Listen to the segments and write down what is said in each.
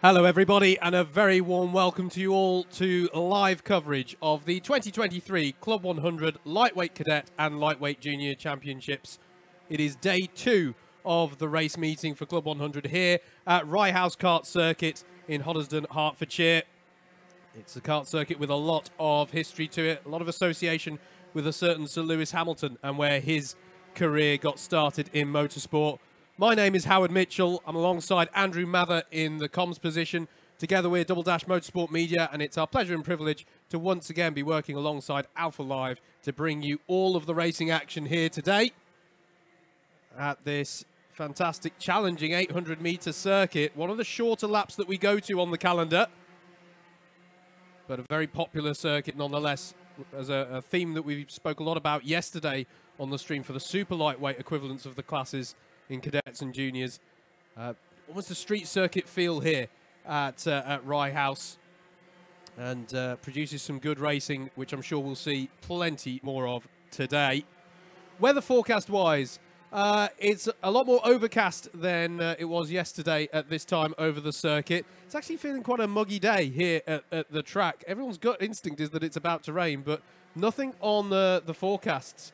Hello everybody, and a very warm welcome to you all to live coverage of the 2023 Club 100 Lightweight Cadet and Lightweight Junior Championships. It is day 2 of the race meeting for Club 100 here at Rye House Kart Circuit in Hoddesdon, Hertfordshire. It's a kart circuit with a lot of history to it, a lot of association with a certain Sir Lewis Hamilton and where his career got started in motorsport. My name is Howard Mitchell. I'm alongside Andrew Mather in the comms position. Together we're Double Dash Motorsport Media, and it's our pleasure and privilege to once again be working alongside Alpha Live to bring you all of the racing action here today at this fantastic, challenging 800-meter circuit. One of the shorter laps that we go to on the calendar, but a very popular circuit nonetheless, as a theme that we spoke a lot about yesterday on the stream for the super lightweight equivalents of the classes in cadets and juniors. Almost a street circuit feel here at Rye House, and produces some good racing, which I'm sure we'll see plenty more of today. Weather forecast wise, it's a lot more overcast than it was yesterday at this time over the circuit. It's actually feeling quite a muggy day here at the track. Everyone's gut instinct is that it's about to rain, but nothing on the forecasts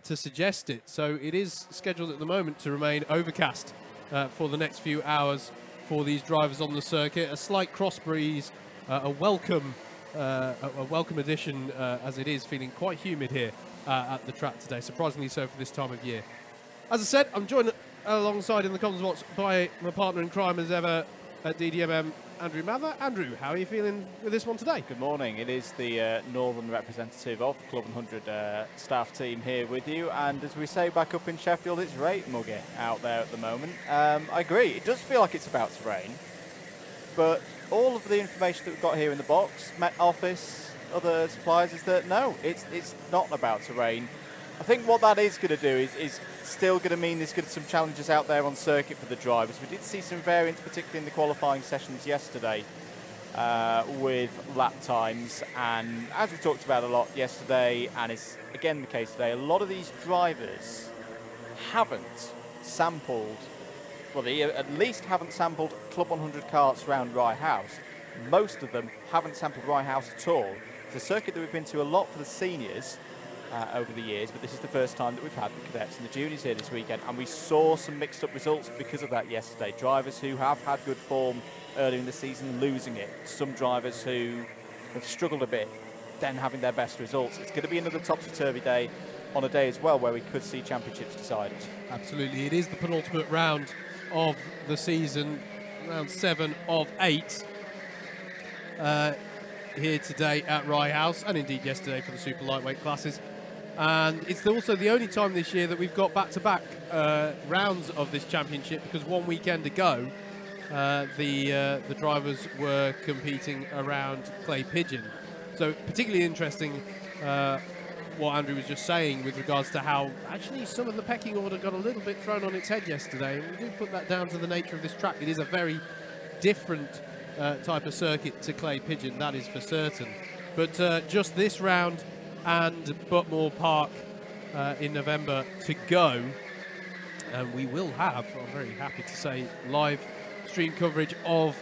to suggest it. So it is scheduled at the moment to remain overcast for the next few hours for these drivers on the circuit. A slight cross breeze, a welcome addition as it is feeling quite humid here at the track today, surprisingly so for this time of year. As I said, I'm joined alongside in the comms box by my partner in crime as ever at DDMM, Andrew Mather. Andrew, how are you feeling with this one today? Good morning. It is the northern representative of the Club 100 staff team here with you, and as we say back up in Sheffield, it's right muggy out there at the moment. I agree, it does feel like it's about to rain, but all of the information that we've got here in the box, Met Office, other suppliers, is that no, it's not about to rain. I think what that is going to do is still going to mean there's going to be some challenges out there on circuit for the drivers. We did see some variance, particularly in the qualifying sessions yesterday with lap times, and as we talked about a lot yesterday, and it's again the case today, a lot of these drivers haven't sampled, well, they at least haven't sampled Club 100 karts around Rye House. Most of them haven't sampled Rye House at all. It's a circuit that we've been to a lot for the seniors over the years, but this is the first time that we've had the cadets and the juniors here this weekend, and we saw some mixed up results because of that yesterday. Drivers who have had good form earlier in the season losing it, some drivers who have struggled a bit then having their best results. It's going to be another topsy-turvy day on a day as well where we could see championships decided. Absolutely, it is the penultimate round of the season, round 7 of 8 here today at Rye House, and indeed yesterday for the super lightweight classes. And it's also the only time this year that we've got back-to-back rounds of this championship, because one weekend ago the drivers were competing around Clay Pigeon. So particularly interesting what Andrew was just saying with regards to how actually some of the pecking order got a little bit thrown on its head yesterday, and we do put that down to the nature of this track. It is a very different type of circuit to Clay Pigeon, that is for certain. But just this round and Butmore Park in November to go, and we will have, I'm very happy to say, live stream coverage of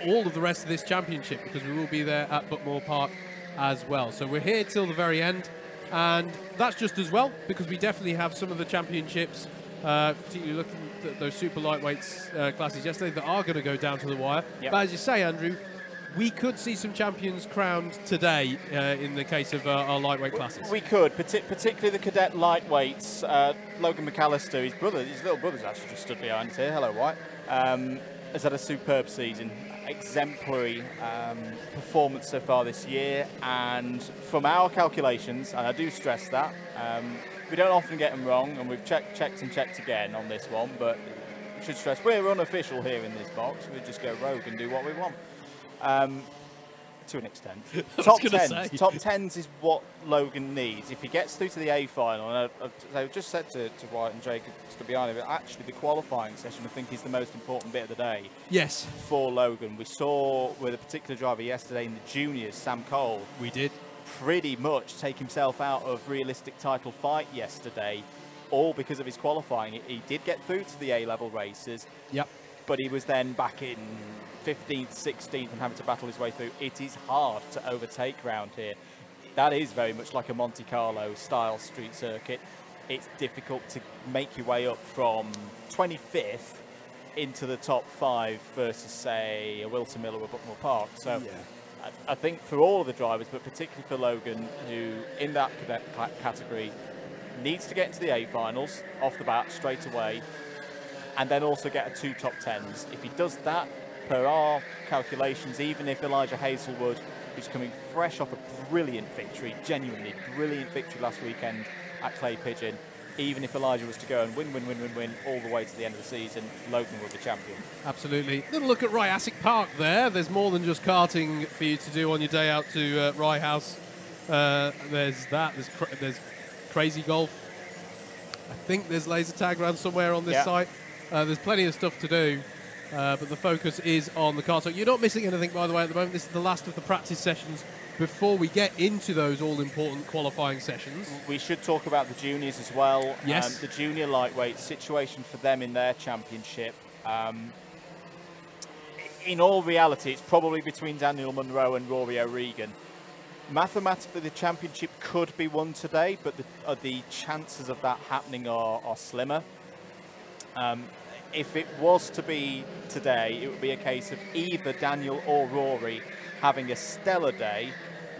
all of the rest of this championship, because we will be there at Butmore Park as well. So we're here till the very end, and that's just as well, because we definitely have some of the championships, particularly looking at those super lightweights classes yesterday, that are going to go down to the wire. Yep. But as you say, Andrew, we could see some champions crowned today in the case of our lightweight classes. We could, particularly the cadet lightweights. Logan McAllister, his little brother's actually just stood behind us here. Hello, White. Has had a superb season, exemplary performance so far this year, and from our calculations, and I do stress that, we don't often get them wrong, and we've checked and checked again on this one, but we should stress we're unofficial here in this box. We just go rogue and do what we want. To an extent. Top 10s is what Logan needs. If he gets through to the A final, and I've just said to Wyatt and Jacob to be honest, actually the qualifying session I think is the most important bit of the day. Yes. For Logan. We saw with a particular driver yesterday in the juniors, Sam Cole. We did. Pretty much take himself out of realistic title fight yesterday, all because of his qualifying. He did get through to the A-level races. Yep. but he was then back in 15th, 16th and having to battle his way through. It is hard to overtake round here. That is very much like a Monte Carlo style street circuit. It's difficult to make your way up from 25th into the top 5 versus, say, a Wilton Mill or a Bucknell Park. So I think for all of the drivers, but particularly for Logan, who in that cadet category needs to get into the A finals off the bat straight away, and then also get a 2 top 10s. If he does that, per our calculations, even if Elijah Hazelwood, who's coming fresh off a brilliant victory, genuinely brilliant victory last weekend at Clay Pigeon, even if Elijah was to go and win all the way to the end of the season, Logan will be champion. Absolutely. Little look at Ryasic Park there. There's more than just karting for you to do on your day out to Rye House. There's that. There's crazy golf. I think there's laser tag around somewhere on this site. There's plenty of stuff to do. But the focus is on the kart. So you're not missing anything, by the way, at the moment. This is the last of the practice sessions before we get into those all-important qualifying sessions. We should talk about the juniors as well. Yes. The junior lightweight situation for them in their championship. In all reality, it's probably between Daniel Munro and Rory O'Regan. Mathematically, the championship could be won today, but the chances of that happening are slimmer. If it was to be today, it would be a case of either Daniel or Rory having a stellar day,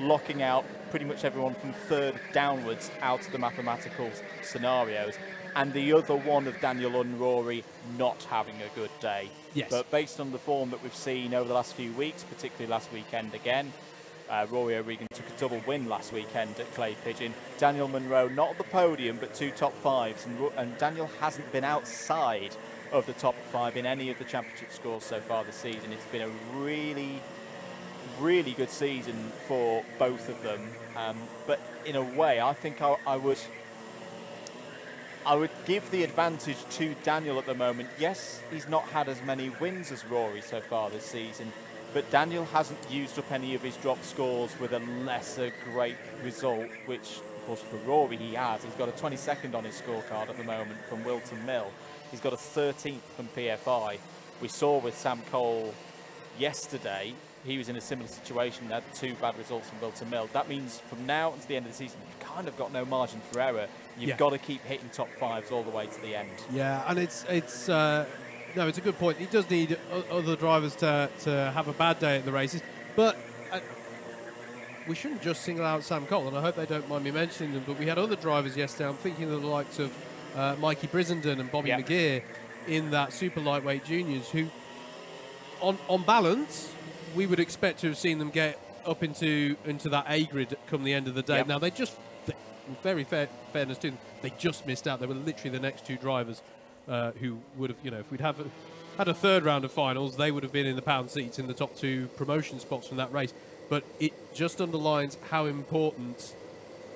locking out pretty much everyone from 3rd downwards out of the mathematical scenarios, and the other one of Daniel and Rory not having a good day. Yes. But based on the form that we've seen over the last few weeks, particularly last weekend again, Rory O'Regan took a double win last weekend at Clay Pigeon. Daniel Munro not at the podium, but 2 top 5s, and Daniel hasn't been outside of the top 5 in any of the championship scores so far this season. It's been a really, really good season for both of them. But in a way, I think I would give the advantage to Daniel at the moment. Yes, he's not had as many wins as Rory so far this season, but Daniel hasn't used up any of his drop scores with a lesser great result, which, of course, for Rory he has. He's got a 22nd on his scorecard at the moment from Wilton Mill. He's got a 13th from PFI. We saw with Sam Cole yesterday, he was in a similar situation, had 2 bad results from Wilton Mill. That means from now until the end of the season, you've kind of got no margin for error. You've got to keep hitting top 5s all the way to the end. Yeah, and it's a good point. He does need other drivers to have a bad day at the races, but we shouldn't just single out Sam Cole, and I hope they don't mind me mentioning them, but we had other drivers yesterday. I'm thinking of the likes of Mikey Brissenden and Bobby McGear in that super lightweight juniors, who on balance we would expect to have seen them get up into that A grid come the end of the day. Now they just, very fairness to them, they just missed out. They were literally the next 2 drivers who would have, if we'd had a 3rd round of finals, they would have been in the pound seats in the top 2 promotion spots from that race. But it just underlines how important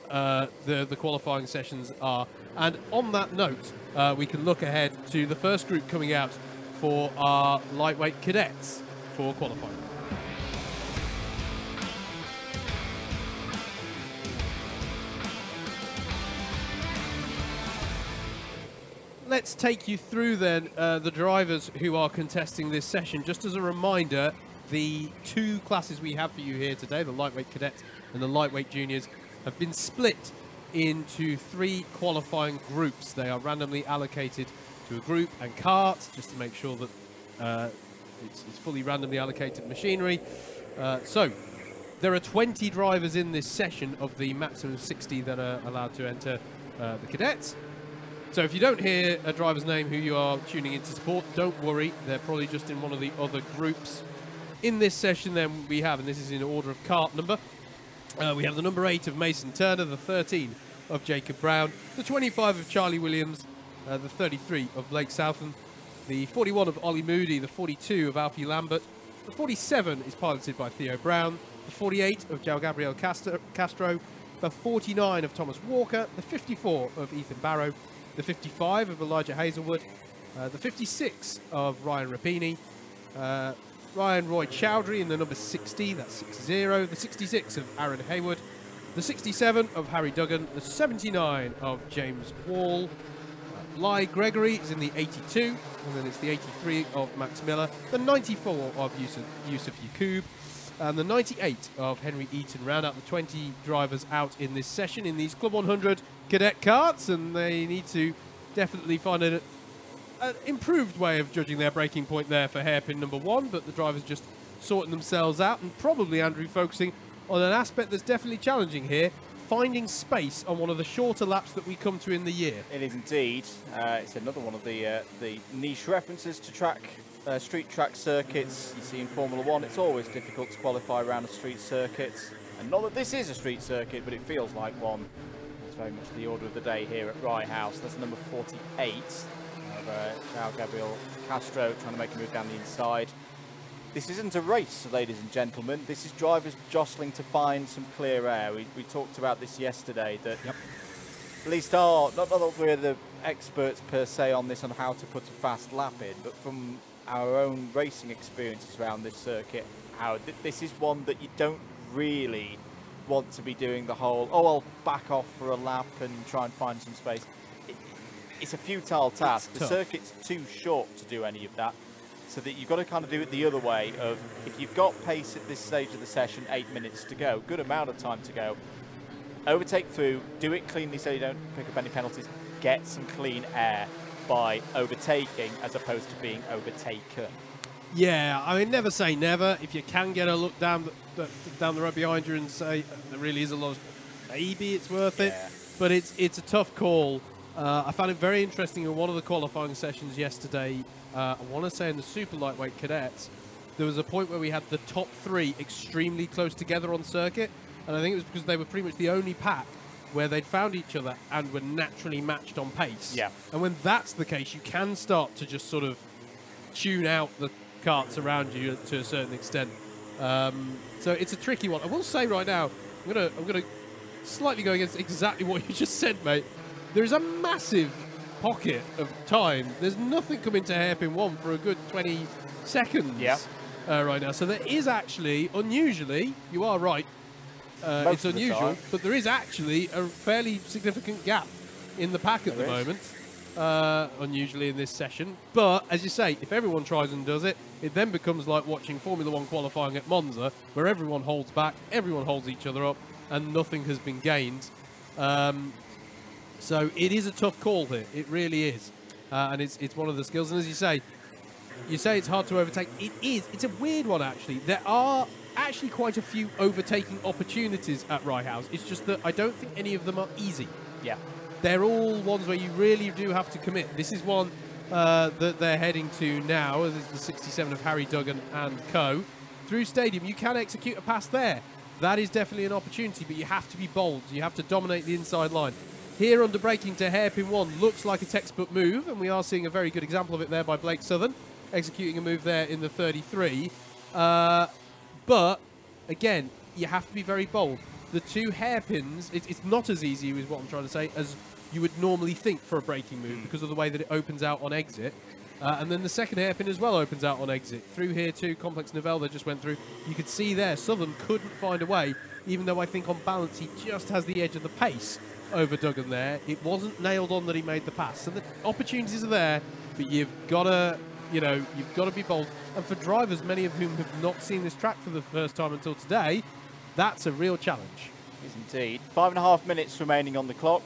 the qualifying sessions are. And on that note, we can look ahead to the first group coming out for our lightweight cadets for qualifying. Let's take you through then the drivers who are contesting this session. Just as a reminder, the 2 classes we have for you here today, the lightweight cadets and the lightweight juniors, have been split into 3 qualifying groups. They are randomly allocated to a group and carts, just to make sure that it's fully randomly allocated machinery. So there are 20 drivers in this session of the maximum 60 that are allowed to enter the cadets. So if you don't hear a driver's name who you are tuning in to support, don't worry, they're probably just in one of the other groups. In this session then we have, and this is in order of cart number, we have the number 8 of Mason Turner, the 13 of Jacob Brown, the 25 of Charlie Williams, the 33 of Blake Southam, the 41 of Ollie Moody, the 42 of Alfie Lambert, the 47 is piloted by Theo Brown, the 48 of João Gabriel Castro, the 49 of Thomas Walker, the 54 of Ethan Barrow, the 55 of Elijah Hazelwood, the 56 of Ryan Rapini, Ryan Roy Chowdhury in the number 60, that's 60, the 66 of Aaron Hayward, the 67 of Harry Duggan, the 79 of James Wall, Bly Gregory is in the 82, and then it's the 83 of Max Miller, the 94 of Yusuf Yakub, and the 98 of Henry Eaton round out the 20 drivers out in this session in these Club 100 Cadet karts, and they need to definitely find an improved way of judging their braking point there for hairpin number 1, but the drivers just sorting themselves out, and probably, Andrew, focusing on an aspect that's definitely challenging here, finding space on one of the shorter laps that we come to in the year. It is indeed. It's another one of the niche references to street track circuits. You see in Formula 1, it's always difficult to qualify around a street circuit. And not that this is a street circuit, but it feels like one. It's very much the order of the day here at Rye House. That's number 48 of João Gabriel Castro trying to make a move down the inside. This isn't a race, ladies and gentlemen. This is drivers jostling to find some clear air. We talked about this yesterday, that at least not that we're the experts per se on this, on how to put a fast lap in, but from our own racing experiences around this circuit, this is one that you don't really want to be doing the whole, oh, I'll back off for a lap and try and find some space. It's a futile task. The circuit's too short to do any of that. So that you've got to kind of do it the other way of, if you've got pace at this stage of the session, 8 minutes to go, good amount of time to go, overtake through, do it cleanly so you don't pick up any penalties, get some clean air by overtaking as opposed to being overtaken. Yeah, I mean, never say never. If you can get a look down the road behind you and say, there really is a lot, maybe it's worth it, but it's a tough call. I found it very interesting in one of the qualifying sessions yesterday. I want to say in the super lightweight cadets, there was a point where we had the top 3 extremely close together on circuit, and I think it was because they were pretty much the only pack where they'd found each other and were naturally matched on pace. Yeah. And when that's the case, you can start to just sort of tune out the karts around you to a certain extent. So it's a tricky one. I will say right now, I'm gonna slightly go against exactly what you just said, mate. There's a massive pocket of time. There's nothing coming to hairpin 1 for a good 20 seconds right now. So there is actually, unusually, you are right, it's unusual, but there is actually a fairly significant gap in the pack at the moment, unusually in this session. But, as you say, if everyone tries and does it, it then becomes like watching Formula 1 qualifying at Monza, where everyone holds back, everyone holds each other up, and nothing has been gained. So it is a tough call here. It really is. And it's one of the skills. And as you say it's hard to overtake. It is. It's a weird one, actually. There are actually quite a few overtaking opportunities at Rye House. It's just that I don't think any of them are easy. Yeah. They're all ones where you really do have to commit. This is one that they're heading to now. This is the 67 of Harry Duggan and co. Through Stadium, you can execute a pass there. That is definitely an opportunity, but you have to be bold. You have to dominate the inside line. Here, under braking to hairpin 1 looks like a textbook move, and we are seeing a very good example of it there by Blake Southern, executing a move there in the 33. But, again, you have to be very bold. The 2 hairpins, it's not as easy, is what I'm trying to say, as you would normally think for a braking move because of the way that it opens out on exit. And then the second hairpin as well opens out on exit. Through here too, Complex Novell that just went through. You could see there, Southern couldn't find a way, even though I think on balance he just has the edge of the pace over Duggan there. It wasn't nailed on that he made the pass. So the opportunities are there, but you've got to, you've got to be bold. And for drivers, many of whom have not seen this track for the first time until today, that's a real challenge. It is indeed. 5.5 minutes remaining on the clock.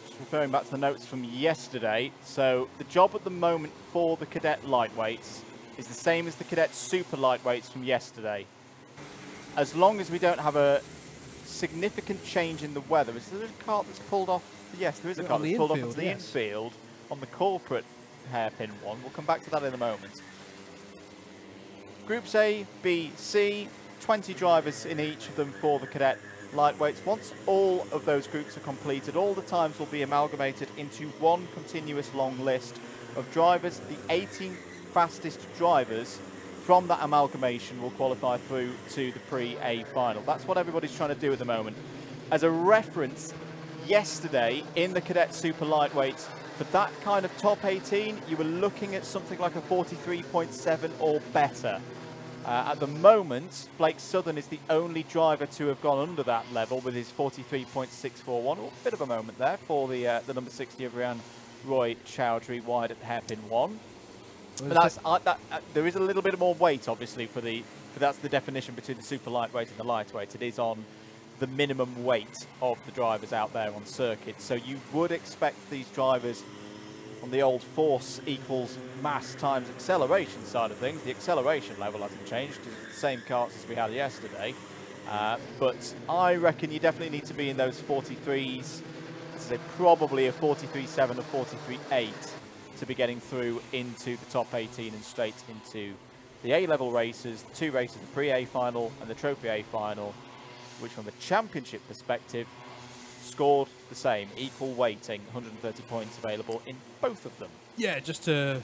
Just referring back to the notes from yesterday. So the job at the moment for the cadet lightweights is the same as the cadet super lightweights from yesterday. As long as we don't have a significant change in the weather. Is there a cart that's pulled off? Yes, there is a cart that's pulled off into the infield on the corporate hairpin 1. We'll come back to that in a moment. Groups A, B, C, 20 drivers in each of them for the cadet lightweights. Once all of those groups are completed, all the times will be amalgamated into one continuous long list of drivers. The 18 fastest drivers from that amalgamation will qualify through to the Pre-A final. That's what everybody's trying to do at the moment. As a reference, yesterday in the cadet super lightweights, for that kind of top 18, you were looking at something like a 43.7 or better. At the moment, Blake Southern is the only driver to have gone under that level with his 43.641. A bit of a moment there for the number 60 of Ryan Roy Chowdhury wide at the hairpin 1. But there is a little bit more weight, obviously, for that's the definition between the super lightweight and the lightweight. It is on the minimum weight of the drivers out there on circuit. So you would expect these drivers on the old force equals mass times acceleration side of things. The acceleration level hasn't changed because it's the same karts as we had yesterday. But I reckon you definitely need to be in those 43s, so probably a 43.7 or 43.8 to be getting through into the top 18 and straight into the A-level races, the 2 races, the Pre-A final and the Trophy A final, which from the championship perspective scored the same, equal weighting, 130 points available in both of them. Yeah, just to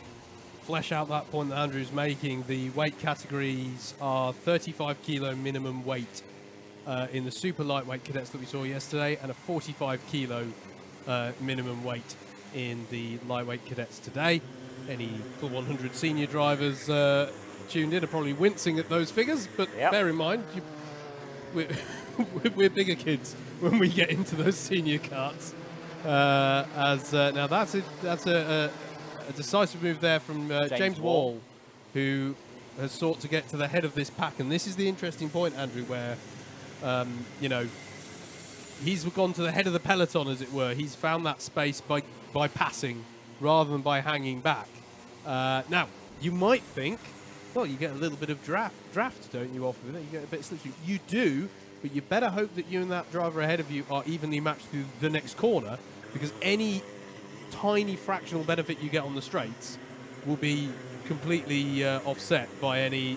flesh out that point that Andrew's making, the weight categories are 35 kilo minimum weight in the super lightweight cadets that we saw yesterday, and a 45 kilo minimum weight in the lightweight cadets today. Any Club 100 senior drivers tuned in are probably wincing at those figures, but bear in mind, we're bigger kids when we get into those senior karts. Now that's a decisive move there from James Wall, who has sought to get to the head of this pack, and this is the interesting point, Andrew, where you know, he's gone to the head of the peloton, as it were. He's found that space by passing rather than by hanging back. Now, you might think, well, you get a little bit of draft, don't you, off of it? You get a bit of slipstream. You do, but you better hope that you and that driver ahead of you are evenly matched through the next corner, because any tiny fractional benefit you get on the straights will be completely offset by any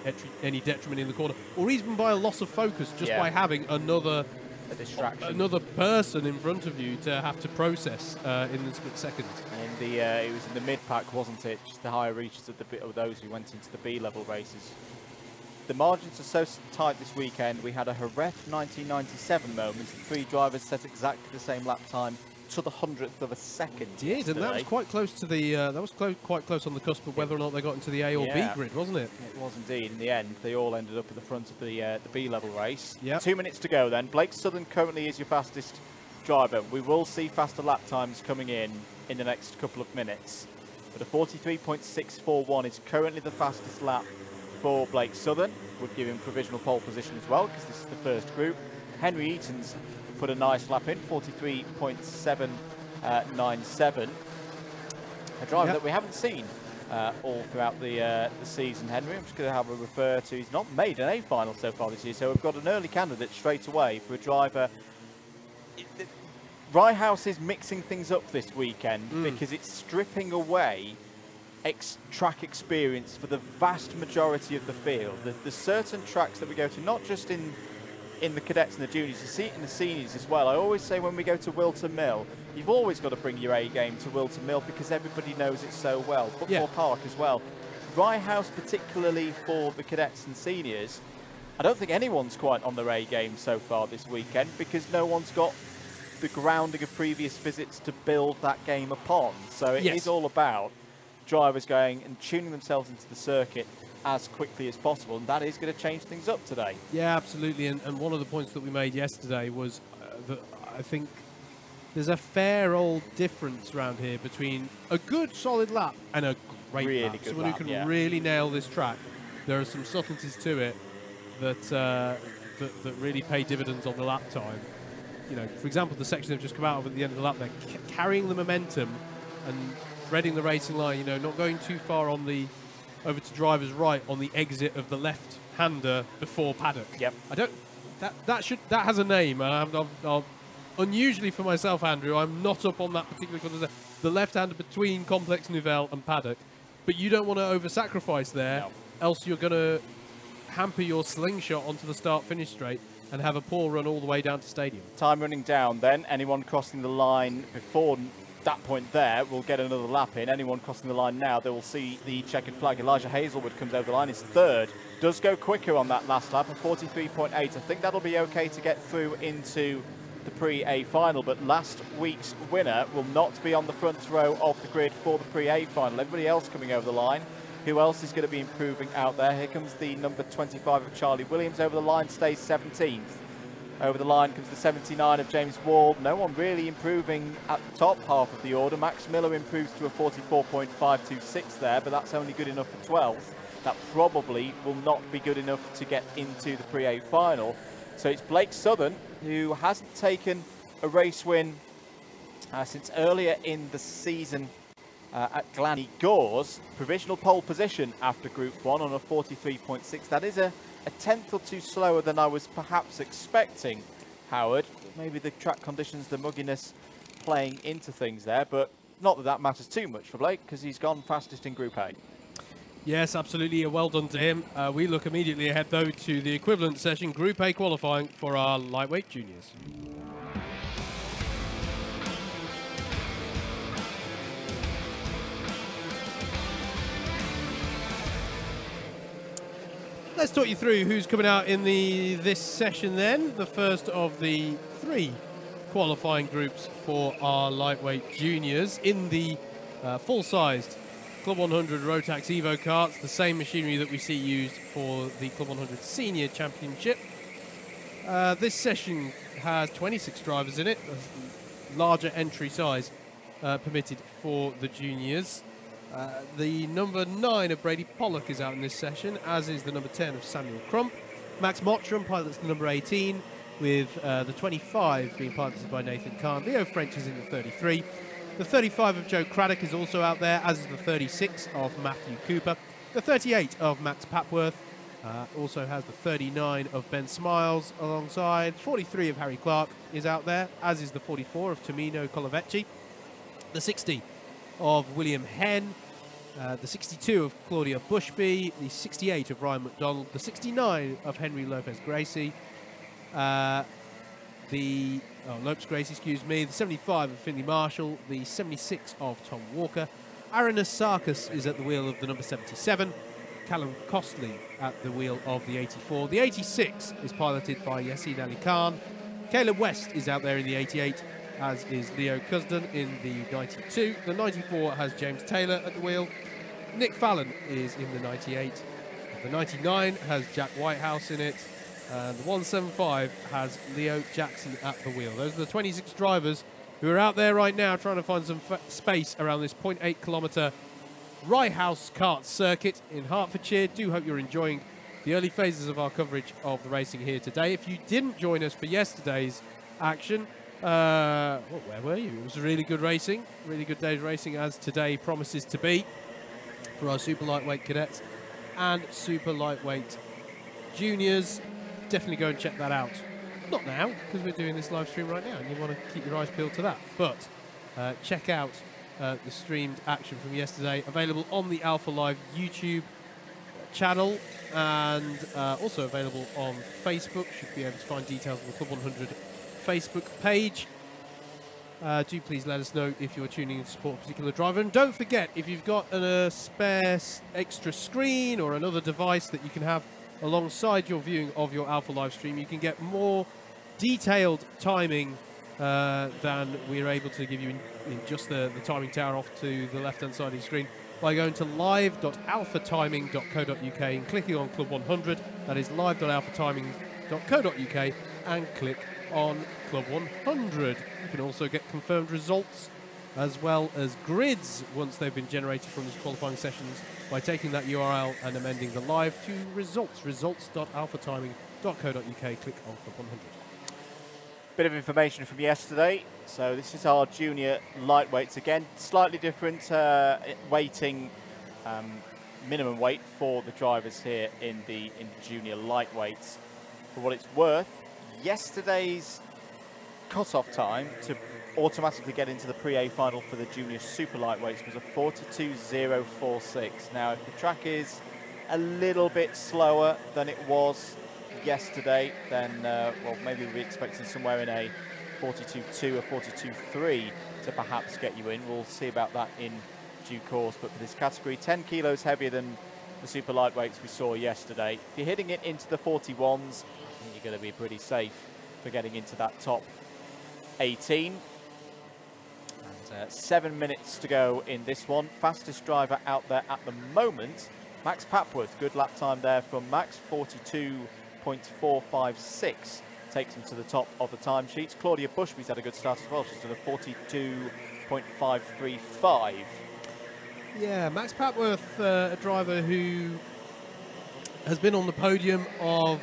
detriment in the corner, or even by a loss of focus just by having another person in front of you to have to process in the split second. And it was in the mid pack, wasn't it? Just the higher reaches of those who went into the B-level races. The margins are so tight this weekend. We had a Jerez 1997 moment. 3 drivers set exactly the same lap time to the 100th of a second. Did, and that was quite close to the. Quite close on the cusp of whether or not they got into the A or B grid, wasn't it? It was indeed. In the end, they all ended up at the front of the B-level race. Yep. 2 minutes to go. Then Blake Southern currently is your fastest driver. We will see faster lap times coming in the next couple of minutes. But a 43.641 is currently the fastest lap for Blake Southern. Would give him provisional pole position as well, because this is the first group. Henry Eaton's put a nice lap in, 43.797. A driver that we haven't seen all throughout the season, Henry. I'm just going to have a refer to, he's not made an A final so far this year, so we've got an early candidate straight away for a driver. Ryehouse is mixing things up this weekend because it's stripping away track experience for the vast majority of the field. There's certain tracks that we go to, not just in the cadets and the juniors, you see it in the seniors as well. I always say when we go to Wilton Mill, you've always got to bring your A game to Wilton Mill because everybody knows it so well. Football Park as well. Ryehouse, particularly for the cadets and seniors, I don't think anyone's quite on their A game so far this weekend because no one's got the grounding of previous visits to build that game upon. So it is all about drivers going and tuning themselves into the circuit as quickly as possible, and that is going to change things up today. Yeah, absolutely, and one of the points that we made yesterday was that I think there's a fair old difference around here between a good solid lap and a great lap. Someone who can really nail this track. There are some subtleties to it that that really pay dividends on the lap time. You know, for example, the section they've just come out of at the end of the lap, they're carrying the momentum and threading the racing line, you know, not going too far on the over to driver's right on the exit of the left-hander before paddock. Yep. I don't. That has a name. I'll unusually for myself, Andrew, I'm not up on that particular because the left-hander between Complex Nouvelle and paddock. But you don't want to over-sacrifice there, else you're going to hamper your slingshot onto the start-finish straight and have a poor run all the way down to stadium. Time running down. Then anyone crossing the line before that point there will get another lap in. Anyone crossing the line now, they will see the checkered flag. Elijah Hazelwood comes over the line. His third. Does go quicker on that last lap, a 43.8. I think that'll be okay to get through into the Pre-A final, but last week's winner will not be on the front row of the grid for the Pre-A final. Everybody else coming over the line. Who else is going to be improving out there? Here comes the number 25 of Charlie Williams over the line, stays 17th. Over the line comes the 79 of James Wall. No one really improving at the top half of the order. Max Miller improves to a 44.526 there, but that's only good enough for 12th. That probably will not be good enough to get into the Pre-A final. So it's Blake Southern, who hasn't taken a race win since earlier in the season at Glanny Gores. Provisional pole position after Group 1 on a 43.6. That is a tenth or two slower than I was perhaps expecting, Howard. Maybe the track conditions, the mugginess playing into things there, but not that that matters too much for Blake, because he's gone fastest in Group A. Yes, absolutely. Well done to him. We look immediately ahead, though, to the equivalent session, Group A qualifying for our lightweight juniors. Let's talk you through who's coming out in this session then. The first of the 3 qualifying groups for our lightweight juniors in the full-sized Club 100 Rotax Evo karts, the same machinery that we see used for the Club 100 Senior Championship. This session has 26 drivers in it, a larger entry size permitted for the juniors. The number 9 of Brady Pollock is out in this session, as is the number 10 of Samuel Crump. Max Mottram pilots the number 18, with the 25 being piloted by Nathan Kahn. Leo French is in the 33. The 35 of Joe Craddock is also out there, as is the 36 of Matthew Cooper. The 38 of Max Papworth also has the 39 of Ben Smiles alongside. 43 of Harry Clark is out there, as is the 44 of Tomino Colavecchi. The 60 of William Henn, the 62 of Claudia Bushby, the 68 of Ryan McDonald, the 69 of Henry Lopez Gracie, Lopes Gracie, excuse me, the 75 of Finley Marshall, the 76 of Tom Walker. Aaron Asarkas is at the wheel of the number 77, Callum Costley at the wheel of the 84. The 86 is piloted by Yassine Ali Khan. Caleb West is out there in the 88, as is Leo Cusden in the 92. The 94 has James Taylor at the wheel. Nick Fallon is in the 98. The 99 has Jack Whitehouse in it. And the 175 has Leo Jackson at the wheel. Those are the 26 drivers who are out there right now trying to find some space around this 0.8 kilometre Rye House kart circuit in Hertfordshire. Do hope you're enjoying the early phases of our coverage of the racing here today. If you didn't join us for yesterday's action, where were you? It was really good racing, really good day's racing, as today promises to be for our super lightweight cadets and super lightweight juniors. Definitely go and check that out. Not now, because we're doing this live stream right now and you want to keep your eyes peeled to that, but check out the streamed action from yesterday, available on the Alpha Live YouTube channel and also available on Facebook. Should be able to find details on the Club 100 Facebook page. Do please let us know if you're tuning in to support a particular driver, and don't forget, if you've got a spare extra screen or another device that you can have alongside your viewing of your Alpha live stream, you can get more detailed timing than we're able to give you in just the timing tower off to the left hand side of your screen by going to live.alphatiming.co.uk and clicking on Club 100. That is live.alphatiming.co.uk, and click on Club 100. You can also get confirmed results as well as grids once they've been generated from these qualifying sessions by taking that URL and amending the live to results.alphatiming.co.uk. Click on Club 100. Bit of information from yesterday. So this is our junior lightweights again. Slightly different weighting, minimum weight for the drivers here in the junior lightweights. For what it's worth, yesterday's cut-off time to automatically get into the Pre-A final for the junior super lightweights was a 42.046. Now, if the track is a little bit slower than it was yesterday, then well, maybe we'll be expecting somewhere in a 42.2 or 42.3 to perhaps get you in. We'll see about that in due course. But for this category, 10 kilos heavier than the super lightweights we saw yesterday. If you're hitting it into the 41s, I think you're going to be pretty safe for getting into that top 18. And 7 minutes to go in this one. Fastest driver out there at the moment, Max Papworth. Good lap time there from Max, 42.456 takes him to the top of the timesheets. Claudia Bushby's had a good start as well. She's done a 42.535. Yeah, Max Papworth, a driver who has been on the podium of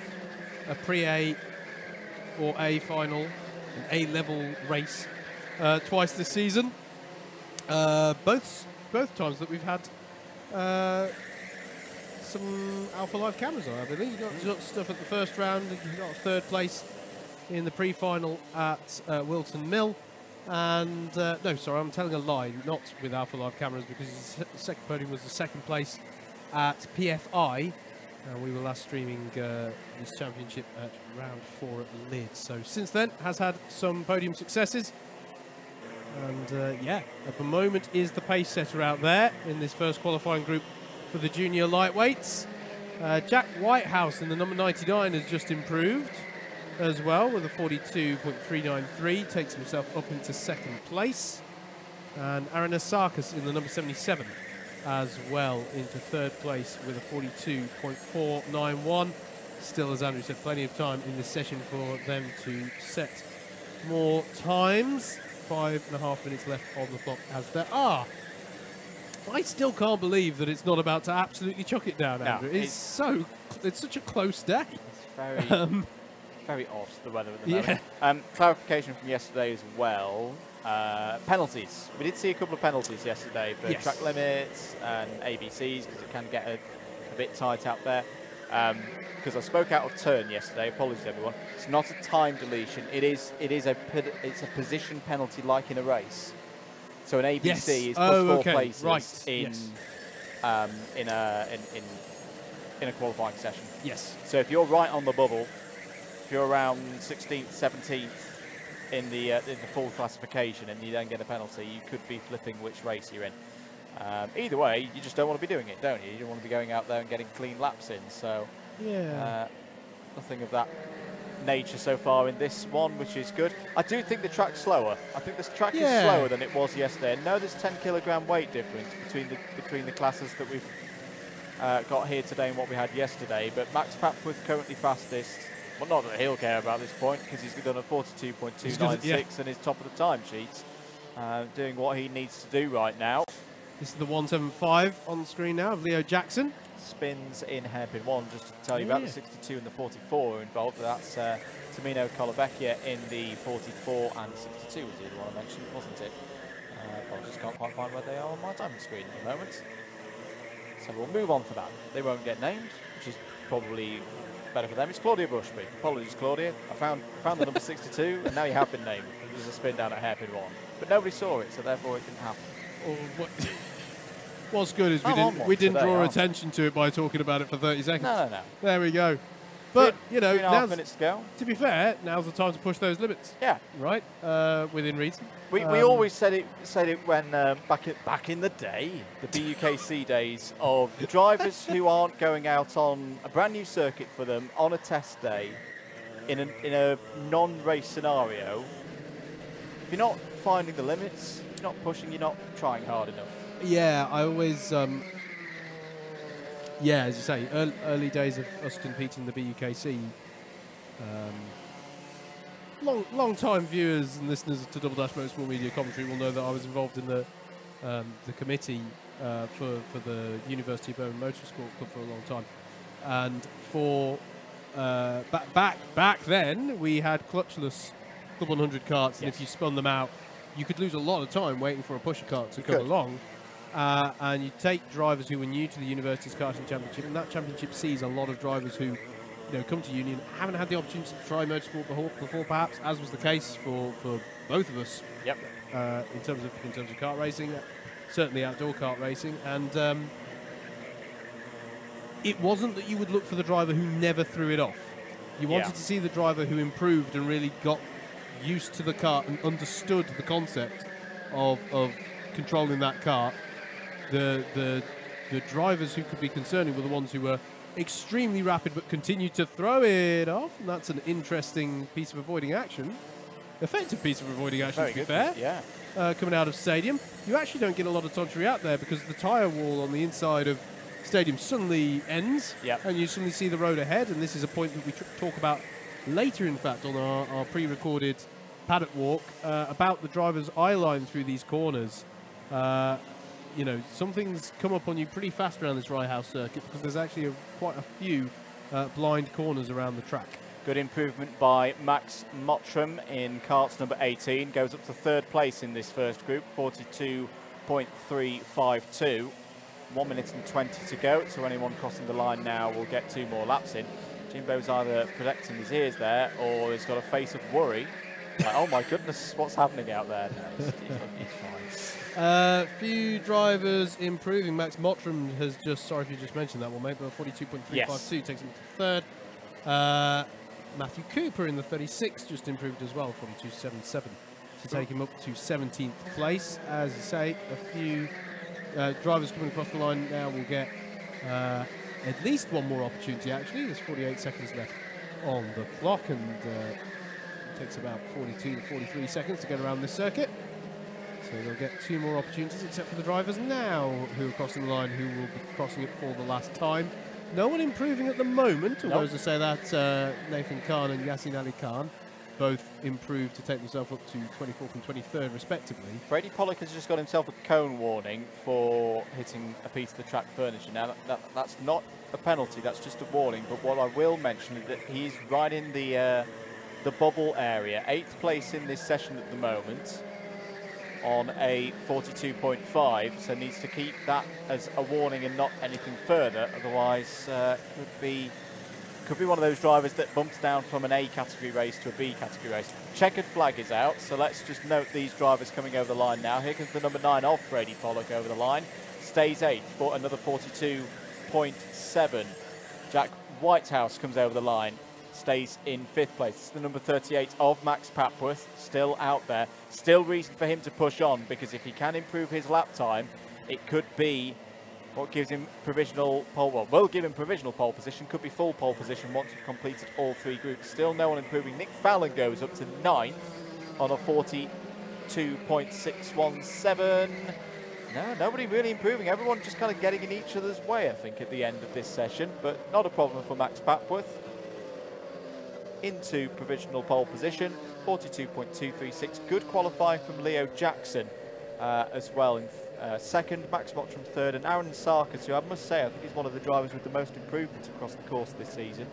a pre-A or A final, an A-level race twice this season. Both times that we've had some Alpha Live cameras on, I believe. You got stuff at the first round, and you got third place in the pre-final at Wilton Mill. And no, sorry, I'm telling a lie, not with Alpha Live cameras, because his second podium was the second place at PFI. We were last streaming this championship at round 4 at Leeds. So since then, has had some podium successes. And yeah, at the moment is the pace setter out there in this first qualifying group for the junior lightweights. Jack Whitehouse in the number 99 has just improved as well with a 42.393, takes himself up into second place. And Aaron Asakis in the number 77 as well into third place with a 42.491. Still, as Andrew said, plenty of time in this session for them to set more times. 5.5 minutes left on the clock as there are. I still can't believe that it's not about to absolutely chuck it down, Andrew. No, it's such a close day. It's very, very odd, the weather at the moment. Clarification from yesterday as well. Penalties. We did see a couple of penalties yesterday for track limits and ABCs because it can get a bit tight out there. Because I spoke out of turn yesterday. Apologies, everyone. It's not a time deletion. It's a position penalty like in a race. So an ABC is plus 4 places in a qualifying session. Yes. So if you're right on the bubble, if you're around 16th, 17th in the full classification, and you then get a penalty, you could be flipping which race you're in. Either way, you just don't want to be doing it, don't you? You don't want to be going out there and getting clean laps in. So nothing of that nature so far in this one, which is good. I do think the track's slower. I think this track is slower than it was yesterday. And now there's 10-kilogram weight difference between the classes that we've got here today and what we had yesterday. But Max Papworth currently fastest. Well, not that he'll care about this point because he's done a 42.296 and is top of the timesheets, doing what he needs to do right now. This is the 175 on the screen now of Leo Jackson. Spins in hairpin 1, just to tell you about the 62 and the 44 involved. That's Tamino Colavecchia in the 44 and 62 was the other one I mentioned, wasn't it? I just can't quite find where they are on my timing screen at the moment. So we'll move on for that. They won't get named, which is probably better for them. It's Claudia Bushby. Apologies, Claudia. I found the number 62, and now you have been named. There's a spin down at hairpin 1. But nobody saw it, so therefore it didn't happen. What's good is we didn't draw attention to it by talking about it for 30 seconds. No. There we go. But, you know, 3.5 minutes to go. To be fair, now's the time to push those limits. Yeah. Right? Within reason. We always said it when back in the day, the BUKC days, of drivers who aren't going out on a brand new circuit for them on a test day in a non-race scenario. If you're not finding the limits, if you're not pushing, you're not trying hard enough. Yeah, I always, as you say, early days of us competing in the BUKC. Long-time viewers and listeners to Double Dash Motorsport Media Commentary will know that I was involved in the committee for the University of Birmingham Motorsport Club for a long time, and for back then we had clutchless Club 100 carts, and if you spun them out, you could lose a lot of time waiting for a pusher cart to come along. And you take drivers who were new to the University's Karting Championship, and that championship sees a lot of drivers who, come to Union, haven't had the opportunity to try motorsport before perhaps, as was the case for both of us. Yep. In terms of kart racing, certainly outdoor kart racing, and it wasn't that you would look for the driver who never threw it off. You wanted to see the driver who improved and really got used to the kart and understood the concept of controlling that kart. The drivers who could be concerning were the ones who were extremely rapid but continued to throw it off, and that's an interesting piece of avoiding action. Effective piece of avoiding action, to be fair. Yeah. Coming out of Stadium. You actually don't get a lot of Tonchery out there because the tyre wall on the inside of Stadium suddenly ends, and you suddenly see the road ahead, and this is a point that we talk about later, in fact, on our pre-recorded paddock walk about the driver's eye line through these corners. You know, some things come up on you pretty fast around this Rye House circuit because there's actually quite a few blind corners around the track. Good improvement by Max Mottram in karts number 18. Goes up to 3rd place in this first group, 42.352. 1 minute and 20 to go, so anyone crossing the line now will get 2 more laps in. Jimbo's either protecting his ears there or he's got a face of worry. Like, oh my goodness, what's happening out there? No, he's fine. Few drivers improving. Max Mottram has just, sorry if you just mentioned that one, mate, but 42.352 takes him to 3rd. Matthew Cooper in the 36 just improved as well, 42.77 to take him up to 17th place. As I say, a few drivers coming across the line now will get at least one more opportunity, actually. There's 48 seconds left on the clock, and it takes about 42 to 43 seconds to get around this circuit. So they'll get 2 more opportunities, except for the drivers now who are crossing the line, who will be crossing it for the last time. No one improving at the moment, although as I say that, Nathan Khan and Yasin Ali Khan both improved to take themselves up to 24th and 23rd respectively. Brady Pollock has just got himself a cone warning for hitting a piece of the track furniture. Now that's not a penalty, that's just a warning, but what I will mention is that he's right in the bubble area, 8th place in this session at the moment on a 42.5, so needs to keep that as a warning and not anything further, otherwise could be one of those drivers that bumps down from an A category race to a B category race. Checkered flag is out, so let's just note these drivers coming over the line now. Here comes the number 9 of Brady Pollock over the line, stays 8th for another 42.7. Jack Whitehouse comes over the line, stays in 5th place. It's the number 38 of Max Papworth, still out there. Still reason for him to push on, because if he can improve his lap time, it could be what gives him provisional pole, well, will give him provisional pole position, could be full pole position once we've completed all 3 groups. Still no one improving. Nick Fallon goes up to 9th on a 42.617. No, nobody really improving. Everyone just kind of getting in each other's way, I think, at the end of this session, but not a problem for Max Papworth. Into provisional pole position, 42.236. Good qualifying from Leo Jackson as well in 2nd, Max Mottram 3rd, and Aaron Sarkis, who I must say I think is one of the drivers with the most improvements across the course this season.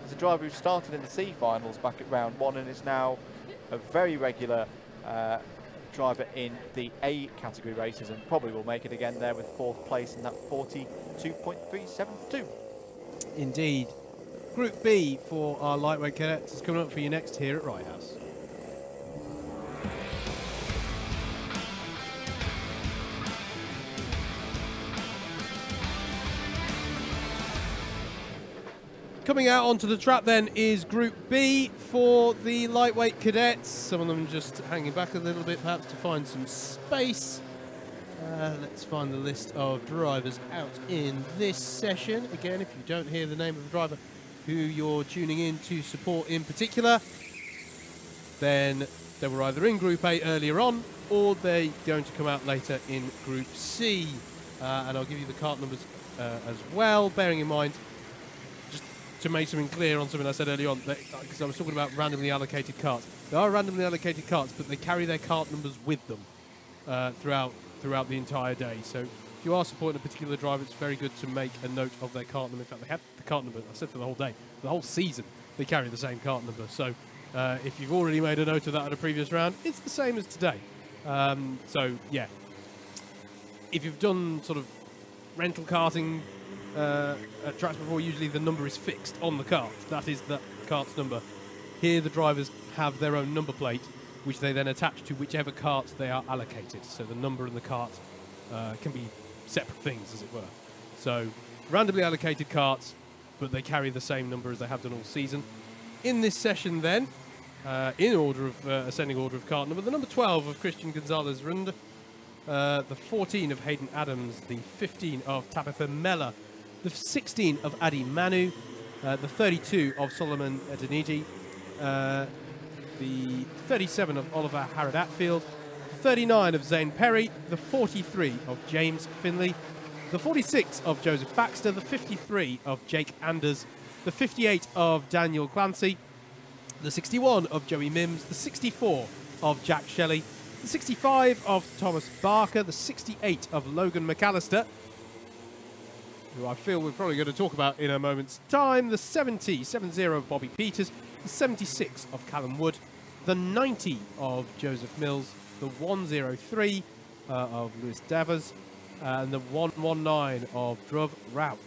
He's a driver who started in the C finals back at round 1 and is now a very regular driver in the A category races, and probably will make it again there with 4th place in that 42.372. Indeed. Group B for our lightweight cadets is coming up for you next here at Rye House. Coming out onto the track then is Group B for the lightweight cadets. Some of them just hanging back a little bit perhaps to find some space. Let's find the list of drivers out in this session. Again, if you don't hear the name of the driver who you're tuning in to support in particular, then they were either in Group A earlier on or they're going to come out later in Group C. And I'll give you the kart numbers as well, bearing in mind, just to make something clear on something I said earlier on, because I was talking about randomly allocated karts. They are randomly allocated karts, but they carry their kart numbers with them throughout the entire day. So if you are supporting a particular driver, it's very good to make a note of their kart number. In fact, they have the kart number, I said, for the whole day. The whole season, they carry the same kart number. So if you've already made a note of that at a previous round, it's the same as today. So, yeah. If you've done sort of rental karting at tracks before, usually the number is fixed on the kart. That is the kart's number. Here, the drivers have their own number plate, which they then attach to whichever kart they are allocated. So the number and the kart can be separate things, as it were. So randomly allocated karts, but they carry the same number as they have done all season. In this session then, in order of ascending order of kart number, the number 12 of Christian Gonzalez Rund, the 14 of Hayden Adams, the 15 of Tabitha Mella, the 16 of Adi Manu, the 32 of Solomon Edeniji, the 37 of Oliver Harrod Atfield, 39 of Zane Perry, the 43 of James Finley, the 46 of Joseph Baxter, the 53 of Jake Anders, the 58 of Daniel Clancy, the 61 of Joey Mims, the 64 of Jack Shelley, the 65 of Thomas Barker, the 68 of Logan McAllister, who I feel we're probably going to talk about in a moment's time, the 70 of Bobby Peters, the 76 of Callum Wood, the 90 of Joseph Mills, the 103 of Lewis Davers, and the 119 of Druv Rout.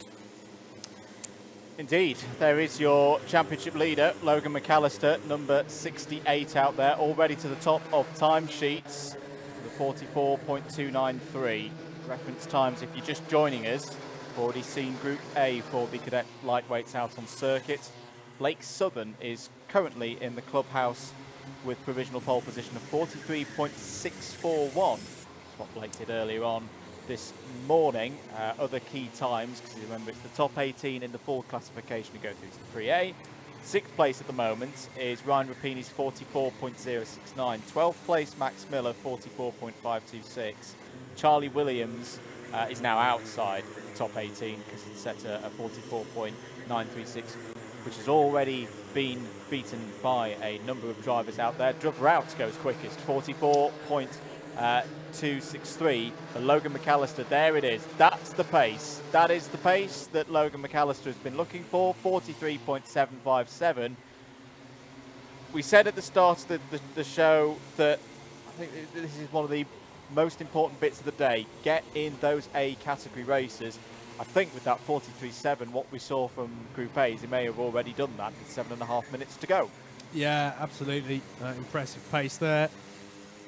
Indeed, there is your championship leader, Logan McAllister, number 68 out there, already to the top of timesheets, the 44.293. Reference times, if you're just joining us, we've already seen Group A for the cadet lightweights out on circuit. Blake Southern is currently in the clubhouse with provisional pole position of 43.641. That's what Blake did earlier on this morning. Other key times, because remember it's the top 18 in the full classification to go through to the Pre-A. 6th place at the moment is Ryan Rapini's 44.069. 12th place Max Miller, 44.526. Charlie Williams is now outside the top 18 because it's set at a 44.936, which has already been beaten by a number of drivers out there. Druv Rout goes quickest, 44.263. And Logan McAllister, there it is. That's the pace. That is the pace that Logan McAllister has been looking for, 43.757. We said at the start of the show that I think this is one of the most important bits of the day. Get in those A category races. I think with that 43.7, what we saw from Group A's, he may have already done that with 7.5 minutes to go. Yeah, absolutely. Impressive pace there.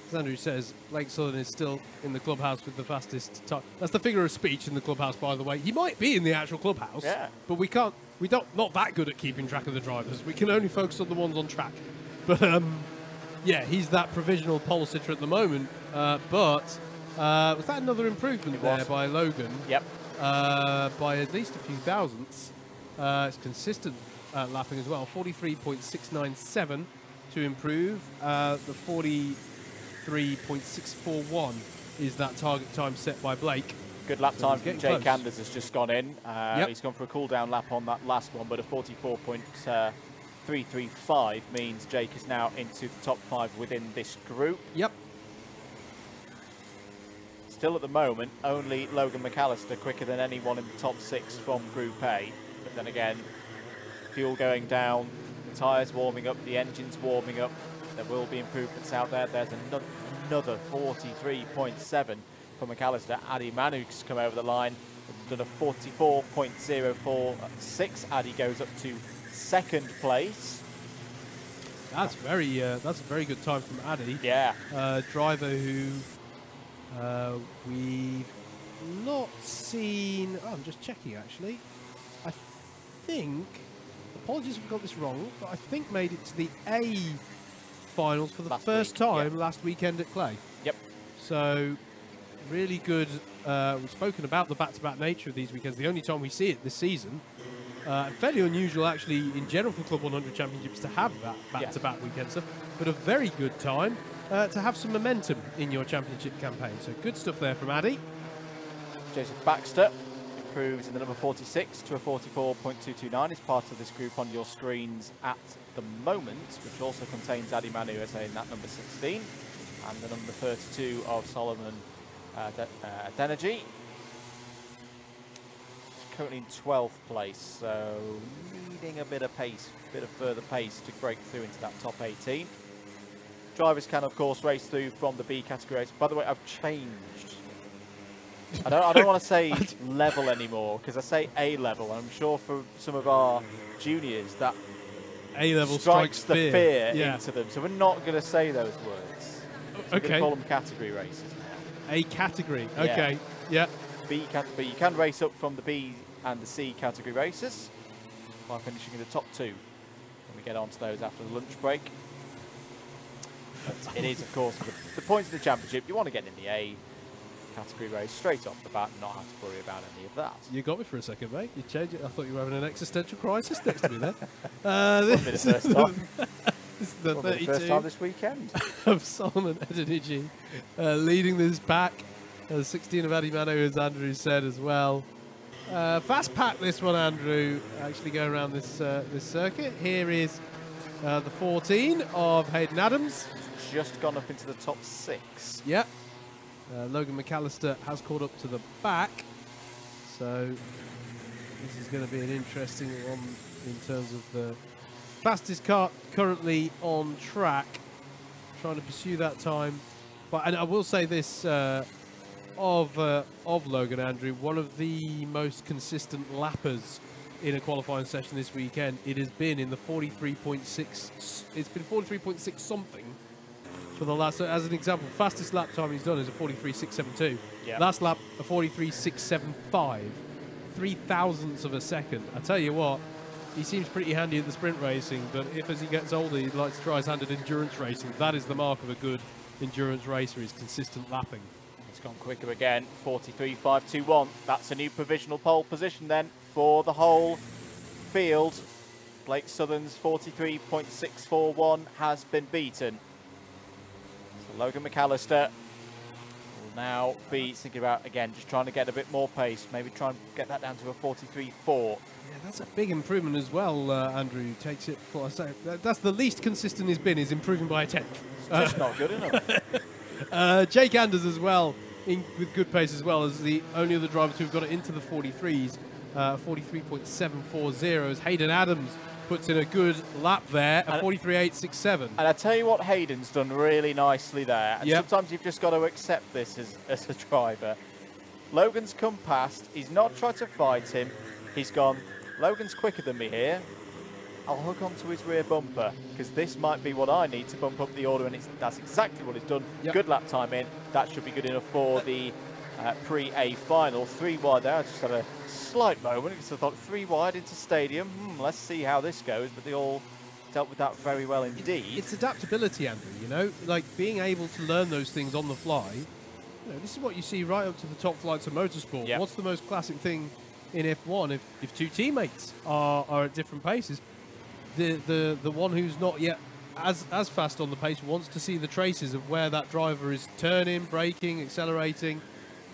As Andrew says, Blake Southern is still in the clubhouse with the fastest time. That's the figure of speech in the clubhouse, by the way. He might be in the actual clubhouse, but we can't. Not that good at keeping track of the drivers. We can only focus on the ones on track. But yeah, he's that provisional pole sitter at the moment. Was that another improvement there by Logan? Yep. By at least a few thousandths. It's consistent lapping as well. 43.697 to improve. The 43.641 is that target time set by Blake. Good lap time from Jake close. Anders has just gone in. He's gone for a cool down lap on that last one, but a 44.335 means Jake is now into the top 5 within this group. Yep. Still at the moment, only Logan McAllister quicker than anyone in the top 6 from Group A. But then again, fuel going down, the tyres warming up, the engine's warming up. There will be improvements out there. There's another 43.7 for McAllister. Adi Manuk's come over the line, done a 44.046. Adi goes up to 2nd place. That's a very good time from Adi. Yeah. Driver who we've not seen. Oh, I'm just checking actually. I think, apologies if I got this wrong, but I think made it to the A finals for the first time last weekend at Clay. Yep. So really good. We've spoken about the back-to-back nature of these weekends. The only time we see it this season. Fairly unusual actually in general for Club 100 Championships to have that back-to-back weekend stuff, but a very good time to have some momentum in your championship campaign. So good stuff there from Addy. Joseph Baxter improves in the number 46 to a 44.229. Is part of this group on your screens at the moment, which also contains Adi Manu as in that number 16 and the number 32 of Solomon Denergy. Currently in 12th place, so needing a bit of pace, a bit of further pace to break through into that top 18. Drivers can, of course, race through from the B category. By the way, I've changed. I don't want to say level anymore, because I say A level. I'm sure for some of our juniors that A level strikes the fear into them. So we're not going to say those words. So we're going to call them category races now. A category. Okay. Yeah. B category. You can race up from the B and the C category races by finishing in the top 2. And we get on to those after the lunch break. But it is, of course, the points of the championship. You want to get in the A category race straight off the bat and not have to worry about any of that. You got me for a second, mate. You changed it. I thought you were having an existential crisis next to me there. This is the first time. This is the 32 first time this weekend of Solomon Edeniji leading this pack. 16 of Adi Manu, as Andrew said as well. Fast pack this one, Andrew. Actually going around this this circuit. Here is The 14 of Hayden Adams. Just gone up into the top 6. Yeah. Logan McAllister has caught up to the back. So this is going to be an interesting one in terms of the fastest car currently on track. Trying to pursue that time. But and I will say this of Logan, Andrew, one of the most consistent lappers in a qualifying session this weekend. It has been in the 43.6. It's been 43.6 something for the last. So as an example, fastest lap time he's done is a 43.672. Yeah. Last lap a 43.675, 0.003 of a second. I tell you what, he seems pretty handy at the sprint racing. But if as he gets older, he'd like to try his hand at endurance racing. That is the mark of a good endurance racer: is consistent lapping. It's gone quicker again. 43.521. That's a new provisional pole position then for the whole field. Blake Southern's 43.641 has been beaten. So Logan McAllister will now be thinking about, again, just trying to get a bit more pace. Maybe try and get that down to a 43.4. Yeah, that's a big improvement as well, Andrew. Takes it for, I say, that's the least consistent he's been, is improving by a 10th. It's just not good enough. Jake Anders as well, with good pace as well, as the only other driver to have got it into the 43s. 43.740 as Hayden Adams puts in a good lap there, a 43.867. And I tell you what, Hayden's done really nicely there. And Yep. sometimes you've just got to accept this as a driver. Logan's come past. He's not tried to fight him. He's gone, Logan's quicker than me here. I'll hook onto his rear bumper, because this might be what I need to bump up the order, and that's exactly what he's done. Yep. Good lap time in. That should be good enough for the pre-A final. 3 wide there. I just had a slight moment because I thought 3 wide into stadium. Let's see how this goes, but they all dealt with that very well indeed. It's adaptability, Andrew, you know, like being able to learn those things on the fly. You know, this is what you see right up to the top flights of motorsport. Yep. What's the most classic thing in F1? If 2 teammates are at different paces, the one who's not yet as fast on the pace wants to see the traces of where that driver is turning, braking, accelerating,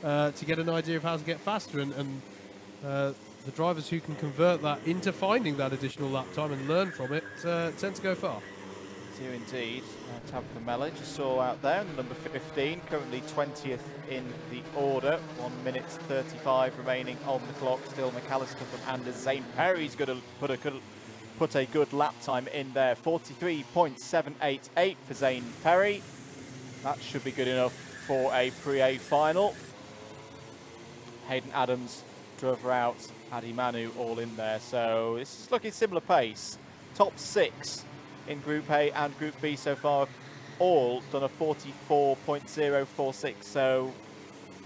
to get an idea of how to get faster, and the drivers who can convert that into finding that additional lap time and learn from it tend to go far. Do indeed. Tabitha Mellor just saw out there, number 15, currently 20th in the order. 1 minute 35 remaining on the clock. Still McAllister from Anders. Zane Perry's going to put a good lap time in there. 43.788 for Zane Perry. That should be good enough for a pre-A final. Hayden Adams drove her out, Paddy Manu all in there, so this is looking similar pace. Top 6 in Group A and Group B so far, all done a 44.046, so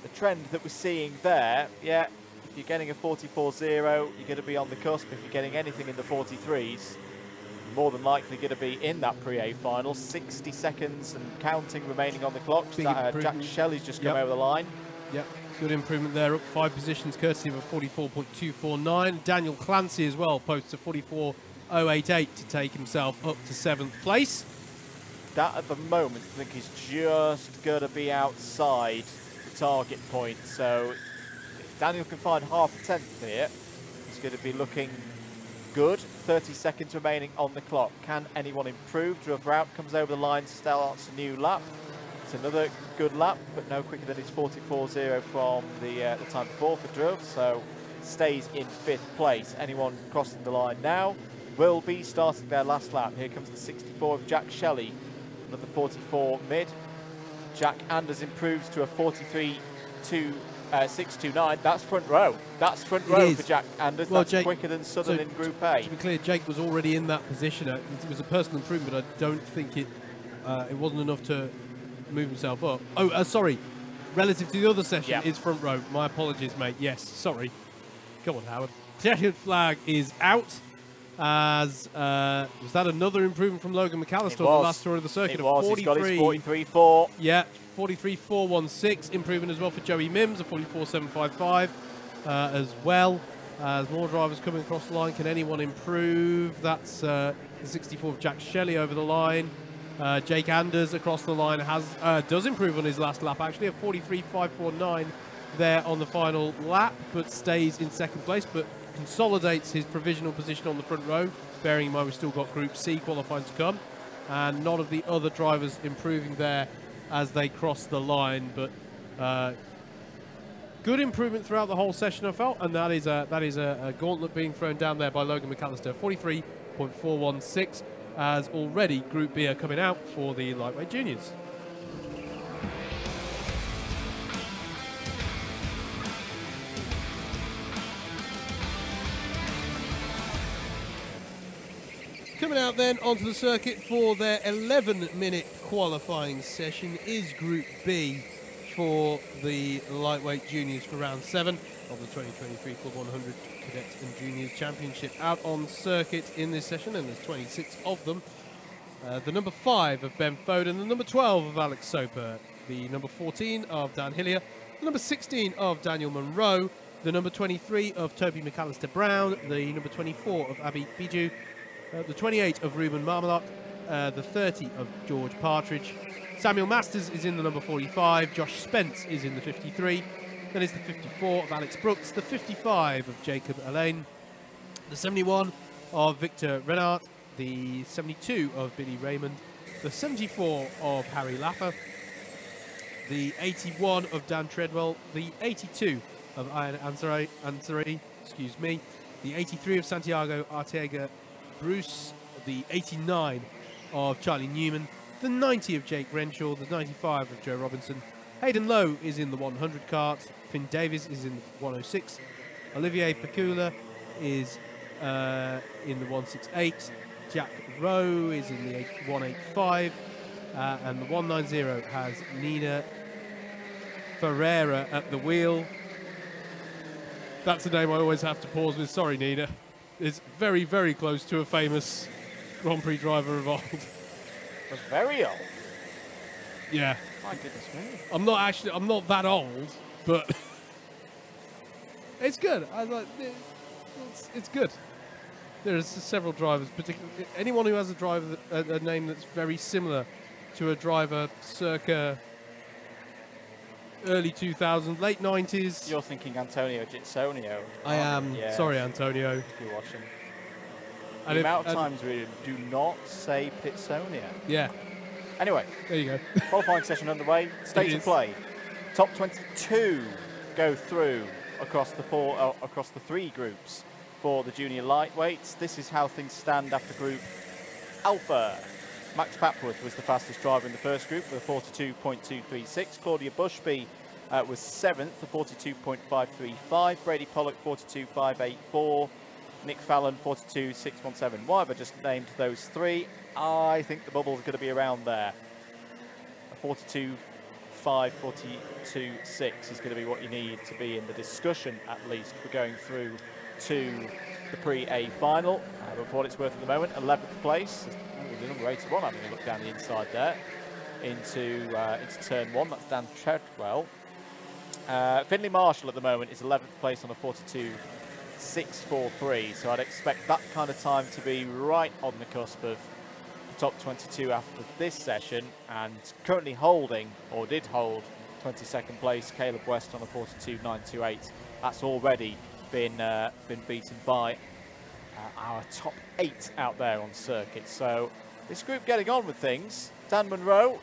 the trend that we're seeing there, yeah, if you're getting a 44.0, you're going to be on the cusp. If you're getting anything in the 43s, you're more than likely going to be in that pre-A final. 60 seconds and counting remaining on the clock. Jack Shelley's just come over the line. Yep. Good improvement there, up 5 positions, courtesy of a 44.249. Daniel Clancy as well posts a 44.088 to take himself up to 7th place. That at the moment, I think he's just going to be outside the target point. So if Daniel can find half a tenth here, he's going to be looking good. 30 seconds remaining on the clock. Can anyone improve? Drew Brout comes over the line, starts a new lap. It's another good lap, but no quicker than his 44.0 from the time before for Drew, so stays in 5th place. Anyone crossing the line now will be starting their last lap. Here comes the 64 of Jack Shelley, another 44 mid. Jack Anders improves to a 43.629. That's front row. That's front row for Jack Anders. Well, that's Jake, quicker than Southern in Group A. To be clear, Jake was already in that position. It was a personal improvement. I don't think it wasn't enough to move himself up. Oh, sorry. Relative to the other session, it's front row. My apologies, mate. Yes, sorry. Come on, Howard. Checkered flag is out. As was that another improvement from Logan McAllister on the last tour of the circuit? It was. He's got his 43.4. Yeah, 43.416. Improvement as well for Joey Mims, a 44.755 as well. As more drivers coming across the line, can anyone improve? That's the 64 of Jack Shelley over the line. Jake Anders across the line does improve on his last lap, actually, a 43.549 there on the final lap, but stays in 2nd place. But consolidates his provisional position on the front row, bearing in mind we've still got Group C qualifying to come, and none of the other drivers improving there as they cross the line. But good improvement throughout the whole session, I felt, and that is a gauntlet being thrown down there by Logan McAllister, 43.416, as already Group B are coming out for the lightweight juniors. Coming out then onto the circuit for their 11-minute qualifying session is Group B for the lightweight juniors for round 7 of the 2023 Club 100 Cadets and Juniors Championship. Out on circuit in this session, and there's 26 of them. The number 5 of Ben Foden, the number 12 of Alex Soper, the number 14 of Dan Hillier, the number 16 of Daniel Munro, the number 23 of Toby McAllister Brown, the number 24 of Abby Biju, the 28 of Ruben Marmalot, the 30 of George Partridge. Samuel Masters is in the number 45, Josh Spence is in the 53, then it's the 54 of Alex Brooks, the 55 of Jacob Alain, the 71 of Victor Renard, the 72 of Billy Raymond, the 74 of Harry Laffer, the 81 of Dan Treadwell, the 82 of Ian Ansari, excuse me, the 83 of Santiago Arteaga Bruce, the 89 of Charlie Newman, the 90 of Jake Renshaw, the 95 of Joe Robinson. Hayden Lowe is in the 100 cart, Finn Davies is in the 106, Olivier Pecula is in the 168, Jack Rowe is in the 185, and the 190 has Nina Ferreira at the wheel. That's a name I always have to pause with. Sorry, Nina. It's very, very close to a famous Grand Prix driver of old. Was very old. Yeah. My goodness me. I'm not that old, but it's good. I like it's good. There's several drivers, particularly anyone who has a name that's very similar to a driver circa early 2000s, late 90s. You're thinking Antonio Gitsonio. I am. Yeah. Sorry, Antonio. If you're watching. And the amount of times we do not say Pitsonia. Yeah. Anyway. There you go. Qualifying session underway. State of play. Top 22 go through across the 3 groups for the junior lightweights. This is how things stand after Group Alpha. Max Papworth was the fastest driver in the first group with a 42.236. Claudia Bushby was 7th, a 42.535. Brady Pollock, 42.584. Nick Fallon, 42.617. Why have I just named those 3? I think the bubble's going to be around there. A 42.5, 42.6 is going to be what you need to be in the discussion, at least, for going through to the Pre-A final. But for what it's worth at the moment, 11th place. The number 81 having a look down the inside there into turn 1. That's Dan Treadwell. Finley Marshall at the moment is 11th place on a 42.643. So I'd expect that kind of time to be right on the cusp of the top 22 after this session. And currently holding, or did hold, 22nd place, Caleb West on a 42.928. That's already been beaten by our top 8 out there on circuit. So this group getting on with things. Dan Munro,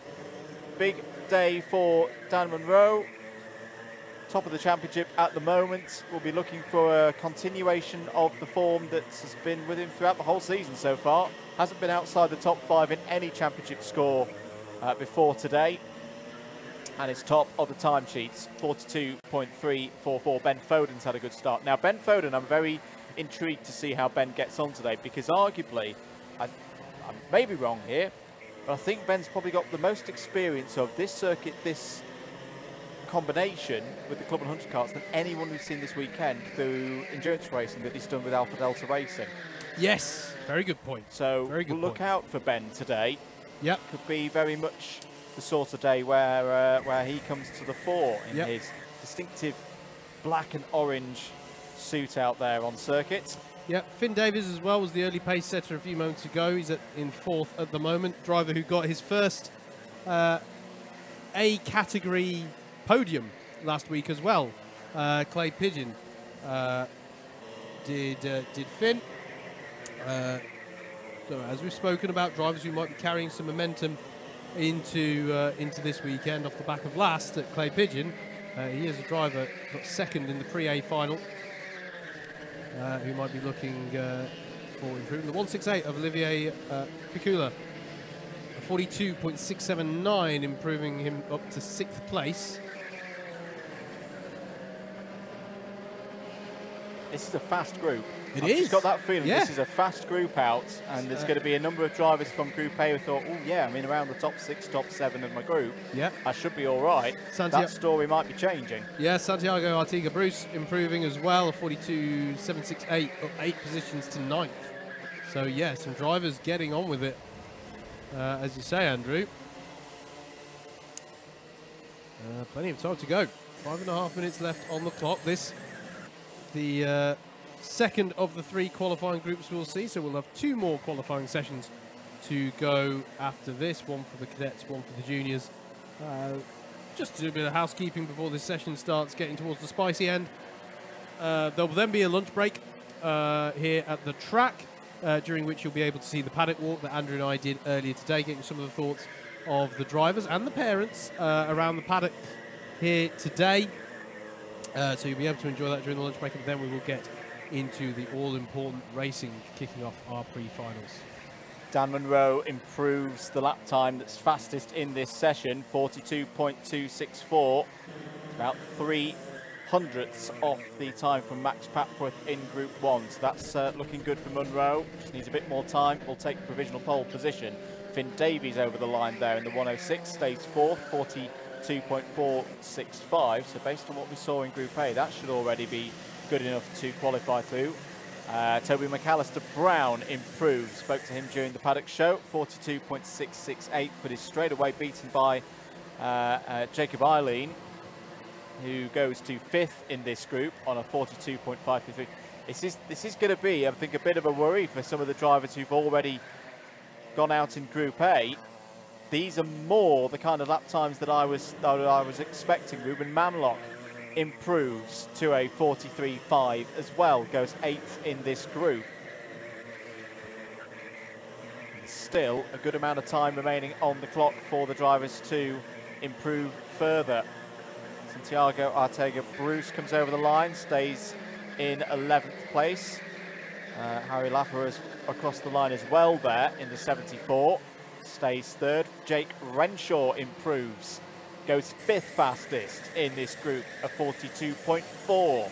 big day for Dan Munro. Top of the championship at the moment. We'll be looking for a continuation of the form that has been with him throughout the whole season so far. Hasn't been outside the top 5 in any championship score before today. And it's top of the timesheets, 42.344. Ben Foden's had a good start. Now, Ben Foden, I'm very intrigued to see how Ben gets on today, because arguably, I may be wrong here, but I think Ben's probably got the most experience of this circuit, this combination with the Club 100 carts than anyone we've seen this weekend through endurance racing that he's done with Alpha Delta Racing. Yes, very good point. So we'll look out for Ben today. Yep. Could be very much the sort of day where he comes to the fore in his distinctive black and orange suit out there on circuit. Yeah, Finn Davies as well was the early pace setter a few moments ago. He's in 4th at the moment. Driver who got his first A category podium last week as well. Clay Pigeon did Finn. So as we've spoken about, drivers who might be carrying some momentum into this weekend off the back of last at Clay Pigeon. He is a driver got second in the Pre-A final, who might be looking for improvement. The 168 of Olivier Picula, 42.679, improving him up to 6th place. This is a fast group. I've just got that feeling this is a fast group out, and there's going to be a number of drivers from Group A who thought, oh yeah, I'm in around the top 6, top 7 of my group. Yeah, I should be all right. That story might be changing. Yeah, Santiago Artiga Bruce improving as well, 42.768, up 8 positions to 9th. So yeah, some drivers getting on with it, as you say, Andrew. Plenty of time to go. 5.5 minutes left on the clock. The second of the 3 qualifying groups we'll see, so we'll have 2 more qualifying sessions to go after this, one for the cadets, one for the juniors. Just to do a bit of housekeeping before this session starts getting towards the spicy end. There will then be a lunch break here at the track, during which you'll be able to see the paddock walk that Andrew and I did earlier today, getting some of the thoughts of the drivers and the parents around the paddock here today. So you'll be able to enjoy that during the lunch break, and then we will get into the all-important racing, kicking off our pre-finals. Dan Munro improves the lap time that's fastest in this session, 42.264, about 3/100ths off the time from Max Papworth in Group 1. So that's looking good for Munro. Just needs a bit more time. We'll take provisional pole position. Finn Davies over the line there in the 106, stays 4th, 42.465. So based on what we saw in Group A, that should already be good enough to qualify through. Toby McAllister Brown improved. Spoke to him during the paddock show, 42.668, but is straight away beaten by Jacob Eileen, who goes to 5th in this group on a 42.533. This is going to be, I think, a bit of a worry for some of the drivers who've already gone out in Group A. These are more the kind of lap times that I was expecting. Ruben Mamlock improves to a 43.5 as well, goes 8th in this group. Still a good amount of time remaining on the clock for the drivers to improve further. Santiago Arteaga Bruce comes over the line, stays in 11th place. Harry Laffer is across the line as well there in the 74, stays 3rd. Jake Renshaw improves, goes 5th fastest in this group, a 42.4.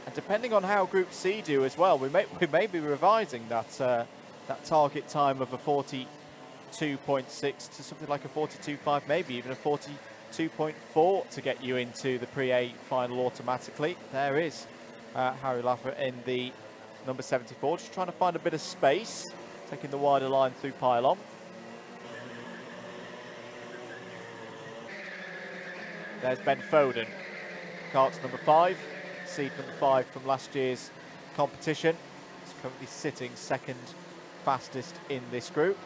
And depending on how Group C do as well, we may be revising that that target time of a 42.6 to something like a 42.5, maybe even a 42.4 to get you into the Pre-A final automatically. There is Harry Laffer in the number 74, just trying to find a bit of space, taking the wider line through pylon. There's Ben Foden, karts number 5, seed number 5 from last year's competition. He's currently sitting 2nd fastest in this group.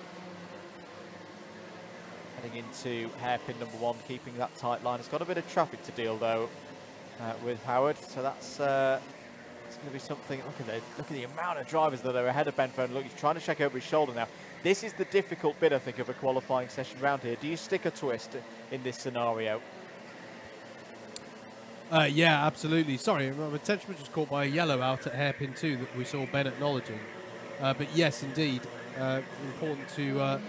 Heading into hairpin number 1, keeping that tight line. It's got a bit of traffic to deal though with Howard, so that's it's going to be something. Look at the amount of drivers that are ahead of Ben Foden. Look, he's trying to check over his shoulder now. This is the difficult bit, I think, of a qualifying session round here. Do you stick a twist in this scenario? Yeah, absolutely. Sorry, my attention was just caught by a yellow out at hairpin 2 that we saw Ben acknowledging. But yes, indeed, important to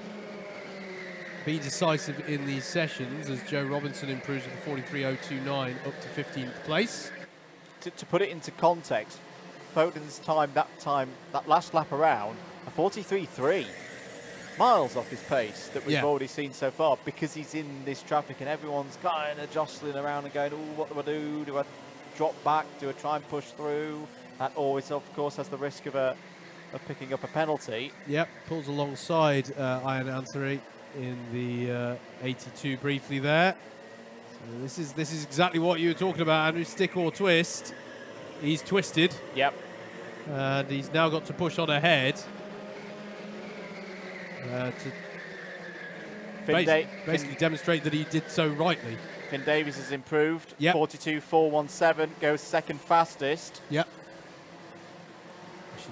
be decisive in these sessions as Joe Robinson improves with a 43.029 up to 15th place. To put it into context, Foden's time, that last lap around, a 43.3. Miles off his pace that we've already seen so far, because he's in this traffic and everyone's kind of jostling around and going, oh, what do I do? Do I drop back? Do I try and push through? That always, of course, has the risk of picking up a penalty. Yep, pulls alongside Ian Ansari in the 82 briefly there. So this is exactly what you were talking about, Andrew. Stick or twist. He's twisted. Yep. And he's now got to push on ahead. To basically demonstrate that he did so rightly. Finn Davies has improved. Yep. 42.417 goes second fastest. Yep.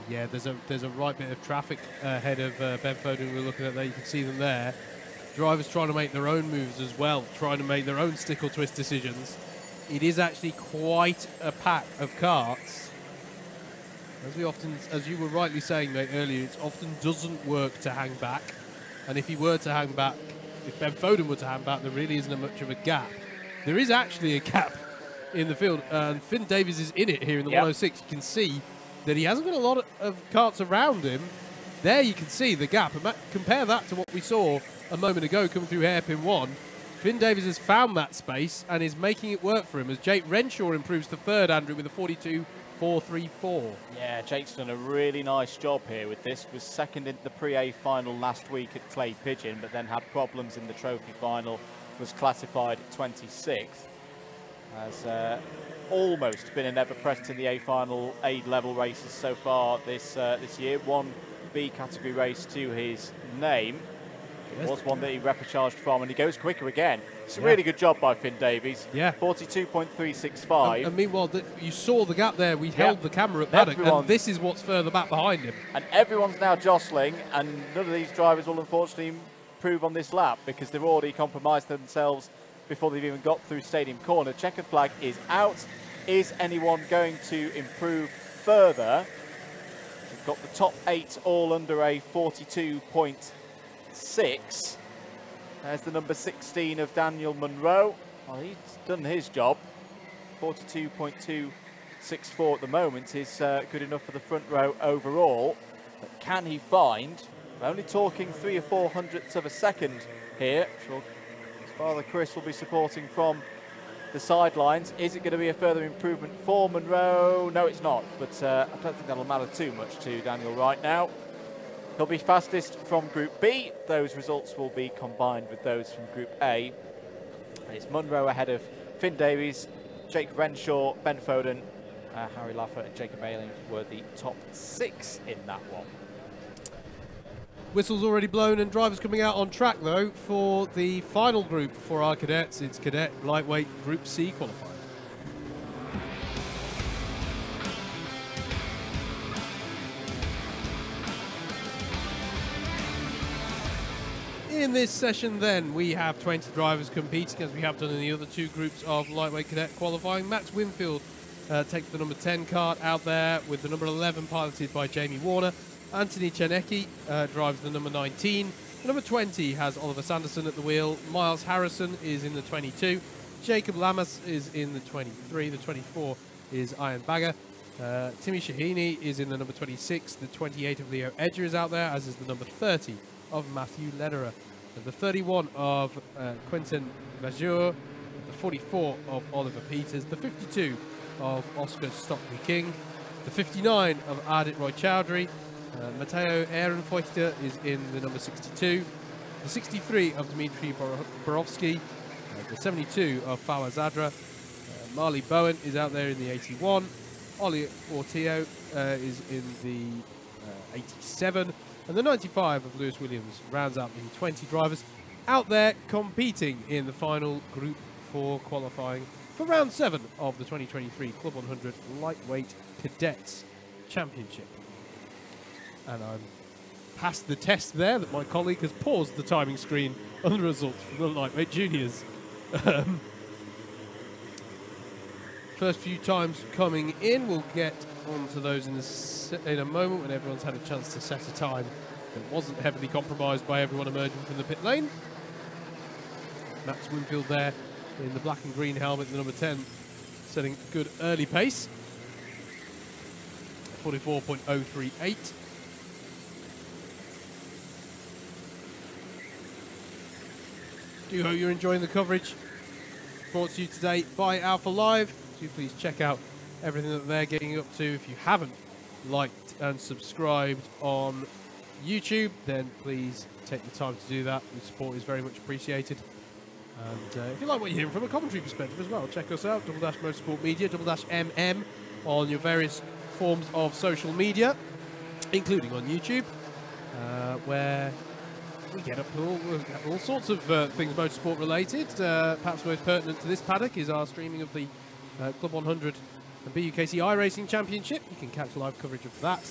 Yeah, there's a right bit of traffic ahead of Ben Foden. We're looking at there. You can see them there. Drivers trying to make their own moves as well, trying to make their own stick or twist decisions. It is actually quite a pack of karts. As you were rightly saying, mate, earlier, it often doesn't work to hang back. And if he were to hang back, if Ben Foden were to hang back, there really isn't much of a gap. There is actually a gap in the field, and Finn Davies is in it here in the 106. You can see that he hasn't got a lot of karts around him. There you can see the gap. And compare that to what we saw a moment ago coming through hairpin 1. Finn Davies has found that space and is making it work for him as Jake Renshaw improves to third, Andrew, with a 42.434. Yeah, Jake's done a really nice job here with this. Was second in the Pre-A final last week at Clay Pigeon, but then had problems in the trophy final. Was classified 26th. Has almost been an ever present in the A final A level races so far this year. One B category race to his name. It was one that he repecharged from, and he goes quicker again. It's a really good job by Finn Davies. Yeah. 42.365. And meanwhile, you saw the gap there. We held the camera at Paddock, and this is what's further back behind him. And everyone's now jostling, and none of these drivers will unfortunately improve on this lap because they've already compromised themselves before they've even got through Stadium Corner. Checkered flag is out. Is anyone going to improve further? We've got the top 8 all under a 42.6. There's the number 16 of Daniel Munro. Well, he's done his job. 42.264 at the moment is good enough for the front row overall. But can he find, we're only talking 3 or 4 hundredths of a second here. I'm sure his father Chris will be supporting from the sidelines. Is it going to be a further improvement for Munro? No, it's not. But I don't think that'll matter too much to Daniel right now. He'll be fastest from Group B. Those results will be combined with those from Group A. It's Munro ahead of Finn Davies, Jake Renshaw, Ben Foden, Harry Laffer and Jacob Ayling were the top 6 in that one. Whistle's already blown and drivers coming out on track, though, for the final group for our cadets. It's Cadet Lightweight Group C qualifying. In this session, then, we have 20 drivers competing, as we have done in the other 2 groups of Lightweight Cadet qualifying. Max Winfield takes the number 10 kart out there with the number 11 piloted by Jamie Warner. Anthony Chenecki drives the number 19. The number 20 has Oliver Sanderson at the wheel. Miles Harrison is in the 22. Jacob Lamas is in the 23. The 24 is Ian Bagger. Timmy Shahini is in the number 26. The 28 of Leo Edger is out there, as is the number 30 of Matthew Lederer. The 31 of Quentin Vajur. The 44 of Oliver Peters. The 52 of Oscar Stockley King. The 59 of Ardit Roy Chowdhury. Matteo Ehrenfeuchter is in the number 62. The 63 of Dmitry Borovsky. The 72 of Fawaz Zadra. Marley Bowen is out there in the 81. Ollie Orteo is in the 87. And the 95 of Lewis Williams rounds out the 20 drivers out there competing in the final Group 4 qualifying for round 7 of the 2023 Club 100 Lightweight Cadets Championship. And I'm past the test there that my colleague has paused the timing screen on the results from the Lightweight Juniors. First few times coming in, we'll get onto those in a moment when everyone's had a chance to set a time that wasn't heavily compromised by everyone emerging from the pit lane. Max Winfield there in the black and green helmet, the number 10, setting a good early pace. 44.038. Do hope you're enjoying the coverage brought to you today by Alpha Live. Do please check out everything that they're getting up to. If you haven't liked and subscribed on YouTube, then please take the time to do that. The support is very much appreciated. And if you like what you're hearing from a commentary perspective as well, check us out, Double Dash Motorsport Media, Double Dash MM, on your various forms of social media, including on YouTube, where we get up to all sorts of things motorsport related. Perhaps most pertinent to this paddock is our streaming of the Club 100 and BUKC iRacing Championship. You can catch live coverage of that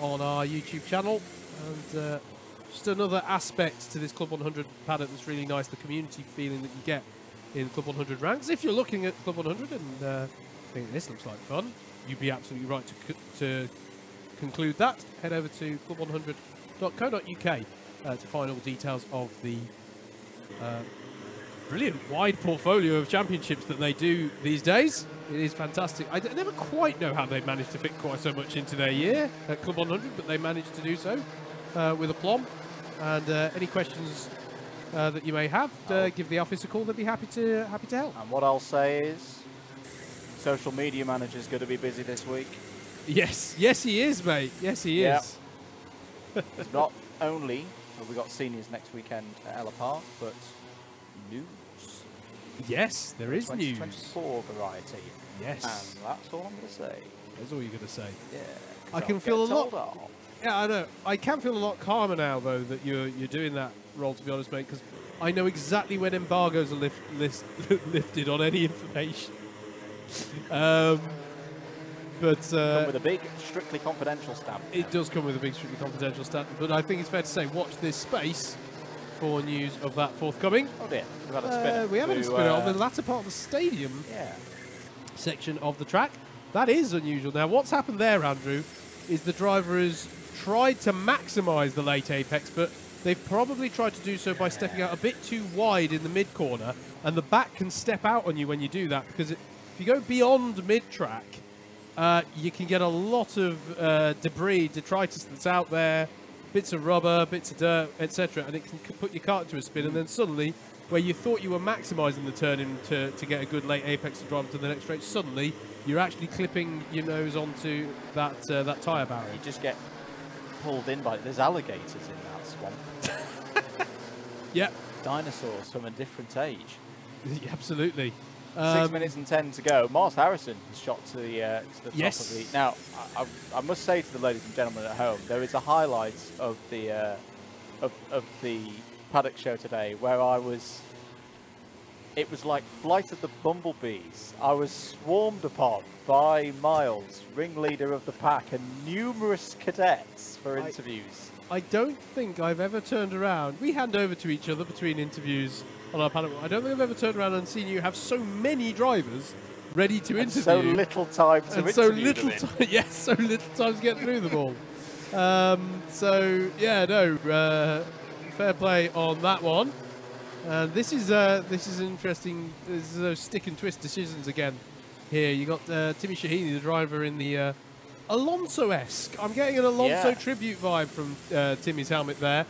on our YouTube channel. And just another aspect to this Club 100 paddock that's really nice, the community feeling that you get in Club 100 ranks. If you're looking at Club 100 and think this looks like fun, you'd be absolutely right to conclude that. Head over to club100.co.uk to find all details of the brilliant wide portfolio of championships that they do these days. It is fantastic. I never quite know how they managed to fit quite so much into their year at Club 100, but they managed to do so with aplomb. And any questions that you may have, give the office a call. They'd be happy to help. And what I'll say is, social media manager's going to be busy this week. Yes, he is, mate. Yes, he is. It's not only have we got seniors next weekend at Ella Park, but news. Yes, there is news. 2024 variety. Yes. And that's all I'm going to say. That's all you're going to say. Yeah. I can feel a lot. Yeah, I know. I can feel a lot calmer now, though, that you're doing that role, to be honest, mate, because I know exactly when embargoes are lifted on any information. But come with a big, strictly confidential stamp. It does come with a big, strictly confidential stamp. But I think it's fair to say, watch this space for news of that forthcoming. Oh dear, we've had a spinner. We have had a spinner on the latter part of the stadium section of the track. That is unusual. Now, what's happened there, Andrew, is the driver has tried to maximise the late apex, but they've probably tried to do so by stepping out a bit too wide in the mid-corner, and the back can step out on you when you do that, because if you go beyond mid-track, you can get a lot of debris, detritus that's out there, bits of rubber, bits of dirt, etc., and it can put your car into a spin, and then suddenly, where you thought you were maximising the turn in to get a good late apex to drive to the next straight, suddenly you're actually clipping your nose onto that tyre barrier. You just get pulled in by... There's alligators in that swamp. Yep. Dinosaurs from a different age. Absolutely. 6 minutes and 10 to go. Mars Harrison has shot to the top of the... Now, I must say to the ladies and gentlemen at home, there is a highlight of the paddock show today where I was... It was like Flight of the Bumblebees. I was swarmed upon by Miles, ringleader of the pack, and numerous cadets for interviews. I don't think I've ever turned around. We hand over to each other between interviews on our paddock. I don't think I've ever turned around and seen you have so many drivers ready to interview. So little time to interview so little time. Yes, so little time to get through them all. So yeah, no, fair play on that one. This is interesting. This is those stick and twist decisions again. Here you got Timmy Shahini, the driver, in the Alonso-esque. I'm getting an Alonso tribute vibe from Timmy's helmet there,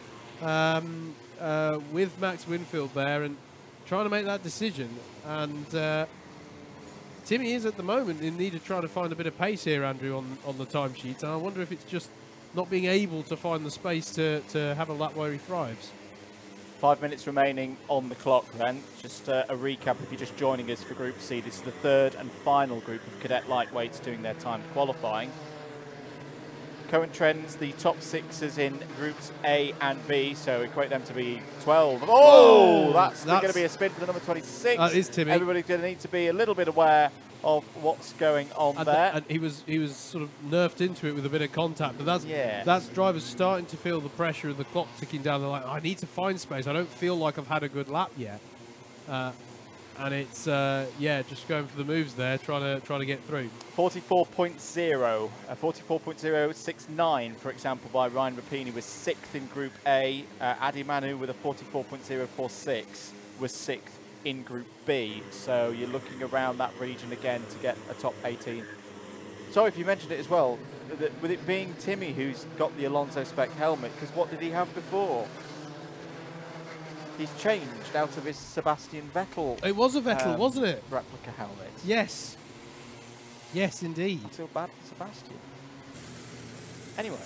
with Max Winfield there, and trying to make that decision. And Timmy is at the moment in need of trying to find a bit of pace here, Andrew, on the timesheet. And I wonder if it's just not being able to find the space to have a lap where he thrives. 5 minutes remaining on the clock then. Just a recap, if you're just joining us for Group C, this is the third and final group of cadet lightweights doing their time qualifying. Current trends, the top sixes in Groups A and B, so equate them to be 12. Oh, that's going to be a spin for the number 26. That is Timmy. Everybody's going to need to be a little bit aware of what's going on there. And he was sort of nerfed into it with a bit of contact, but that's drivers starting to feel the pressure of the clock ticking down. They're like, I need to find space. I don't feel like I've had a good lap yet. And it's just going for the moves there, trying to get through. 44.0, 44.069, for example, by Ryan Rapini was 6th in Group A. Adi Manu with a 44.046 was 6th in Group B. So you're looking around that region again to get a top 18. Sorry if you mentioned it as well, with it being Timmy who's got the Alonso spec helmet, because what did he have before? He's changed out of his Sebastian Vettel. It was a Vettel, wasn't it? Replica helmet. Yes. Yes, indeed. I feel bad for Sebastian. Anyway.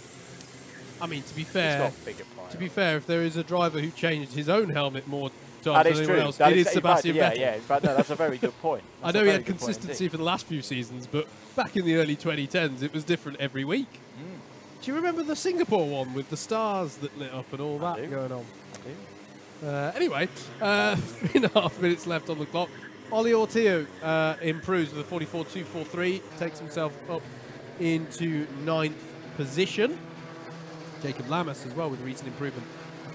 I mean, to be fair, he's got if there is a driver who changed his own helmet more times than anyone else, it is Sebastian Vettel. Yeah, no, that's a very good point. I know he had consistency for the last few seasons, but back in the early 2010s, it was different every week. Do you remember the Singapore one with the stars that lit up and all that going on? Anyway, 3.5 minutes left on the clock. Ollie Ortio improves with a 44.243, takes himself up into 9th position. Jacob Lamas as well with a recent improvement,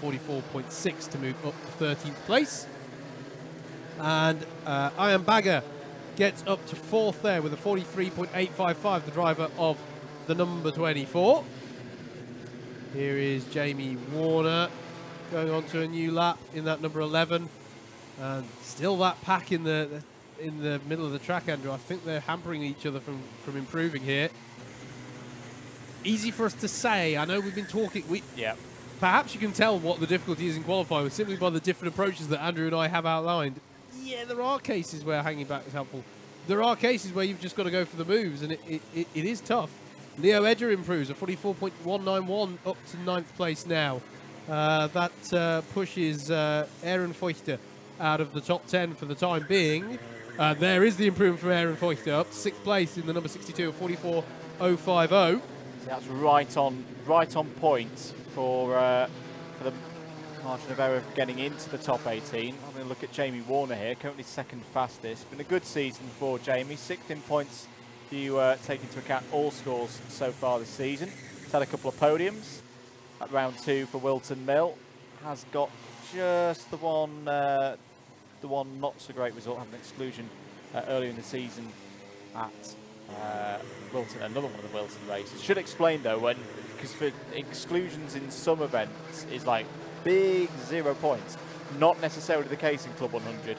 44.6 to move up to 13th place. And Ian Bagger gets up to 4th there with a 43.855, the driver of the number 24. Here is Jamie Warner going on to a new lap in that number 11. And still that pack in the middle of the track, Andrew. I think they're hampering each other from improving here. Easy for us to say. I know we've been talking. Perhaps you can tell what the difficulty is in qualifying simply by the different approaches that Andrew and I have outlined. Yeah, there are cases where hanging back is helpful. There are cases where you've just got to go for the moves, and it is tough. Leo Edger improves, a 44.191 up to 9th place now. That pushes Aaron Feuchter out of the top 10 for the time being. There is the improvement from Aaron Feuchter up to 6th place in the number 62 of 44.050. So that's right on point for the margin of error of getting into the top 18. I'm going to look at Jamie Warner here, currently 2nd fastest. Been a good season for Jamie, 6th in points if you take into account all scores so far this season. He's had a couple of podiums at round 2 for Wilton Mill. Has got just the one not so great result, having an exclusion earlier in the season at Wilton, another one of the Wilton races. Should explain though, because for exclusions in some events is like big 0 points. Not necessarily the case in Club 100.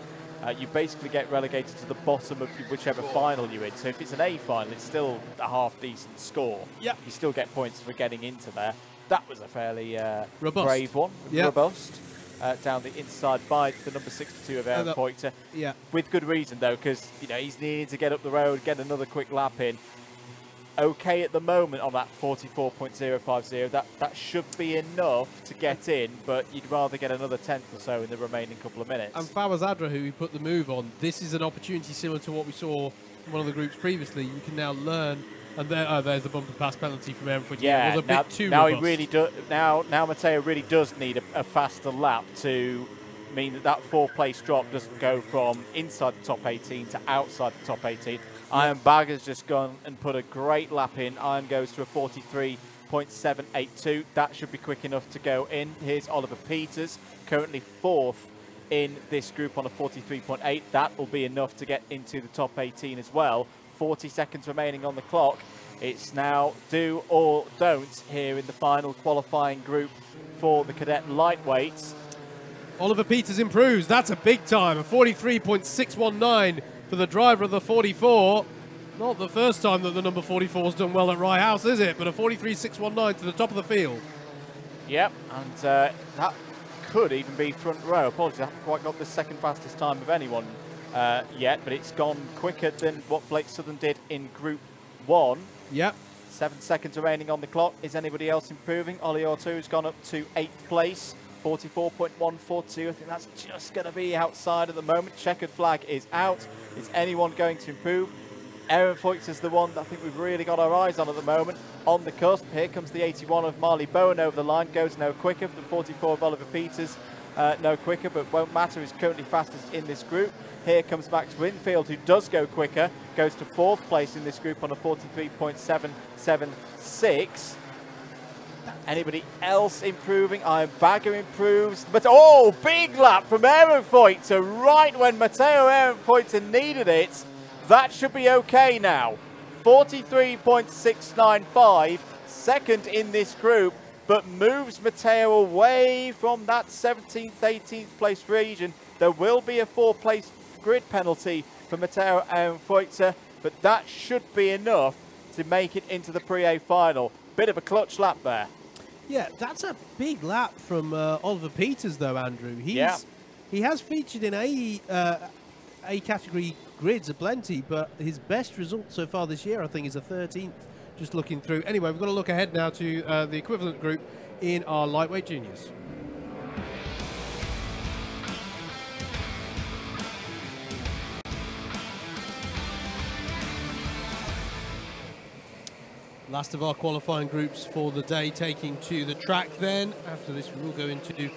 You basically get relegated to the bottom of whichever final you're in. So if it's an A final, it's still a half decent score. Yep. You still get points for getting into there. That was a fairly robust. brave one, yep. Robust. Down the inside by the number 62 of Aaron Feuchter. Yeah. With good reason though, because he's needing to get up the road, get another quick lap in. Okay at the moment on that 44.050, that should be enough to get in, but you'd rather get another 10th or so in the remaining couple of minutes. And Fawaz Adra, who we put the move on, this is an opportunity similar to what we saw in one of the groups previously. You can now learn, and there's the bumper pass penalty from Aaron Feuchter. Yeah, it was a bit too now robust. He really does. Now Matteo really does need a faster lap to mean that 4th-place drop doesn't go from inside the top 18 to outside the top 18. Ian Bagger's just gone and put a great lap in. Ian goes to a 43.782. That should be quick enough to go in. Here's Oliver Peters, currently 4th in this group on a 43.8. That will be enough to get into the top 18 as well. 40 seconds remaining on the clock. It's now do or don't here in the final qualifying group for the cadet lightweights. Oliver Peters improves. That's a big time, a 43.619 for the driver of the 44. Not the first time that the number 44 has done well at Rye House, is it? But a 43.619 to the top of the field. Yep, and that could even be front row. Apologies, I haven't quite got the 2nd fastest time of anyone yet, but it's gone quicker than what Blake Southern did in Group 1. Yep. 7 seconds remaining on the clock. Is anybody else improving? Ollie Orto's gone up to 8th place. 44.142. I think that's just going to be outside at the moment. Checkered flag is out. Is anyone going to improve? Aaron Feuchter's the one that I think we've really got our eyes on at the moment. On the cusp, here comes the 81 of Marley Bowen over the line. Goes no quicker. The 44 of Oliver Peters, no quicker, but won't matter. He's currently fastest in this group. Here comes Max Winfield, who does go quicker. Goes to 4th place in this group on a 43.776. Anybody else improving? Ian Bagger improves. But, oh, big lap from Aaron Feuchter right when Matteo Aaron Feuchter needed it. That should be okay now. 43.695, 2nd in this group, but moves Matteo away from that 17th, 18th place region. There will be a 4th-place grid penalty for Matteo Aaron Feuchter, but that should be enough to make it into the Pre-A final. Bit of a clutch lap there. Yeah, that's a big lap from Oliver Peters, though, Andrew. He has featured in A category grids aplenty, but his best result so far this year, I think, is a 13th, just looking through. Anyway, we've got to look ahead now to the equivalent group in our lightweight juniors. Last of our qualifying groups for the day taking to the track then. After this, we will go into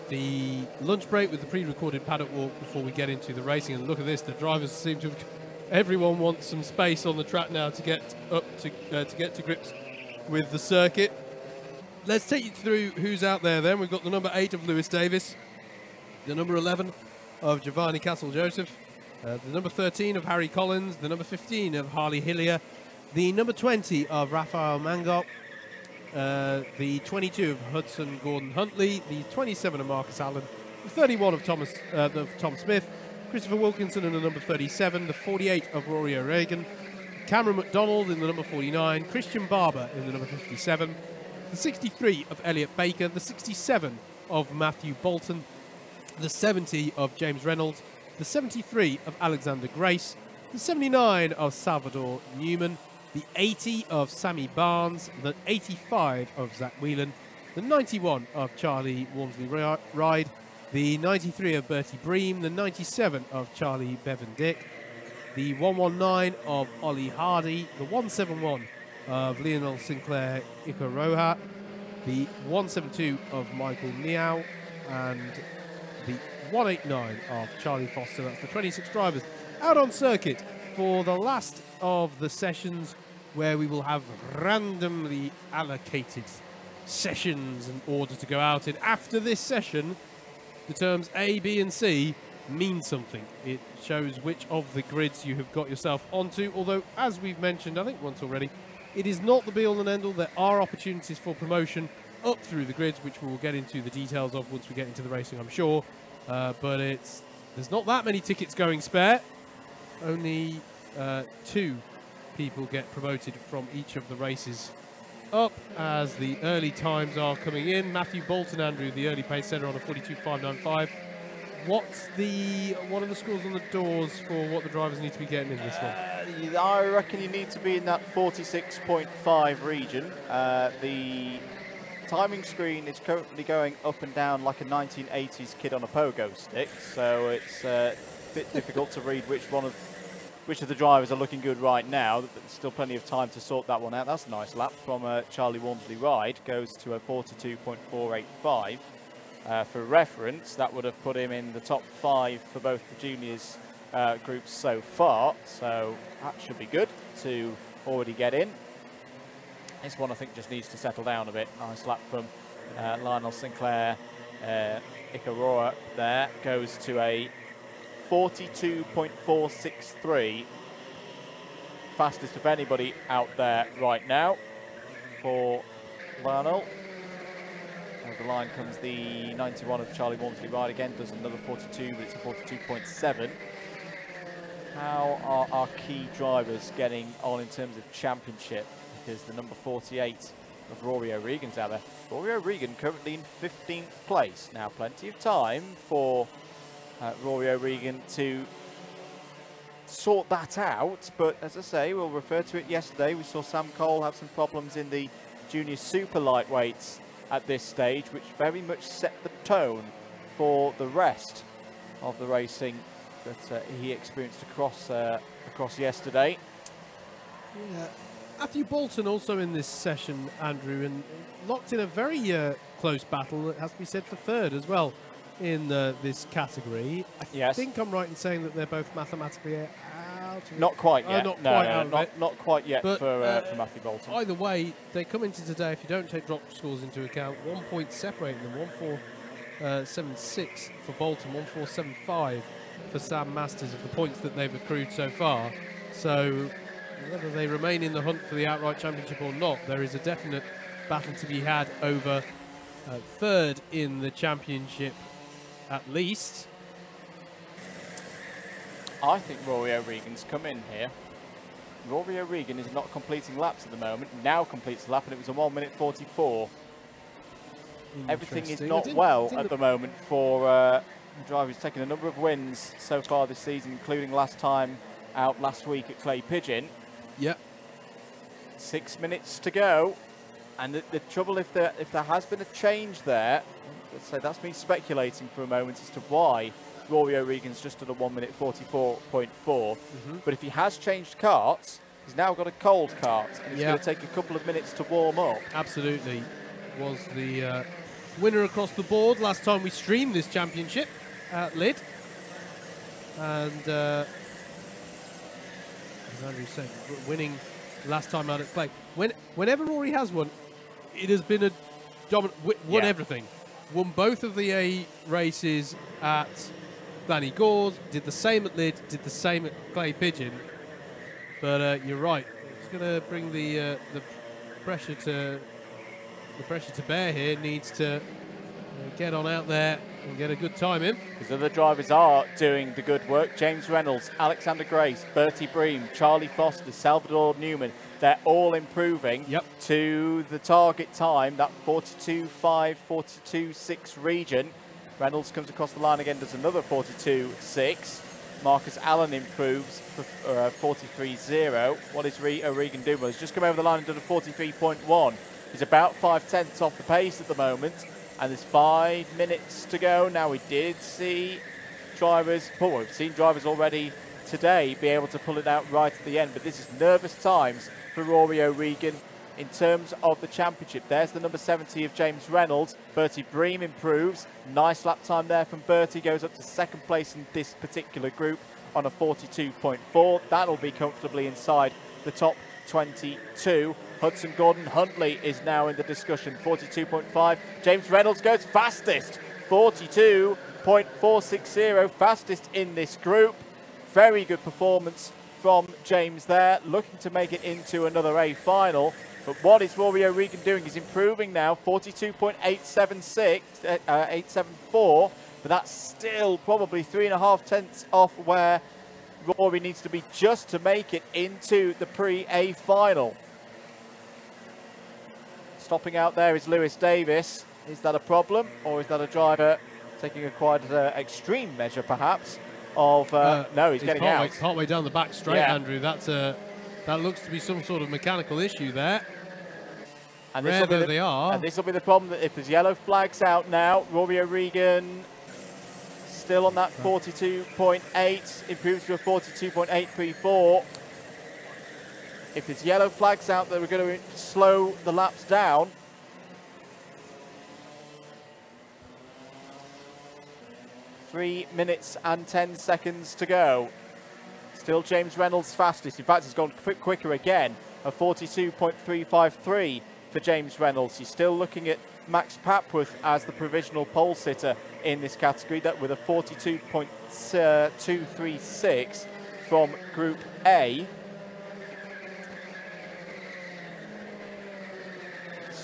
the lunch break with the pre-recorded paddock walk before we get into the racing. And look at this, the drivers seem to have... Everyone wants some space on the track now to get up to get to grips with the circuit. Let's take you through who's out there then. We've got the number 8 of Lewis Davis, the number 11 of Giovanni Castle-Joseph, the number 13 of Harry Collins, the number 15 of Harley Hillier, the number 20 of Raphael Mangop, the 22 of Hudson Gordon-Huntley, the 27 of Marcus Allen, the 31 of Tom Smith, Christopher Wilkinson in the number 37, the 48 of Rory O'Regan, Cameron McDonald in the number 49, Christian Barber in the number 57, the 63 of Elliot Baker, the 67 of Matthew Bolton, the 70 of James Reynolds, the 73 of Alexander Grace, the 79 of Salvador Newman, the 80 of Sammy Barnes, the 85 of Zach Whelan, the 91 of Charlie Walmsley Ride, the 93 of Bertie Bream, the 97 of Charlie Bevan Dick, the 119 of Ollie Hardy, the 171 of Lionel Sinclair Ikaroha, the 172 of Michael Meow, and the 189 of Charlie Foster. That's the 26 drivers out on circuit for the last of the sessions, where we will have randomly allocated sessions in order to go out in. After this session, the terms A, B and C mean something. It shows which of the grids you have got yourself onto, although, as we've mentioned, I think once already, it is not the be-all and end-all. There are opportunities for promotion up through the grids, which we will get into the details of once we get into the racing, I'm sure. But there's not that many tickets going spare. Only 2 people get promoted from each of the races up as the early times are coming in. Matthew Bolton, Andrew, the early pace setter on a 42.595. What are the scores on the doors for what the drivers need to be getting in this one? I reckon you need to be in that 46.5 region. The timing screen is currently going up and down like a 1980s kid on a pogo stick, so it's a bit difficult to read which of the drivers are looking good right now. There's still plenty of time to sort that one out. That's a nice lap from Charlie Walmsley Ride, goes to a 42.485. For reference, that would have put him in the top 5 for both the juniors groups so far, so that should be good to already get in. This one I think just needs to settle down a bit. Nice lap from Lionel Sinclair. Ikaroa there goes to a 42.463. Fastest of anybody out there right now for Lionel. Over the line comes the 91 of Charlie Walmsley Ride again, does another 42, but it's a 42.7. How are our key drivers getting on in terms of championship? Because the number 48 of Rory O'Regan's out there. Rory O'Regan currently in 15th place. Now, plenty of time for Rory O'Regan to sort that out, but as I say, we'll refer to it yesterday. We saw Sam Cole have some problems in the junior super lightweights at this stage, which very much set the tone for the rest of the racing that he experienced across yesterday. Yeah. Matthew Bolton also in this session, Andrew, and locked in a very close battle, it has to be said, for third as well in this category. I think I'm right in saying that they're both mathematically out. Not quite yet. Not quite yet but, for Matthew Bolton. Either way, they come into today, if you don't take drop scores into account, 1 point separating them, 1.476 for Bolton, 1.475 for Sam Masters of the points that they've accrued so far. So whether they remain in the hunt for the outright championship or not, there is a definite battle to be had over third in the championship at least. I think Rory O'Regan's come in here. Rory O'Regan is not completing laps at the moment. Now completes the lap, and it was a 1 minute 44. Everything is not well at the moment for a driver who's taken a number of wins so far this season, including last time out last week at Clay Pigeon. Yep. 6 minutes to go, and the trouble, if there has been a change there, let's say that's me speculating for a moment as to why Rory O'Regan's just at a 1 minute 44.4. But if he has changed karts, He's now got a cold kart, and it's going to take a couple of minutes to warm up. Absolutely. Was the winner across the board last time we streamed this championship at Lid. And as Andrew said, winning last time out at play. Whenever Rory has won, it has been a dominant, won everything. Won both of the A races at Danny Gores, did the same at Lid, did the same at Clay Pigeon. But you're right, it's going to bring the pressure to bear here. Needs to get on out there and get a good time in. Because other drivers are doing the good work. James Reynolds, Alexander Grace, Bertie Bream, Charlie Foster, Salvador Newman. They're all improving to the target time, that 42.5, 42.6 region. Reynolds comes across the line again, does another 42.6. Marcus Allen improves for 43.0. What is O'Regan doing? Well, he's just come over the line and done a 43.1. He's about 5/10 off the pace at the moment. And there's 5 minutes to go. Now, we did see drivers, well, we've seen drivers already today be able to pull it out right at the end. But this is nervous times for Rory O'Regan in terms of the championship. There's the number 70 of James Reynolds. Bertie Bream improves. Nice lap time there from Bertie. Goes up to second place in this particular group on a 42.4. That'll be comfortably inside the top 22. Hudson Gordon Huntley is now in the discussion, 42.5. James Reynolds goes fastest, 42.460, fastest in this group. Very good performance from James there, looking to make it into another A final. But what is Rory O'Regan doing? He's improving now, 874, but that's still probably 3.5 tenths off where Rory needs to be just to make it into the pre-A final. Stopping out there is Lewis Davis. Is that a problem, or is that a driver taking a quite extreme measure, perhaps, of... no, he's getting out. Partway down the back straight, Andrew. That looks to be some sort of mechanical issue there. And Rare though they are. And this will be the problem, that if there's yellow flags out now, Rory O'Regan still on that 42.8, improves to a 42.834. If there's yellow flags out, that we're going to slow the laps down. Three minutes and 10 seconds to go. Still James Reynolds fastest. In fact, he's gone quicker again. A 42.353 for James Reynolds. He's still looking at Max Papworth as the provisional pole sitter in this category, that with a 42.236 from Group A.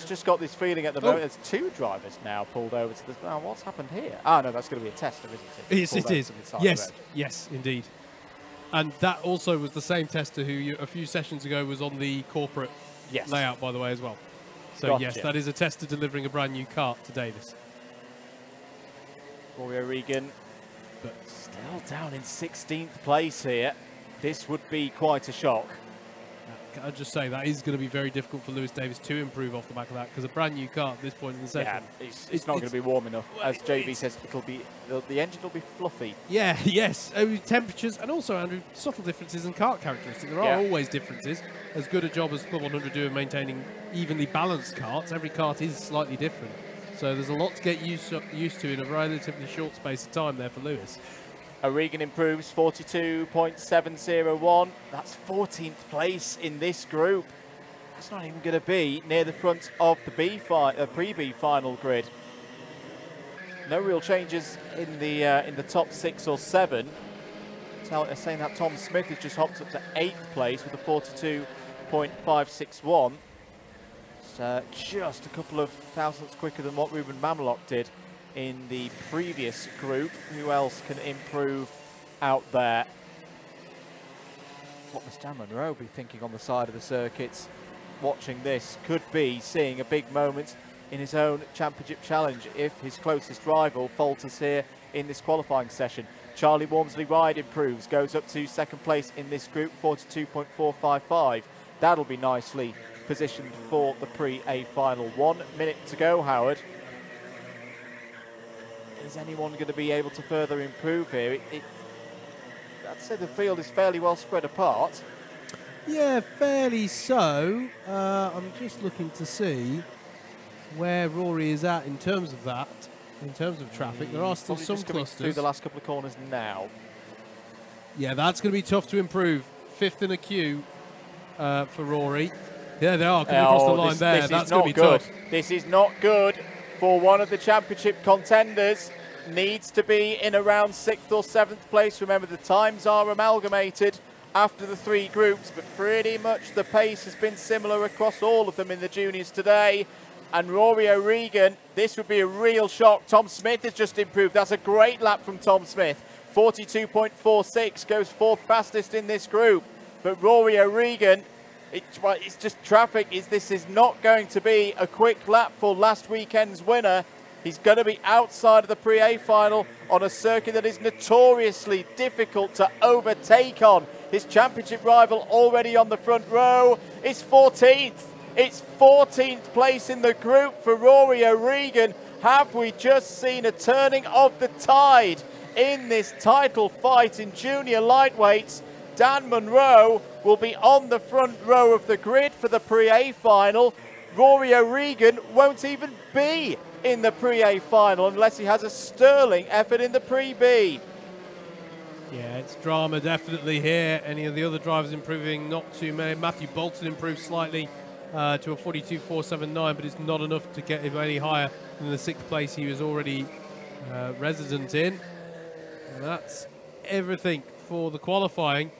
Just got this feeling at the moment. There's two drivers now pulled over to the... Oh, what's happened here? Ah, no, that's going to be a tester, isn't it? Yes, it is. Yes, indeed. And that also was the same tester who a few sessions ago was on the corporate layout, by the way, as well. So, yes, that is a tester delivering a brand new kart to Davis. Rory O'Regan, but still down in 16th place here. This would be quite a shock. Can I just say that is going to be very difficult for Lewis Davis to improve off the back of that, because a brand new car at this point in the session. Yeah, it's not going to be warm enough. As JB says, the engine will be fluffy. Yeah, yes. Temperatures and also, Andrew, subtle differences in kart characteristics. There are always differences. As good a job as Club 100 do in maintaining evenly balanced karts, every kart is slightly different. So there's a lot to get used to in a relatively short space of time there for Lewis. O'Regan improves 42.701. That's 14th place in this group. That's not even going to be near the front of the pre-B final grid. No real changes in the top 6 or 7. Saying that Tom Smith has just hopped up to 8th place with a 42.561. It's just a couple of thousandths quicker than what Ruben Mamelok did in the previous group. Who else can improve out there? What must Dan Monroe be thinking on the side of the circuits watching this? Could be seeing a big moment in his own championship challenge if his closest rival falters here in this qualifying session. Charlie Walmsley-Ride improves, goes up to second place in this group, 42.455. That'll be nicely positioned for the pre-A final. 1 minute to go, Howard. Is anyone going to be able to further improve here? I'd say the field is fairly well spread apart. Yeah, fairly so. I'm just looking to see where Rory is at in terms of that, in terms of traffic. There are still Probably some just coming clusters. through the last couple of corners now. Yeah, that's going to be tough to improve. 5th in a queue for Rory. Yeah, they are coming across the line there. That's going to be tough. This is not good for one of the championship contenders. Needs to be in around 6th or 7th place. Remember, the times are amalgamated after the 3 groups, but pretty much the pace has been similar across all of them in the juniors today. And Rory O'Regan, this would be a real shock. Tom Smith has just improved. That's a great lap from Tom Smith. 42.46 goes 4th fastest in this group. But Rory O'Regan, it's just traffic. This is not going to be a quick lap for last weekend's winner. He's going to be outside of the Pre-A final on a circuit that is notoriously difficult to overtake on. His championship rival already on the front row is 14th. It's 14th place in the group for Rory O'Regan. Have we just seen a turning of the tide in this title fight in junior lightweights? Dan Munro will be on the front row of the grid for the Pre-A final. Rory O'Regan won't even be in the Pre-A final unless he has a sterling effort in the Pre-B. Yeah, it's drama definitely here. Any of the other drivers improving, not too many. Matthew Bolton improved slightly to a 42.479, but it's not enough to get him any higher than the 6th place he was already resident in. And that's everything for the qualifying.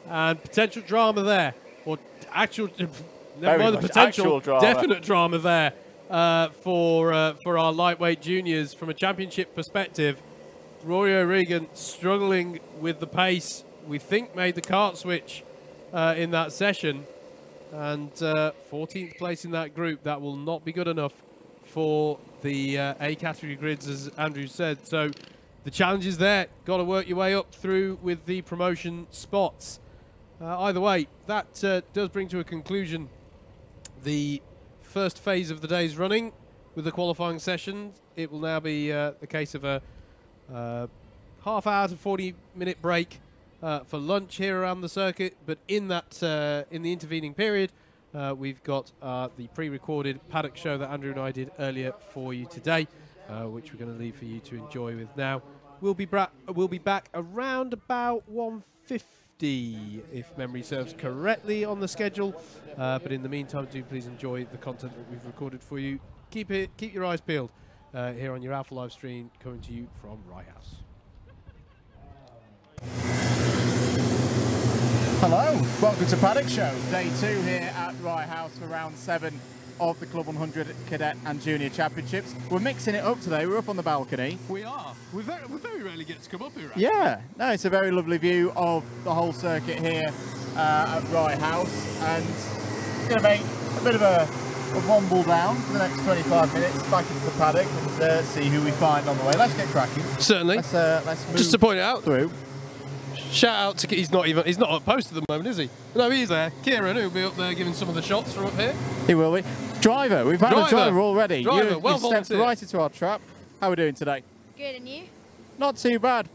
And potential drama there, or actual, never mind the potential, definite drama there for our lightweight juniors from a championship perspective. Rory O'Regan struggling with the pace. We think made the kart switch in that session, and 14th place in that group. That will not be good enough for the A category grids, as Andrew said. So the challenge is there. Got to work your way up through with the promotion spots. Either way, that does bring to a conclusion the first phase of the day's running with the qualifying sessions. It will now be the case of a half hour to 40-minute break for lunch here around the circuit. But in that in the intervening period, we've got the pre-recorded paddock show that Andrew and I did earlier for you today, which we're going to leave for you to enjoy with now. We'll be back around about 1:50, if memory serves correctly, on the schedule. But in the meantime, do please enjoy the content that we've recorded for you. Keep your eyes peeled here on your Alpha Live stream, coming to you from Rye House. Hello, welcome to Paddock Show, day 2 here at Rye House for round 7 of the Club 100 Cadet and Junior Championships. We're mixing it up today. We're up on the balcony. We are. We very rarely get to come up here, actually. Yeah, no, it's a very lovely view of the whole circuit here at Rye House, and it's going to make a bit of a womble down for the next 25 minutes back into the paddock and see who we find on the way. Let's get cracking. Certainly. Let's move just to point it out through. Shout out to he's not at post at the moment, is he? No, he's there. Kieran, who'll be up there giving some of the shots from up here. He will be. Driver, we've had a driver already. Driver, well stepped right into our trap. How are we doing today? Good, and you? Not too bad.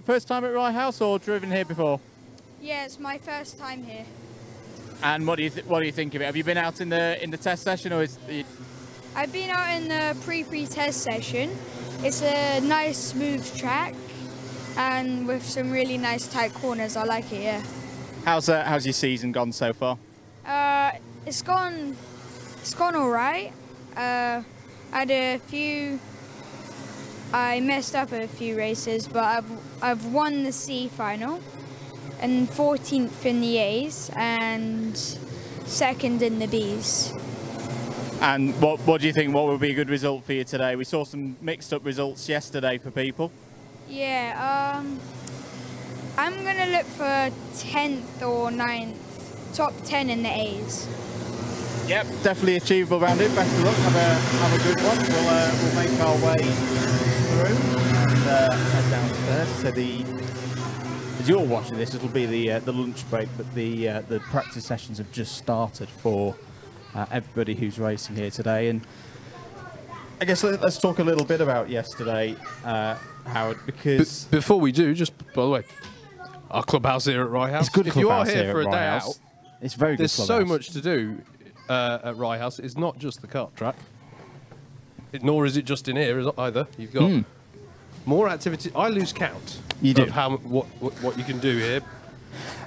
First time at Rye House or driven here before? Yeah, it's my first time here. And what do you think of it? Have you been out in the test session, or is it? I've been out in the pre-test session. It's a nice smooth track, and with some really nice tight corners. I like it. Yeah. How's your season gone so far? It's gone all right. I messed up a few races, but I've won the C final, and 14th in the A's, and 2nd in the B's. And what do you think? What would be a good result for you today? We saw some mixed up results yesterday for people. Yeah, I'm gonna look for 10th or 9th, top 10 in the A's. Yep, definitely achievable round it. Best of luck. Have a good one. We'll make our way through and head downstairs. So as you're watching this, it'll be the lunch break, but the practice sessions have just started for everybody who's racing here today. And I guess let's talk a little bit about yesterday, Howard, because before we do, just by the way, our clubhouse here at Rye House. It's a good if you are clubhouse here for a day out, It's very good. There's so much to do at Rye House. It's not just the kart track. Nor is it just in here either. You've got more activity. I lose count of how what you can do here.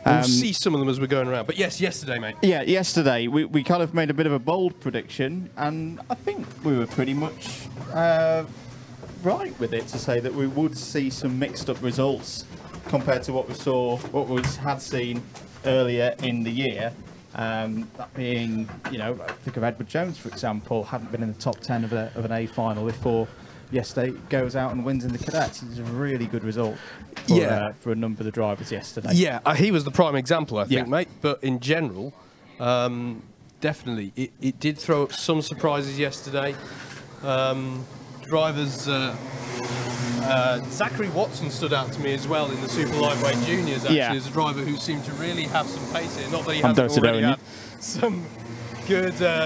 We'll see some of them as we're going around. But yes, yesterday, mate. Yeah, yesterday we kind of made a bit of a bold prediction, and I think we were pretty much right with it to say that we would see some mixed up results compared to what we had seen earlier in the year. That being, you know, think of Edward Jones, for example, hadn't been in the top 10 of an A final before yesterday goes out and wins in the cadets. It's a really good result for a number of the drivers yesterday. Yeah, he was the prime example, I think, mate. But in general, definitely, it did throw up some surprises yesterday. Drivers, Zachary Watson stood out to me as well in the super lightweight juniors, actually, as a driver who seemed to really have some pace here. Not that he hasn't already had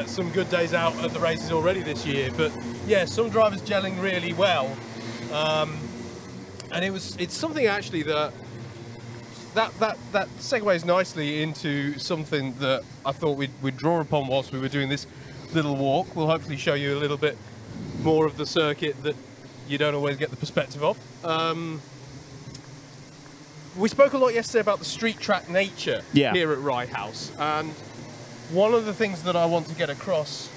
some good days out at the races already this year, but yeah, some drivers gelling really well, and it's something actually that segues nicely into something that I thought we'd draw upon whilst we were doing this little walk. We'll hopefully show you a little bit more of the circuit that you don't always get the perspective of. We spoke a lot yesterday about the street track nature here at Rye House, and one of the things that I want to get across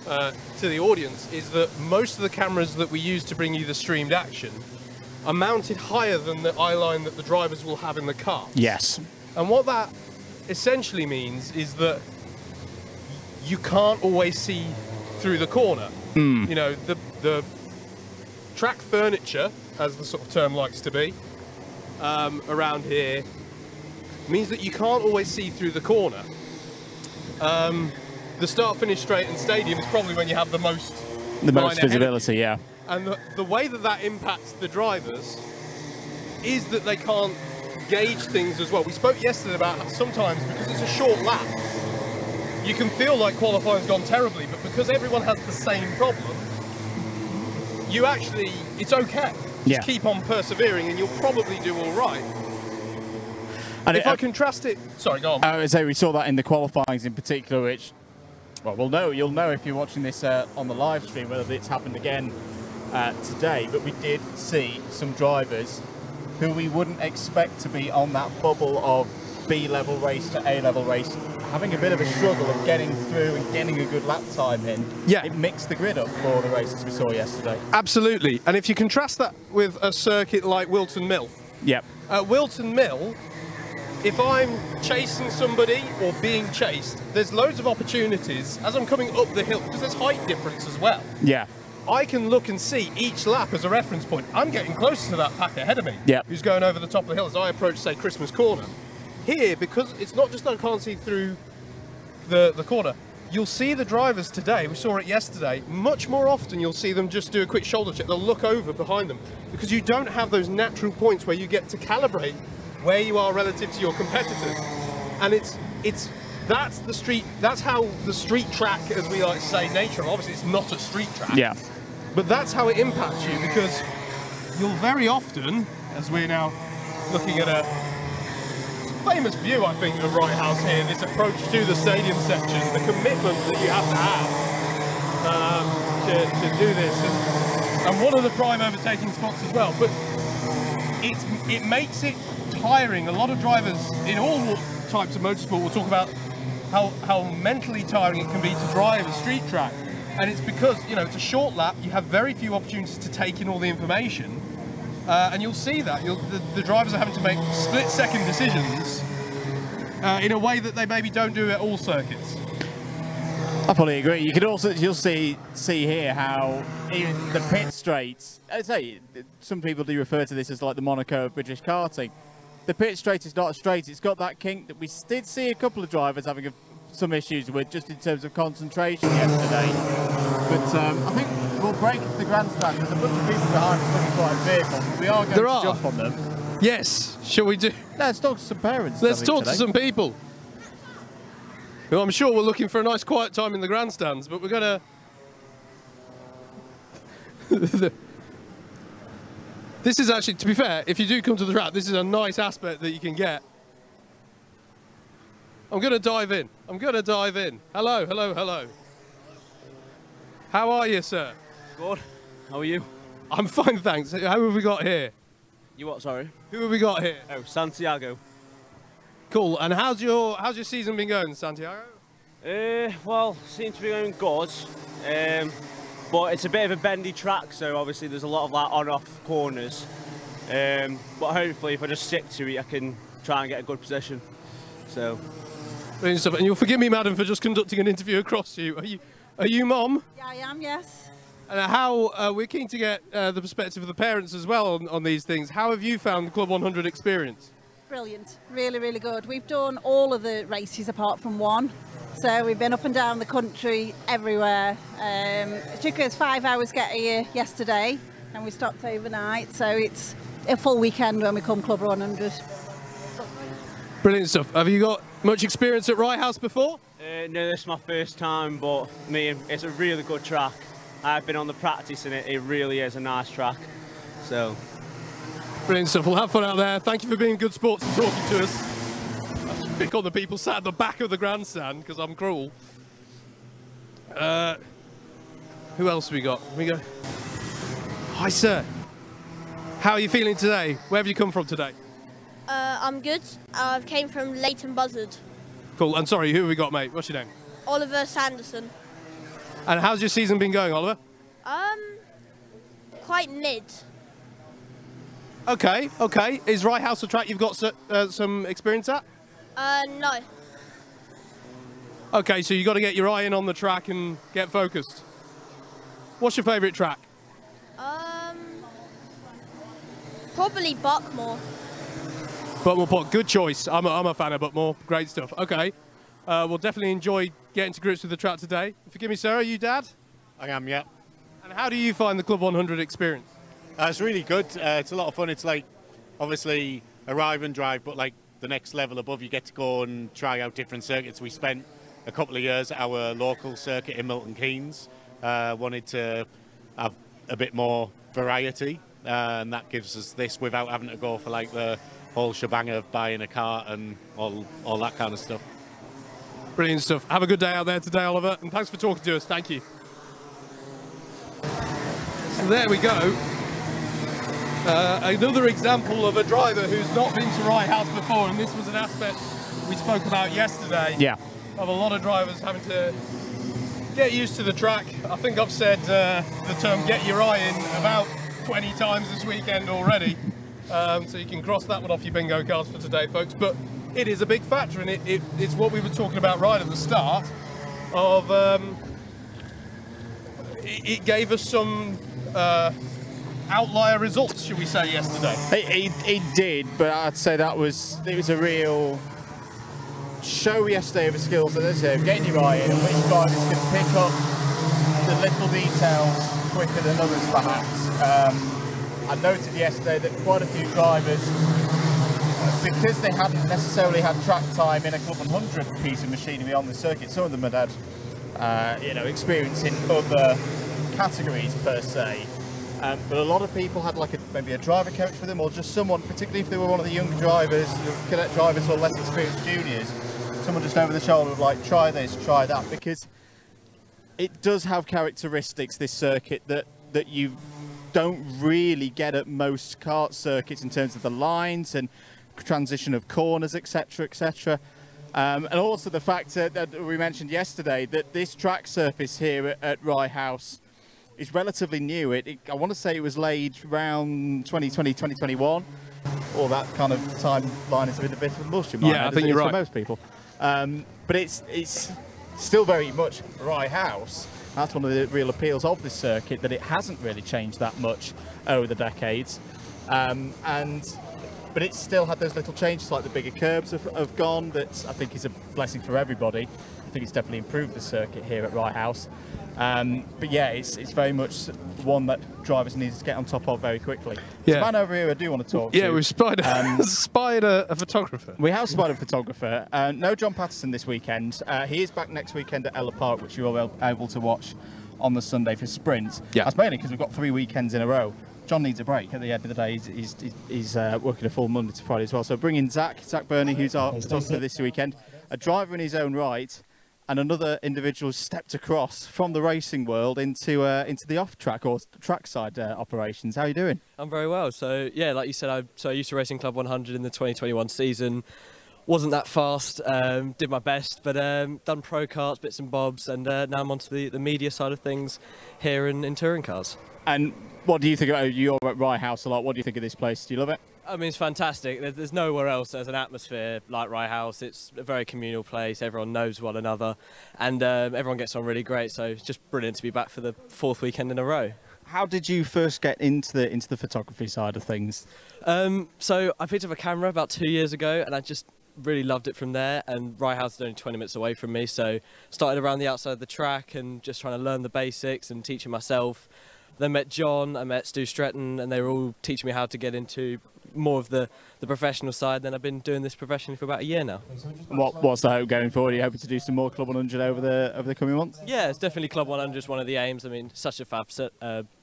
to the audience is that most of the cameras that we use to bring you the streamed action are mounted higher than the eye line that the drivers will have in the car. Yes. And what that essentially means is that you can't always see through the corner. You know, the track furniture, as the sort of term likes to be, around here, means that you can't always see through the corner. The start-finish straight and stadium is probably when you have the most visibility, And the way that impacts the drivers is that they can't gauge things as well. We spoke yesterday about how sometimes, because it's a short lap, you can feel like qualifying's gone terribly, but because everyone has the same problem, you actually, it's okay. Just keep on persevering and you'll probably do all right. And if I contrast it... Sorry, go on. I would say we saw that in the qualifyings in particular, which, well, you'll know if you're watching this on the live stream, whether it's happened again today, but we did see some drivers who we wouldn't expect to be on that bubble of B-level race to A-level race, having a bit of a struggle of getting through and getting a good lap time in. It mixed the grid up for the races we saw yesterday. Absolutely. And if you contrast that with a circuit like Wilton Mill. At Wilton Mill, if I'm chasing somebody or being chased, there's loads of opportunities as I'm coming up the hill, because there's height difference as well. I can look and see each lap as a reference point. I'm getting closer to that pack ahead of me, who's going over the top of the hill as I approach, say, Christmas Corner. Here, because it's not just that I can't see through the corner, you'll see the drivers today, we saw it yesterday, much more often you'll see them just do a quick shoulder check. They'll look over behind them, because you don't have those natural points where you get to calibrate where you are relative to your competitors. And that's how the street track, as we like to say, nature, obviously it's not a street track, but that's how it impacts you, because you'll very often, as we're now looking at a famous view, I think, of Rye House here, this approach to the stadium section, the commitment that you have to have to do this, and one of the prime overtaking spots as well. But it makes it tiring. A lot of drivers in all types of motorsport will talk about how mentally tiring it can be to drive a street track, and it's because, you know, it's a short lap, you have very few opportunities to take in all the information. And you'll see that the drivers are having to make split-second decisions in a way that they maybe don't do at all circuits. I fully agree. You'll see here how even the pit straights. I say some people do refer to this as like the Monaco of British karting. The pit straight is not straight. It's got that kink that we did see a couple of drivers having some issues with, just in terms of concentration yesterday. But I think we'll break the grandstand. There's a bunch of people behind the 25 vehicles. We are going to jump on them. Yes, shall we do? Let's talk to some parents. Let's talk to some people. Well, I'm sure we're looking for a nice quiet time in the grandstands, but we're going to... This is actually, to be fair, if you do come to the track, this is a nice aspect that you can get. I'm going to dive in. I'm going to dive in. Hello, hello, hello. How are you, sir? Good. How are you? I'm fine, thanks. Who have we got here? You what, sorry? Who have we got here? Oh, Santiago. Cool. And how's your season been going, Santiago? Well, seems to be going good. But it's a bit of a bendy track, so obviously there's a lot of like on-off corners. But hopefully, if I just stick to it, I can try and get a good position. So. Brilliant stuff. And you'll forgive me, madam, for just conducting an interview across you. Are you mom? Yeah, I am. Yes. And how we're keen to get the perspective of the parents as well on these things. How have you found the Club 100 experience? Brilliant. Really, really good. We've done all of the races apart from one. So we've been up and down the country, everywhere. It took us 5 hours to get here yesterday, and we stopped overnight. So it's a full weekend when we come Club 100. Brilliant stuff. Have you got much experience at Rye House before? No, this is my first time, but it's a really good track. I've been on the practice in it. It really is a nice track. So. Brilliant stuff. We'll have fun out there. Thank you for being good sports and talking to us. I should pick on the people sat at the back of the grandstand because I'm cruel. Who else have we got? Hi, sir. How are you feeling today? Where have you come from today? I'm good. I came from Leighton Buzzard. Cool. And sorry, who have we got, mate? What's your name? Oliver Sanderson. And how's your season been going, Oliver? Quite mid. Okay, okay. Is Rye House a track you've got some experience at? No. Okay, so you've got to get your eye in on the track and get focused. What's your favourite track? Probably Buckmore. Buckmore Park, good choice. I'm a fan of Buckmore. Great stuff. Okay, we'll definitely enjoy getting to grips with the track today. Forgive me, sir, are you dad? I am, yeah. And how do you find the Club 100 experience? It's really good. It's a lot of fun. It's like, obviously, arrive and drive, but like the next level above, you get to go and try out different circuits. We spent a couple of years at our local circuit in Milton Keynes. Wanted to have a bit more variety, and that gives us this without having to go for like the whole shebang of buying a car and all that kind of stuff. Brilliant stuff. Have a good day out there today, Oliver, and thanks for talking to us. Thank you. So there we go. Another example of a driver who's not been to Rye House before, and this was an aspect we spoke about yesterday. Yeah. Of a lot of drivers having to get used to the track. I think I've said the term "get your eye in" about 20 times this weekend already, so you can cross that one off your bingo cards for today, folks. But it is a big factor, and it's what we were talking about right at the start. Of it gave us some outlier results, should we say, yesterday? It did, but I'd say it was a real show yesterday of the skills that there's here, getting your eye in, and which drivers can pick up the little details quicker than others, perhaps. I noted yesterday that quite a few drivers, because they hadn't necessarily had track time in a Club 100 piece of machinery on the circuit, some of them had experience in other categories per se. But a lot of people had like maybe a driver coach for them, or just someone, particularly if they were one of the younger drivers, the cadet drivers or less experienced juniors, someone just over the shoulder would like, try this, try that, because it does have characteristics, this circuit, that you don't really get at most kart circuits in terms of the lines and transition of corners, etc, etc. And also the fact that we mentioned yesterday that this track surface here at Rye House is relatively new. I want to say it was laid around 2020, 2021, or that kind of timeline is a bit of a mush in my head, I think you're right. For most people. But it's still very much Rye House. That's one of the real appeals of this circuit, that it hasn't really changed that much over the decades. But it's still had those little changes, like the bigger curbs have gone. That I think is a blessing for everybody. I think it's definitely improved the circuit here at Rye House. But yeah, it's very much one that drivers need to get on top of very quickly. Yeah. This man over here I do want to talk to. Yeah, we've spied a photographer. We have spied a photographer. No John Patterson this weekend. He is back next weekend at Ella Park, which you will be able to watch on the Sunday for sprints. Yeah. That's mainly because we've got 3 weekends in a row. John needs a break at the end of the day. He's working a full Monday to Friday as well. So bring in Zach Burney, who's our photographer this weekend. a driver in his own right, and another individual stepped across from the racing world into the off-track or trackside operations. How are you doing? I'm very well. So yeah, like you said, I used to race in Club 100 in the 2021 season. Wasn't that fast, did my best, but done pro karts, bits and bobs, and now I'm onto the media side of things here in touring cars. And what do you think about, you're at Rye House a lot, what do you think of this place? Do you love it? I mean, it's fantastic. There's nowhere else there's an atmosphere like Rye House. It's a very communal place. Everyone knows one another, and everyone gets on really great. So it's just brilliant to be back for the 4th weekend in a row. How did you first get into the photography side of things? So I picked up a camera about 2 years ago, and I just really loved it from there. And Rye House is only 20 minutes away from me, so started around the outside of the track and just trying to learn the basics and teaching myself. Then met John, I met Stu Stretton, and they were all teaching me how to get into more of the professional side. Then I've been doing this professionally for about a year now. What's the hope going forward? Are you hoping to do some more Club 100 over the coming months? Yeah, it's definitely Club 100 is one of the aims. I mean, such a fab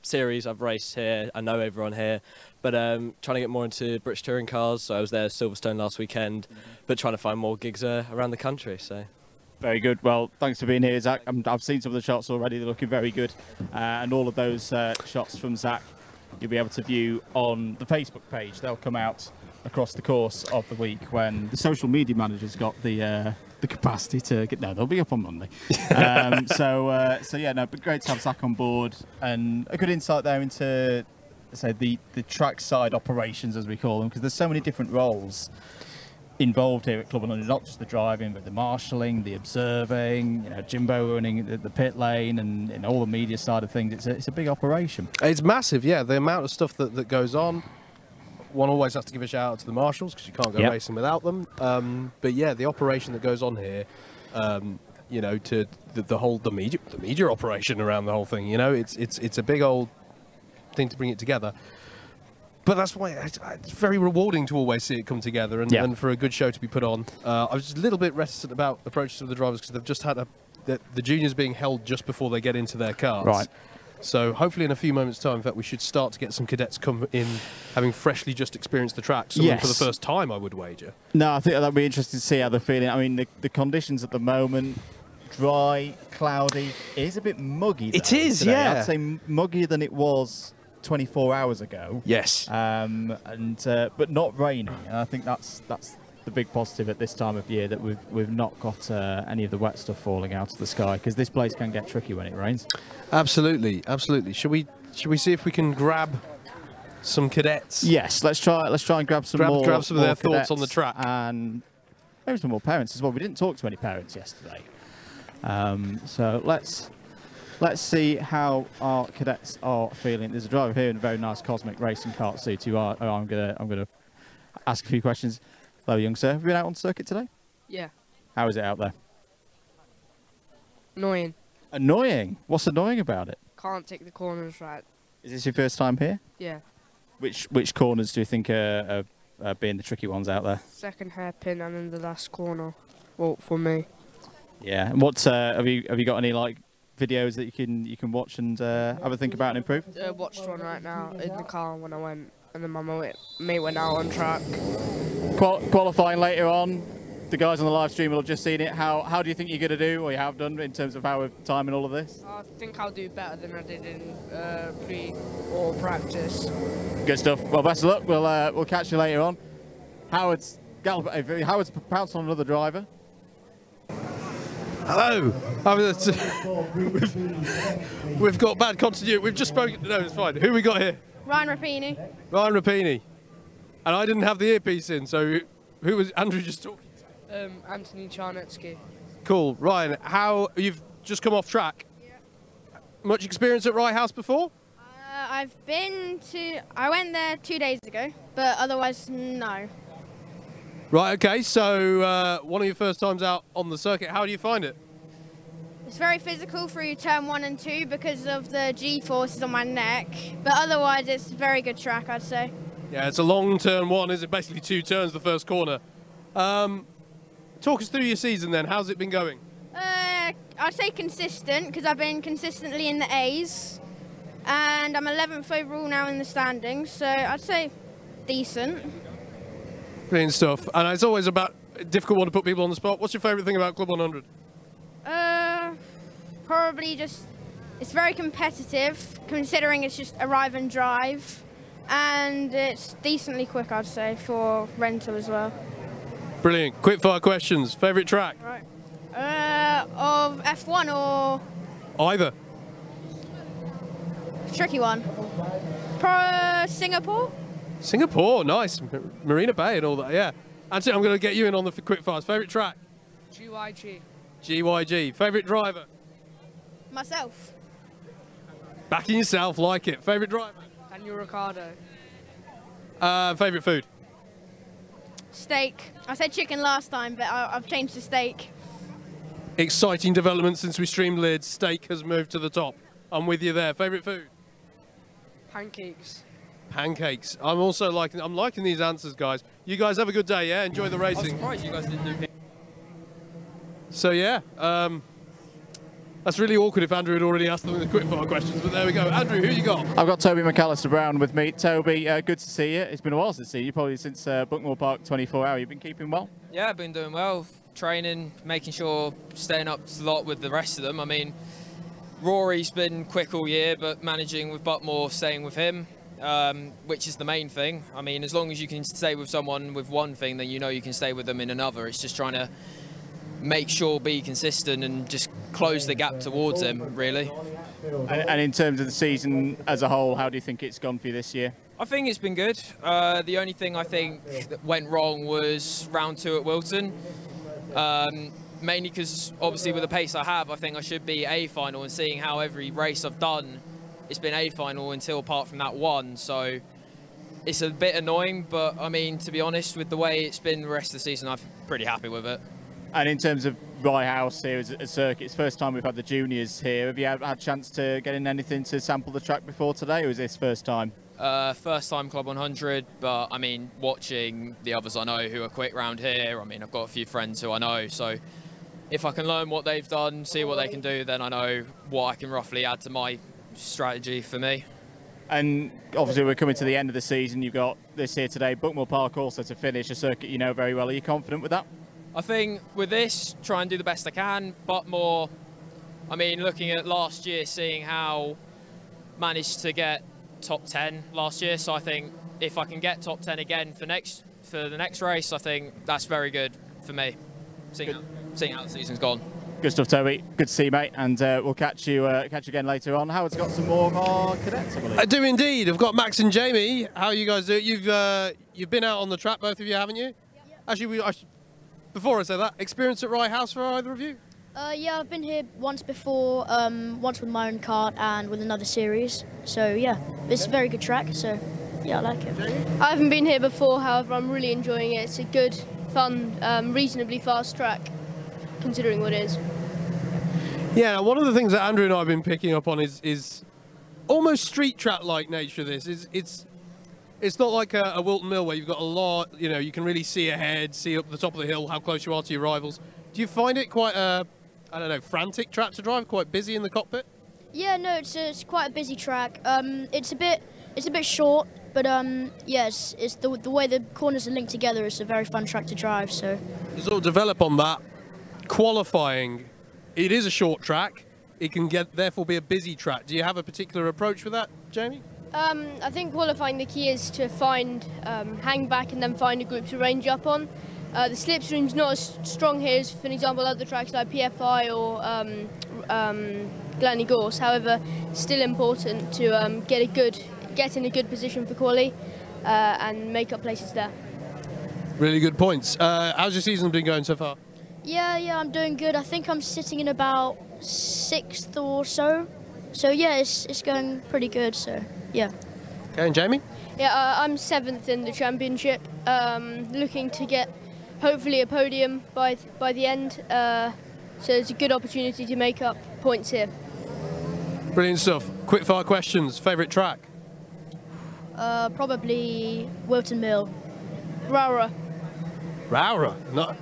series. I've raced here, I know everyone here, but trying to get more into British touring cars. So I was there at Silverstone last weekend, but trying to find more gigs around the country. So. Very good. Well, thanks for being here, Zach. I've seen some of the shots already. They're looking very good. And all of those shots from Zach, you'll be able to view on the Facebook page. They'll come out across the course of the week when the social media manager's got the capacity to get. No, they'll be up on Monday. So yeah, no, but great to have Zach on board and a good insight there into, say, the trackside operations, as we call them, because there's so many different roles involved here at Club 100, not just the driving, but the marshalling, the observing, you know, Jimbo running the pit lane and all the media side of things. It's a big operation. It's massive, yeah. The amount of stuff that goes on. One always has to give a shout out to the marshals because you can't go racing without them. But yeah, the operation that goes on here, you know, to the media operation around the whole thing. You know, it's a big old thing to bring it together. But that's why it's very rewarding to always see it come together and for a good show to be put on. I was just a little bit reticent about approaches of the drivers because they've just had the juniors being held just before they get into their cars. Right. So hopefully in a few moments' time, in fact, we should start to get some cadets come in having freshly just experienced the track. Some of them for the first time, I would wager. No, I think that'd be interesting to see how they're feeling. I mean, the conditions at the moment, dry, cloudy, it is a bit muggy. It is, today. yeah. I'd say muggier than it was 24 hours ago. Yes. But not raining. And I think that's the big positive at this time of year, that we've not got any of the wet stuff falling out of the sky, because this place can get tricky when it rains. Absolutely, absolutely. Should we see if we can grab some cadets? Let's try and grab some grab some of their thoughts on the cadets track, and maybe some more parents as well. We didn't talk to any parents yesterday, so let's see how our cadets are feeling. There's a driver here in a very nice Cosmic Racing kart suit who I'm gonna ask a few questions. Hello, young sir. Have you been out on circuit today? Yeah. How is it out there? Annoying. Annoying? What's annoying about it? Can't take the corners right. Is this your first time here? Yeah. Which corners do you think are being the tricky ones out there? Second hairpin and then the last corner. Well, for me. Yeah. And what have you got any like videos that you can watch and have a think about and improve? Watched one right now in the car when I went, and then my mate went out on track. Qualifying later on, the guys on the live stream will have just seen it. How do you think you're going to do, or you have done, in terms of how we're timing all of this? I think I'll do better than I did in pre or practice. Good stuff. Well, best of luck. We'll catch you later on. Howard's pounced on another driver. Hello. We've got bad continuity. We've just spoken. No, it's fine. Who we got here? Ryan Rapini. Ryan Rapini. And I didn't have the earpiece in, so who was Andrew just talking to? Anthony Charnetsky. Cool. Ryan, you've just come off track? Yeah. Much experience at Rye House before? I went there 2 days ago, but otherwise, no. Right, okay, so one of your first times out on the circuit, how do you find it? It's very physical through turn 1 and 2 because of the G-forces on my neck, but otherwise it's a very good track, I'd say. Yeah, it's a long turn 1, is it? Basically 2 turns the first corner. Talk us through your season then, how's it been going? I'd say consistent, because I've been consistently in the A's, and I'm 11th overall now in the standings, so I'd say decent. Brilliant stuff. And it's always about A difficult one to put people on the spot. What's your favourite thing about Club 100? Probably just, it's very competitive, considering it's just arrive and drive, and it's decently quick, I'd say, for rental as well. Brilliant. Quick fire questions. Favourite track? Right. Of F1 or? Either. Tricky one. Singapore? Singapore, nice. Marina Bay and all that, yeah. Anthony, I'm going to get you in on the quick fires. Favourite track? GYG. GYG. Favourite driver? Myself. Backing yourself, like it. Favourite driver? Daniel Ricciardo. Favourite food? Steak. I said chicken last time, but I've changed to steak. Exciting development since we streamed lids. Steak has moved to the top. I'm with you there. Favourite food? Pancakes. Pancakes. I'm also liking these answers, guys. You guys have a good day, yeah? Enjoy the racing. I'm surprised you guys didn't do. So yeah, that's really awkward if Andrew had already asked them the quickfire questions, but there we go. Andrew, who you got? I've got Toby McAllister-Brown with me. Toby, good to see you. It's been a while since I've seen you, probably since Bookmore Park 24 Hour. You've been keeping well? Yeah, I've been doing well. Training, making sure, staying up a lot with the rest of them. I mean, Rory's been quick all year, but managing with Buckmore, staying with him, which is the main thing. I mean, as long as you can stay with someone with one thing, then you know you can stay with them in another. It's just trying to make sure, be consistent and just close the gap towards him, really. And in terms of the season as a whole, how do you think it's gone for you this year? I think it's been good. The only thing I think that went wrong was round 2 at Wilton. Mainly because obviously with the pace I have, I think I should be A final, and seeing how every race I've done, it's been A final until apart from that one. So it's a bit annoying, but I mean, to be honest, with the way it's been the rest of the season, I'm pretty happy with it. And in terms of Rye House here as a circuit, it's the first time we've had the juniors here. Have you had a chance to get in anything to sample the track before today, or is this first time? First time Club 100, but I mean, watching the others I know who are quick round here, I mean, I've got a few friends who I know, so if I can learn what they've done, see what they can do, then I know what I can roughly add to my strategy for me. And obviously we're coming to the end of the season. You've got this here today, Bookmore Park also to finish, a circuit you know very well. Are you confident with that? I think with this, try and do the best I can, but more, I mean, looking at last year, seeing how managed to get top 10 last year, so I think if I can get top 10 again for the next race, I think that's very good for me, seeing how the season's gone. Good stuff, Toby. Good to see you, mate, and we'll catch you again later on. Howard's got some more of our cadets, I believe. I do indeed. I've got Max and Jamie. How you guys do? You've been out on the track, both of you, haven't you? Yeah. Actually, before I say that, experience at Rye House for either of you? Yeah, I've been here once before, once with my own kart and with another series. So yeah, it's a very good track, so yeah, I like it. I haven't been here before, however, I'm really enjoying it. It's a good, fun, reasonably fast track, considering what it is. Yeah, one of the things that Andrew and I have been picking up on is almost street track-like nature of this. It's not like a Wilton Mill where you've got a lot, you know, you can really see ahead, see up the top of the hill how close you are to your rivals. Do you find it quite a, I don't know, frantic track to drive, quite busy in the cockpit? Yeah, no, it's quite a busy track. It's a bit short, but yes, it's the way the corners are linked together. It's a very fun track to drive. So to sort of develop on that, qualifying, it is a short track. It can therefore be a busy track. Do you have a particular approach with that, Jamie? I think qualifying, the key is to find, hang back and then find a group to range up on. The slipstream's not as strong here as, for example, other tracks like PFI or Glenny Gorse. However, it's still important to get in a good position for quali and make up places there. Really good points. How's your season been going so far? Yeah, I'm doing good. I think I'm sitting in about 6th or so. So yeah, it's going pretty good. So yeah. Okay, and Jamie? Yeah, I'm 7th in the championship. Looking to get hopefully a podium by the end. So it's a good opportunity to make up points here. Brilliant stuff. Quick fire questions. Favourite track? Probably Wilton Mill. Rowra. Rowra. No,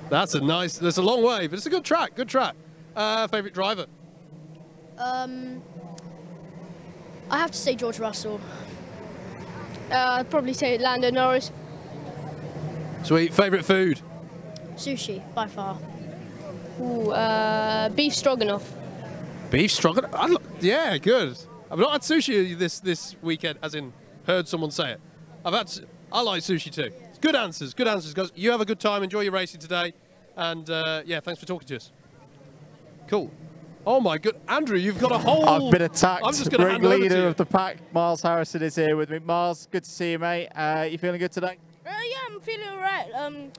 that's a long way, but it's a good track. Good track. Favourite driver? I have to say George Russell. I'd probably say Lando Norris. Sweet. Favourite food? Sushi, by far. Ooh, beef stroganoff. Beef stroganoff? Yeah, good. I've not had sushi this weekend, as in heard someone say it. I like sushi too. Good answers, guys. You have a good time. Enjoy your racing today. And yeah, thanks for talking to us. Cool. Oh my good, Andrew, you've got a whole... I've been attacked. I'm just going to hand over to Ringleader you. of the pack, Miles Harrison, is here with me. Miles, good to see you, mate. You feeling good today? Yeah, I'm feeling alright.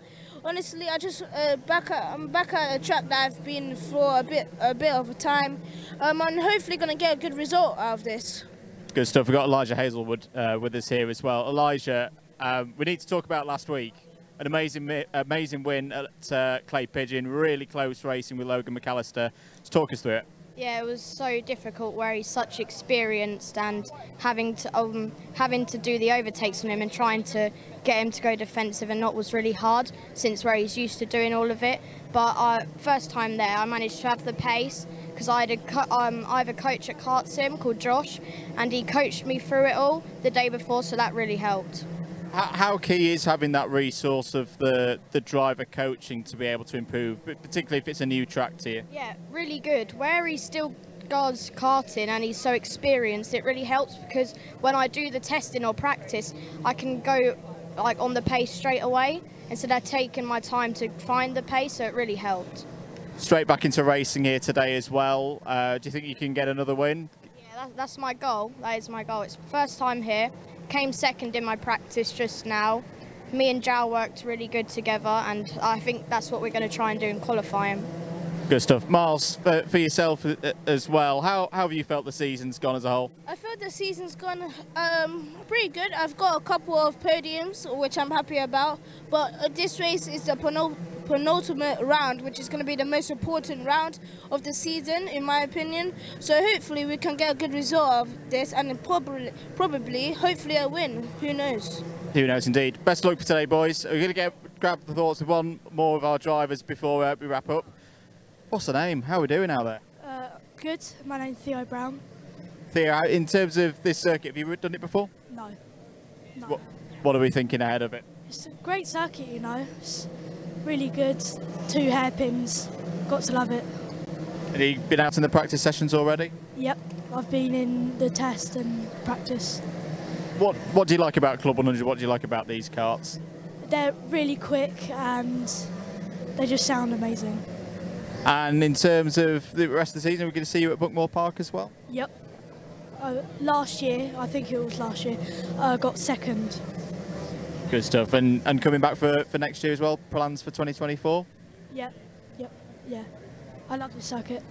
Honestly, I'm back at a track that I've been for a bit of a time. I'm hopefully going to get a good result out of this. Good stuff. We've got Elijah Hazelwood with us here as well. Elijah, we need to talk about last week. An amazing win at Clay Pigeon. Really close racing with Logan McAllister. Let's talk us through it. Yeah, it was so difficult where he's such experienced and having to do the overtakes on him and trying to get him to go defensive and not was really hard since where he's used to doing all of it. But first time there, I managed to have the pace because I have a coach at Kart Sim called Josh, and he coached me through it all the day before, so that really helped. How key is having that resource of the driver coaching to be able to improve, particularly if it's a new track to you? Yeah, really good. Where he still does karting and he's so experienced, it really helps because when I do the testing or practice, I can go like on the pace straight away instead of taking my time to find the pace, so it really helped. Straight back into racing here today as well. Do you think you can get another win? Yeah, that's my goal. That is my goal. It's first time here. Came second in my practice just now. Me and Jao worked really good together, and I think that's what we're going to try and do in qualifying. Good stuff. Miles, for yourself as well, how have you felt the season's gone as a whole? I feel the season's gone pretty good. I've got a couple of podiums, which I'm happy about, but this race is the penultimate round, which is going to be the most important round of the season, in my opinion. So hopefully we can get a good result of this, and probably, hopefully a win. Who knows? Who knows indeed. Best of luck for today, boys. We're going to grab the thoughts of one more of our drivers before we wrap up. What's the name? How are we doing out there? Good. My name's Theo Brown. Theo, in terms of this circuit, have you done it before? No. What are we thinking ahead of it? It's a great circuit, you know. It's really good. 2 hairpins. Got to love it. Have you been out in the practice sessions already? Yep. I've been in the test and practice. What do you like about Club 100? What do you like about these karts? They're really quick and they just sound amazing. And in terms of the rest of the season, we're going to see you at Buckmore Park as well? Yep. Last year, I think it was last year, got second. Good stuff. And coming back for next year as well, plans for 2024? Yeah. I love the circuit.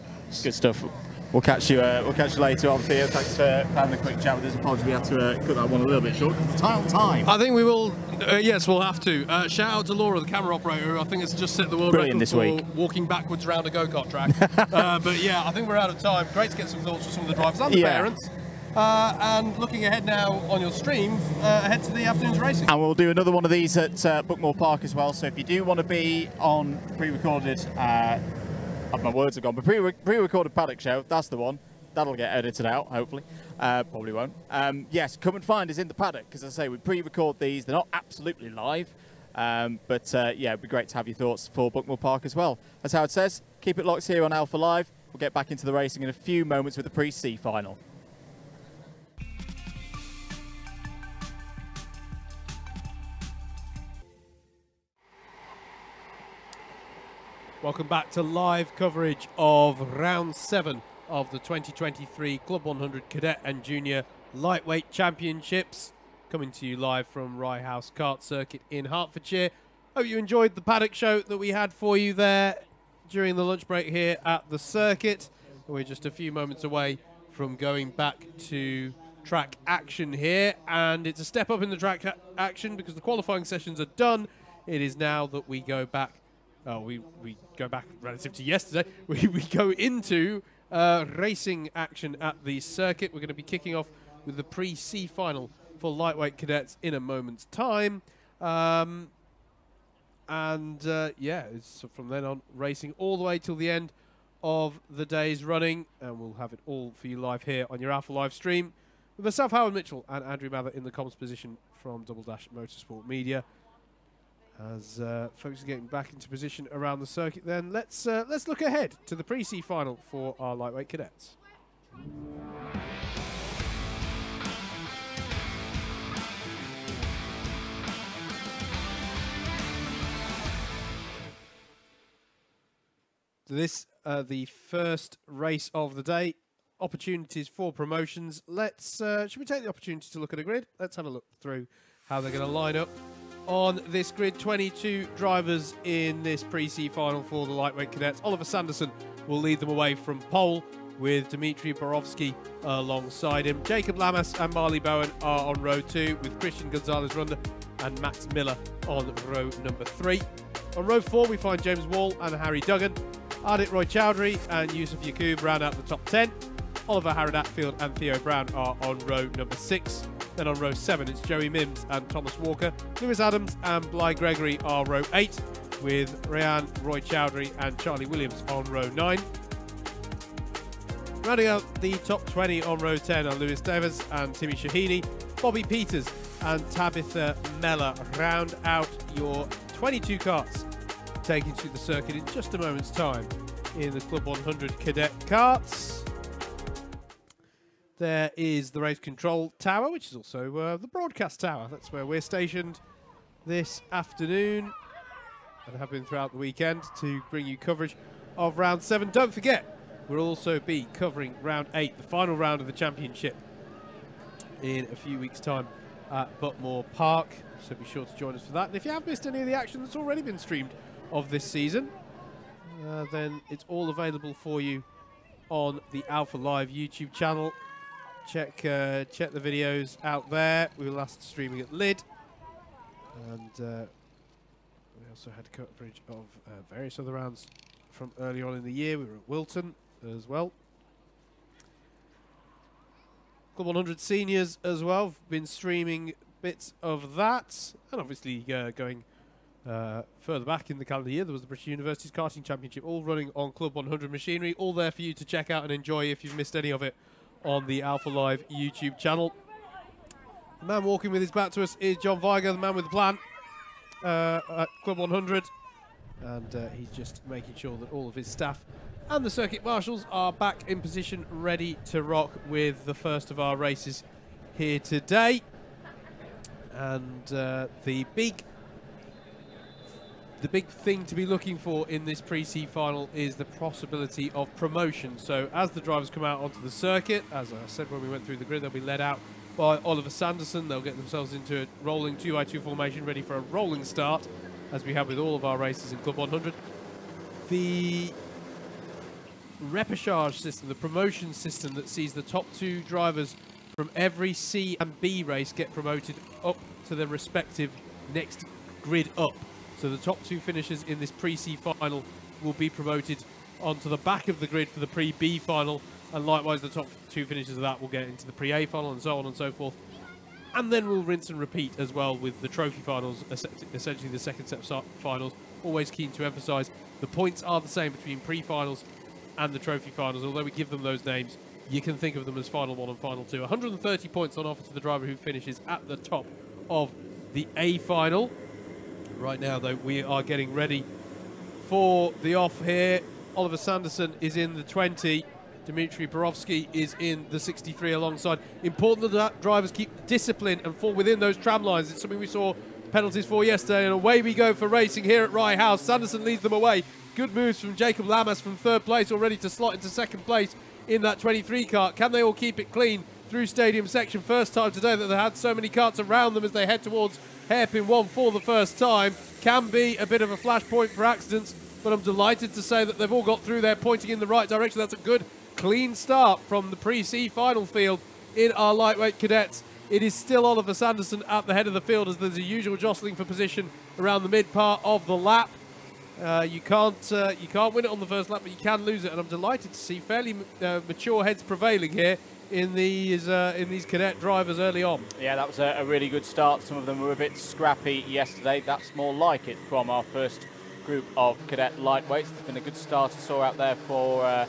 Good stuff. We'll catch you later on, Theo. Thanks for having a quick chat with us. Apologies, we had to cut that one a little bit short because of time. I think we will, yes, we'll have to. Shout out to Laura, the camera operator, who I think has just set the world record this for week. walking backwards around a go-kart track. But yeah, I think we're out of time. Great to get some thoughts from some of the drivers and the parents. And looking ahead now on your stream, ahead to the afternoon's racing. And we'll do another one of these at Buckmore Park as well. So if you do want to be on pre-recorded, my words have gone, but pre-recorded paddock show, that's the one. That'll get edited out, hopefully. Probably won't. Yes, come and find us in the paddock, because as I say, we pre-record these. They're not absolutely live. But yeah, it'd be great to have your thoughts for Buckmore Park as well. As Howard says, keep it locked here on Alpha Live. We'll get back into the racing in a few moments with the pre-C final. Welcome back to live coverage of round 7 of the 2023 Club 100 Cadet and Junior Lightweight Championships. Coming to you live from Rye House Kart Circuit in Hertfordshire. Hope you enjoyed the paddock show that we had for you there during the lunch break here at the circuit. We're just a few moments away from going back to track action here, and it's a step up in the track action because the qualifying sessions are done. It is now that we go back. We go back relative to yesterday. We go into racing action at the circuit. We're going to be kicking off with the pre-C final for lightweight cadets in a moment's time. Yeah, it's from then on racing all the way till the end of the day's running, and we'll have it all for you live here on your Alpha Live stream with myself, Howard Mitchell, and Andrew Mather in the comms position from Double Dash Motorsport Media. As folks are getting back into position around the circuit, then let's look ahead to the pre-C final for our lightweight cadets. This the first race of the day. Opportunities for promotions. Let's should we take the opportunity to look at a grid? Let's have a look through how they're going to line up on this grid. 22 drivers in this pre-C final for the lightweight cadets. Oliver Sanderson will lead them away from pole, with Dmitry Borovsky alongside him. Jacob Lamas and Marley Bowen are on row 2, with Christian Gonzalez-Runda and Max Miller on row number 3. On row 4 we find James Wall and Harry Duggan. Ardit Roy Chowdhury and Yusuf Yaqub round out the top 10. Oliver Harrod-Atfield and Theo Brown are on row number 6. Then on row 7 it's Joey Mims and Thomas Walker. Lewis Adams and Bly Gregory are row 8, with Rayan Roy Chowdhury and Charlie Williams on row 9. Rounding out the top 20 on row 10 are Lewis Davis and Timmy Shahini. Bobby Peters and Tabitha Mellor round out your 22 karts, taking to the circuit in just a moment's time in the Club 100 Cadet karts. There is the race control tower, which is also the broadcast tower. That's where we're stationed this afternoon and have been throughout the weekend to bring you coverage of round 7. Don't forget, we'll also be covering round 8, the final round of the championship, in a few weeks' time at Butmore Park. So be sure to join us for that. And if you have missed any of the action that's already been streamed of this season, then it's all available for you on the Alpha Live YouTube channel. Check the videos out there. We were last streaming at Lid, and we also had coverage of various other rounds from early on in the year. We were at Wilton as well. Club 100 Seniors as well. We've been streaming bits of that, and obviously going further back in the calendar year, there was the British Universities Karting Championship, all running on Club 100 machinery, all there for you to check out and enjoy if you've missed any of it on the Alpha Live YouTube channel. The man walking with his back to us is John Viger, the man with the plan at Club 100, and he's just making sure that all of his staff and the circuit marshals are back in position, ready to rock with the first of our races here today. And the big thing to be looking for in this pre-C final is the possibility of promotion. So as the drivers come out onto the circuit, as I said when we went through the grid, they'll be led out by Oliver Sanderson. They'll get themselves into a rolling 2x2 formation, ready for a rolling start, as we have with all of our races in Club 100. The repechage system, the promotion system that sees the top 2 drivers from every C and B race get promoted up to their respective next grid up. So the top 2 finishers in this pre-C final will be promoted onto the back of the grid for the pre-B final, and likewise the top 2 finishers of that will get into the pre-A final, and so on and so forth. And then we'll rinse and repeat as well with the trophy finals, essentially the second set finals. Always keen to emphasise the points are the same between pre-finals and the trophy finals. Although we give them those names, you can think of them as final 1 and final 2. 130 points on offer to the driver who finishes at the top of the A final. Right now, though, we are getting ready for the off here. Oliver Sanderson is in the 20. Dmitry Borovsky is in the 63 alongside. Important that drivers keep discipline and fall within those tram lines. It's something we saw penalties for yesterday, and away we go for racing here at Rye House. Sanderson leads them away. Good moves from Jacob Lamas from 3rd place, already to slot into 2nd place in that 23 kart. Can they all keep it clean through stadium section? First time today that they had so many karts around them as they head towards hairpin 1 for the first time. Can be a bit of a flashpoint for accidents, but I'm delighted to say that they've all got through there, pointing in the right direction. That's a good, clean start from the pre-C final field in our lightweight cadets. It is still Oliver Sanderson at the head of the field, as there's a usual jostling for position around the mid part of the lap. You can't win it on the first lap, but you can lose it, and I'm delighted to see fairly mature heads prevailing here in these cadet drivers early on. Yeah, that was a really good start. Some of them were a bit scrappy yesterday. That's more like it from our first group of cadet lightweights. It's been a good start I saw out there for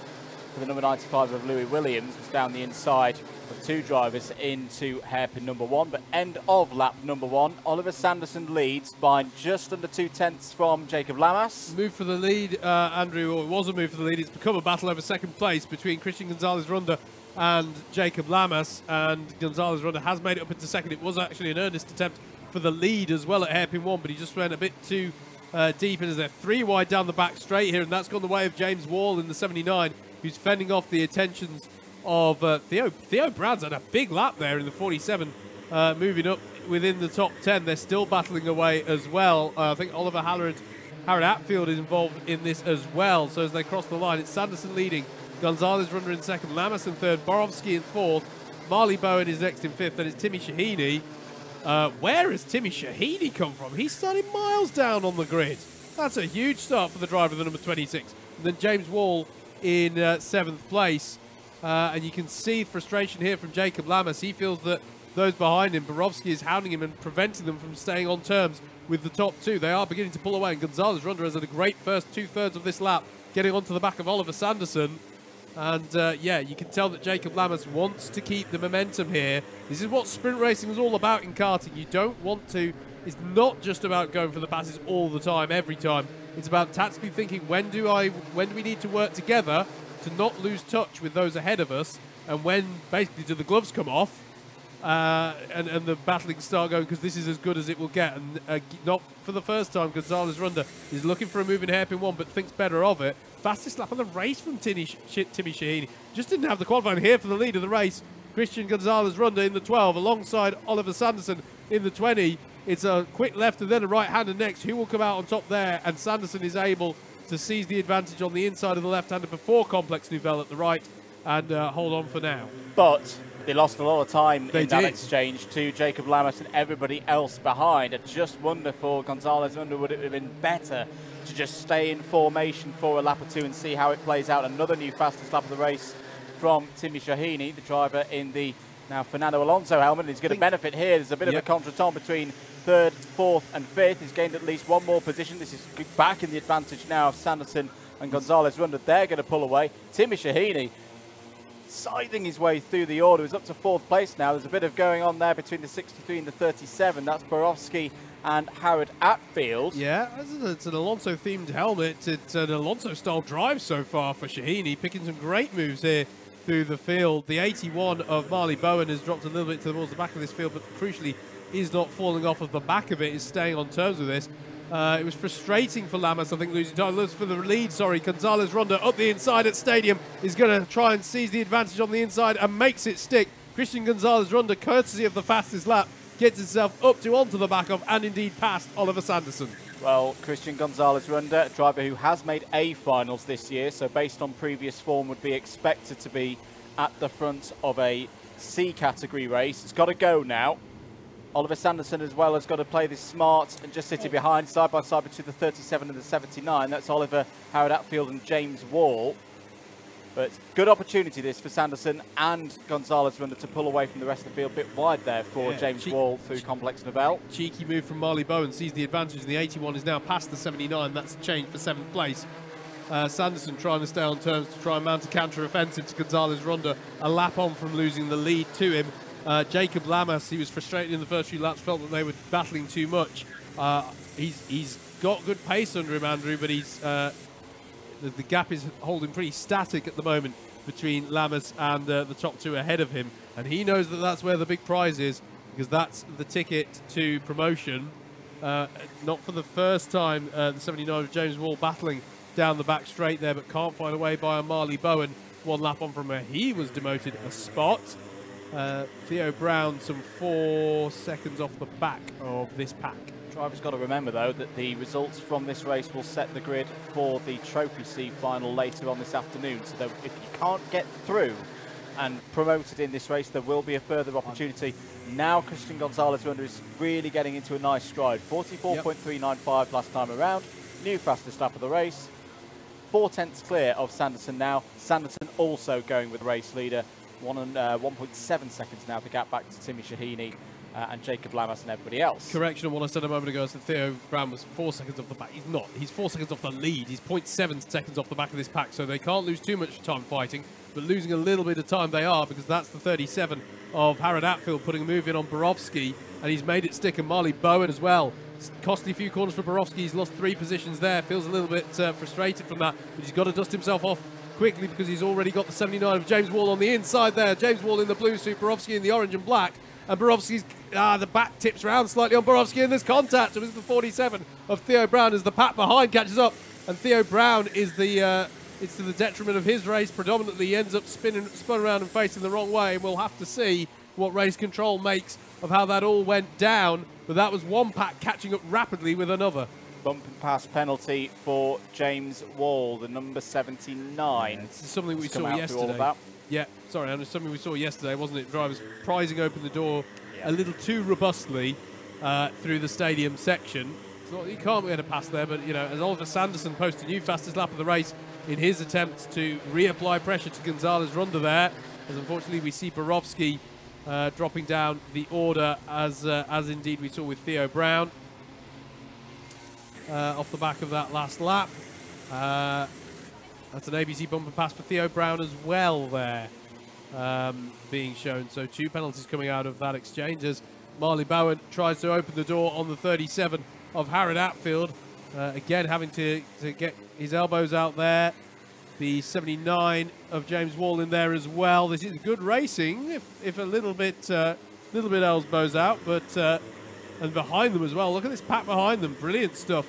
for the number 95 of Louis Williams was down the inside of 2 drivers into hairpin number 1. But end of lap number 1, Oliver Sanderson leads by just under 2/10 from Jacob Lamas. Move for the lead, Andrew, or it was a move for the lead. It's become a battle over second place between Christian Gonzalez-Runda and Jacob Lamas, and Gonzalez-Runda has made it up into second. It was actually an earnest attempt for the lead as well at hairpin 1, but he just went a bit too deep, and they're 3 wide down the back straight here, and that's gone the way of James Wall in the 79, who's fending off the attentions of Theo. Theo Brown's had a big lap there in the 47, moving up within the top 10. They're still battling away as well. I think Oliver Harrod Atfield is involved in this as well. So as they cross the line, it's Sanderson leading, Gonzalez-Runda in second, Lamas in third, Borowski in fourth, Marley Bowen is next in fifth, and it's Timmy Shahini. Where has Timmy Shahini come from? He started miles down on the grid. That's a huge start for the driver of the number 26. And then James Wall in 7th place. And you can see frustration here from Jacob Lamas. He feels that those behind him, Borowski is hounding him and preventing them from staying on terms with the top 2. They are beginning to pull away, and Gonzalez-Runda has had a great first 2/3 of this lap, getting onto the back of Oliver Sanderson. And yeah, you can tell that Jacob Lamas wants to keep the momentum here. This is what sprint racing is all about in karting. You don't want to, it's not just about going for the passes all the time, every time. It's about tactically thinking, when do we need to work together to not lose touch with those ahead of us, and when basically do the gloves come off and the battling start going, because this is as good as it will get. And not for the first time, Gonzalez-Runda is looking for a move in hairpin 1, but thinks better of it. Fastest lap of the race from Timmy Shahini. Just didn't have the qualifying here for the lead of the race. Christian Gonzalez-Runda in the 12, alongside Oliver Sanderson in the 20. It's a quick left and then a right-hander next. Who will come out on top there? And Sanderson is able to seize the advantage on the inside of the left-hander before Complex Nouvelle at the right, and hold on for now. But they lost a lot of time in that exchange to Jacob Lamas and everybody else behind. I just wonder for Gonzalez-Runda, would it have been better to just stay in formation for a lap or 2 and see how it plays out? Another new fastest lap of the race from Timmy Shahini, the driver in the now Fernando Alonso helmet. He's going to benefit here. There's a bit of a contretemps between 3rd, 4th and 5th. He's gained at least one more position. This is back in the advantage now of Sanderson and Gonzalez-Runda. They're going to pull away. Timmy Shahini scything his way through the order. He's up to 4th place now. There's a bit of going on there between the 63 and the 37. That's Borowski and Harrod Atfield. Yeah, it's an Alonso-themed helmet. It's an Alonso-style drive so far for Shahini, picking some great moves here through the field. The 81 of Marley Bowen has dropped a little bit towards the back of this field, but crucially is not falling off of the back of it, is staying on terms with this. It was frustrating for Lamas, I think, losing time. Looks for the lead, sorry. Gonzalez-Runda up the inside at Stadium is going to try and seize the advantage on the inside and makes it stick. Christian Gonzalez-Runda, courtesy of the fastest lap, gets himself up to onto the back of, and indeed past, Oliver Sanderson. Well, Christian Gonzalez-Runda, a driver who has made A finals this year, so based on previous form would be expected to be at the front of a C category race. It's got to go now. Oliver Sanderson as well has got to play this smart and just sitting behind, side by side between the 37 and the 79. That's Oliver, Harrod Atfield and James Wall. But good opportunity this for Sanderson and Gonzalez-Runda to pull away from the rest of the field. A bit wide there for James Wall through Complex Nouvelle. Cheeky move from Marley Bowen, sees the advantage, and the 81 is now past the 79. That's a change for 7th place. Sanderson trying to stay on terms to try and mount a counter-offensive to Gonzalez-Runda, a lap on from losing the lead to him. Jacob Lamas, he was frustrated in the first few laps, felt that they were battling too much. He's got good pace under him, Andrew, but he's the gap is holding pretty static at the moment between Lamas and the top 2 ahead of him. And he knows that that's where the big prize is, because that's the ticket to promotion. Not for the first time, the 79 of James Wall battling down the back straight there, but can't find a way by a Marley Bowen. 1 lap on from where he was demoted a spot. Theo Brown some 4 seconds off the back of this pack. Driver's got to remember, though, that the results from this race will set the grid for the Trophy C final later on this afternoon. So that if you can't get through and promoted in this race, there will be a further opportunity. Now Christian Gonzalez-Runda is really getting into a nice stride. 44.395 last time around. New fastest lap of the race. 4/10 clear of Sanderson now. Sanderson also going with race leader. 1.7 seconds now to get back to Timmy Shahini and Jacob Lamas and everybody else. Correction on what I said a moment ago is that Theo Brown was 4 seconds off the back. He's not. He's 4 seconds off the lead. He's 0.7 seconds off the back of this pack, so they can't lose too much time fighting, but losing a little bit of time they are, because that's the 37 of Harrod Atfield putting a move in on Borowski, and he's made it stick, and Marley Bowen as well. It's costly few corners for Borowski. He's lost 3 positions there. Feels a little bit frustrated from that, but he's got to dust himself off quickly because he's already got the 79 of James Wall on the inside there. James Wall in the blue suit, Borowski in the orange and black. And Borowski's, the back tips round slightly on Borowski, and there's contact. It was the 47 of Theo Brown as the pack behind catches up. And Theo Brown is it's to the detriment of his race predominantly. He ends up spun around and facing the wrong way. And we'll have to see what race control makes of how that all went down. But that was one pack catching up rapidly with another. Bump and pass penalty for James Wall, the number 79. This is something we saw yesterday. Yeah, sorry, and it's something we saw yesterday, wasn't it? Drivers prizing open the door a little too robustly through the stadium section. It's not, you can't get a pass there, but, you know, as Oliver Sanderson posted new fastest lap of the race in his attempt to reapply pressure to Gonzalez Ronda there, as unfortunately we see Borowski dropping down the order, as indeed we saw with Theo Brown. Off the back of that last lap. That's an ABC bumper pass for Theo Brown as well there, being shown. So 2 penalties coming out of that exchange as Marley Bowen tries to open the door on the 37 of Harrod Atfield. Again, having to get his elbows out there. The 79 of James Wall in there as well. This is good racing, if a little bit elbows out, but and behind them as well. Look at this pack behind them. Brilliant stuff.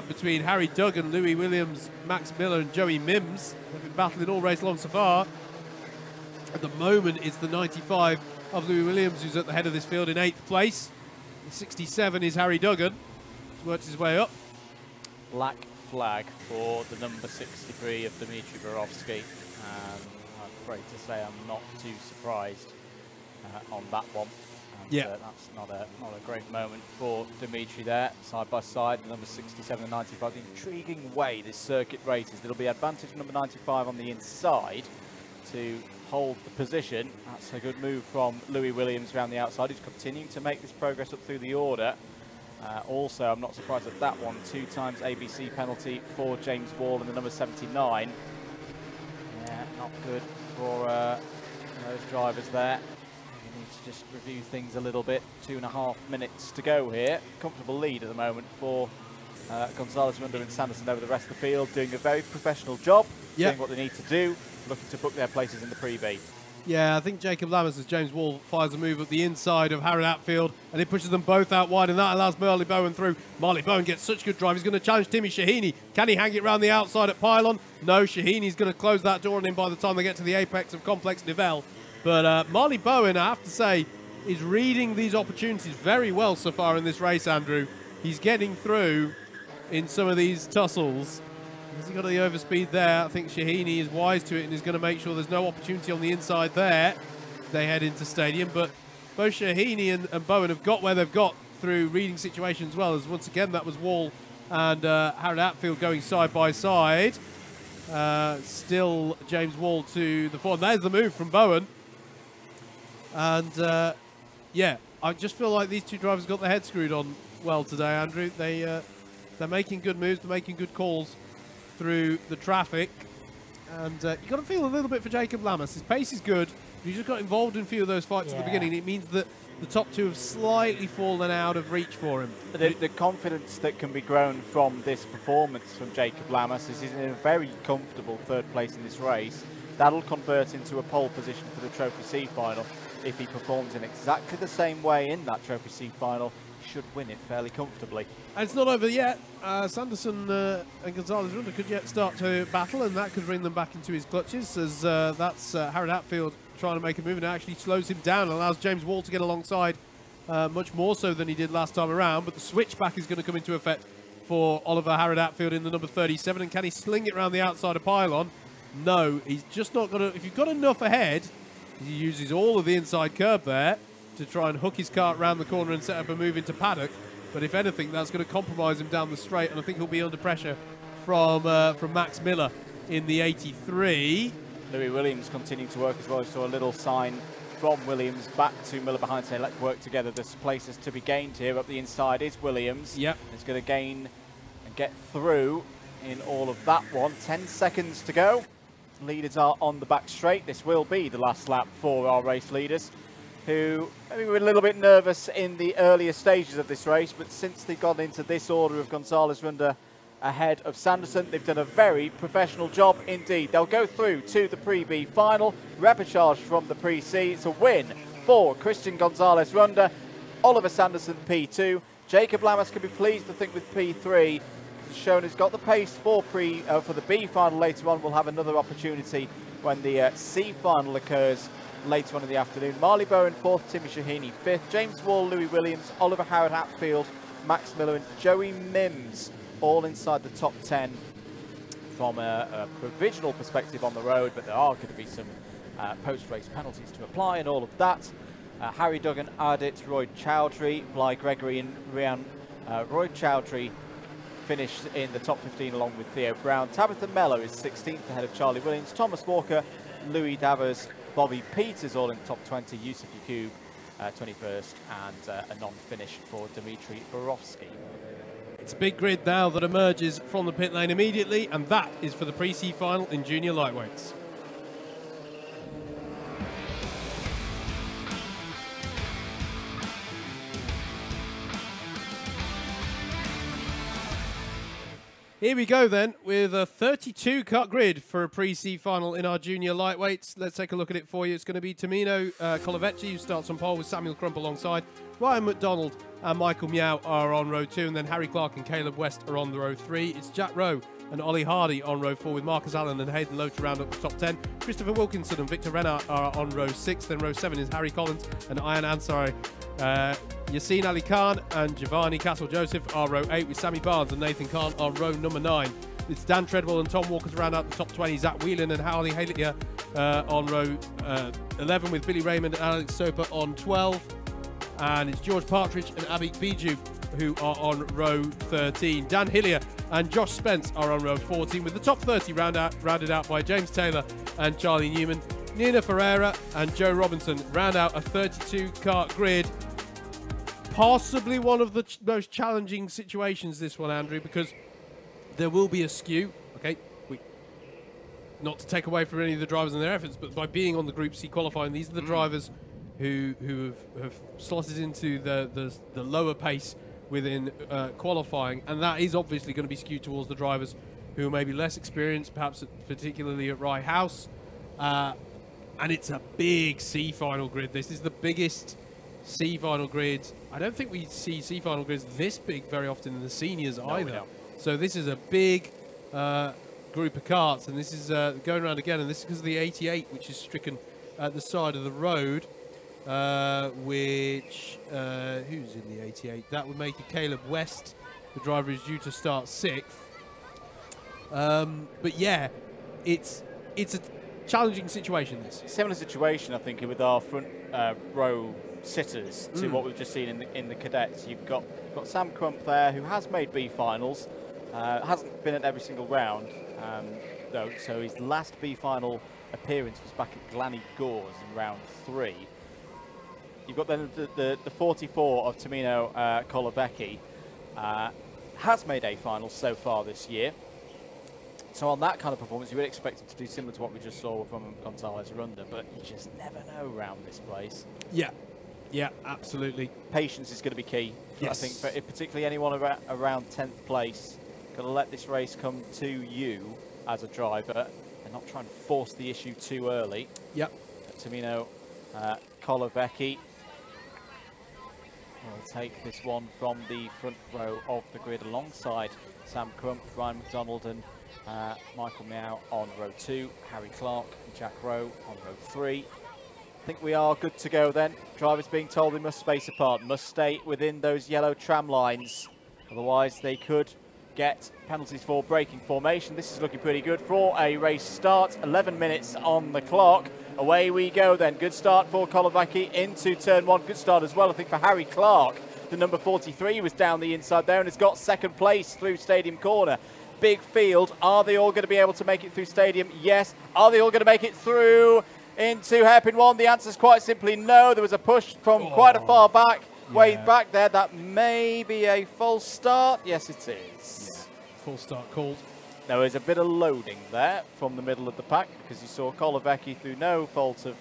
Between Harry Duggan, Louis Williams, Max Miller and Joey Mims. They've been battling all race long so far. At the moment, it's the 95 of Louis Williams who's at the head of this field in 8th place. The 67 is Harry Duggan. He's worked his way up. Black flag for the number 63 of Dmitry Borowski. I'm afraid to say I'm not too surprised on that one. That's not a great moment for Dimitri there, side by side, the number 67 and 95. The intriguing way this circuit races, there'll be advantage number 95 on the inside to hold the position. That's a good move from Louis Williams around the outside, who's continuing to make this progress up through the order. Also, I'm not surprised at that one, 2 times ABC penalty for James Wall and the number 79. Yeah, not good for those drivers there. To just review things a little bit. 2.5 minutes to go here. Comfortable lead at the moment for Gonzalez, Ronda and Sanderson over the rest of the field, doing a very professional job, doing what they need to do, looking to book their places in the pre-B. Yeah, I think Jacob Lamas as James Wall fires a move at the inside of Harrod Atfield, and it pushes them both out wide, and that allows Marley Bowen through. Marley Bowen gets such good drive. He's going to challenge Timmy Shahini. Can he hang it round the outside at Pylon? No, Shahini's going to close that door on him by the time they get to the apex of Complex Nivelle. But Marley Bowen, I have to say, is reading these opportunities very well so far in this race, Andrew. He's getting through in some of these tussles. Has he got the overspeed there? I think Shahini is wise to it and is going to make sure there's no opportunity on the inside there. They head into stadium, but both Shahini and Bowen have got where they've got through reading situations well, as once again that was Wall and Harrod Atfield going side by side. Still James Wall to the fore. And there's the move from Bowen. And yeah, I just feel like these 2 drivers got their head screwed on well today, Andrew. They're making good moves, they're making good calls through the traffic. And you've got to feel a little bit for Jacob Lamas. His pace is good. He just got involved in a few of those fights at the beginning. It means that the top 2 have slightly fallen out of reach for him. The confidence that can be grown from this performance from Jacob Lamas is he's in a very comfortable 3rd place in this race. That'll convert into a pole position for the Trophy C final. If he performs in exactly the same way in that Trophy C final, he should win it fairly comfortably. And it's not over yet. Sanderson and Gonzalez Ronda could yet start to battle, and that could bring them back into his clutches, as that's Harrod Atfield trying to make a move, and it actually slows him down and allows James Wall to get alongside much more so than he did last time around. But the switchback is going to come into effect for Oliver Harrod Atfield in the number 37, and can he sling it around the outside of Pylon? No, he's just not going to. If you've got enough ahead, he uses all of the inside curb there to try and hook his cart round the corner and set up a move into paddock. But if anything, that's going to compromise him down the straight, and I think he'll be under pressure from Max Miller in the 83. Louis Williams continuing to work as well. I saw a little sign from Williams back to Miller behind, saying let's work together. There's places to be gained here. Up the inside is Williams. Yep. He's going to gain and get through in all of that one. 10 seconds to go. Leaders are on the back straight. This will be the last lap for our race leaders, who maybe were a little bit nervous in the earlier stages of this race, but since they've gone into this order of Gonzalez Runda ahead of Sanderson, they've done a very professional job indeed. They'll go through to the Pre-B final, repechage from the Pre-C. It's a win for Christian Gonzalez Runda, Oliver Sanderson P2. Jacob Lamas can be pleased, I think, with P3. Shown has got the pace for the B final later on. We'll have another opportunity when the C final occurs later on in the afternoon. Marley Bowen 4th, Timmy Shahini 5th, James Wall, Louis Williams, Oliver Howard Hatfield, Max Miller and Joey Mims all inside the top 10 from a provisional perspective on the road, but there are going to be some post-race penalties to apply and all of that. Harry Duggan, Ardit, Roy Chowdhury, Bly Gregory and Rian. Roy Chowdhury finished in the top 15 along with Theo Brown. Tabitha Mello is 16th ahead of Charlie Williams, Thomas Walker, Louis Davers, Bobby Peters all in the top 20, Yusuf Yakub 21st, and a non-finish for Dmitry Borovsky. It's a big grid now that emerges from the pit lane immediately, and that is for the Pre-C final in junior lightweights. Here we go then with a 32 cut grid for a Pre-C final in our junior lightweights. Let's take a look at it for you. It's going to be Tamino Colavecchi, who starts on pole with Samuel Crump alongside. Ryan McDonald and Michael Meow are on row 2, and then Harry Clark and Caleb West are on the row 3. It's Jack Rowe and Ollie Hardy on row 4 with Marcus Allen and Hayden Lowe to round up the top 10. Christopher Wilkinson and Victor Renner are on row 6. Then row 7 is Harry Collins and Ian Ansari. Yassine Ali Khan and Giovanni Castle-Joseph are row 8 with Sammy Barnes and Nathan Khan on row number 9. It's Dan Treadwell and Tom Walker to round out the top 20. Zach Whelan and Harley Halia on row 11 with Billy Raymond and Alex Soper on 12. And it's George Partridge and Abik Biju who are on row 13. Dan Hillier and Josh Spence are on row 14 with the top 30 rounded out by James Taylor and Charlie Newman. Nina Ferreira and Joe Robinson round out a 32-kart grid. Possibly one of the most challenging situations, this one, Andrew, because there will be a skew. Okay, not to take away from any of the drivers and their efforts, but by being on the Group C qualifying, these are the drivers who have slotted into the lower pace within qualifying, and that is obviously going to be skewed towards the drivers who are maybe less experienced, perhaps particularly at Rye House. And it's a big C final grid. This is the biggest C final grid. I don't think we see C final grids this big very often in the seniors either. So this is a big group of karts, and this is going around again, and this is because of the 88, which is stricken at the side of the road, which, who's in the 88? That would make it Caleb West. The driver is due to start 6th. But yeah, it's a challenging situation, this. Similar situation, I think, with our front row sitters to what we've just seen in the cadets. You've got Sam Crump there, who has made B finals, hasn't been at every single round, though, so his last B final appearance was back at Glanny Gores in round 3. You've got then the 44 of Tamino Colavecchi, has made A finals so far this year. So on that kind of performance, you would expect him to do similar to what we just saw from Gonzalez Runda, but you just never know around this place. Yeah. Yeah, absolutely. Patience is going to be key. Yes. I think, for particularly anyone around 10th place, got to let this race come to you as a driver and not try and force the issue too early. Yep. Tamino Colavecchi will take this one from the front row of the grid alongside Sam Crump, Ryan McDonald and Michael Meow on row 2, Harry Clark and Jack Rowe on row 3. I think we are good to go then. Drivers being told they must space apart, must stay within those yellow tram lines. Otherwise they could get penalties for braking formation. This is looking pretty good for a race start. 11 minutes on the clock. Away we go then. Good start for Colavecchi into turn 1. Good start as well, I think, for Harry Clark. The number 43 was down the inside there and has got second place through Stadium Corner. Big field. Are they all going to be able to make it through Stadium? Yes. Are they all going to make it through into hairpin 1? The answer is quite simply no. There was a push from quite a far back, way back there. That may be a false start. Yes, it is. Yeah. Full start called. There was a bit of loading there from the middle of the pack because you saw Kolovecki, through no fault of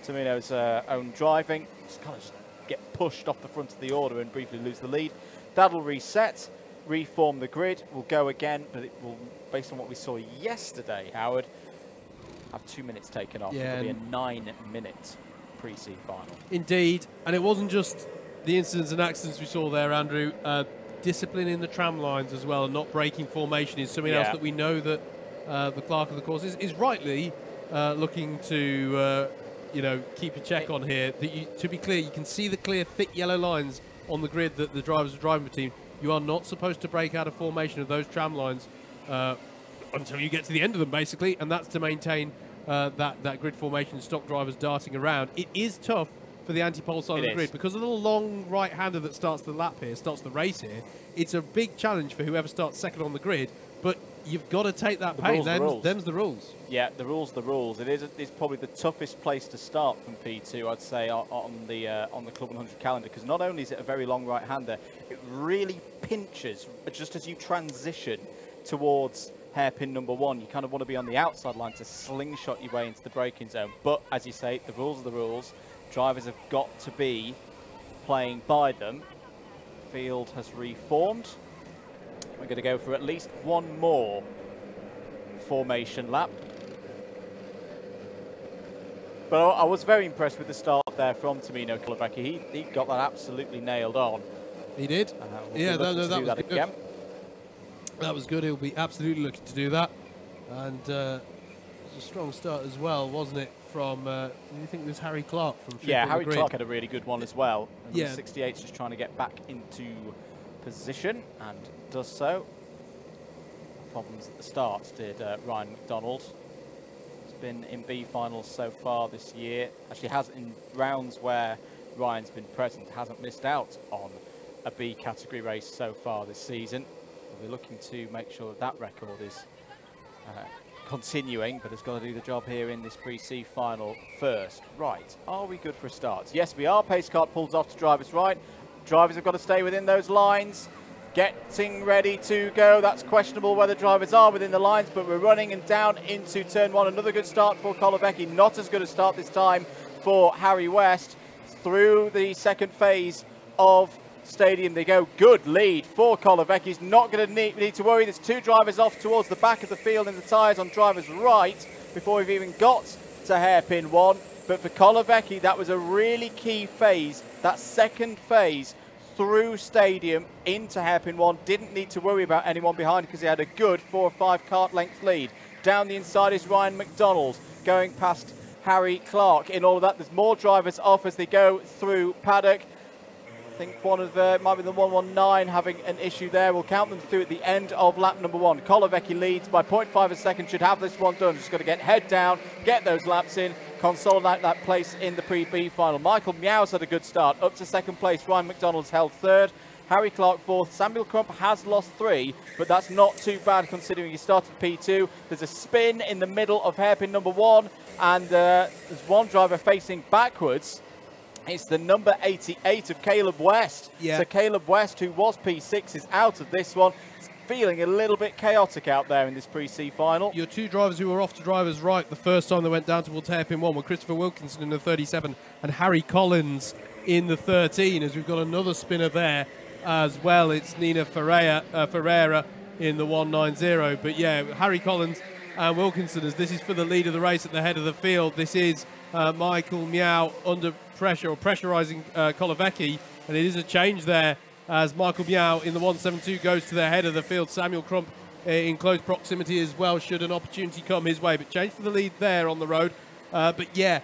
Tamino's own driving, just kind of get pushed off the front of the order and briefly lose the lead. That'll reset, reform the grid, will go again, but it will, based on what we saw yesterday, Howard, have 2 minutes taken off. Yeah, It'll be a 9-minute pre-C final. Indeed, and it wasn't just the incidents and accidents we saw there, Andrew. Discipline in the tram lines as well, and not breaking formation is something else that we know that the clerk of the course is rightly looking to you know, keep a check on here. That to be clear, you can see the clear thick yellow lines on the grid that the drivers are driving between. You are not supposed to break out of formation of those tram lines until you get to the end of them, basically, and that's to maintain that grid formation, stop drivers darting around. It is tough for the anti-pole side of the grid because of the little long right-hander that starts the lap here, starts the race here. It's a big challenge for whoever starts second on the grid, but you've got to take that pain. Them's the rules. Yeah, the rules. It's probably the toughest place to start from P2, I'd say, on the Club 100 calendar, because not only is it a very long right-hander, it really pinches just as you transition towards hairpin number 1. You kind of want to be on the outside line to slingshot your way into the braking zone. But as you say, the rules are the rules. Drivers have got to be playing by them. Field has reformed. We're going to go for at least one more formation lap. But I was very impressed with the start there from Tamino Kolovecki. He got that absolutely nailed on. He did. Yeah, that was good. Again. That was good. He'll be absolutely looking to do that. And it was a strong start as well, wasn't it? From, do you think it was Harry Clark from fifth? Yeah, Harry Clark had a really good one as well. And yeah. 68's just trying to get back into position and does so. Problems at the start did Ryan McDonald. He's been in B finals so far this year. Actually has in rounds where Ryan's been present, hasn't missed out on a B category race so far this season. We're looking to make sure that that record is continuing, but has got to do the job here in this pre-C final first. Right, are we good for a start? Yes, we are. Pace car pulls off to driver's right. Drivers have got to stay within those lines. Getting ready to go. That's questionable whether drivers are within the lines, but we're running and down into turn 1. Another good start for Kolovecki. Not as good a start this time for Harry West. Through the second phase of Stadium they go. Good lead for Kolovecki. He's not going to need to worry. There's 2 drivers off towards the back of the field in the tyres on driver's right before we've even got to hairpin 1. But for Kolovecki, that was a really key phase. That second phase through Stadium into hairpin 1. Didn't need to worry about anyone behind because he had a good 4 or 5 kart length lead. Down the inside is Ryan McDonald going past Harry Clark. In all of that, there's more drivers off as they go through paddock. I think one of might be the 119 having an issue there. We'll count them through at the end of lap number 1. Kolovecki leads by 0.5 a second, should have this one done. Just got to get head down, get those laps in, consolidate that place in the pre-B final. Michael Miau's had a good start, up to second place. Ryan McDonald's held third. Harry Clark fourth. Samuel Crump has lost 3, but that's not too bad considering he started P2. There's a spin in the middle of hairpin number 1, and there's one driver facing backwards. It's the number 88 of Caleb West. Yeah. So Caleb West, who was P6, is out of this one. It's feeling a little bit chaotic out there in this pre-C final. Your 2 drivers who were off to driver's right the first time they went down towards hairpin 1 were Christopher Wilkinson in the 37 and Harry Collins in the 13, as we've got another spinner there as well. It's Nina Ferreira in the 190. But yeah, Harry Collins and Wilkinson, as this is for the lead of the race at the head of the field. This is Michael Miau under pressure, or pressurising Kolovecki, and it is a change there as Michael Miau in the 172 goes to the head of the field. Samuel Crump in close proximity as well, should an opportunity come his way, but change for the lead there on the road. But yeah,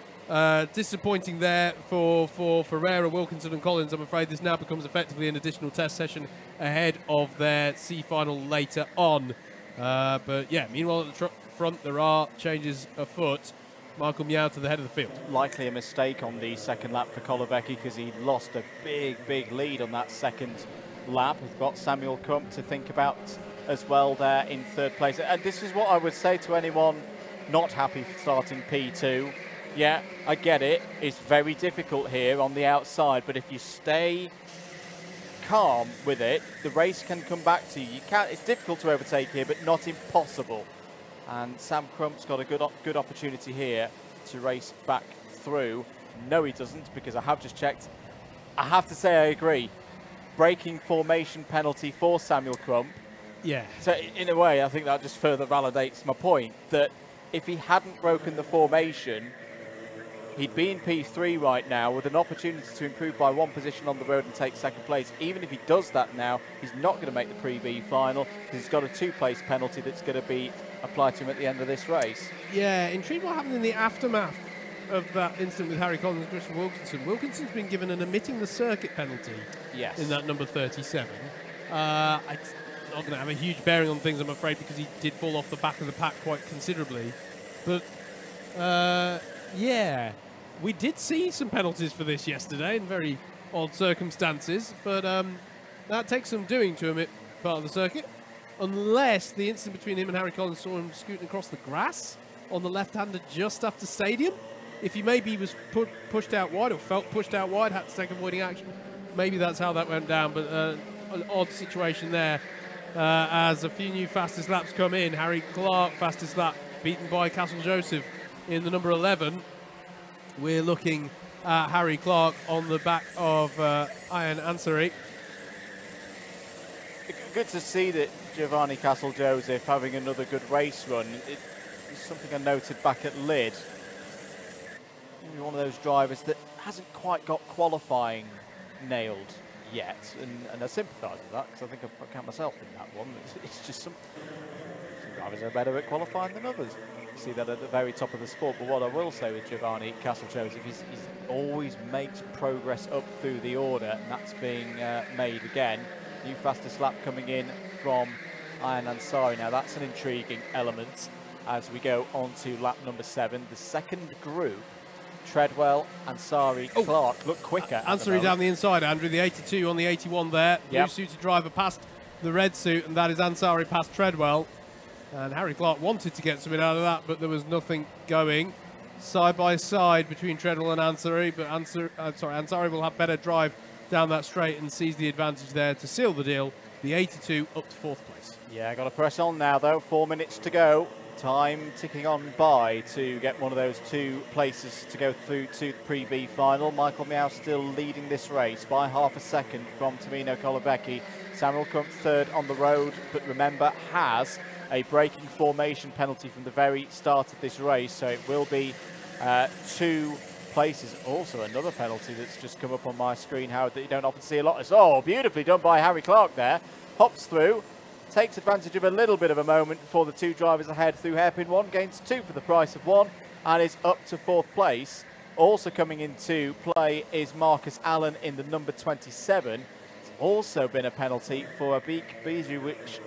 disappointing there for Ferreira, Wilkinson and Collins. I'm afraid this now becomes effectively an additional test session ahead of their C final later on. But yeah, meanwhile at the front there are changes afoot. Michael Miau to the head of the field. Likely a mistake on the second lap for Kolovecki because he lost a big lead on that second lap. We've got Samuel Crump to think about as well there in third place. And this is what I would say to anyone not happy starting P2. Yeah, I get it. It's very difficult here on the outside, but if you stay calm with it, the race can come back to you. It's difficult to overtake here, but not impossible. And Sam Crump's got a good opportunity here to race back through. No, he doesn't, because I have just checked. I have to say I agree. Braking formation penalty for Samuel Crump. Yeah. So in a way, I think that just further validates my point that if he hadn't broken the formation, he'd be in P3 right now with an opportunity to improve by 1 position on the road and take second place. Even if he does that now, he's not going to make the Pre-B final because he's got a 2-place penalty that's going to be applied to him at the end of this race. Yeah, intrigued what happened in the aftermath of that incident with Harry Collins and Christian Wilkinson. Wilkinson's been given an omitting the circuit penalty in that number 37. It's not going to have a huge bearing on things, I'm afraid, because he did fall off the back of the pack quite considerably. But, yeah, we did see some penalties for this yesterday in very odd circumstances, but that takes some doing to omit part of the circuit, unless the incident between him and Harry Collins saw him scooting across the grass on the left-hander just after stadium. If he maybe was pushed out wide or felt pushed out wide, had to take avoiding action, maybe that's how that went down, but an odd situation there. As a few new fastest laps come in, Harry Clark, fastest lap, beaten by Castle Joseph in the number 11. We're looking at Harry Clark on the back of Ian Ansari. Good to see that Giovanni Castle Joseph having another good race run. It's something I noted back at Lyd. One of those drivers that hasn't quite got qualifying nailed yet, and I sympathise with that because I think I count myself in that one. It's just some drivers are better at qualifying than others. You see that at the very top of the sport. But what I will say with Giovanni Castle Joseph is he always makes progress up through the order, and that's being made again. New fastest lap coming in from Ian Ansari. Now that's an intriguing element as we go on to lap number 7, the second group. Treadwell, Ansari, Clark look quicker. Ansari down the inside, Andrew. The 82 on the 81 there. Yep. Blue-suited driver past the red suit, and that is Ansari past Treadwell. And Harry Clark wanted to get something out of that, but there was nothing going. Side by side between Treadwell and Ansari, but Ansari will have better drive down that straight and seize the advantage there to seal the deal. The 82 up to 4th place. Yeah, got to press on now though. 4 minutes to go. Time ticking on by to get one of those 2 places to go through to the Pre-B final. Michael Meow still leading this race by half a second from Tamino Kolovecki. Samuel Crump third on the road, but remember has a braking formation penalty from the very start of this race, so it will be 2 places. Also another penalty that's just come up on my screen, Howard, that you don't often see a lot. It's beautifully done by Harry Clark there. Hops through. Takes advantage of a little bit of a moment for the 2 drivers ahead through hairpin 1, gains 2 for the price of 1, and is up to 4th place. Also coming into play is Marcus Allen in the number 27. It's also been a penalty for Abik Bijou, which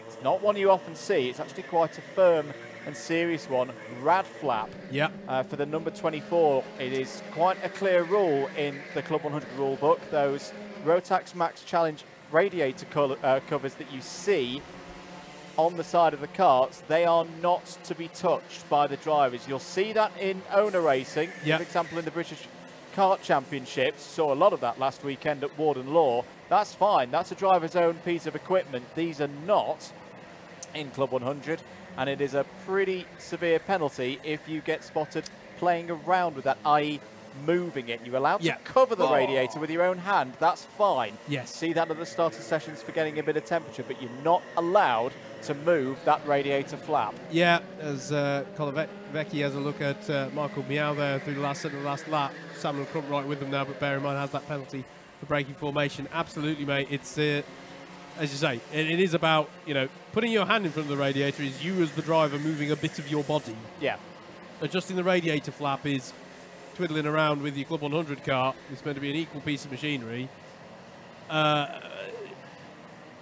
is not one you often see. It's actually quite a firm and serious one. Rad flap for the number 24. It is quite a clear rule in the Club 100 rule book. Those Rotax Max Challenge radiator covers that you see on the side of the karts, they are not to be touched by the drivers. You'll see that in owner racing. For example, in the British Kart Championships, saw a lot of that last weekend at Warden Law. That's fine. That's a driver's own piece of equipment. These are not in Club 100, and it is a pretty severe penalty if you get spotted playing around with that, i.e. moving it. You're allowed to cover the radiator with your own hand. That's fine. Yes. See that at the start of sessions for getting a bit of temperature, but you're not allowed to move that radiator flap. Yeah, as Kolovecki has a look at Michael Meow there through the last lap. Samuel Crump right with them now, but bear in mind has that penalty for braking formation. Absolutely, mate. It's as you say, it is about, putting your hand in front of the radiator is you as the driver moving a bit of your body. Yeah. Adjusting the radiator flap is twiddling around with your Club 100 car. It's meant to be an equal piece of machinery.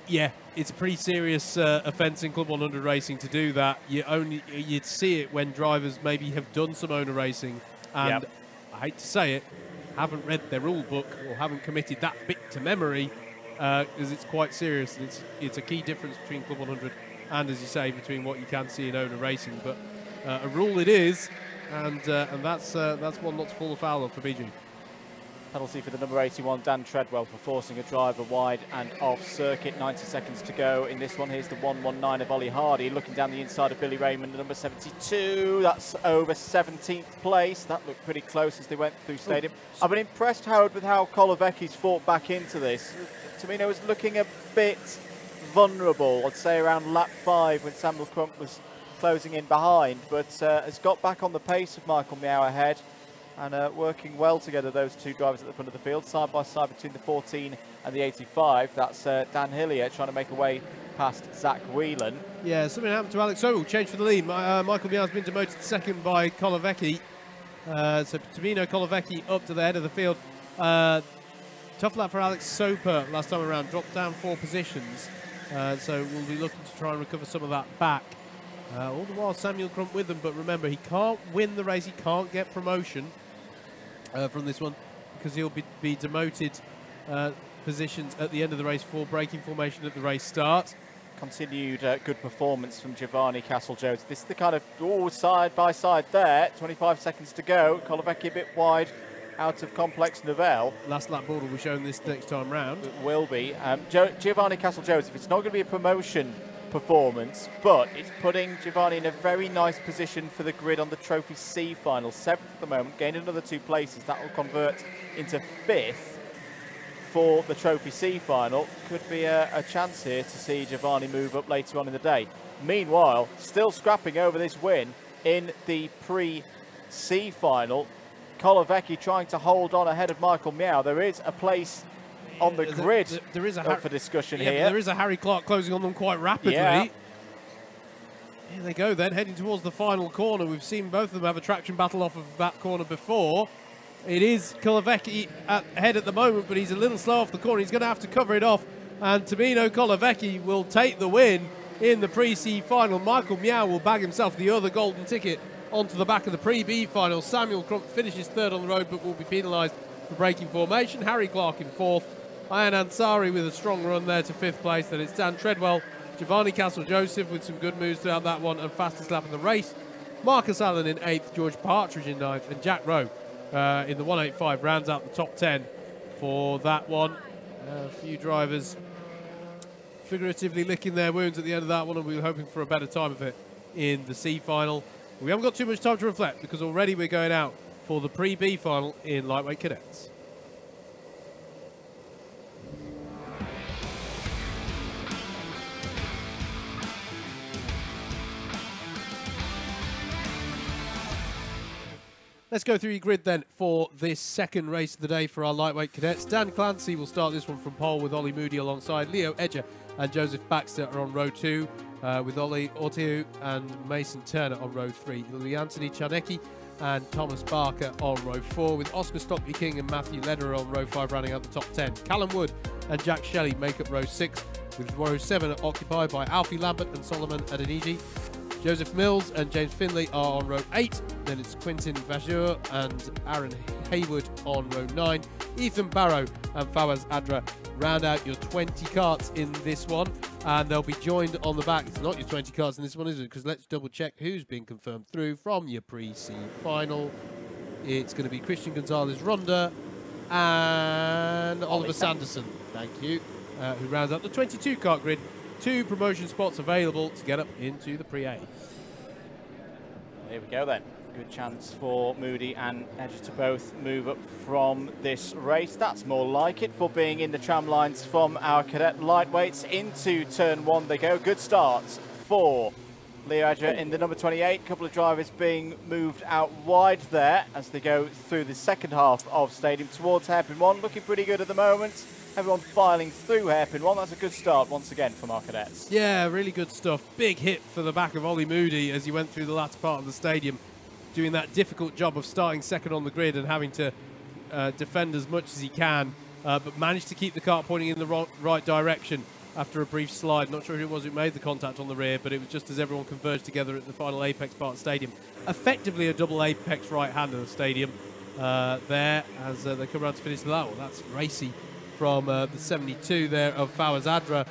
Yeah, it's a pretty serious offence in Club 100 racing to do that. You'd see it when drivers maybe have done some owner racing and, I hate to say it, haven't read their rule book or haven't committed that bit to memory, because it's quite serious. And it's a key difference between Club 100 and, as you say, between what you can see in owner racing. But a rule it is, and that's one not to fall foul of for BG. Penalty for the number 81, Dan Treadwell, for forcing a driver wide and off circuit. 90 seconds to go in this one. Here's the 119 of Ollie Hardy, looking down the inside of Billy Raymond, the number 72. That's over 17th place. That looked pretty close as they went through stadium. I've been impressed, Howard, with how Kolovecki's fought back into this. Tamino was looking a bit vulnerable, I'd say around lap 5 when Samuel Crump was closing in behind, but has got back on the pace of Michael Meow ahead. And working well together, those two drivers at the front of the field, side by side between the 14 and the 85. That's Dan Hillier trying to make a way past Zach Whelan. Yeah, something happened to Alex Sobel, change for the lead. Michael Meow has been demoted to second by Kolovecki. So Tamino Kolovecki up to the head of the field. Tough lap for Alex Soper last time around, dropped down 4 positions. So we'll be looking to try and recover some of that back. All the while Samuel Crump with them, but remember, he can't win the race, he can't get promotion from this one, because he'll be demoted positions at the end of the race for braking formation at the race start. Continued good performance from Giovanni Castle-Jones. This is the kind of, side by side there, 25 seconds to go. Kolovecki a bit wide out of Complex Novell. Last lap board will be shown this next time round. It will be. Giovanni Castle-Joseph, it's not going to be a promotion performance, but it's putting Giovanni in a very nice position for the grid on the Trophy C final. 7th at the moment, gained another 2 places. That will convert into 5th for the Trophy C final. Could be a chance here to see Giovanni move up later on in the day. Meanwhile, still scrapping over this win in the pre-C final. Kolovecki trying to hold on ahead of Michael Meow. There is a place on the grid there is up for discussion here. There is a Harry Clark closing on them quite rapidly. Yeah. Here they go then, heading towards the final corner. We've seen both of them have a traction battle off of that corner before. It is Kolovecki ahead at the moment, but he's a little slow off the corner. He's going to have to cover it off, and Tamino Kolovecki will take the win in the pre-C final. Michael Meow will bag himself the other golden ticket onto the back of the pre-B final. Samuel Crump finishes 3rd on the road, but will be penalised for braking formation. Harry Clark in 4th. Ian Ansari with a strong run there to 5th place. Then it's Dan Treadwell, Giovanni Castle-Joseph with some good moves throughout that one, and fastest lap in the race. Marcus Allen in 8th, George Partridge in 9th, and Jack Rowe in the 185 rounds out the top 10 for that one. A few drivers figuratively licking their wounds at the end of that one, and we were hoping for a better time of it in the C final. We haven't got too much time to reflect, because already we're going out for the pre-B final in lightweight cadets. Let's go through your grid then for this second race of the day for our lightweight cadets. Dan Clancy will start this one from pole with Ollie Moody alongside. Leo Edger and Joseph Baxter are on row 2 with Ollie Orteu and Mason Turner on row 3. It'll be Anthony Czarnecki and Thomas Barker on row 4 with Oscar Stockley King and Matthew Lederer on row 5 rounding out the top 10. Callum Wood and Jack Shelley make up row 6 with row 7 occupied by Alfie Lambert and Solomon Adeniji. Joseph Mills and James Finley are on row 8. Then it's Quentin Vajur and Aaron Haywood on row 9. Ethan Barrow and Fawaz Adra round out your 20 carts in this one. And they'll be joined on the back. It's not your 20 carts in this one, is it? Because let's double check who's been confirmed through from your pre-C final. It's going to be Christian Gonzalez Ronda and Oliver Sanderson. Thank you. Who rounds out the 22 cart grid. 2 promotion spots available to get up into the pre-A. Here we go then. Good chance for Moody and Edge to both move up from this race. That's more like it for being in the tram lines from our cadet lightweights. Into turn 1 they go. Good starts for Leo Edger in the number 28. A couple of drivers being moved out wide there as they go through the second half of stadium towards hairpin 1. Looking pretty good at the moment. Everyone filing through hairpin 1. That's a good start once again from our cadets. Yeah, really good stuff. Big hit for the back of Ollie Moody as he went through the latter part of the stadium, doing that difficult job of starting second on the grid and having to defend as much as he can, but managed to keep the kart pointing in the right direction after a brief slide. Not sure who it was who made the contact on the rear, but it was just as everyone converged together at the final apex part of the stadium. Effectively a double apex right-hand of the stadium there as they come around to finish the lap. Well, that's racy from the 72 there of Fawaz Adra,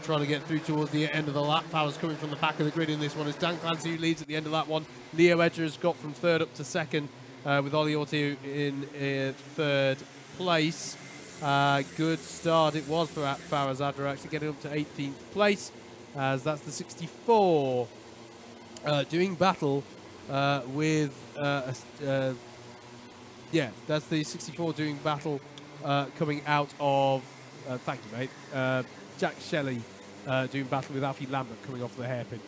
trying to get through towards the end of the lap. Fawaz coming from the back of the grid in this one. It's Dan Clancy who leads at the end of that one. Leo Edger has got from third up to second, with Ollie Ortiu in third place. Good start it was for Fawaz Adra, actually getting up to 18th place, as that's the 64 doing battle with yeah, that's the 64 doing battle coming out of thank you mate, Jack Shelley doing battle with Alfie Lambert coming off the hairpin.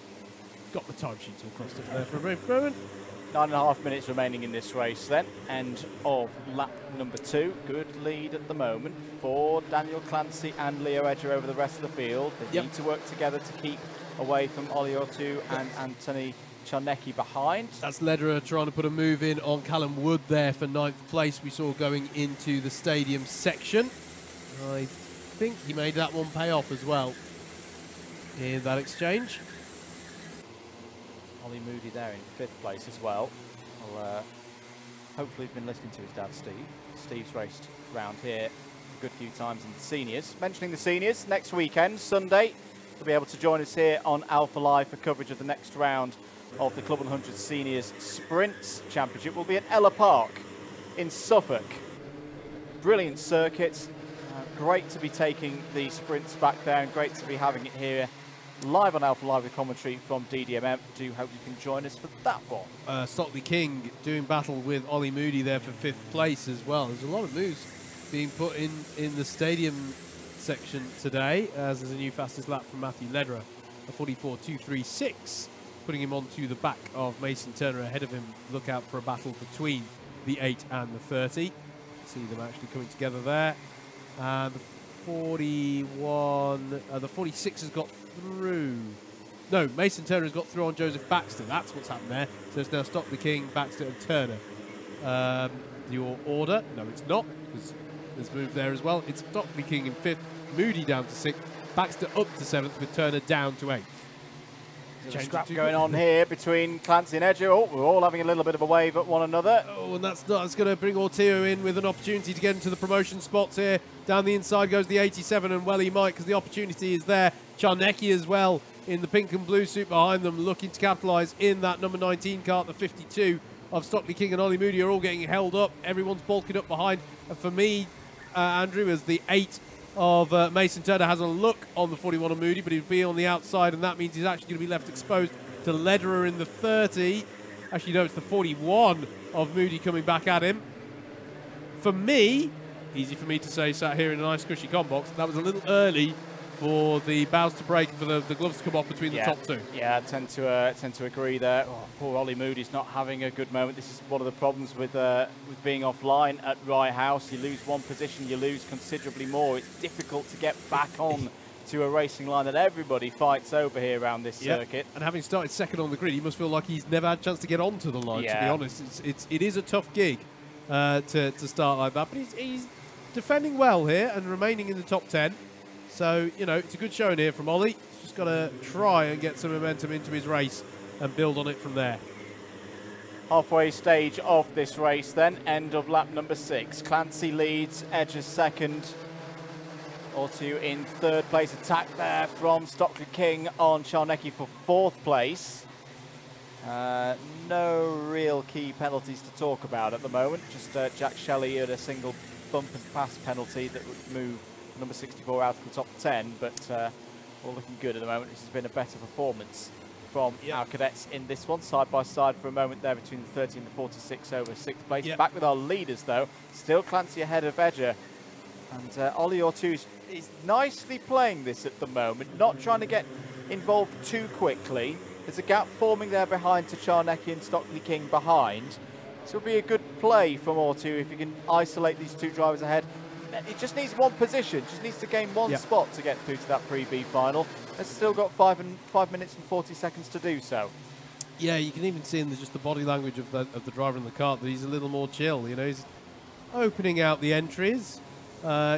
Got the timesheets all crossed up there for a brief moment. 9.5 minutes remaining in this race then. End of lap number 2. Good lead at the moment for Daniel Clancy and Leo Edger over the rest of the field. They need to work together to keep away from Ollie Ortiu and Anthony Czarnecki behind. That's Lederer trying to put a move in on Callum Wood there for 9th place. We saw going into the stadium section. I think he made that one pay off as well in that exchange. Ollie Moody there in 5th place as well. Well, hopefully he's been listening to his dad, Steve. Steve's raced around here a good few times in the seniors. Mentioning the seniors, next weekend, Sunday, he'll be able to join us here on Alpha Live for coverage of the next round of the Club 100 Seniors Sprints Championship. Will be at Ella Park in Suffolk. Brilliant circuit. Great to be taking the sprints back there, and great to be having it here live on Alpha Live with commentary from DDMM. Do hope you can join us for that one. Stockley King doing battle with Ollie Moody there for 5th place as well. There's a lot of moves being put in the stadium section today, as there's a new fastest lap from Matthew Lederer, a 44.236, putting him onto the back of Mason Turner. Ahead of him, look out for a battle between the 8 and the 30. See them actually coming together there. The 41, the 46 has got through. No, Mason Turner has got through on Joseph Baxter. That's what's happened there. So it's now Stockley King, Baxter and Turner. Your order? No, it's not, because there's move there as well. It's Stockley King in 5th, Moody down to 6th, Baxter up to 7th, with Turner down to 8th. There's a scrap going on here between Clancy and Edger. Oh, we're all having a little bit of a wave at one another. Oh, and that's going to bring Ortiu in with an opportunity to get into the promotion spots here. Down the inside goes the 87, and well he might, because the opportunity is there. Czarnecki as well in the pink and blue suit behind them, looking to capitalise in that number 19 cart. The 52 of Stockley King and Ollie Moody are all getting held up. Everyone's bulking up behind. And for me, Andrew, as the 8 of Mason Turner has a look on the 41 of Moody, but he'll be on the outside, and that means he's actually going to be left exposed to Lederer in the 30. Actually, no, it's the 41 of Moody coming back at him. For me, easy for me to say, sat here in a nice cushy combox, that was a little early for the bows to break, for the gloves to come off between the top two. Yeah, I tend to agree there. Oh, poor Ollie Moody's not having a good moment. This is one of the problems with being offline at Rye House. You lose one position, you lose considerably more. It's difficult to get back on to a racing line that everybody fights over here around this circuit. And having started second on the grid, he must feel like he's never had a chance to get onto the line, to be honest. It is a tough gig to start like that, but he's defending well here and remaining in the top 10. So, you know, it's a good showing here from Ollie. He's just got to try and get some momentum into his race and build on it from there. Halfway stage of this race then, end of lap number 6. Clancy leads, Edger's second. Ortiu in 3rd place. Attack there from Stockley King on Czarnecki for 4th place. No real key penalties to talk about at the moment. Just Jack Shelley had a single bump and pass penalty that would move number 64 out of the top 10, but all looking good at the moment. This has been a better performance from our cadets in this one. Side by side for a moment there between the 30 and the 46 over 6th place. Back with our leaders though. Still Clancy ahead of Edger. And Ollie Ortiu is nicely playing this at the moment, not trying to get involved too quickly. There's a gap forming there behind to Czarnecki and Stockley King behind. So it'll be a good play from Ortiu if he can isolate these two drivers ahead. It just needs one position, just needs to gain one spot to get through to that pre-B final. It's still got 5 minutes and 40 seconds to do so. Yeah, you can even see in just the body language of the driver in the kart that he's a little more chill. You know, he's opening out the entries.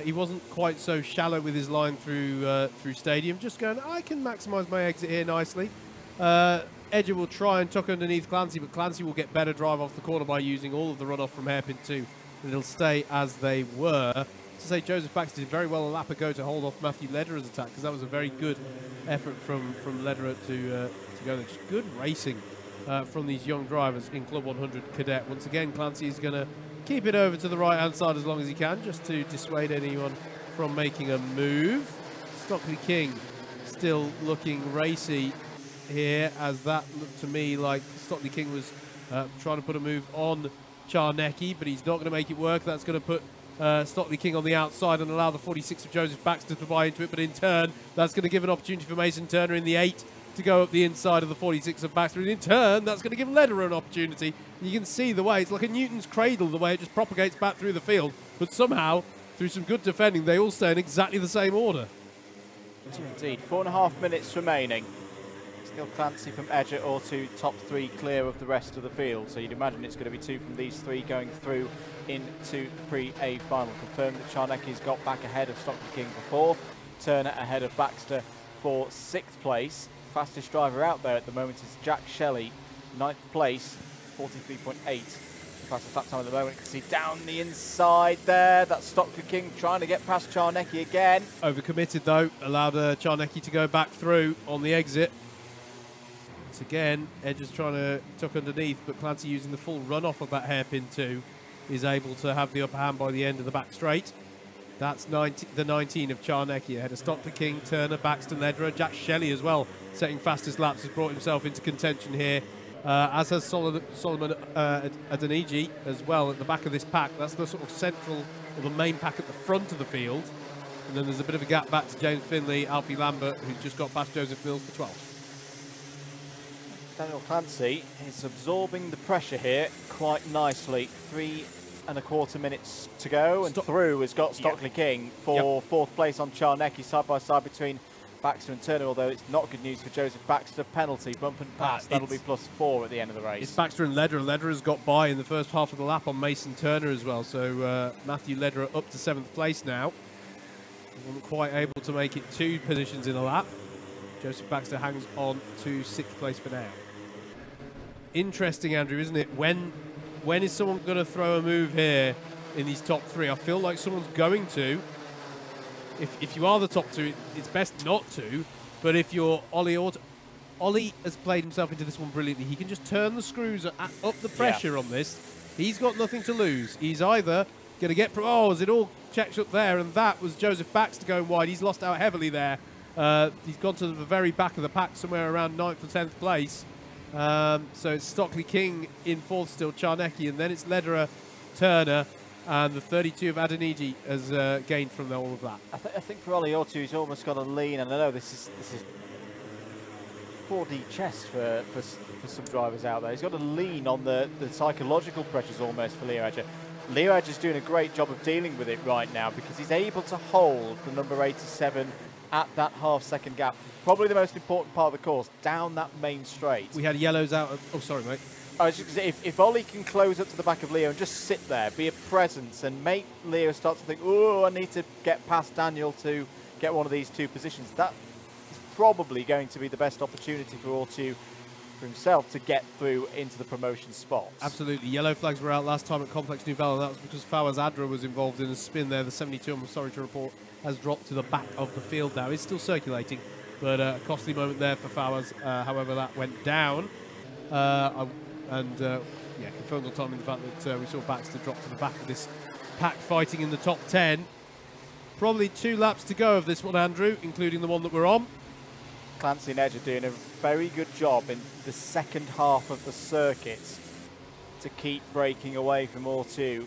He wasn't quite so shallow with his line through stadium. Just going, I can maximise my exit here nicely. Edger will try and tuck underneath Clancy, but Clancy will get better drive off the corner by using all of the runoff from hairpin 2. And it'll stay as they were. to say Joseph Baxter did very well a lap ago to hold off Matthew Lederer's attack, because that was a very good effort from Lederer to go there. Just good racing from these young drivers in Club 100 Cadet. Once again, Clancy is going to keep it over to the right-hand side as long as he can, just to dissuade anyone from making a move. Stockley King still looking racy here, as that looked to me like Stockley King was trying to put a move on Czarnecki, but he's not going to make it work. That's going to put Stockley King on the outside and allow the 46 of Joseph Baxter to buy into it, but in turn, that's going to give an opportunity for Mason Turner in the 8 to go up the inside of the 46 of Baxter, and in turn, that's going to give Lederer an opportunity. You can see the way, it's like a Newton's cradle, the way it just propagates back through the field, but somehow, through some good defending, they all stay in exactly the same order. Indeed, 4.5 minutes remaining. Still Clancy from Edger or two, top 3 clear of the rest of the field. So you'd imagine it's going to be 2 from these 3 going through into pre-A final. Confirmed that Czarnecki's got back ahead of Stockley King for 4th. Turner ahead of Baxter for 6th place. Fastest driver out there at the moment is Jack Shelley, 9th place, 43.8. Fastest lap time at the moment. You can see down the inside there. That's Stockley King trying to get past Czarnecki again. Overcommitted though, allowed Czarnecki to go back through on the exit. Once again, Edge is trying to tuck underneath, but Clancy, using the full runoff of that hairpin 2, is able to have the upper hand by the end of the back straight. That's the 19 of Czarnecki ahead of Stockley King, Turner, Baxter, Lederer. Jack Shelley as well, setting fastest laps, has brought himself into contention here, as has Solomon Adeniji as well at the back of this pack. That's the sort of central, or the main pack at the front of the field. And then there's a bit of a gap back to James Finley, Alfie Lambert, who's just got past Joseph Mills for 12th. Daniel Clancy is absorbing the pressure here quite nicely. 3.25 minutes to go, and through has got Stockley King for 4th place on Czarnecki, side by side between Baxter and Turner, although it's not good news for Joseph Baxter. Penalty, bump and pass, that'll be +4 at the end of the race. It's Baxter and Lederer. Lederer's got by in the first half of the lap on Mason Turner as well, so Matthew Lederer up to 7th place now. Wasn't quite able to make it 2 positions in a lap. Joseph Baxter hangs on to 6th place for now. Interesting, Andrew, isn't it? When is someone going to throw a move here in these top 3? I feel like someone's going to. If you are the top 2, it's best not to. But if you're Ollie has played himself into this one brilliantly. He can just turn the screws up the pressure on this. He's got nothing to lose. He's either going to get... Oh, as it all checks up there, and that was Joseph Baxter going wide. He's lost out heavily there. He's gone to the very back of the pack, somewhere around 9th or 10th place. So it's Stockley King in 4th still, Czarnecki, and then it's Lederer, Turner, and the 32 of Adeniji has gained from all of that. I think for Ollie Ortu, he's almost got a lean, and I know this is 4D chess for some drivers out there. He's got a lean on the psychological pressures almost for Leo Edger. Leo Edger's doing a great job of dealing with it right now, because he's able to hold the number 87 at that half-second gap. Probably the most important part of the course, down that main straight. We had yellows out. Oh, sorry, mate. I was just gonna say, if Ollie can close up to the back of Leo and just sit there, be a presence, and make Leo start to think, oh, I need to get past Daniel to get one of these 2 positions, that is probably going to be the best opportunity for Ortu, for himself, to get through into the promotion spots. Absolutely. Yellow flags were out last time at Complex Nouvelle, and that was because Fawaz Adra was involved in a spin there. The 72, I'm sorry to report, has dropped to the back of the field now. It's still circulating, but a costly moment there for Fawaz. However, that went down. Confirmed on time in the fact that we saw Baxter drop to the back of this pack fighting in the top 10. Probably 2 laps to go of this one, Andrew, including the one that we're on. Clancy and Edge are doing a very good job in the second half of the circuit to keep breaking away from Ortu.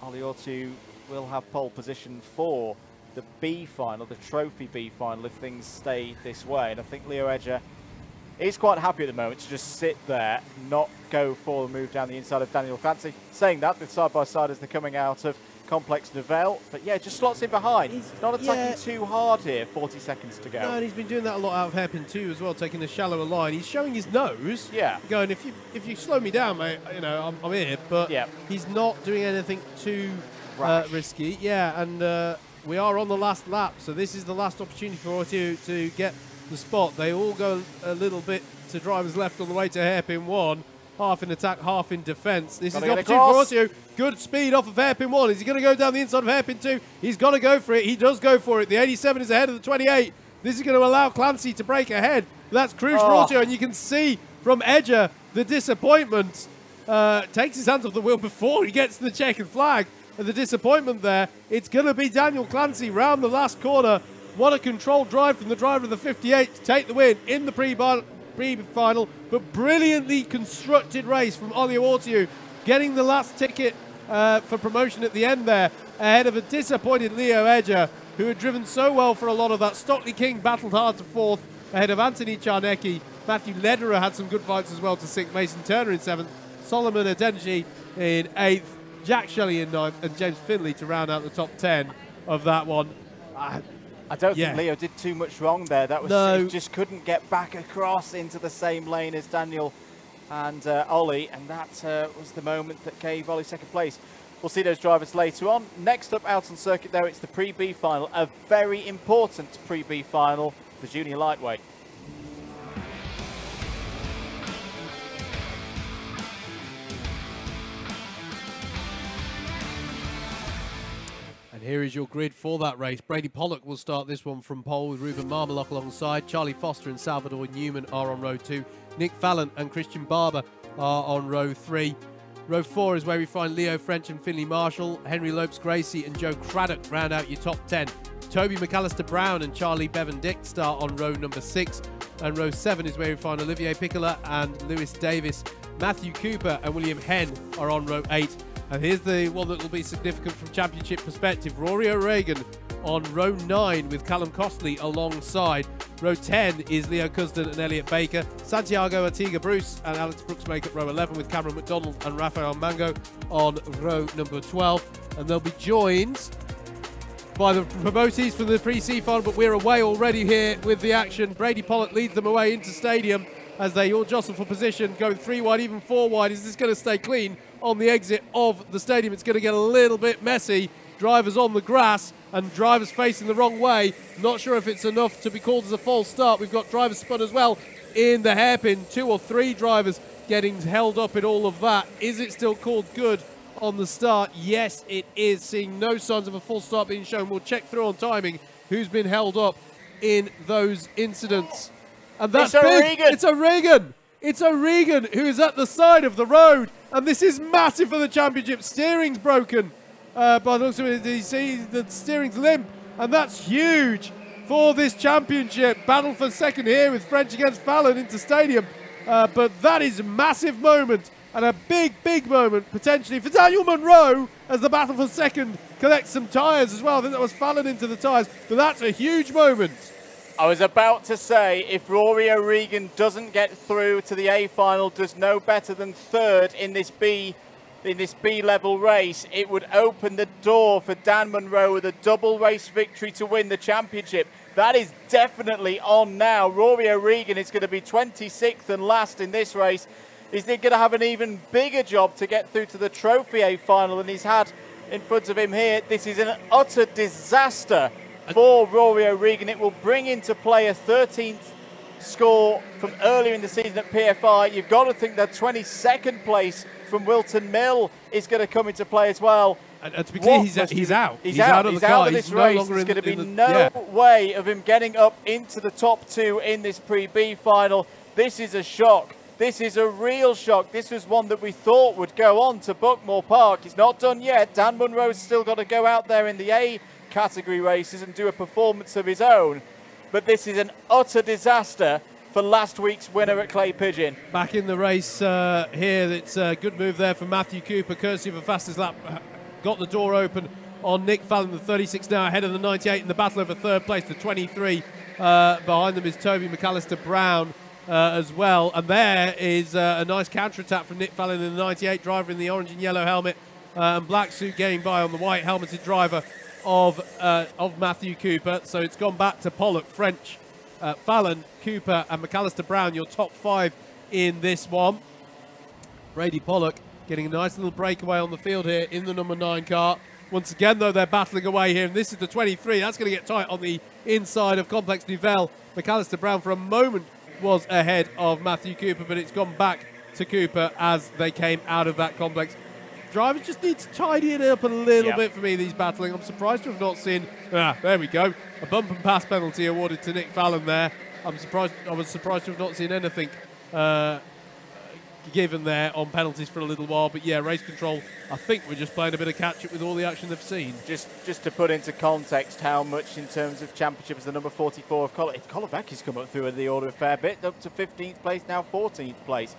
Ollie Ortu will have pole position for the B final, the Trophy B final, if things stay this way. And I think Leo Edger is quite happy at the moment to just sit there, not go for the move down the inside of Daniel Clancy. Saying that, with side-by-side as they're coming out of Complex Nouvelle. But yeah, just slots in behind. He's not attacking too hard here, 40 seconds to go. No, and he's been doing that a lot out of hairpin 2 as well, taking a shallower line. He's showing his nose. Yeah. Going, if you slow me down, mate, you know, I'm here. But he's not doing anything too risky. Yeah, and we are on the last lap, so this is the last opportunity for Ortu to get the spot. They all go a little bit to drivers left on the way to hairpin 1. half in attack, half in defence. This is Gotta the get opportunity for across. Orsio. Good speed off of hairpin 1. Is he going to go down the inside of hairpin 2? He's got to go for it. He does go for it. The 87 is ahead of the 28. This is going to allow Clancy to break ahead. That's crucial for Orsio, and you can see from Edger the disappointment. Takes his hands off the wheel before he gets to the checkered flag. And the disappointment there, it's going to be Daniel Clancy round the last corner. What a controlled drive from the driver of the 58 to take the win in the pre-final, but brilliantly constructed race from Olio Ortiu, getting the last ticket for promotion at the end there, ahead of a disappointed Leo Edger, who had driven so well for a lot of that. Stockley King battled hard to fourth, ahead of Anthony Czarnecki. Matthew Lederer had some good fights as well to sixth, Mason Turner in seventh, Solomon Adenji in eighth, Jack Shelley in ninth, and James Finley to round out the top 10 of that one. I don't think Leo did too much wrong there. That was he just couldn't get back across into the same lane as Daniel and Ollie, and that was the moment that gave Ollie second place. We'll see those drivers later on. Next up out on circuit though, it's the pre-B final, a very important pre-B final for junior lightweight. Here is your grid for that race. Brady Pollock will start this one from pole with Ruben Marmelock alongside. Charlie Foster and Salvador Newman are on row 2. Nick Fallon and Christian Barber are on row 3. Row 4 is where we find Leo French and Finley Marshall. Henry Lopes Gracie and Joe Craddock round out your top 10. Toby McAllister Brown and Charlie Bevan Dick start on row number 6. And row 7 is where we find Olivier Piccola and Lewis Davis. Matthew Cooper and William Henn are on row 8. And here's the one that will be significant from championship perspective. Rory O'Regan on row 9 with Callum Costley alongside. Row 10 is Leo Cusden and Elliot Baker. Santiago Artiga Bruce and Alex Brooks make up row 11 with Cameron McDonald and Rafael Mango on row number 12. And they'll be joined by the promotees from the pre-C final, but we're away already here with the action. Brady Pollock leads them away into stadium as they all jostle for position, going 3 wide, even 4 wide. Is this going to stay clean on the exit of the stadium? It's going to get a little bit messy. Drivers on the grass and drivers facing the wrong way. Not sure if it's enough to be called as a false start. We've got drivers spun as well in the hairpin. 2 or 3 drivers getting held up in all of that. Is it still called good on the start? Yes, it is. Seeing no signs of a full start being shown. We'll check through on timing who's been held up in those incidents. And that's big. It's O'Regan. It's O'Regan who is at the side of the road. And this is massive for the championship. Steering's broken. By the looks of it, you see the steering's limp. And that's huge for this championship. Battle for second here with French against Fallon into stadium. But that is a massive moment. And a big, big moment, potentially, for Daniel Monroe as the battle for second collects some tyres as well. I think that was Fallon into the tyres. But that's a huge moment. I was about to say, if Rory O'Regan doesn't get through to the A final, does no better than third in this B level race, it would open the door for Dan Monroe with a double race victory to win the championship. That is definitely on now. Rory O'Regan is going to be 26th and last in this race. He's going to have an even bigger job to get through to the Trophy A final than he's had in front of him here. This is an utter disaster for Rory O'Regan. It will bring into play a 13th score from earlier in the season at PFI. You've got to think that 22nd place from Wilton Mill is going to come into play as well. And to be clear, he's out. He's out of the car. Of this race. There's going to be no way of him getting up into the top 2 in this pre-B final. This is a shock. This is a real shock. This was one that we thought would go on to Buckmore Park. It's not done yet. Dan Monroe's still got to go out there in the A category races and do a performance of his own. But this is an utter disaster for last week's winner at Clay Pigeon. Back in the race here, it's a good move there for Matthew Cooper, courtesy of a fastest lap. Got the door open on Nick Fallon, the 36 now ahead of the 98 in the battle over third place. The 23 behind them is Toby McAllister Brown as well. And there is a nice counter-attack from Nick Fallon in the 98, driver in the orange and yellow helmet, and black suit getting by on the white helmeted driver of Matthew Cooper. So it's gone back to Pollock, French, Fallon, Cooper and McAllister Brown, your top 5 in this one. Brady Pollock getting a nice little breakaway on the field here in the number 9 car. Once again, though, they're battling away here, and this is the 23. That's going to get tight on the inside of Complex Nouvelle. McAllister Brown for a moment was ahead of Matthew Cooper, but it's gone back to Cooper as they came out of that complex. Drivers just need to tidy it up a little bit for me, these battling. I'm surprised to have not seen, there we go, a bump and pass penalty awarded to Nick Fallon there. I was surprised to have not seen anything given there on penalties for a little while. But yeah, race control, I think we're just playing a bit of catch-up with all the action they've seen. Just to put into context how much in terms of championship is the number 44 of Kolovaki's come up through in the order a fair bit, up to 15th place, now 14th place.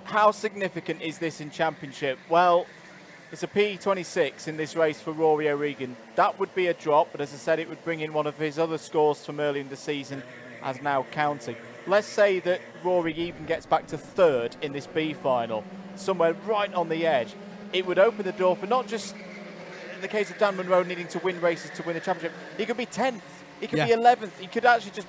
How significant is this in championship? Well, it's a P26 in this race for Rory O'Regan. That would be a drop, but as I said, it would bring in one of his other scores from early in the season as now counting. Let's say that Rory even gets back to third in this B final, somewhere right on the edge. It would open the door for not just, in the case of Dan Munro, needing to win races to win a championship. He could be 10th, he could be 11th, he could actually just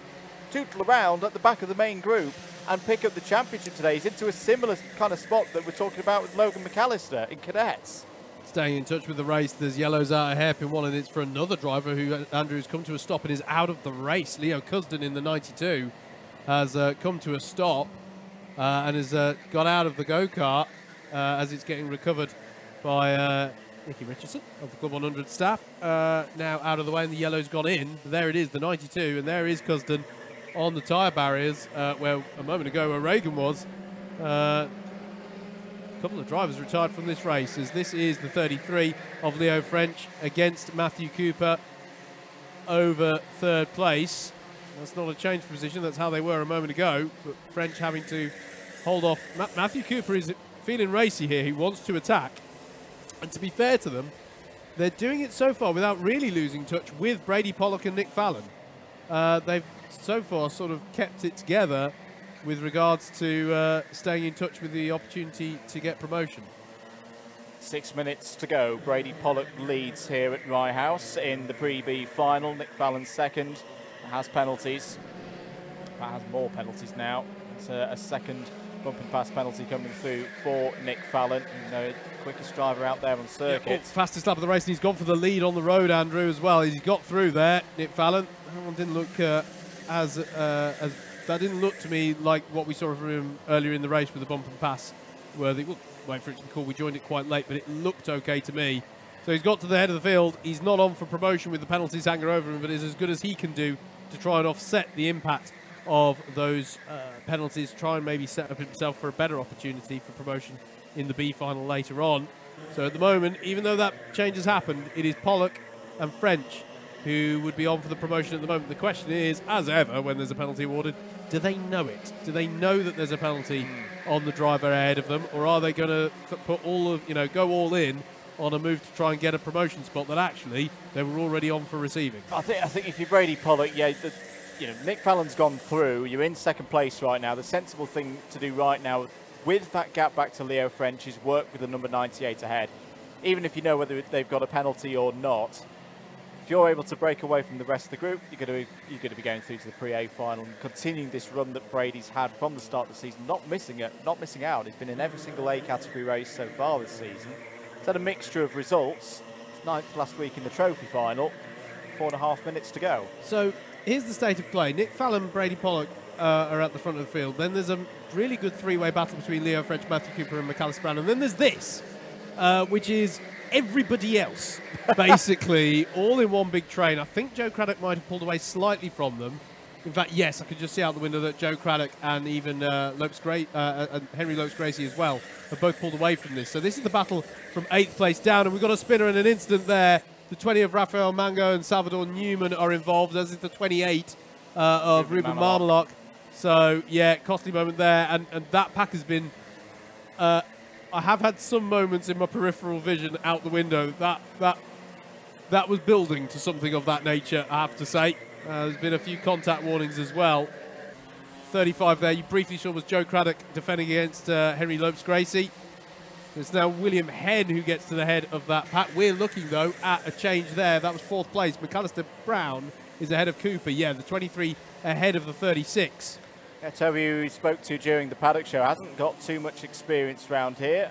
tootle around at the back of the main group and pick up the championship today. He's into a similar kind of spot that we're talking about with Logan McAllister in cadets. Staying in touch with the race, there's yellows out a hairpin one, and it's for another driver who, Andrew, has come to a stop and is out of the race. Leo Cusden in the 92 has come to a stop and has got out of the go-kart as it's getting recovered by Nicky Richardson of the Club 100 staff. Now out of the way, and the yellow's gone in. There it is, the 92, and there is Cusden on the tyre barriers where a moment ago O'Regan was. A couple of drivers retired from this race, as this is the 33 of Leo French against Matthew Cooper over third place. That's not a change of position, that's how they were a moment ago, but French having to hold off. Matthew Cooper is feeling racy here, he wants to attack, and to be fair to them, they're doing it so far without really losing touch with Brady Pollock and Nick Fallon. They've so far sort of kept it together with regards to staying in touch with the opportunity to get promotion. 6 minutes to go. Brady Pollock leads here at Rye House in the Pre-B final. Nick Fallon second. Has penalties. Has more penalties now. It's a second bump and pass penalty coming through for Nick Fallon, the quickest driver out there on circuit. Fastest lap of the race, and he's gone for the lead on the road, Andrew, as well. He's got through there, Nick Fallon. That one didn't look as that didn't look to me like what we saw from him earlier in the race with the bump and pass worthy. We'll wait for it to be called. We joined it quite late, but it looked okay to me. So he's got to the head of the field. He's not on for promotion with the penalties hanging over him, but is as good as he can do to try and offset the impact of those penalties, try and maybe set up himself for a better opportunity for promotion in the B final later on. So at the moment, even though that change has happened, it is Pollock and French who would be on for the promotion at the moment. The question is, as ever, when there's a penalty awarded, do they know it? Do they know that there's a penalty on the driver ahead of them, or are they going to put all of, go all in on a move to try and get a promotion spot that actually they were already on for receiving? I think if you're Brady Pollock, Nick Fallon's gone through. You're in second place right now. The sensible thing to do right now, with that gap back to Leo French, is work with the number 98 ahead. Even if you know whether they've got a penalty or not, if you're able to break away from the rest of the group, you're going to be going through to the Pre-A final and continuing this run that Brady's had from the start of the season, not missing out. He's been in every single A category race so far this season. He's had a mixture of results. It's 9th last week in the trophy final. 4.5 minutes to go. So here's the state of play. Nick Fallon and Brady Pollock are at the front of the field. Then there's a really good three-way battle between Leo French, Matthew Cooper and McAllister Brown. And then there's this, which is everybody else, basically, all in one big train. I think Joe Craddock might have pulled away slightly from them. In fact, yes, I could just see out the window that Joe Craddock and even and Henry Lopes-Gracie as well have both pulled away from this. So this is the battle from 8th place down, and we've got a spinner in an instant there. The 20 of Rafael Mango and Salvador Newman are involved, as is the 28 of Ruben Marmalok. So, yeah, costly moment there, and that pack has been... I have had some moments in my peripheral vision out the window that was building to something of that nature, I have to say. There's been a few contact warnings as well. 35 there, you briefly saw was Joe Craddock defending against Henry Lopes-Gracie. It's now William Henn who gets to the head of that pack. We're looking, though, at a change there. That was 4th place. McAllister Brown is ahead of Cooper. Yeah, the 23 ahead of the 36. Yeah, Toby, who we spoke to during the paddock show, hasn't got too much experience around here.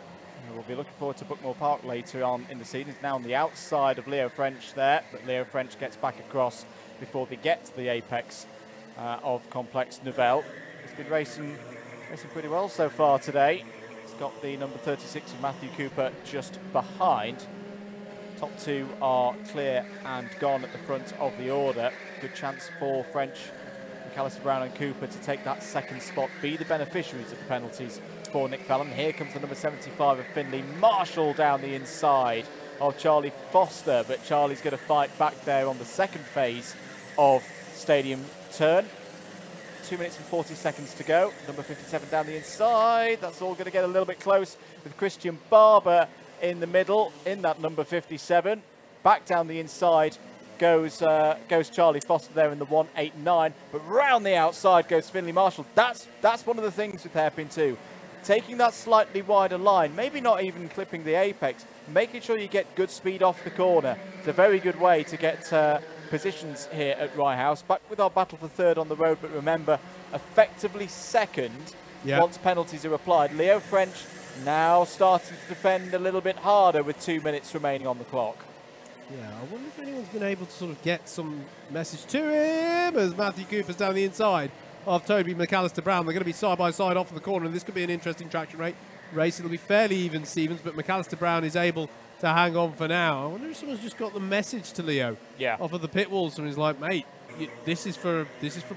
We'll be looking forward to Bookmore Park later on in the season. He's now on the outside of Leo French there, but Leo French gets back across before they get to the apex of Complex Nouvelle. He's been racing Racing pretty well so far today. It's got the number 36 of Matthew Cooper just behind. Top two are clear and gone at the front of the order. Good chance for French, McAllister, Brown and Cooper to take that second spot, be the beneficiaries of the penalties for Nick Fallon. Here comes the number 75 of Finley Marshall down the inside of Charlie Foster, but Charlie's going to fight back there on the second phase of Stadium Turn. 2 minutes and 40 seconds to go. Number 57 down the inside. That's all going to get a little bit close with Christian Barber in the middle in that number 57. Back down the inside goes Charlie Foster there in the 189, but round the outside goes Finley Marshall. That's one of the things with hairpin 2. Taking that slightly wider line, maybe not even clipping the apex, making sure you get good speed off the corner. It's a very good way to get positions here at Rye House. Back with our battle for third on the road, but remember, effectively second once penalties are applied. Leo French now starting to defend a little bit harder with 2 minutes remaining on the clock. Yeah, I wonder if anyone's been able to sort of get some message to him as Matthew Cooper's down the inside of Toby McAllister Brown. They're going to be side by side off of the corner, and this could be an interesting traction race. It'll be fairly even Stevens, but McAllister Brown is able to hang on for now. I wonder if someone's just got the message to Leo off of the pit walls, and he's like, mate, this is for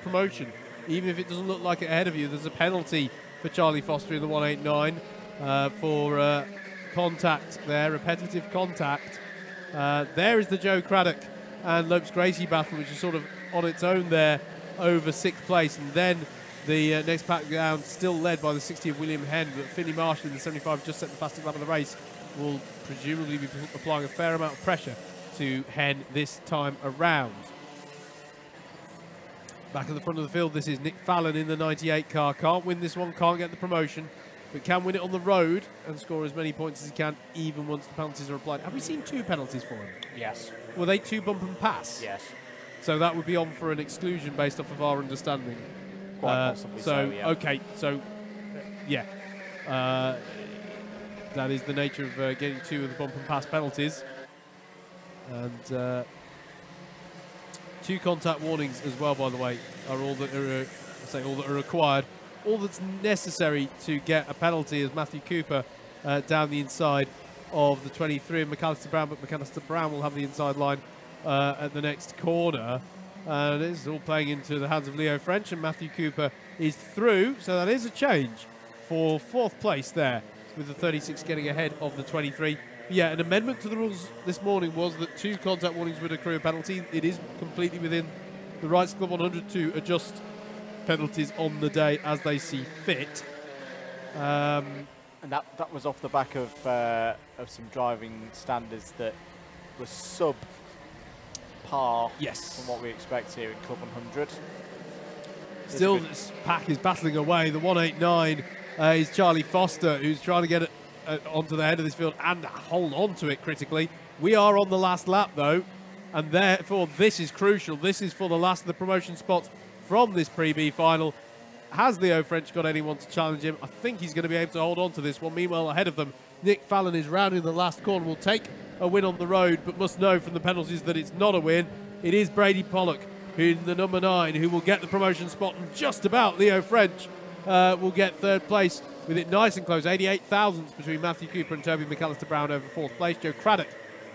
promotion. Even if it doesn't look like it ahead of you, there's a penalty for Charlie Foster in the 189 for contact there, repetitive contact. There is the Joe Craddock and Lopes Gracie battle, which is sort of on its own there over 6th place, and then the next pack down still led by the 60 of William Henn, but Finley Marshall in the 75 just set the fastest lap of the race, will presumably be applying a fair amount of pressure to Henn this time around. Back at the front of the field, this is Nick Fallon in the 98 car. Can't win this one, can't get the promotion, but can win it on the road and score as many points as he can, even once the penalties are applied. Have we seen 2 penalties for him? Yes. Were they 2 bump and pass? Yes. So that would be on for an exclusion based off of our understanding. Quite possibly so, yeah. Okay, so, yeah. That is the nature of getting 2 of the bump and pass penalties. And 2 contact warnings as well, by the way, are all that are, all that are required. All that's necessary to get a penalty is Matthew Cooper down the inside of the 23 of McAllister Brown, but McAllister Brown will have the inside line at the next corner. This is all playing into the hands of Leo French, and Matthew Cooper is through, so that is a change for 4th place there, with the 36 getting ahead of the 23. Yeah, an amendment to the rules this morning was that 2 contact warnings would accrue a penalty. It is completely within the rights of Club 100 to adjust penalties on the day as they see fit. And that was off the back of some driving standards that were sub par from what we expect here in Club 100. Still, this pack is battling away. The 189 is Charlie Foster, who's trying to get it onto the head of this field and hold on to it critically. We are on the last lap, though, and therefore this is crucial. This is for the last of the promotion spots from this Pre-B final. Has Leo French got anyone to challenge him? I think he's going to be able to hold on to this one. Meanwhile, ahead of them, Nick Fallon is rounding the last corner, will take a win on the road, but must know from the penalties that it's not a win. It is Brady Pollock, who the number 9, who will get the promotion spot, and just about Leo French will get 3rd place, with it nice and close. 88 thousandths between Matthew Cooper and Toby McAllister Brown over 4th place. Joe Craddock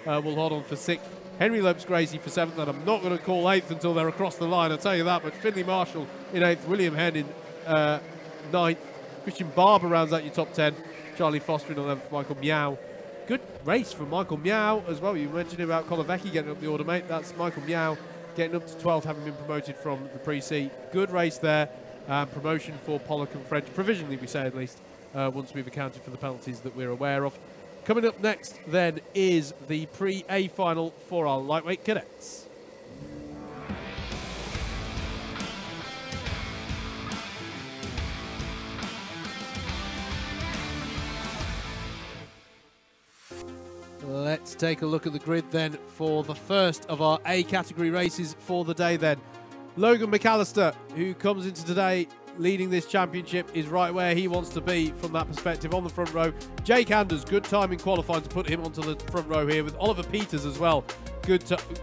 will hold on for 6th. Henry Lopes Gracie for 7th, and I'm not going to call 8th until they're across the line, I'll tell you that. But Finley Marshall in 8th, William Henn in 9th. Christian Barber rounds out your top 10. Charlie Foster in 11th, Michael Meow. Good race from Michael Meow as well. You mentioned about Kolovecki getting up the order, mate. That's Michael Meow getting up to 12th, having been promoted from the Pre-C. Good race there. Promotion for Pollock and French, provisionally we say at least, once we've accounted for the penalties that we're aware of. Coming up next then is the Pre-A final for our lightweight cadets. Let's take a look at the grid then for the first of our A category races for the day then. Logan McAllister, who comes into today leading this championship, is right where he wants to be from that perspective on the front row. Jake Anders, good time in qualifying to put him onto the front row here, with Oliver Peters as well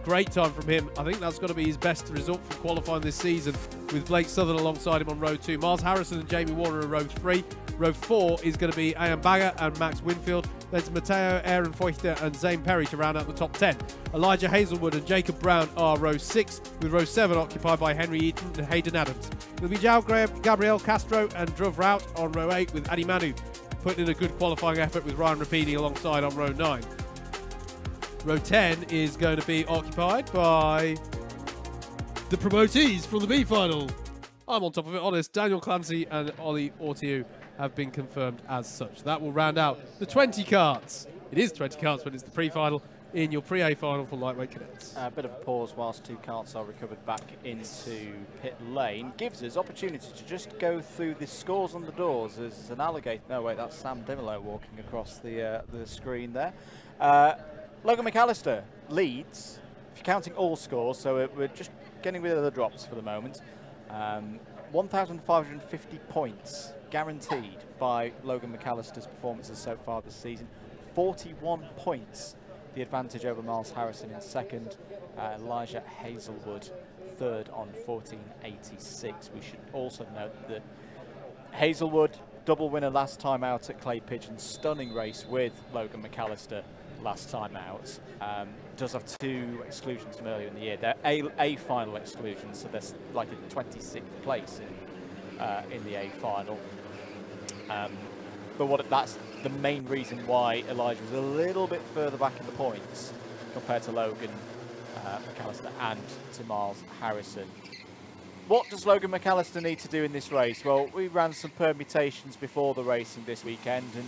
great time from him. I think that's got to be his best result from qualifying this season, with Blake Southern alongside him on row 2. Miles Harrison and Jamie Warner are row 3. Row 4 is going to be Ian Bagger and Max Winfield. Then it's Matteo, Aaron Feuchter and Zane Perry to round out the top 10. Elijah Hazelwood and Jacob Brown are row 6, with row 7 occupied by Henry Eaton and Hayden Adams. It'll be Gabriel Castro and Druv Rout on row 8, with Adi Manu putting in a good qualifying effort with Ryan Rapini alongside on row 9. Row 10 is going to be occupied by the promotees from the B final. I'm on top of it, honest. Daniel Clancy and Ollie Ortiu have been confirmed as such. That will round out the 20 carts. It is 20 carts, but it's the pre-final in your pre-A final for lightweight cadets. A bit of a pause whilst 2 carts are recovered back into pit lane. Gives us opportunity to just go through the scores on the doors. There's an alligator. No, wait, that's Sam Dimolo walking across the screen there. Logan McAllister leads, if you're counting all scores, so we're just getting rid of the drops for the moment. 1,550 points guaranteed by Logan McAllister's performances so far this season. 41 points, the advantage over Miles Harrison in second. Elijah Hazelwood third on 1486. We should also note that Hazelwood, double winner last time out at Clay Pigeon, stunning race with Logan McAllister last time out. Does have 2 exclusions from earlier in the year. They're A final exclusions, so there's like a 26th place in the A final. But that's the main reason why Elijah was a little bit further back in the points compared to Logan McAllister and to Miles Harrison. What does Logan McAllister need to do in this race? Well, we ran some permutations before the racing this weekend, and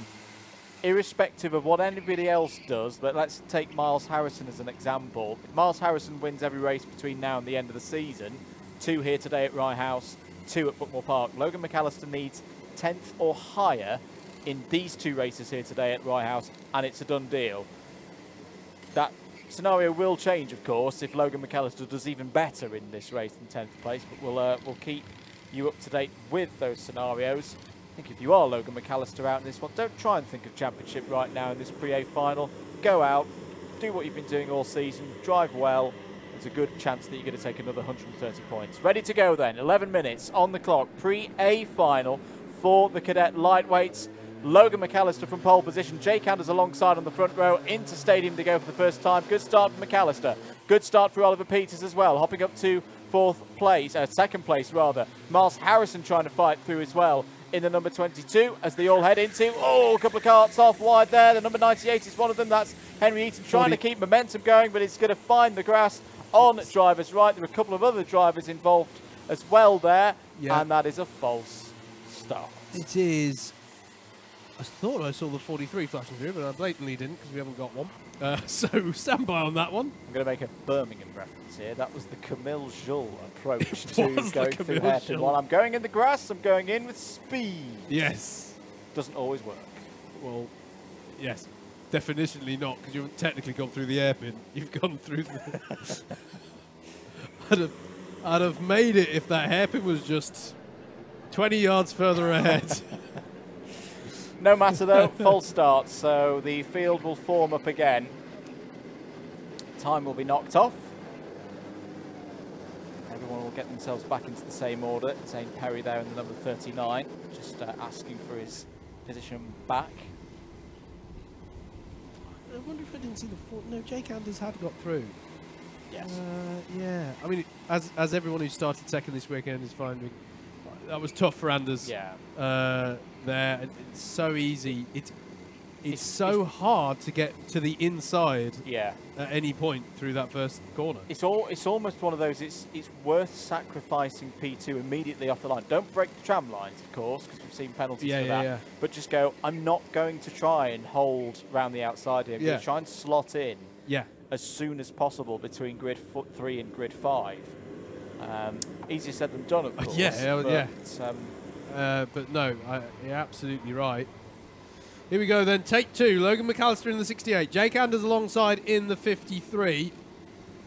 irrespective of what anybody else does, but let's take Miles Harrison as an example. If Miles Harrison wins every race between now and the end of the season, 2 here today at Rye House, 2 at Bookmore Park, Logan McAllister needs 10th or higher in these 2 races here today at Rye House, and it's a done deal. That scenario will change, of course, if Logan McAllister does even better in this race than 10th place, but we'll keep you up to date with those scenarios. I think if you are Logan McAllister out in this one, don't try and think of championship right now in this pre-A final. Go out, do what you've been doing all season, drive well. There's a good chance that you're going to take another 130 points. Ready to go then, 11 minutes on the clock, pre-A final for the cadet lightweights. Logan McAllister from pole position, Jake Anders alongside on the front row, into stadium to go for the first time. Good start for McAllister, good start for Oliver Peters as well, hopping up to second place rather. Miles Harrison trying to fight through as well in the number 22 as they all head into, a couple of carts off wide there. The number 98 is one of them. That's Henry Eaton trying to keep momentum going, but it's going to find the grass on driver's right. There are a couple of other drivers involved as well there, and that is a false start. It is. I thought I saw the 43 flashing through, but I blatantly didn't because we haven't got one. So stand by on that one. I'm going to make a Birmingham reference here. That was the Camille Jules approach to going through hairpin. While I'm going in the grass, I'm going in with speed. Yes. Doesn't always work. Well, yes. Definitionally not, because you haven't technically gone through the hairpin. You've gone through the... I'd have made it if that hairpin was just 20 yards further ahead. No matter though, false start, so the field will form up again. Time will be knocked off. Everyone will get themselves back into the same order. Zane Perry there in the number 39, just asking for his position back. I wonder if I didn't see the four. No, Jake Anders had got through. Yes. Yeah. I mean, as everyone who started second this weekend is finding, that was tough for Anders. Yeah. There, and it's so easy. It's so hard to get to the inside. Yeah. At any point through that first corner. It's almost one of those. It's worth sacrificing P2 immediately off the line. Don't break the tram lines, of course, because we've seen penalties for that. Yeah. But just go. I'm not going to try and hold round the outside here. I'm going to try and slot in. Yeah. As soon as possible between grid 3 and grid 5. Easier said than done, of course. But no, you're absolutely right. Here we go then, take 2. Logan McAllister in the 68. Jake Anders alongside in the 53.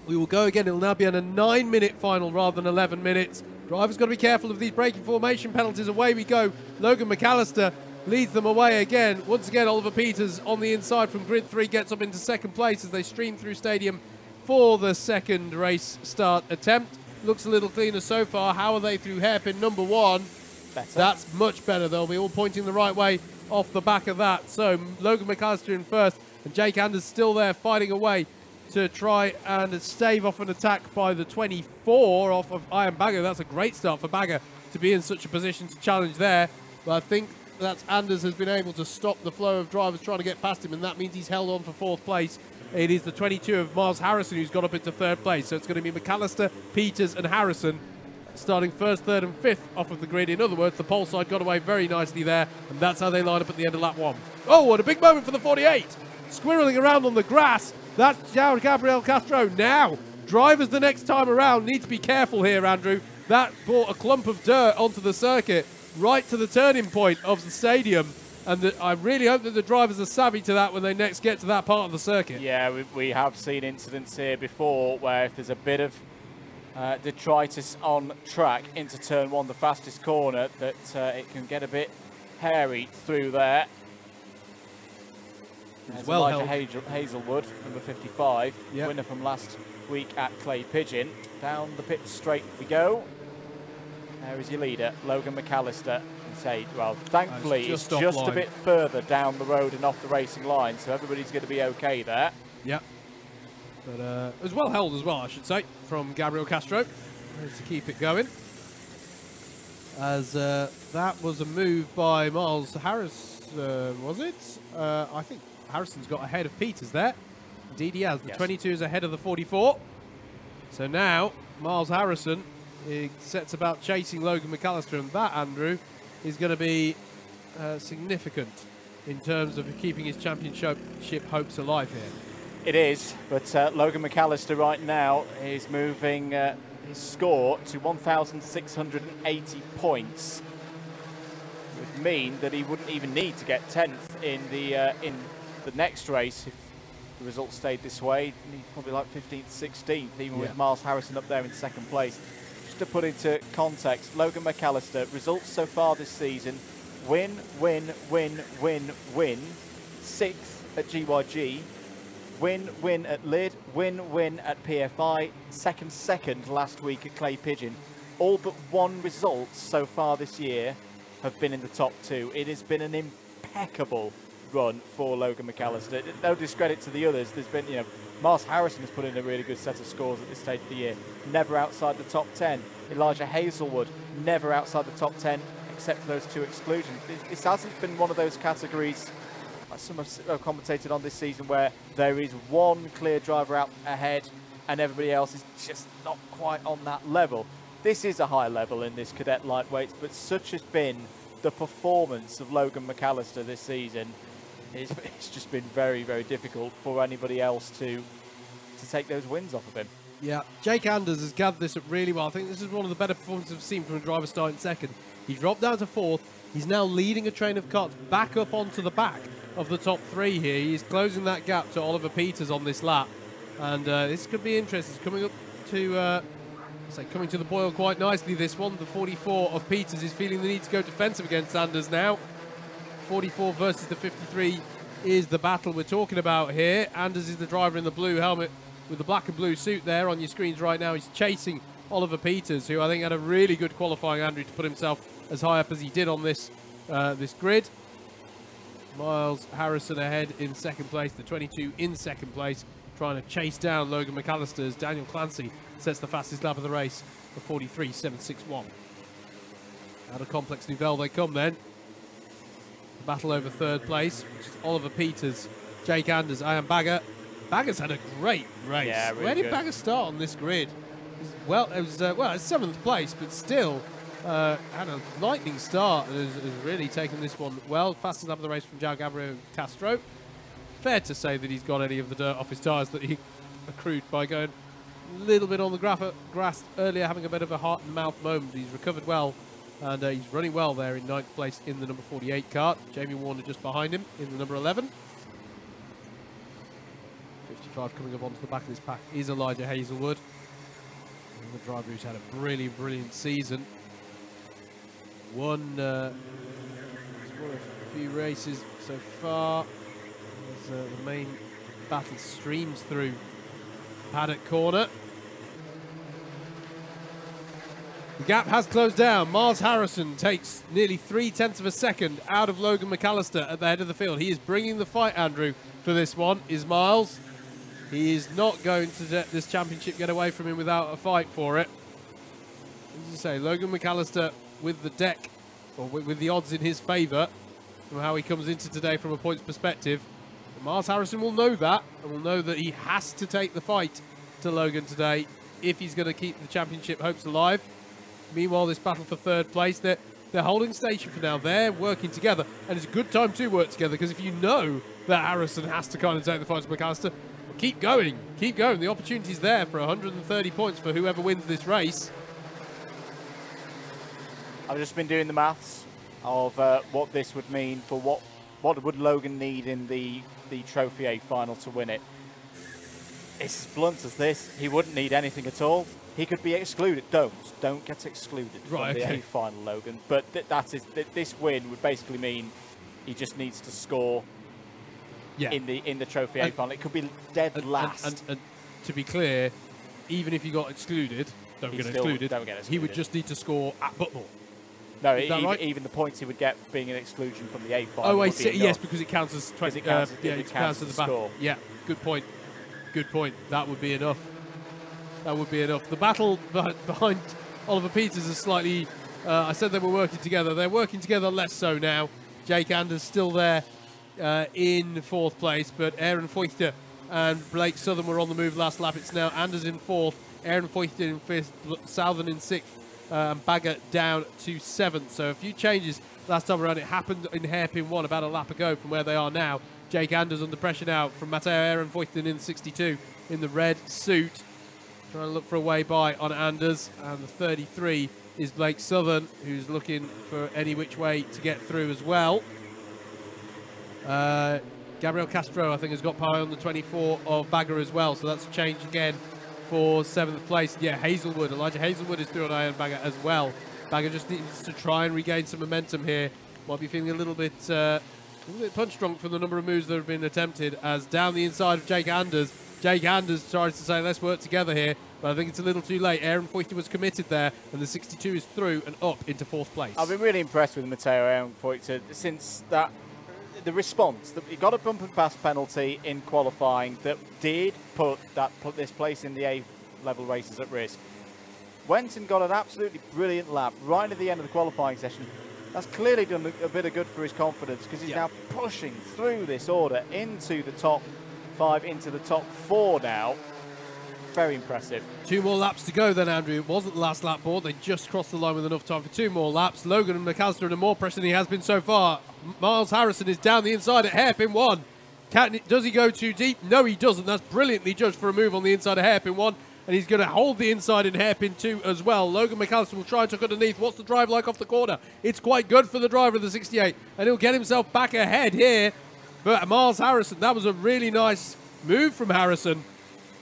We will go again. It will now be on a 9-minute final rather than 11 minutes. Drivers got to be careful of these braking formation penalties. Away we go. Logan McAllister leads them away again. Once again, Oliver Peters on the inside from grid 3 gets up into second place as they stream through stadium for the second race start attempt. Looks a little cleaner so far. How are they through hairpin number 1? Better. That's much better. They'll be all pointing the right way off the back of that. So Logan McAllister in first, and Jake Anders still there fighting away to try and stave off an attack by the 24 off of Ian Bagger. That's a great start for Bagger to be in such a position to challenge there. But I think that Anders has been able to stop the flow of drivers trying to get past him, and that means he's held on for 4th place. It is the 22 of Miles Harrison who's got up into 3rd place. So it's going to be McAllister, Peters and Harrison starting 1st, 3rd and 5th off of the grid. In other words, the pole side got away very nicely there, and that's how they line up at the end of lap 1. Oh, what a big moment for the 48. Squirreling around on the grass. That's João Gabriel Castro. Now, drivers the next time around need to be careful here, Andrew. That brought a clump of dirt onto the circuit right to the turning point of the stadium. And I really hope that the drivers are savvy to that when they next get to that part of the circuit. Yeah, we have seen incidents here before where if there's a bit of detritus on track into turn 1, the fastest corner, that it can get a bit hairy through there. There's well Elijah Hazelwood, number 55, winner from last week at Clay Pigeon. Down the pit straight we go. There is your leader, Logan McAllister. Well, thankfully, it's just a bit further down the road and off the racing line, so everybody's going to be okay there. Yep. But it was well held as well, I should say, from Gabriel Castro. To keep it going. As that was a move by Miles Harris, was it? I think Harrison's got ahead of Peters there. Indeed he has. The 22 is ahead of the 44. So now, Miles Harrison sets about chasing Logan McAllister, and that, Andrew, is going to be significant in terms of keeping his championship hopes alive here. It is, but Logan McAllister right now is moving his score to 1,680 points. It would mean that he wouldn't even need to get 10th in the next race if the results stayed this way. He'd probably like 15th, 16th, even with Miles Harrison up there in 2nd place. To put into context, Logan McAllister, results so far this season: win, win, win, win, win. 6th at GYG, win, win at Lid, win, win at PFI, second last week at Clay Pigeon. All but 1 result so far this year have been in the top 2. It has been an impeccable run for Logan McAllister. No discredit to the others. There's been, Miles Harrison has put in a really good set of scores at this stage of the year. Never outside the top 10. Elijah Hazelwood, never outside the top 10, except for those 2 exclusions. This hasn't been one of those categories, like some have commentated on this season, where there is one clear driver out ahead and everybody else is just not quite on that level. This is a high level in this cadet lightweights, but such has been the performance of Logan McAllister this season. It's just been very, very difficult for anybody else to take those wins off of him. Yeah, Jake Anders has gathered this up really well. I think this is one of the better performances I've seen from a driver starting 2nd. He dropped down to 4th. He's now leading a train of carts back up onto the back of the top 3 here. He's closing that gap to Oliver Peters on this lap. And this could be interesting. It's coming up to, coming to the boil quite nicely, this one. The 44 of Peters is feeling the need to go defensive against Anders now. 44 versus the 53 is the battle we're talking about here. Anders is the driver in the blue helmet with the black and blue suit there on your screens right now. He's chasing Oliver Peters, who I think had a really good qualifying, Andrew, to put himself as high up as he did on this this grid. Miles Harrison ahead in 2nd place, the 22 in 2nd place, trying to chase down Logan McAllister as Daniel Clancy sets the fastest lap of the race for 43.761. Out of Complex Nouvelle they come then. The battle over 3rd place, which is Oliver Peters, Jake Anders, Ian Bagger. Bagger's had a great race. Yeah, really Where did good. Bagger start on this grid? Well, it was it's 7th place, but still had a lightning start and has really taken this one well. Fastest lap of the race from João Gabriel Castro. Fair to say that he's got any of the dirt off his tyres that he accrued by going a little bit on the grass earlier, having a bit of a heart and mouth moment. He's recovered well, and he's running well there in 9th place in the number 48 kart. Jamie Warner just behind him in the number 11. 55 coming up onto the back of this pack is Elijah Hazelwood, the driver who's had a brilliant season. Won a few races so far as the main battle streams through paddock corner. The gap has closed down. Miles Harrison takes nearly 0.3 of a second out of Logan McAllister at the head of the field. He is bringing the fight, Andrew, for this one, is Miles. He is not going to let this championship get away from him without a fight for it. As you say, Logan McAllister with the deck, or with the odds in his favour, from how he comes into today from a points perspective. But Miles Harrison will know that, and will know that he has to take the fight to Logan today if he's going to keep the championship hopes alive. Meanwhile, this battle for third place, they're holding station for now. They're working together, and it's a good time to work together, because if you know that Harrison has to kind of take the fight to McAllister, well, keep going, keep going. The opportunity's there for 130 points for whoever wins this race. I've just been doing the maths of what this would mean for what would Logan need in the Trophy A final to win it. It's as blunt as this. He wouldn't need anything at all. He could be excluded. Don't get excluded from the A final, Logan. But this win would basically mean he just needs to score in the Trophy A final. It could be dead last. And to be clear, even if he got excluded, don't get excluded, he would just need to score at Butmore. No, even the points he would get for being an exclusion from the A final. Oh, I see. Yes, because it counts as 20. It counts as the score. Yeah, good point. Good point. That would be enough. That would be enough. The battle behind Oliver Peters is slightly... I said they were working together. They're working together less so now. Jake Anders still there in fourth place, but Aaron Feuchter and Blake Southern were on the move last lap. It's now Anders in fourth, Aaron Feuchter in fifth, Southern in sixth, and Bagger down to seventh. So a few changes last time around. It happened in hairpin one about a lap ago from where they are now. Jake Anders under pressure now from Matteo Aaron Feuchten in 62 in the red suit. Trying to look for a way by on Anders. And the 33 is Blake Southern, who's looking for any which way to get through as well. Gabriel Castro, I think, has got pie on the 24 of Bagger as well. So that's a change again for 7th place. Yeah, Hazelwood. Elijah Hazelwood is through on Iron Bagger as well. Bagger just needs to try and regain some momentum here. Might be feeling a little bit punch drunk from the number of moves that have been attempted, as down the inside of Jake Anders tries to say, let's work together here, but I think it's a little too late. Aaron Feuchter was committed there, and the 62 is through and up into 4th place. I've been really impressed with Matteo Aaron Feuchter since the response. He got a bump and pass penalty in qualifying that did put this place in the A-level races at risk. Went and got an absolutely brilliant lap right at the end of the qualifying session. That's clearly done a bit of good for his confidence, because he's now pushing through this order into the top 5, into the top 4 now. Very impressive. 2 more laps to go then, Andrew. It wasn't the last lap board. They just crossed the line with enough time for 2 more laps. Logan and McAllister under more pressure than he has been so far. Miles Harrison is down the inside at hairpin 1. Does he go too deep? No, he doesn't. That's brilliantly judged for a move on the inside of hairpin 1. And he's going to hold the inside in hairpin 2 as well. Logan McAllister will try and tuck underneath. What's the drive like off the corner? It's quite good for the driver of the 68. And he'll get himself back ahead here. But Miles Harrison, that was a really nice move from Harrison.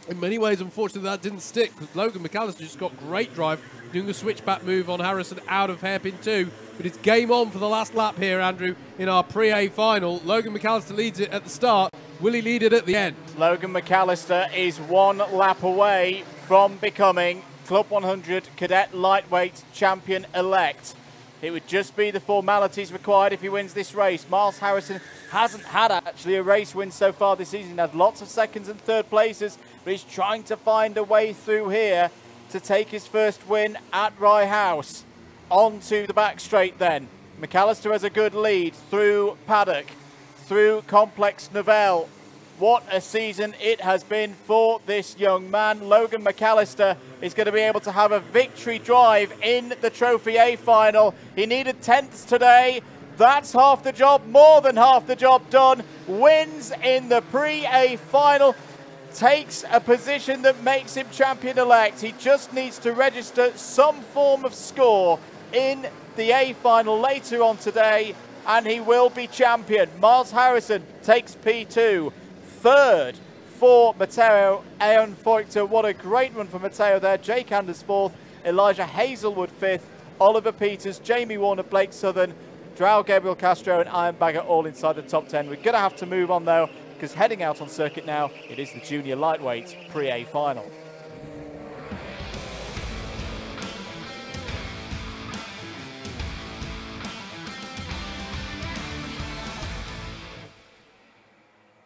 In many ways, unfortunately, that didn't stick, because Logan McAllister just got great drive, doing the switchback move on Harrison out of hairpin 2. But it's game on for the last lap here, Andrew, in our pre-A final. Logan McAllister leads it at the start. Will he lead it at the end? Logan McAllister is 1 lap away from becoming Club 100 Cadet Lightweight Champion-elect. It would just be the formalities required if he wins this race. Miles Harrison hasn't had actually a race win so far this season. He had lots of 2nd and 3rd places, but he's trying to find a way through here to take his first win at Rye House. Onto the back straight then. McAllister has a good lead through Paddock, through Complex Novell. What a season it has been for this young man. Logan McAllister is going to be able to have a victory drive in the Trophy A final. He needed 10ths today. That's half the job, more than half the job done. Wins in the pre-A final. Takes a position that makes him champion-elect. He just needs to register some form of score in the A final later on today, and he will be champion. Miles Harrison takes P2. 3rd for Matteo Aaron Feuchter. What a great run for Matteo there. Jake Anders 4th, Elijah Hazelwood 5th, Oliver Peters, Jamie Warner, Blake Southern, João Gabriel Castro and Iron Bagger all inside the top 10. We're going to have to move on though. because heading out on circuit now, it is the junior lightweight pre-A final.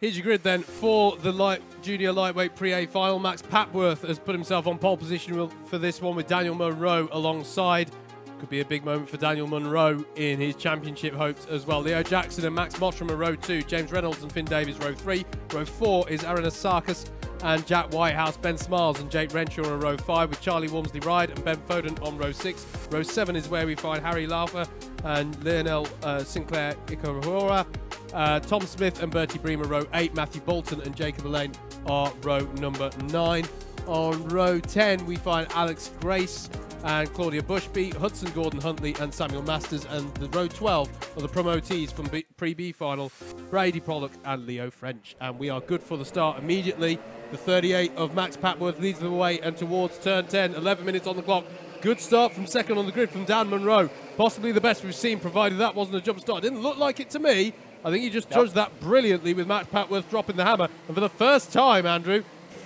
Here's your grid then for the junior lightweight pre-A final. Max Papworth has put himself on pole position for this one with Daniel Munro alongside. Could be a big moment for Daniel Munro in his championship hopes as well. Leo Jackson and Max Mottram are row 2. James Reynolds and Finn Davies row 3. Row 4 is Aaron Asarkas and Jack Whitehouse. Ben Smiles and Jake Renshaw are row 5 with Charlie Walmsley-Ryde and Ben Foden on row 6. Row 7 is where we find Harry Laufer and Lionel Sinclair Ikarohora. Tom Smith and Bertie Bremer row 8. Matthew Bolton and Jacob Elaine are row number 9. On row 10 we find Alex Grace and Claudia Bushby, Hudson Gordon Huntley and Samuel Masters, and the row 12 are the promotees from pre-B final, Brady Pollock and Leo French. And we are good for the start immediately. The 38 of Max Papworth leads the way and towards turn 10, 11 minutes on the clock. Good start from second on the grid from Dan Munro, possibly the best we've seen, provided that wasn't a jump start. Didn't look like it to me. I think he just judged that brilliantly with Max Papworth dropping the hammer. And for the first time, Andrew,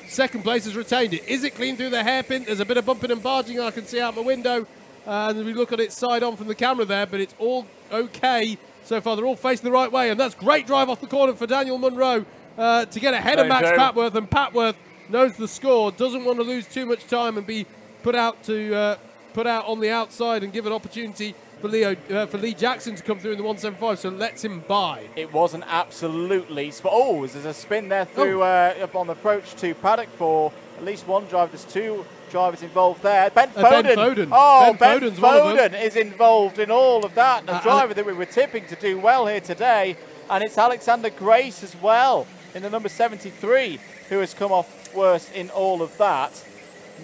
second place has retained it. Is it clean through the hairpin? There's a bit of bumping and barging I can see out my window. And we look at it side on from the camera there, but it's all okay. So far, they're all facing the right way. And that's great drive off the corner for Daniel Munro to get ahead of Max Papworth. And Papworth knows the score, doesn't want to lose too much time and be put out on the outside and give an opportunity for Lee Jackson to come through in the 175, so lets him by. It was an absolutely there's a spin there through up on the approach to paddock for at least one driver. There's two drivers involved there. Ben Foden. Oh, Ben Foden is involved in all of that. A driver that we were tipping to do well here today, and it's Alexander Grace as well in the number 73 who has come off worst in all of that.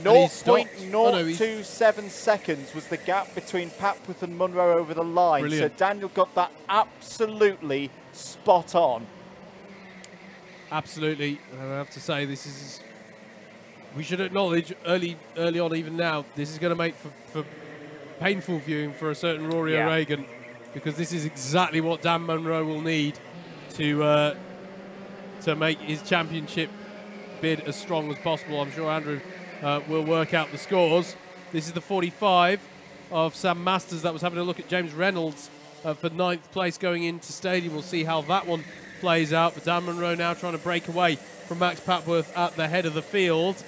0.027 seconds was the gap between Papworth and Munro over the line. Brilliant. So Daniel got that absolutely spot on. Absolutely. I have to say, this is... We should acknowledge early on, even now, this is going to make for painful viewing for a certain Rory O'Regan, because this is exactly what Dan Munro will need to make his championship bid as strong as possible. I'm sure Andrew will work out the scores. This is the 45 of Sam Masters that was having a look at James Reynolds for 9th place going into stadium. We'll see how that one plays out. But Dan Munro now trying to break away from Max Papworth at the head of the field.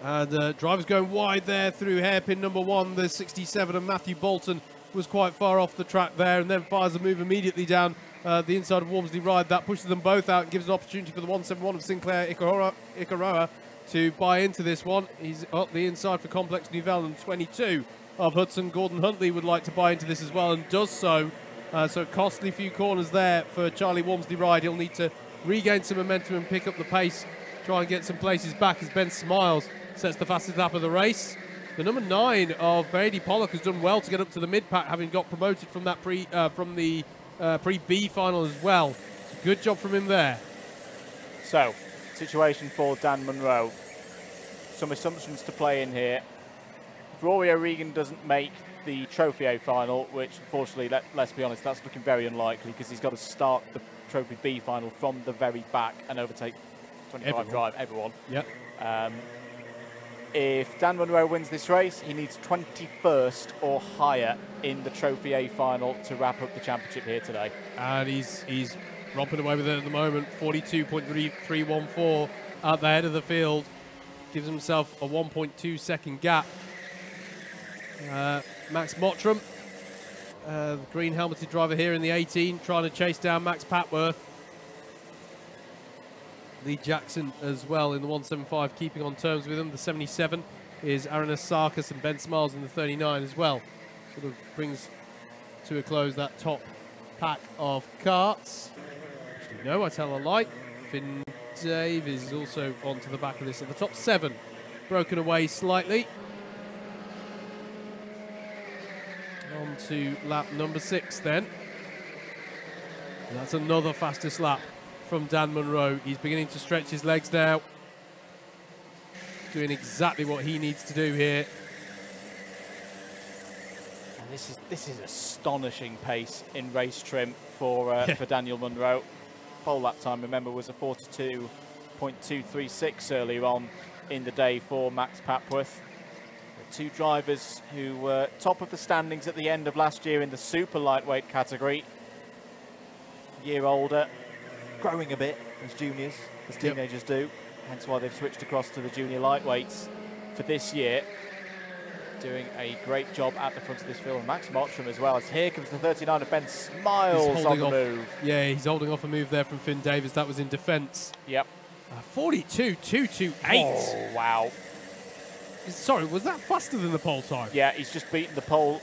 And drivers going wide there through hairpin number 1. The 67 of Matthew Bolton was quite far off the track there, and then fires a move immediately down the inside of Walmsley-Ryde. That pushes them both out and gives an opportunity for the 171 of Sinclair Ikaroa to buy into this one. He's up the inside for Complex Nouvelle, and 22 of Hudson Gordon Huntley would like to buy into this as well, and does so. So costly few corners there for Charlie Walmsley-Ryde. He'll need to regain some momentum and pick up the pace, try and get some places back as Ben Smiles sets the fastest lap of the race. The number 9 of Brady Pollock has done well to get up to the mid-pack, having got promoted from that pre-B final as well. So good job from him there. So, situation for Dan Munro. Some assumptions to play in here. If Rory O'Regan doesn't make the Trophy A final, which unfortunately, let's be honest, that's looking very unlikely because he's got to start the Trophy B final from the very back and overtake 25 drive everyone. Yep. If Dan Munro wins this race, he needs 21st or higher in the Trophy A final to wrap up the championship here today. And he's romping away with it at the moment. 42.314 at the head of the field. Gives himself a 1.2 second gap. Max Mottram, the green helmeted driver here in the 18, trying to chase down Max Papworth. Lee Jackson as well in the 175, keeping on terms with him. The 77 is Aaron Asarkas and Ben Smiles in the 39 as well. Sort of brings to a close that top pack of karts. Actually, no, I tell a lie. Finn Davies is also onto the back of this. So the top 7 broken away slightly. On to lap number 6 then. And that's another fastest lap from Dan Munro. He's beginning to stretch his legs now. Doing exactly what he needs to do here. This is astonishing pace in race trim for Daniel Munro. Pole lap time, remember, was a 42.236 earlier on in the day for Max Papworth. The two drivers who were top of the standings at the end of last year in the super lightweight category. A year older, growing a bit as juniors, as teenagers do. Hence why they've switched across to the junior lightweights for this year. Doing a great job at the front of this field. And Max Mottram as well, as here comes the 39 of Ben Smiles on the move. Yeah, he's holding off a move there from Finn Davis. That was in defence. Yep. 42.228. Oh, wow. Sorry, was that faster than the pole time? Yeah, he's just beaten the pole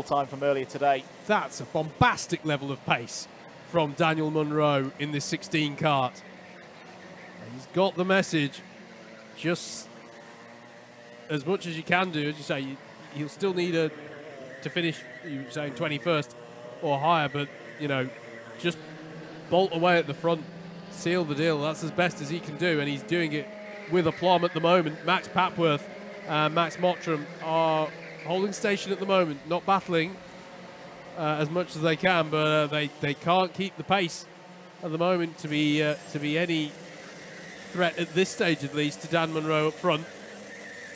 time from earlier today. That's a bombastic level of pace from Daniel Munro in this 16 kart. He's got the message. Just as much as you can do, as you say, he'll still need to finish, you were saying 21st or higher, but, you know, just bolt away at the front, seal the deal. That's as best as he can do, and he's doing it with aplomb at the moment. Max Papworth and Max Mottram are holding station at the moment, not battling as much as they can, but they can't keep the pace at the moment to be any threat at this stage, at least, to Dan Munro up front.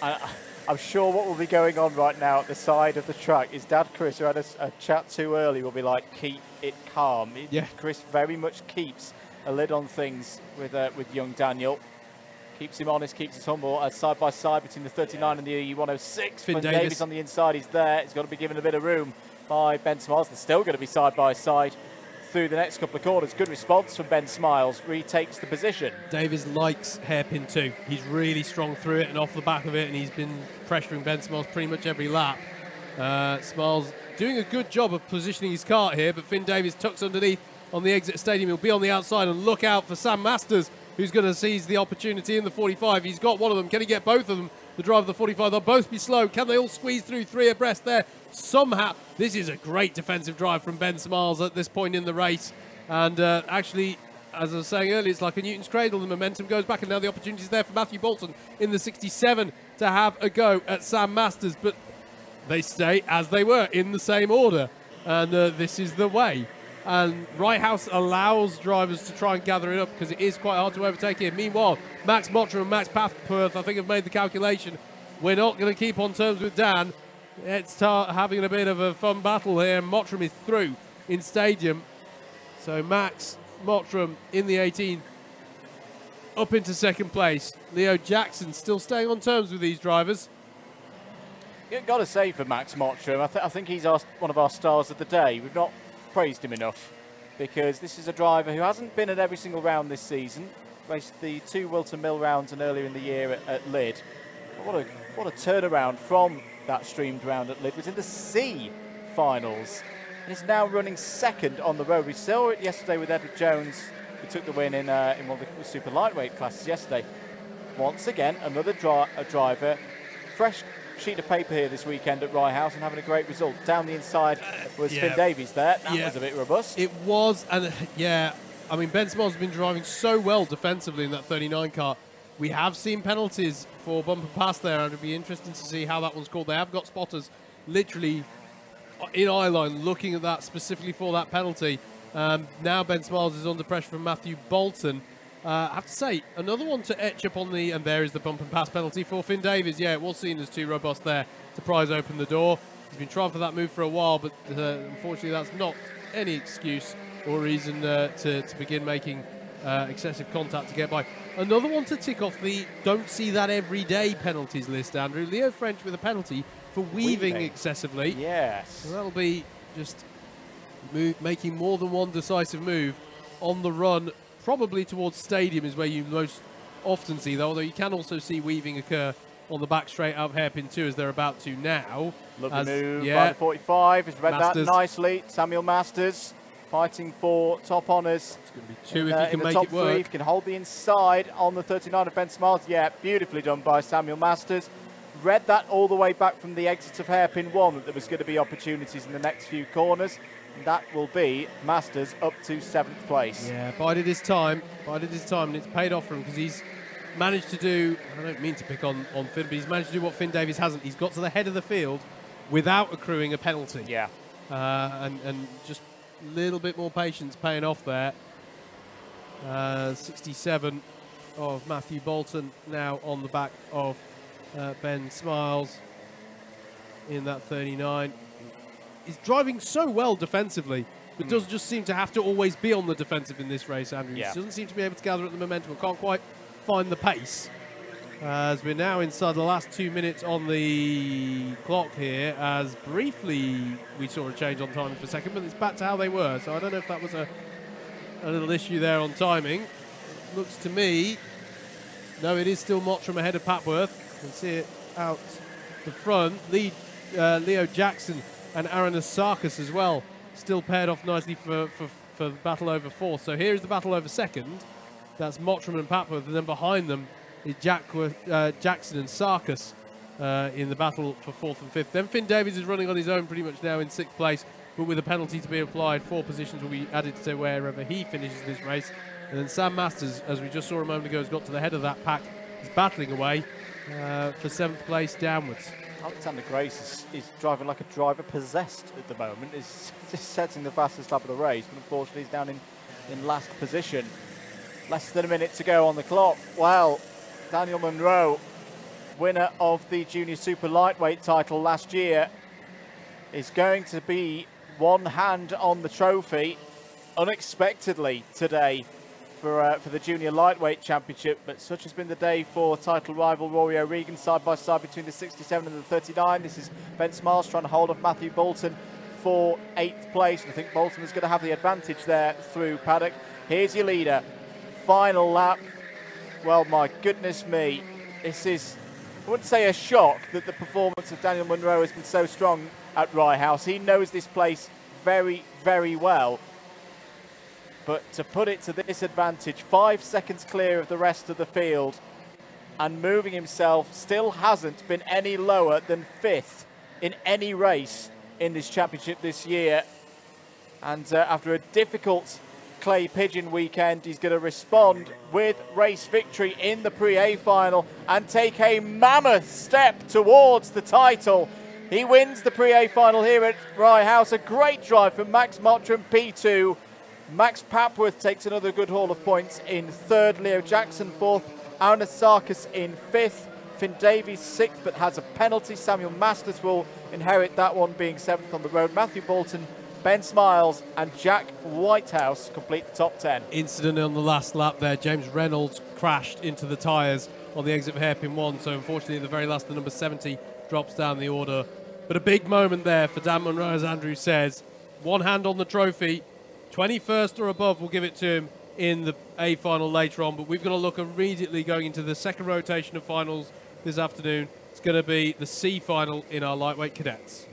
I'm sure what will be going on right now at the side of the track is Dad Chris, who had a chat too early, will be like, keep it calm. Chris very much keeps a lid on things with young Daniel. Keeps him honest, keeps us humble. Side by side between the 39 and the 106. Finn Davis on the inside, he's there. He's got to be given a bit of room by Ben Smiles. They're still going to be side by side through the next couple of corners. Good response from Ben Smiles, retakes the position. Davis likes hairpin 2. He's really strong through it and off the back of it, and he's been pressuring Ben Smiles pretty much every lap. Smiles doing a good job of positioning his kart here, but Finn Davis tucks underneath on the exit stadium. He'll be on the outside, and look out for Sam Masters, who's going to seize the opportunity in the 45. He's got one of them. Can he get both of them? The driver of the 45, they'll both be slow. Can they all squeeze through 3 abreast there? Somehow, this is a great defensive drive from Ben Smiles at this point in the race. And actually, as I was saying earlier, it's like a Newton's cradle. The momentum goes back, and now the opportunity is there for Matthew Bolton in the 67 to have a go at Sam Masters. But they stay as they were, in the same order. And this is the way. And Righthouse allows drivers to try and gather it up because it is quite hard to overtake here. Meanwhile, Max Mottram and Max Papworth, I think, have made the calculation. We're not going to keep on terms with Dan. Let's start having a bit of a fun battle here. Mottram is through in stadium. So Max Mottram in the 18 up into second place. Leo Jackson still staying on terms with these drivers. You've got to say for Max Mottram, I think he's one of our stars of the day. We've not praised him enough because this is a driver who hasn't been at every single round this season. Raced the 2 Wilton Mill rounds and earlier in the year at Lydd. But what a turnaround from that streamed round at Lydd. Was in the C finals and is now running second on the road. We saw it yesterday with Edward Jones, who took the win in one of the super lightweight classes yesterday. Once again, another driver, fresh sheet of paper here this weekend at Rye House and having a great result. Down the inside was Finn Davies there. That was a bit robust. It was, and yeah, I mean, Ben Smiles has been driving so well defensively in that 39 car. We have seen penalties for bumper pass there, and it'll be interesting to see how that one's called. They have got spotters literally in eye line looking at that specifically for that penalty. Now Ben Smiles is under pressure from Matthew Bolton. I have to say, another one to etch up on the, and there is the bump and pass penalty for Finn Davies. Yeah, it was seen as too robust there to prise open the door. He's been trying for that move for a while, but unfortunately that's not any excuse or reason to begin making excessive contact to get by. Another one to tick off the don't see that every day penalties list, Andrew. Leo French with a penalty for weaving excessively. Yes. So that'll be just making more than one decisive move on the run. Probably towards stadium is where you most often see that, although you can also see weaving occur on the back straight out of hairpin 2 as they're about to now. Lovely move by the 45. He's read Masters. That nicely. Samuel Masters fighting for top honours. It's going to be 2 if he can make it work. If he can hold the inside on the 39 of Ben Smiles. Yeah, beautifully done by Samuel Masters. Read that all the way back from the exit of hairpin 1 that there was going to be opportunities in the next few corners. That will be Masters up to 7th place. Yeah, bided his time, and it's paid off for him because he's managed to do, I don't mean to pick on Finn, but he's managed to do what Finn Davies hasn't. He's got to the head of the field without accruing a penalty. Yeah. And just a little bit more patience paying off there. 67 of Matthew Bolton now on the back of Ben Smiles in that 39. He's driving so well defensively, but does just seem to have to always be on the defensive in this race, Andrew. Yeah. He doesn't seem to be able to gather at the momentum, can't quite find the pace. As we're now inside the last 2 minutes on the clock here, as briefly we saw a change on timing for a second, but it's back to how they were. So I don't know if that was a little issue there on timing. Looks to me, no, it is still Mottram ahead of Papworth. You can see it out the front. Leo Jackson and Aaron Asarkas as well, still paired off nicely for the battle over fourth. So here is the battle over second. That's Mottram and Papworth, and then behind them is Jackson and Sarkis in the battle for fourth and fifth. Then Finn Davies is running on his own pretty much now in sixth place, but with a penalty to be applied, 4 positions will be added to wherever he finishes this race. And then Sam Masters, as we just saw a moment ago, has got to the head of that pack. He's battling away for 7th place downwards. Alexander Grace is driving like a driver possessed at the moment. He's just setting the fastest lap of the race, but unfortunately he's down in last position. Less than a minute to go on the clock. Well, Daniel Munro, winner of the Junior Super Lightweight title last year, is going to be one hand on the trophy unexpectedly today for the Junior Lightweight Championship, but such has been the day for title rival Rory O'Regan, side by side between the 67 and the 39. This is Ben Smiles trying to hold off Matthew Bolton for 8th place. I think Bolton is going to have the advantage there through paddock. Here's your leader. Final lap. Well, my goodness me. This is, I wouldn't say a shock that the performance of Daniel Munro has been so strong at Rye House. He knows this place very, very well. But to put it to this advantage, 5 seconds clear of the rest of the field, and moving himself, still hasn't been any lower than 5th in any race in this championship this year. And after a difficult Clay Pigeon weekend, he's going to respond with race victory in the Pre-A final and take a mammoth step towards the title. He wins the Pre-A final here at Rye House. A great drive from Max Mottram, P2. Max Papworth takes another good haul of points in 3rd. Leo Jackson 4th. Aaron Asarkas in 5th. Finn Davies 6th, but has a penalty. Samuel Masters will inherit that one, being 7th on the road. Matthew Bolton, Ben Smiles and Jack Whitehouse complete the top 10. Incident on the last lap there. James Reynolds crashed into the tyres on the exit of hairpin 1, so unfortunately at the very last, the number 70 drops down the order. But a big moment there for Dan Munro, as Andrew says. One hand on the trophy. 21st or above will give it to him in the A final later on, but we've got to look immediately going into the second rotation of finals this afternoon. It's going to be the C final in our lightweight cadets.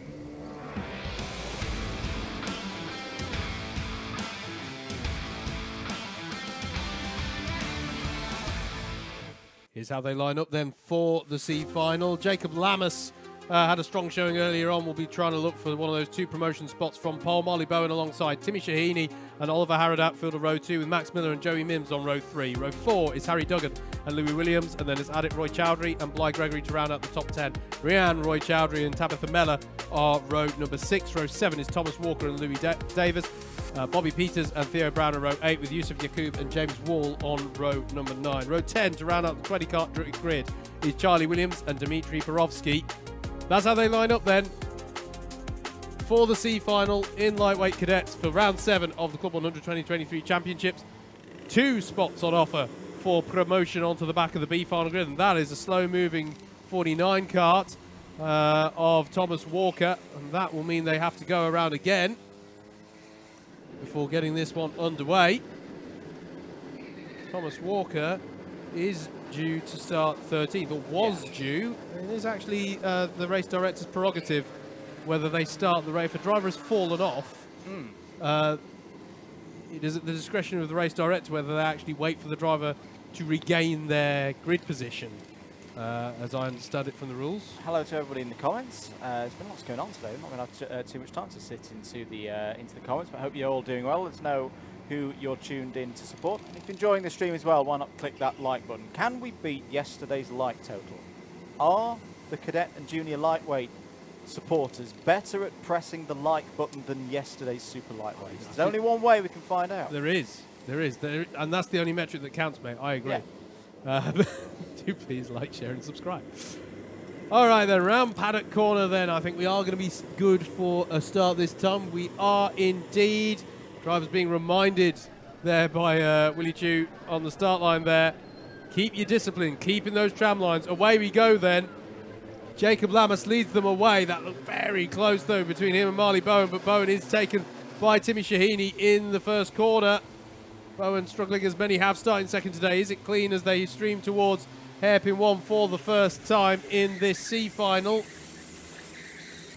Here's how they line up then for the C final. Jacob Lammas had a strong showing earlier on. We'll be trying to look for one of those 2 promotion spots from pole. Marley Bowen alongside Timmy Shahini and Oliver Harrod outfield of row 2 with Max Miller and Joey Mims on row 3. Row 4 is Harry Duggan and Louis Williams, and then it's Adit Roy Chowdhury and Bly Gregory to round out the top 10. Rianne Roy Chowdhury and Tabitha Mellor are row number 6. Row 7 is Thomas Walker and Louis Davis. Bobby Peters and Theo Brown on row 8 with Yusuf Yacoub and James Wall on row number 9. Row 10 to round out the 20-car grid is Charlie Williams and Dmitry Borovsky. That's how they line up then for the C final in lightweight cadets for round 7 of the Club 100 2023 championships. 2 spots on offer for promotion onto the back of the B final grid, and that is a slow moving 49 kart of Thomas Walker, and that will mean they have to go around again before getting this one underway. Thomas Walker is due to start 13th, or was due. It is actually the race director's prerogative whether they start the race. If a driver has fallen off, it is at the discretion of the race director whether they actually wait for the driver to regain their grid position, as I understand it from the rules. Hello to everybody in the comments. There's been lots going on today. I'm not going to have too much time to sit into the comments, but I hope you're all doing well. Let us know who you're tuned in to support. And if you're enjoying the stream as well, why not click that like button? Can we beat yesterday's like total? Are the cadet and junior lightweight supporters better at pressing the like button than yesterday's super lightweight? There's only one way we can find out. There is, and that's the only metric that counts, mate. I agree. Yeah. Do please like, share, and subscribe. All right, then, round paddock corner then. I think we are going to be good for a start this time. We are indeed. Drivers being reminded there by Willie Chu on the start line there. Keep your discipline, keeping those tram lines. Away we go then. Jacob Lamas leads them away. That looked very close, though, between him and Marley Bowen, but Bowen is taken by Timmy Shahini in the first corner. Bowen struggling as many have starting second today. Is it clean as they stream towards hairpin 1 for the first time in this C final?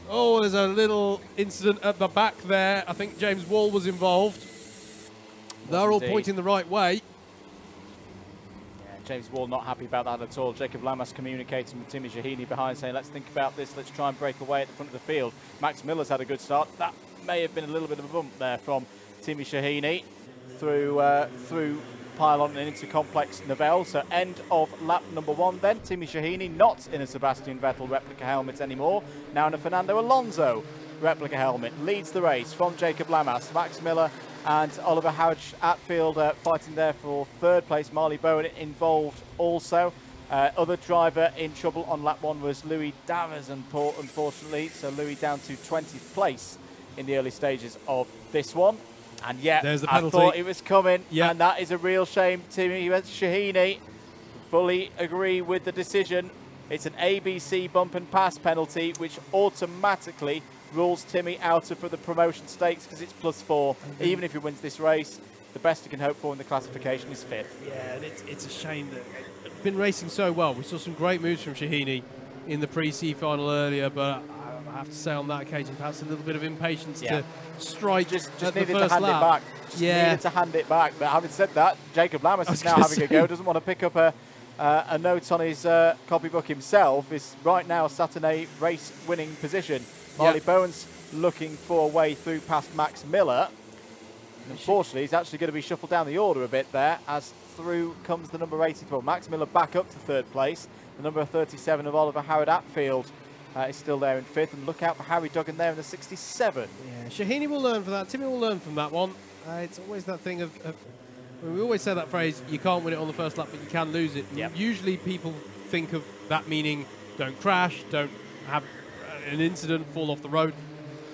Oh, there's a little incident at the back there. I think James Wall was involved. They're all pointing the right way. James Wall not happy about that at all. Jacob Lamas communicating with Timmy Shahini behind, saying, let's think about this, let's try and break away at the front of the field. Max Miller's had a good start. That may have been a little bit of a bump there from Timmy Shahini through pylon and into complex Novell. So end of lap number 1 then. Timmy Shahini not in a Sebastian Vettel replica helmet anymore, now in a Fernando Alonso replica helmet. Leads the race from Jacob Lamas. Max Miller and Oliver Howard-Atfield fighting there for third place. Marley Bowen involved also. Other driver in trouble on lap 1 was Louis Davers, unfortunately. So Louis down to 20th place in the early stages of this one. And yet, there's the I penalty. thought it was coming, Yeah. and that is a real shame. Timmy Shahini fully agree with the decision. It's an ABC bump and pass penalty, which automatically rules Timmy out of for the promotion stakes because it's +4. Even if he wins this race, the best he can hope for in the classification is 5th. Yeah, and it's a shame that it's been racing so well. We saw some great moves from Shahini in the pre-C final earlier, but I have to say on that occasion, perhaps a little bit of impatience to strike just at the needed first to hand lap. it back. Just needed to hand it back. But having said that, Jacob Lamas is now having a go. Doesn't want to pick up a note on his copybook himself. Is right now sat in a race-winning position. Marley Bowen's looking for a way through past Max Miller. Unfortunately, he's actually going to be shuffled down the order a bit there, as through comes the number 84. Max Miller back up to third place. The number 37 of Oliver Howard-Atfield is still there in 5th. And look out for Harry Duggan there in the 67. Yeah, Shahini will learn from that. Timmy will learn from that one. It's always that thing of we always say that phrase, you can't win it on the first lap, but you can lose it. Yep. Usually people think of that meaning don't crash, don't have an incident, fall off the road.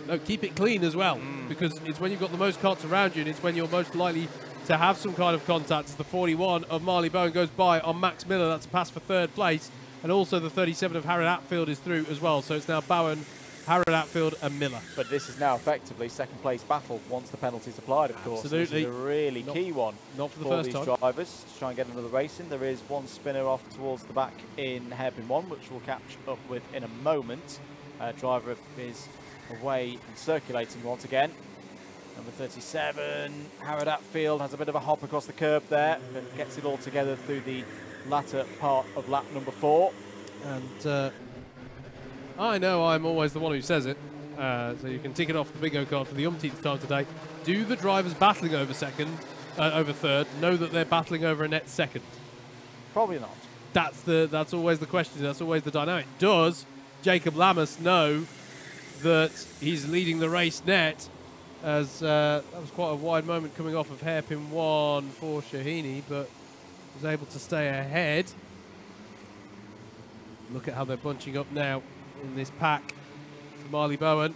No, keep it clean as well, because it's when you've got the most carts around you and it's when you're most likely to have some kind of contact. As the 41 of Marley Bowen goes by on Max Miller, that's a pass for third place, and also the 37 of Howard-Atfield is through as well. So it's now Bowen, Howard-Atfield and Miller. But this is now effectively second place battle once the penalty's applied, of course. Absolutely. This is a really key one not for the for first these time. drivers to try and get another race in. There is one spinner off towards the back in hairpin 1, which we'll catch up with in a moment. Driver is away and circulating once again. Number 37, Howard-Atfield has a bit of a hop across the curb there, but gets it all together through the latter part of lap number 4. And I know I'm always the one who says it, so you can tick it off the bingo card for the umpteenth time today. Do the drivers battling over third know that they're battling over a net second? Probably not. That's always the question. That's always the dynamic. Does Jacob Lamas know that he's leading the race net? As that was quite a wide moment coming off of hairpin 1 for Shahini, but was able to stay ahead. Look at how they're bunching up now in this pack for Marley Bowen.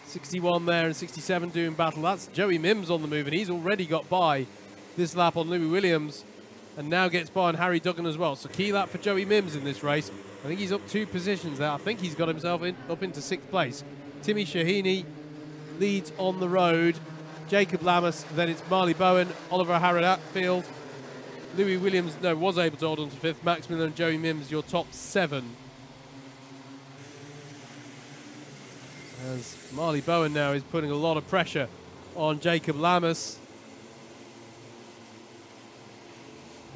61 there and 67 doing battle. That's Joey Mims on the move, and he's already got by this lap on Louis Williams, and now gets by on Harry Duggan as well. So key lap for Joey Mims in this race. I think he's up 2 positions there. I think he's got himself up into 6th place. Timmy Shahini leads on the road. Jacob Lamas, then it's Marley Bowen, Oliver Howard-Atfield. Louis Williams, was able to hold on to 5th. Max Miller and Joey Mims, your top 7. As Marley Bowen now is putting a lot of pressure on Jacob Lamas.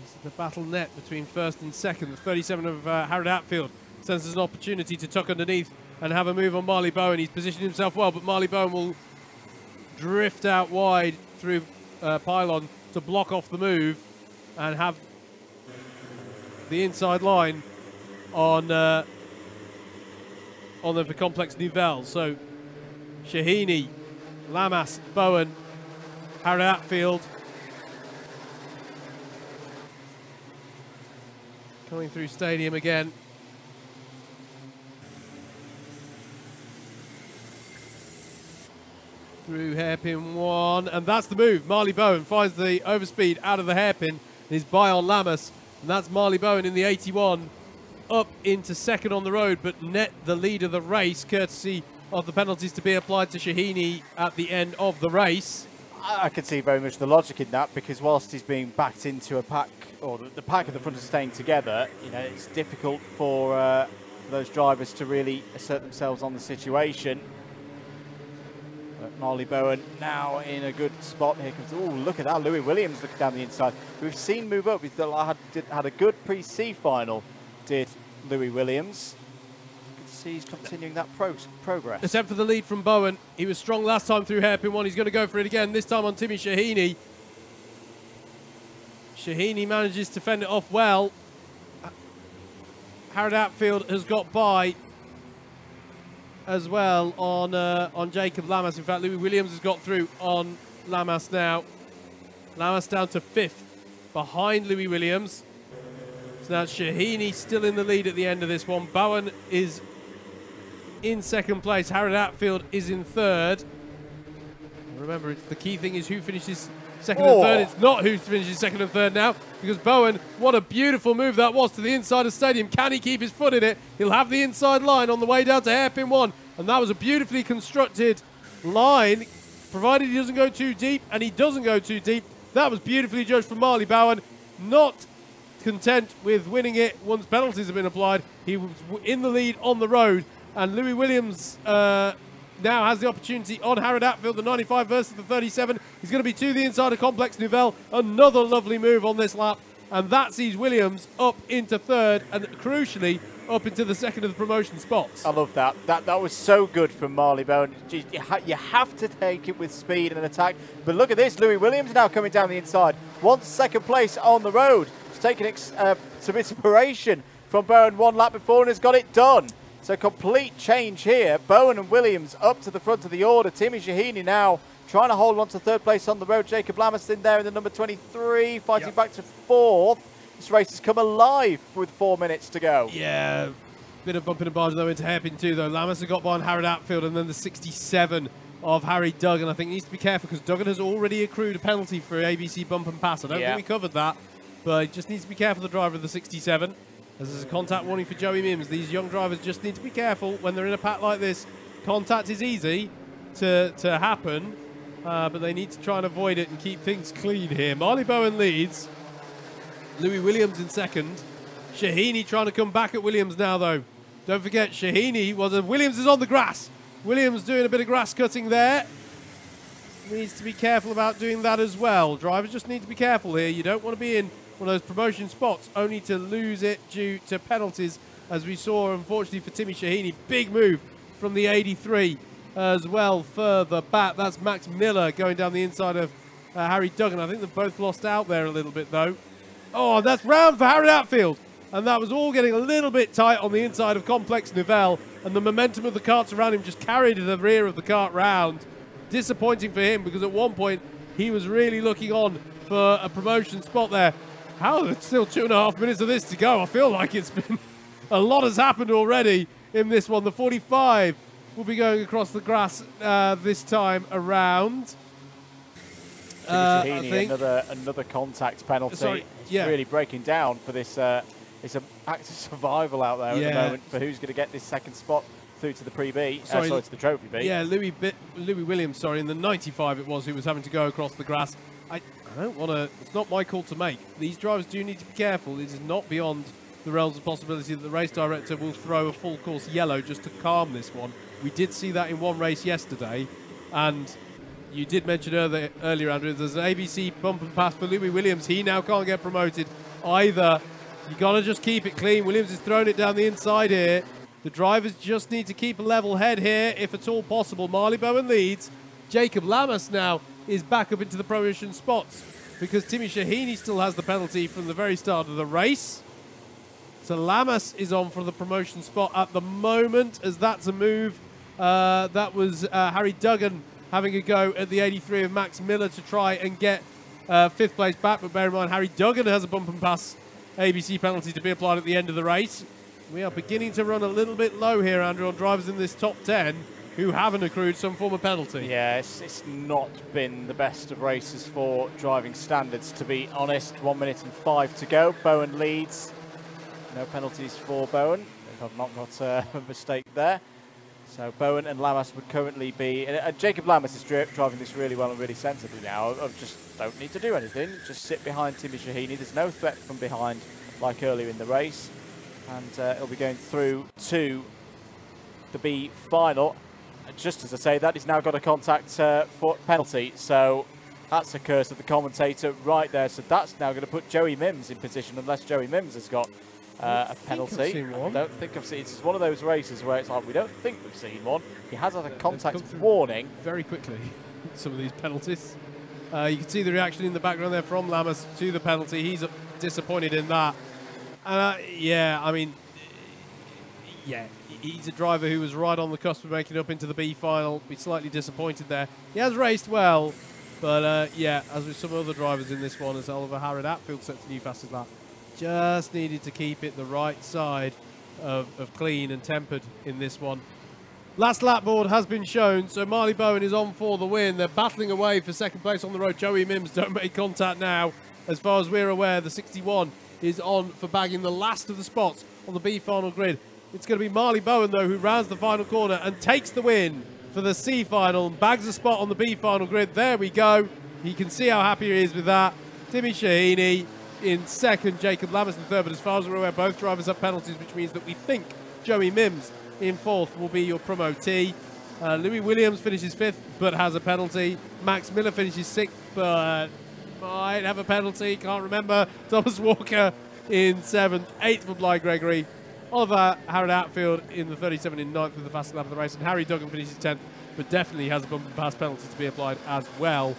This is the battle net between 1st and 2nd. The 37 of Howard-Atfield sends us an opportunity to tuck underneath and have a move on Marley Bowen. He's positioned himself well, but Marley Bowen will drift out wide through pylon to block off the move and have the inside line on on them for Complex Nouvelle. So Shahini, Lamas, Bowen, Harry Atfield. Coming through stadium again. Through hairpin 1, and that's the move. Marley Bowen finds the overspeed out of the hairpin. He's by on Lamas, and that's Marley Bowen in the 81 up into second on the road, but net the lead of the race, courtesy of the penalties to be applied to Shahini at the end of the race. I can see very much the logic in that, because whilst he's being backed into a pack, or the pack at the front is staying together, you know, it's difficult for those drivers to really assert themselves on the situation. But Marley Bowen now in a good spot. Here comes, oh, look at that, Louis Williams looking down the inside. We've seen move up. We had a good pre-C final, did Louis Williams. Good to see he's continuing that progress. Attempt for the lead from Bowen. He was strong last time through hairpin 1. He's going to go for it again, this time on Timmy Shahini. Shahini manages to fend it off well. Harrod Atfield has got by as well on Jacob Lamas. In fact, Louis Williams has got through on Lamas now. Lamas down to 5th behind Louis Williams. So now Shahini still in the lead at the end of this one. Bowen is in second place. Harrod Atfield is in third. Remember, the key thing is who finishes second and third. It's not who finishes second and third now, because Bowen, what a beautiful move that was to the inside of stadium. Can he keep his foot in it? He'll have the inside line on the way down to hairpin 1, and that was a beautifully constructed line, provided he doesn't go too deep, and he doesn't go too deep. That was beautifully judged from Marley Bowen. Not content with winning it once penalties have been applied. He was in the lead on the road, and Louis Williams now has the opportunity on Harrod Atfield, the 95 versus the 37. He's going to be to the inside of Complex Nouvelle. Another lovely move on this lap, and that sees Williams up into third, and crucially up into the second of the promotion spots. I love that. That was so good from Marley Bowen. You have to take it with speed and attack. But look at this, Louis Williams now coming down the inside. Wants second place on the road. He's taken some inspiration from Bowen one lap before and has got it done. So complete change here. Bowen and Williams up to the front of the order. Timmy Shahini now trying to hold on to third place on the road. Jacob Lamas in there in the number 23, fighting back to 4th. This race has come alive with 4 minutes to go. Yeah, bit of bumping and barging though into hairpin 2 though. Lamas has got by on Harrod Atfield, and then the 67 of Harry Duggan. I think he needs to be careful because Duggan has already accrued a penalty for ABC bump and pass. I don't think we covered that, but he just needs to be careful, the driver of the 67. As there's a contact warning for Joey Mims. These young drivers just need to be careful when they're in a pack like this. Contact is easy to happen, but they need to try and avoid it and keep things clean here. Marley Bowen leads. Louis Williams in second. Shahini trying to come back at Williams now, though. Don't forget, Williams is on the grass. Williams doing a bit of grass cutting there. Needs to be careful about doing that as well. Drivers just need to be careful here. You don't want to be in one of those promotion spots only to lose it due to penalties, as we saw, unfortunately, for Timmy Shahini. Big move from the 83 as well further back. That's Max Miller going down the inside of Harry Duggan. I think they've both lost out there a little bit, though. Oh, that's round for Harry Atfield. And that was all getting a little bit tight on the inside of Complex Nouvelle, and the momentum of the carts around him just carried the rear of the cart round. Disappointing for him, because at one point he was really looking on for a promotion spot there. How, it's still 2.5 minutes of this to go. I feel like it's been a lot has happened already in this one. The 45 will be going across the grass this time around. I think another contact penalty. It's really breaking down for this. It's an act of survival out there at the moment for who's going to get this second spot through to the pre-B. Sorry, to the trophy B. Yeah, Louis Williams, sorry, in the 95 it was, who was having to go across the grass. I don't want to, it's not my call to make. These drivers do need to be careful. It is not beyond the realms of possibility that the race director will throw a full course yellow just to calm this one. We did see that in one race yesterday, and you did mention earlier, Andrew, there's an ABC bump and pass for Louis Williams. He now can't get promoted either. You got to just keep it clean. Williams is throwing it down the inside here. The drivers just need to keep a level head here, if at all possible. Marley Bowen leads. Jacob Lamas now is back up into the promotion spots, because Timmy Shahini still has the penalty from the very start of the race. So Lamas is on for the promotion spot at the moment, as that's a move. That was Harry Duggan having a go at the 83 of Max Miller to try and get 5th place back. But bear in mind, Harry Duggan has a bump and pass ABC penalty to be applied at the end of the race. We are beginning to run a little bit low here, Andrew, on drivers in this top 10 who haven't accrued some form of penalty. Yeah, it's not been the best of races for driving standards, to be honest. 1 minute and 5 to go. Bowen leads. No penalties for Bowen, if I've not got a mistake there. So Bowen and Lamas would currently be... Jacob Lamas is driving this really well and really sensibly now. I just don't need to do anything. Just sit behind Timmy Shahini. There's no threat from behind like earlier in the race. And he'll be going through to the B final. Just as I say that, he's now got a contact for penalty. So that's a curse of the commentator right there. So that's now going to put Joey Mims in position, unless Joey Mims has got a penalty. I don't think I've seen. It's one of those races where it's like, we don't think we've seen one. He has had a contact warning. Very quickly, some of these penalties. You can see the reaction in the background there from Lamas to the penalty. He's disappointed in that. Yeah, I mean, yeah, he's a driver who was right on the cusp of making up into the B final. Be slightly disappointed there. He has raced well, but yeah, as with some other drivers in this one, as Oliver Harrod Atfield set to new fastest lap, just needed to keep it the right side of clean and tempered in this one. Last lap board has been shown, so Marley Bowen is on for the win. They're battling away for second place on the road. Joey Mims don't make contact now. As far as we're aware, the 61 is on for bagging the last of the spots on the B final grid. It's going to be Marley Bowen, though, who rounds the final corner and takes the win for the C final and bags a spot on the B final grid. There we go. You can see how happy he is with that. Timmy Shahini in second, Jacob Lamas in third, but as far as we're aware, both drivers have penalties, which means that we think Joey Mims in fourth will be your promotee. Louis Williams finishes fifth, but has a penalty. Max Miller finishes sixth, but might have a penalty, can't remember. Thomas Walker in seventh, eighth for Bly Gregory. Oliver Harrod Atfield in the 37 in ninth with the fastest lap of the race, and Harry Duggan finishes 10th, but definitely has a bump and pass penalty to be applied as well.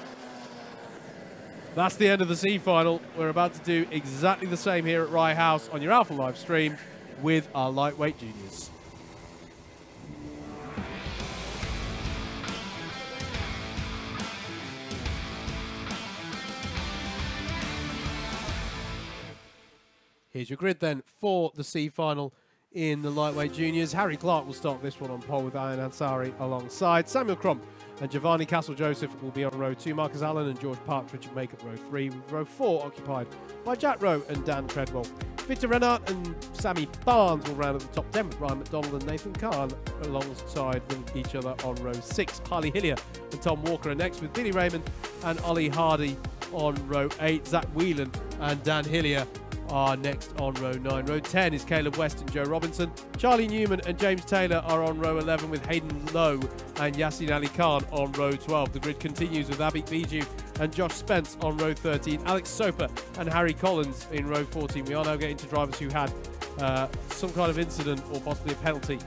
That's the end of the C final. We're about to do exactly the same here at Rye House on your Alpha live stream with our lightweight juniors. Here's your grid then for the C final in the lightweight juniors. Harry Clark will start this one on pole with Ian Ansari alongside. Samuel Crump and Giovanni Castle-Joseph will be on row 2. Marcus Allen and George Partridge make up row 3, with row 4 occupied by Jack Rowe and Dan Treadwell. Victor Renard and Sammy Barnes will round at the top 10, with Ryan McDonald and Nathan Kahn alongside with each other on row 6. Harley Hillier and Tom Walker are next, with Billy Raymond and Ollie Hardy on row 8. Zach Whelan and Dan Hillier are next on row 9. Row 10 is Caleb West and Joe Robinson. Charlie Newman and James Taylor are on row 11, with Hayden Lowe and Yasin Ali Khan on row 12. The grid continues with Abhi Biju and Josh Spence on row 13, Alex Soper and Harry Collins in row 14. We are now getting to drivers who had some kind of incident or possibly a penalty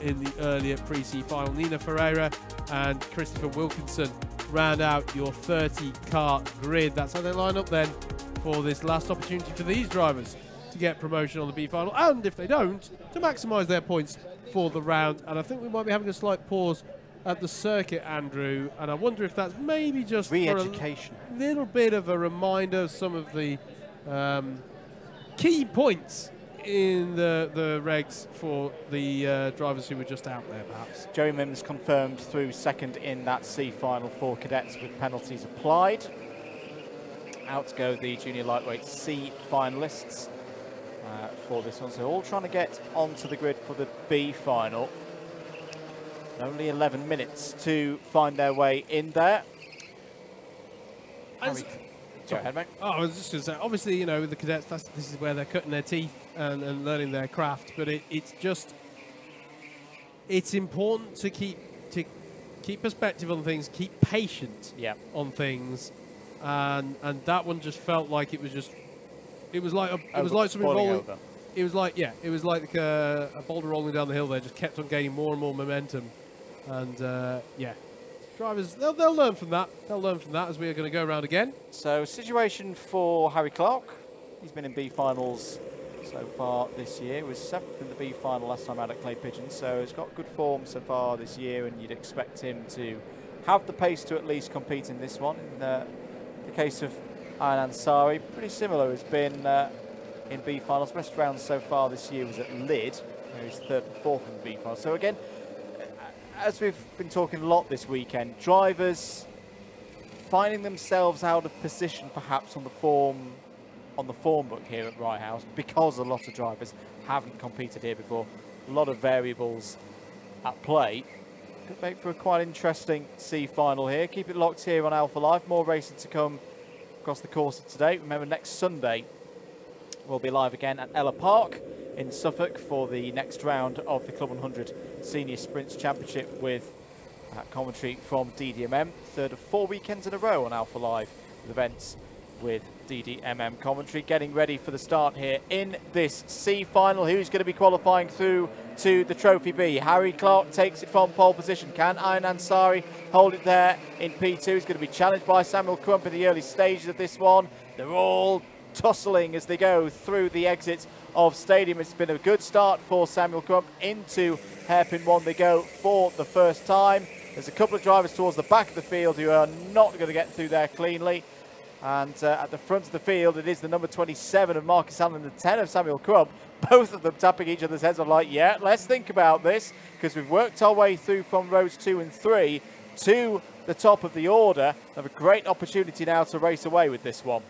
in the earlier pre-C final. Nina Ferreira and Christopher Wilkinson round out your 30-car grid. That's how they line up then for this last opportunity for these drivers to get promotion on the B final, and if they don't, to maximise their points for the round. And I think we might be having a slight pause at the circuit, Andrew, and I wonder if that's maybe just re-education, for a little bit of a reminder of some of the key points in the regs for the drivers who were just out there, perhaps. Joey Mims confirmed through second in that C final for cadets with penalties applied. Out to go the junior lightweight C finalists for this one. So all trying to get onto the grid for the B final. Only 11 minutes to find their way in there. Go ahead, mate. Oh, I was just going to say, obviously, you know, with the cadets, this is where they're cutting their teeth and learning their craft. But it's important to keep perspective on things, keep patient on things. And that one just felt like it was like something rolling. It was like a boulder rolling down the hill there, just kept on gaining more and more momentum. And yeah, drivers, they'll learn from that. They'll learn from that as we are going to go around again. So situation for Harry Clark. He's been in B finals so far this year. He was 7th in the B final last time out at Clay Pigeon, so he's got good form so far this year, and you'd expect him to have the pace to at least compete in this one. In the case of Ayan Ansari, pretty similar. Has been in B finals. Best round so far this year was at Lid, where he's 3rd and 4th in the B final. So again, as we've been talking a lot this weekend, drivers finding themselves out of position perhaps on the form book here at Rye House, because a lot of drivers haven't competed here before. A lot of variables at play. Could make for a quite interesting C final here. Keep it locked here on Alpha Live. More racing to come across the course of today. Remember, next Sunday we'll be live again at Ella Park in Suffolk for the next round of the Club 100 Senior Sprints Championship with commentary from DDMM. 3rd of 4 weekends in a row on Alpha Live with events with DDMM commentary. Getting ready for the start here in this C final. Who's going to be qualifying through to the Trophy B? Harry Clark takes it from pole position. Can Ayan Ansari hold it there in P2? He's going to be challenged by Samuel Crump in the early stages of this one. They're all tussling as they go through the exits of Stadium. It's been a good start for Samuel Crump. Into hairpin 1 they go for the first time. There's a couple of drivers towards the back of the field who are not going to get through there cleanly. And at the front of the field, it is the number 27 of Marcus Allen and the 10 of Samuel Crump. Both of them tapping each other's heads on like, yeah, let's think about this, because we've worked our way through from rows 2 and 3 to the top of the order. We have a great opportunity now to race away with this one.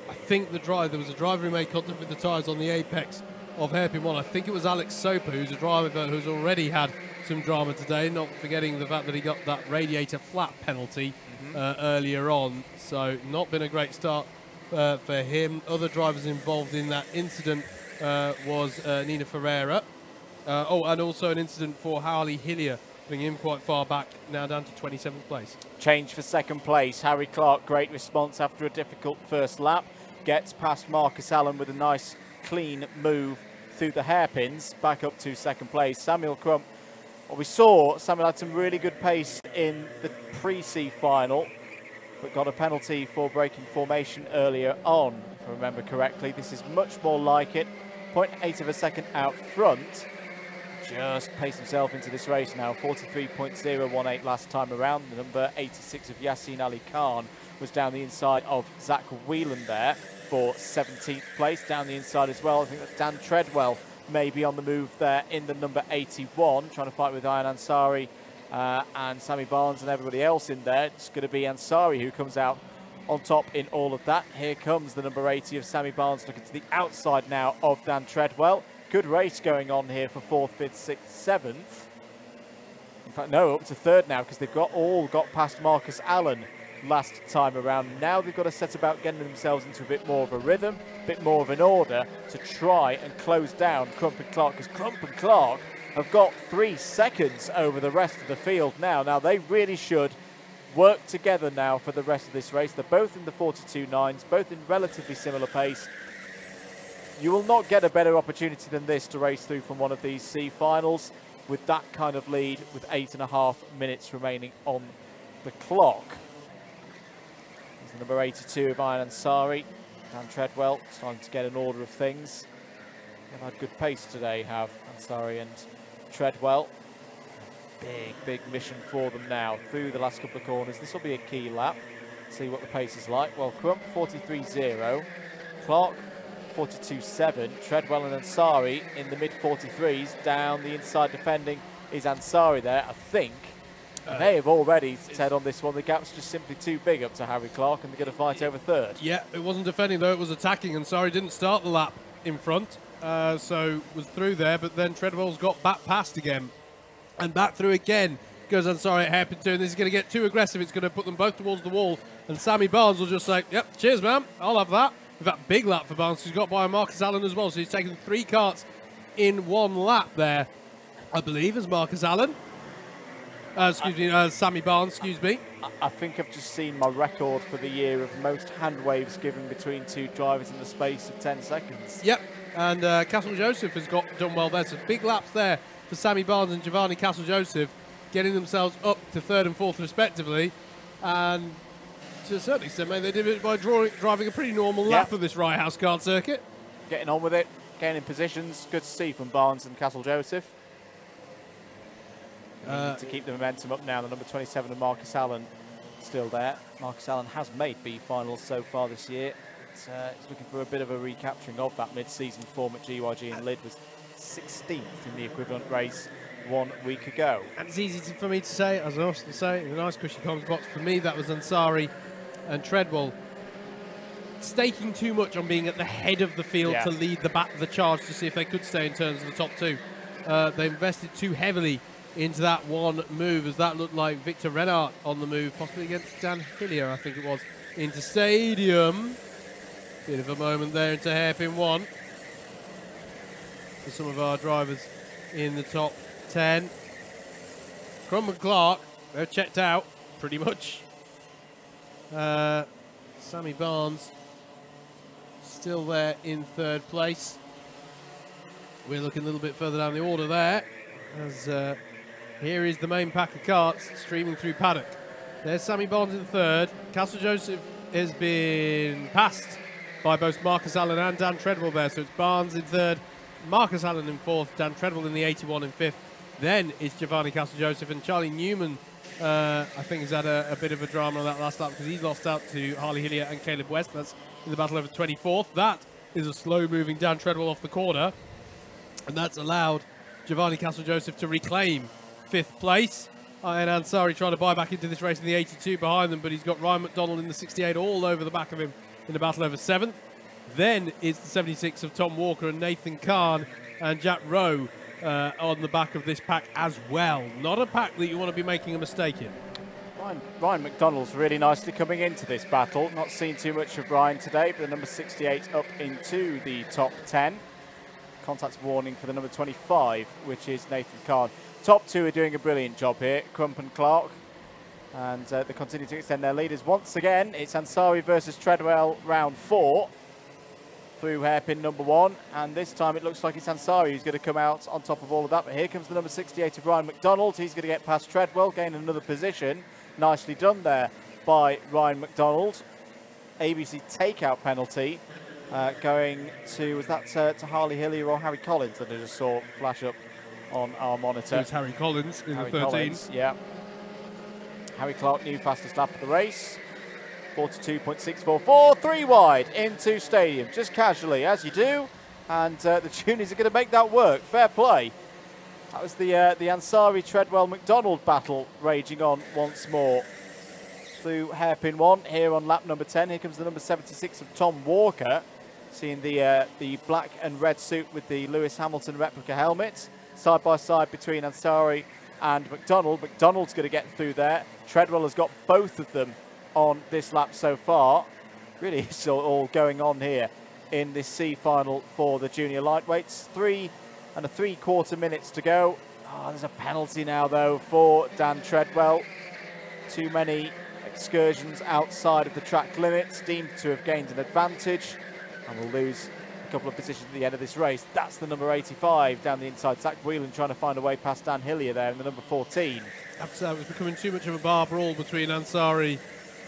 I think there was a driver who made contact with the tyres on the apex of hairpin 1. I think it was Alex Soper, who's a driver who's already had some drama today, not forgetting the fact that he got that radiator flat penalty earlier on. So not been a great start for him. Other drivers involved in that incident was Nina Ferreira. And also an incident for Harley Hillier, bringing him quite far back, now down to 27th place. Change for 2nd place. Harry Clark, great response after a difficult first lap. Gets past Marcus Allen with a nice clean move through the hairpins, back up to 2nd place. Samuel Crump, well, we saw Samuel had some really good pace in the pre-C final, but got a penalty for breaking formation earlier on, if I remember correctly. This is much more like it. 0.8 of a second out front. Just paced himself into this race now. 43.018 last time around. The number 86 of Yassine Ali Khan was down the inside of Zach Whelan there for 17th place. Down the inside as well, I think that Dan Treadwell may be on the move there in the number 81, trying to fight with Ayan Ansari and Sammy Barnes and everybody else in there. It's going to be Ansari who comes out on top in all of that. Here comes the number 80 of Sammy Barnes, looking to the outside now of Dan Treadwell. Good race going on here for 4th, 5th, 6th, 7th. In fact, no, up to 3rd now, because they've all got past Marcus Allen last time around. Now they've got to set about getting themselves into a bit more of a rhythm, a bit more of an order to try and close down Crump and Clark, because Crump and Clark have got 3 seconds over the rest of the field now. Now they really should work together now for the rest of this race. They're both in the 42.9s, both in relatively similar pace. You will not get a better opportunity than this to race through from one of these C finals with that kind of lead, with 8.5 minutes remaining on the clock. There's the number 82 of Ayan Ansari. Dan Treadwell starting to get an order of things. They've had good pace today, have Ansari and Treadwell. Big mission for them now through the last couple of corners. This will be a key lap. See what the pace is like. Well, Crump 43.0, Clark 42.7, Treadwell and Ansari in the mid-43s. Down the inside defending is Ansari there, I think. They have already said on this one the gap's just simply too big up to Harry Clark, and they're going to fight over 3rd. Yeah, it wasn't defending though, it was attacking. Ansari didn't start the lap in front, so was through there, but then Treadwell's got back past again. And back through again goes Ansari at hairpin 2, and this is going to get too aggressive. It's going to put them both towards the wall, and Sammy Barnes will just say, yep, cheers, man, I'll have that. In fact, big lap for Barnes. He's got by Marcus Allen as well, so he's taken 3 karts in 1 lap there, I believe, as Marcus Allen. Sammy Barnes, excuse me. I think I've just seen my record for the year of most hand waves given between 2 drivers in the space of 10 seconds. Yep, and Castle Joseph has done well there, so big laps there for Sammy Barnes and Giovanni Castle Joseph, getting themselves up to 3rd and 4th respectively. And to a certain extent, mate, they did it by driving a pretty normal lap of this Rye House kart circuit. Getting on with it, gaining positions. Good to see from Barnes and Castle Joseph. To keep the momentum up now. The number 27 of Marcus Allen still there. Marcus Allen has made B finals so far this year. He's looking for a bit of a recapturing of that mid-season form at GYG, and Lyd was 16th in the equivalent race 1 week ago. And it's easy for me to say, as I often say, in a nice cushy comms box, for me that was Ansari and Treadwell staking too much on being at the head of the field to lead the charge to see if they could stay in terms of the top two. They invested too heavily into that one move, as that looked like Victor Renard on the move, possibly against Dan Hillier, I think it was, into Stadium. Bit of a moment there into hairpin 1 for some of our drivers in the top 10. Crumb and Clark, they're checked out, pretty much. Sammy Barnes still there in 3rd place. We're looking a little bit further down the order there, as here is the main pack of karts streaming through paddock. There's Sammy Barnes in 3rd. Castle Joseph has been passed by both Marcus Allen and Dan Treadwell there, so it's Barnes in 3rd, Marcus Allen in 4th, Dan Treadwell in the 81 in 5th. Then it's Giovanni Castle Joseph, and Charlie Newman, I think, has had a bit of a drama on that last lap because he's lost out to Harley Hillier and Caleb West. That's in the battle over 24th. That is a slow-moving Dan Treadwell off the corner, and that's allowed Giovanni Castle Joseph to reclaim 5th place. And Ansari trying to buy back into this race in the 82 behind them, but he's got Ryan McDonald in the 68 all over the back of him in the battle over 7th. Then it's the 76 of Tom Walker and Nathan Kahn and Jack Rowe on the back of this pack as well. Not a pack that you want to be making a mistake in. Ryan McDonald's really nicely coming into this battle. Not seen too much of Ryan today, but the number 68 up into the top 10. Contact warning for the number 25, which is Nathan Kahn. Top 2 are doing a brilliant job here, Crump and Clark. And they continue to extend their leaders. Once again, it's Ansari versus Treadwell, round 4. Through hairpin number 1, and this time it looks like it's Ansari who's going to come out on top of all of that. But here comes the number 68 of Ryan McDonald. He's going to get past Treadwell, gain another position. Nicely done there by Ryan McDonald. ABC takeout penalty going to, was that to Harley Hillier or Harry Collins that I just saw flash up on our monitor? It was Harry Collins in the 13. Collins, yeah. Harry Clark, new fastest lap of the race. 42.644, 3 wide into Stadium, just casually, as you do. And the juniors are going to make that work. Fair play. That was the Ansari, Treadwell, McDonald battle raging on once more. Through hairpin 1 here on lap number 10. Here comes the number 76 of Tom Walker. Seeing the black and red suit with the Lewis Hamilton replica helmet. Side by side between Ansari and McDonald. McDonald's going to get through there. Treadwell has got both of them on this lap so far. Really it's all going on here in this C final for the junior lightweights. 3 3/4 minutes to go. Oh, there's a penalty now though for Dan Treadwell. Too many excursions outside of the track limits, deemed to have gained an advantage, and will lose a couple of positions at the end of this race. That's the number 85 down the inside. Zach Whelan trying to find a way past Dan Hillier there in the number 14. It was becoming too much of a bar brawl between Ansari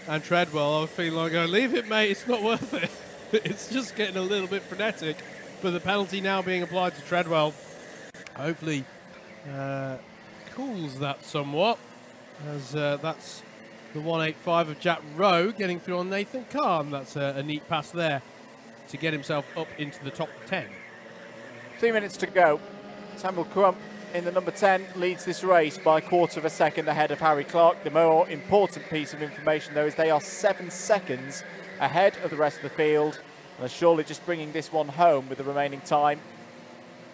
and Treadwell. I was feeling like, going, leave it, mate, it's not worth it. It's just getting a little bit frenetic. But the penalty now being applied to Treadwell hopefully cools that somewhat, as that's the 185 of Jack Rowe getting through on Nathan Kahn. That's a neat pass there to get himself up into the top 10. 3 minutes to go. Samuel Crump in the number 10 leads this race by 1/4 second ahead of Harry Clark. The more important piece of information though is they are 7 seconds ahead of the rest of the field, and are surely just bringing this one home with the remaining time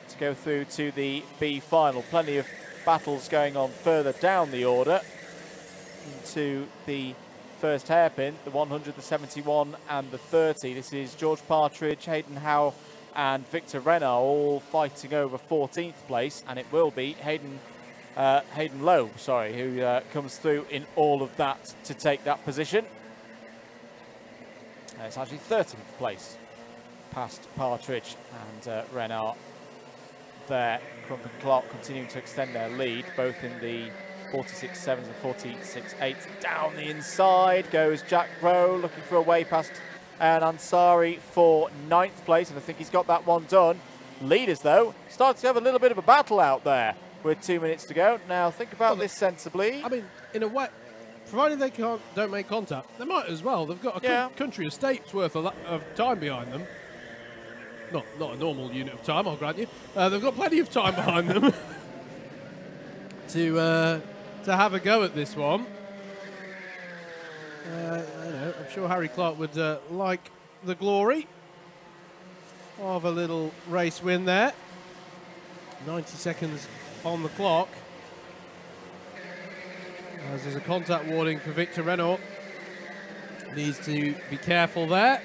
to go through to the B final. Plenty of battles going on further down the order into the first hairpin, the 100, the 71 and the 30. This is George Partridge, Hayden Howe and Victor Renard all fighting over 14th place, and it will be Hayden Lowe, sorry, who comes through in all of that to take that position. It's actually 13th place past Partridge and Renard there. Crump and Clark continuing to extend their lead, both in the 46.7s and 46.8s. Down the inside goes Jack Rowe, looking for a way past and Ansari for 9th place, and I think he's got that one done. Leaders, though, start to have a little bit of a battle out there with 2 minutes to go. Now, think about this sensibly. I mean, in a way, provided they don't make contact, they might as well. They've got a country estate's worth of time behind them. Not a normal unit of time, I'll grant you. They've got plenty of time behind them to have a go at this one. I'm sure Harry Clark would like the glory of a little race win there. 90 seconds on the clock. As there's a contact warning for Victor Renault. Needs to be careful there.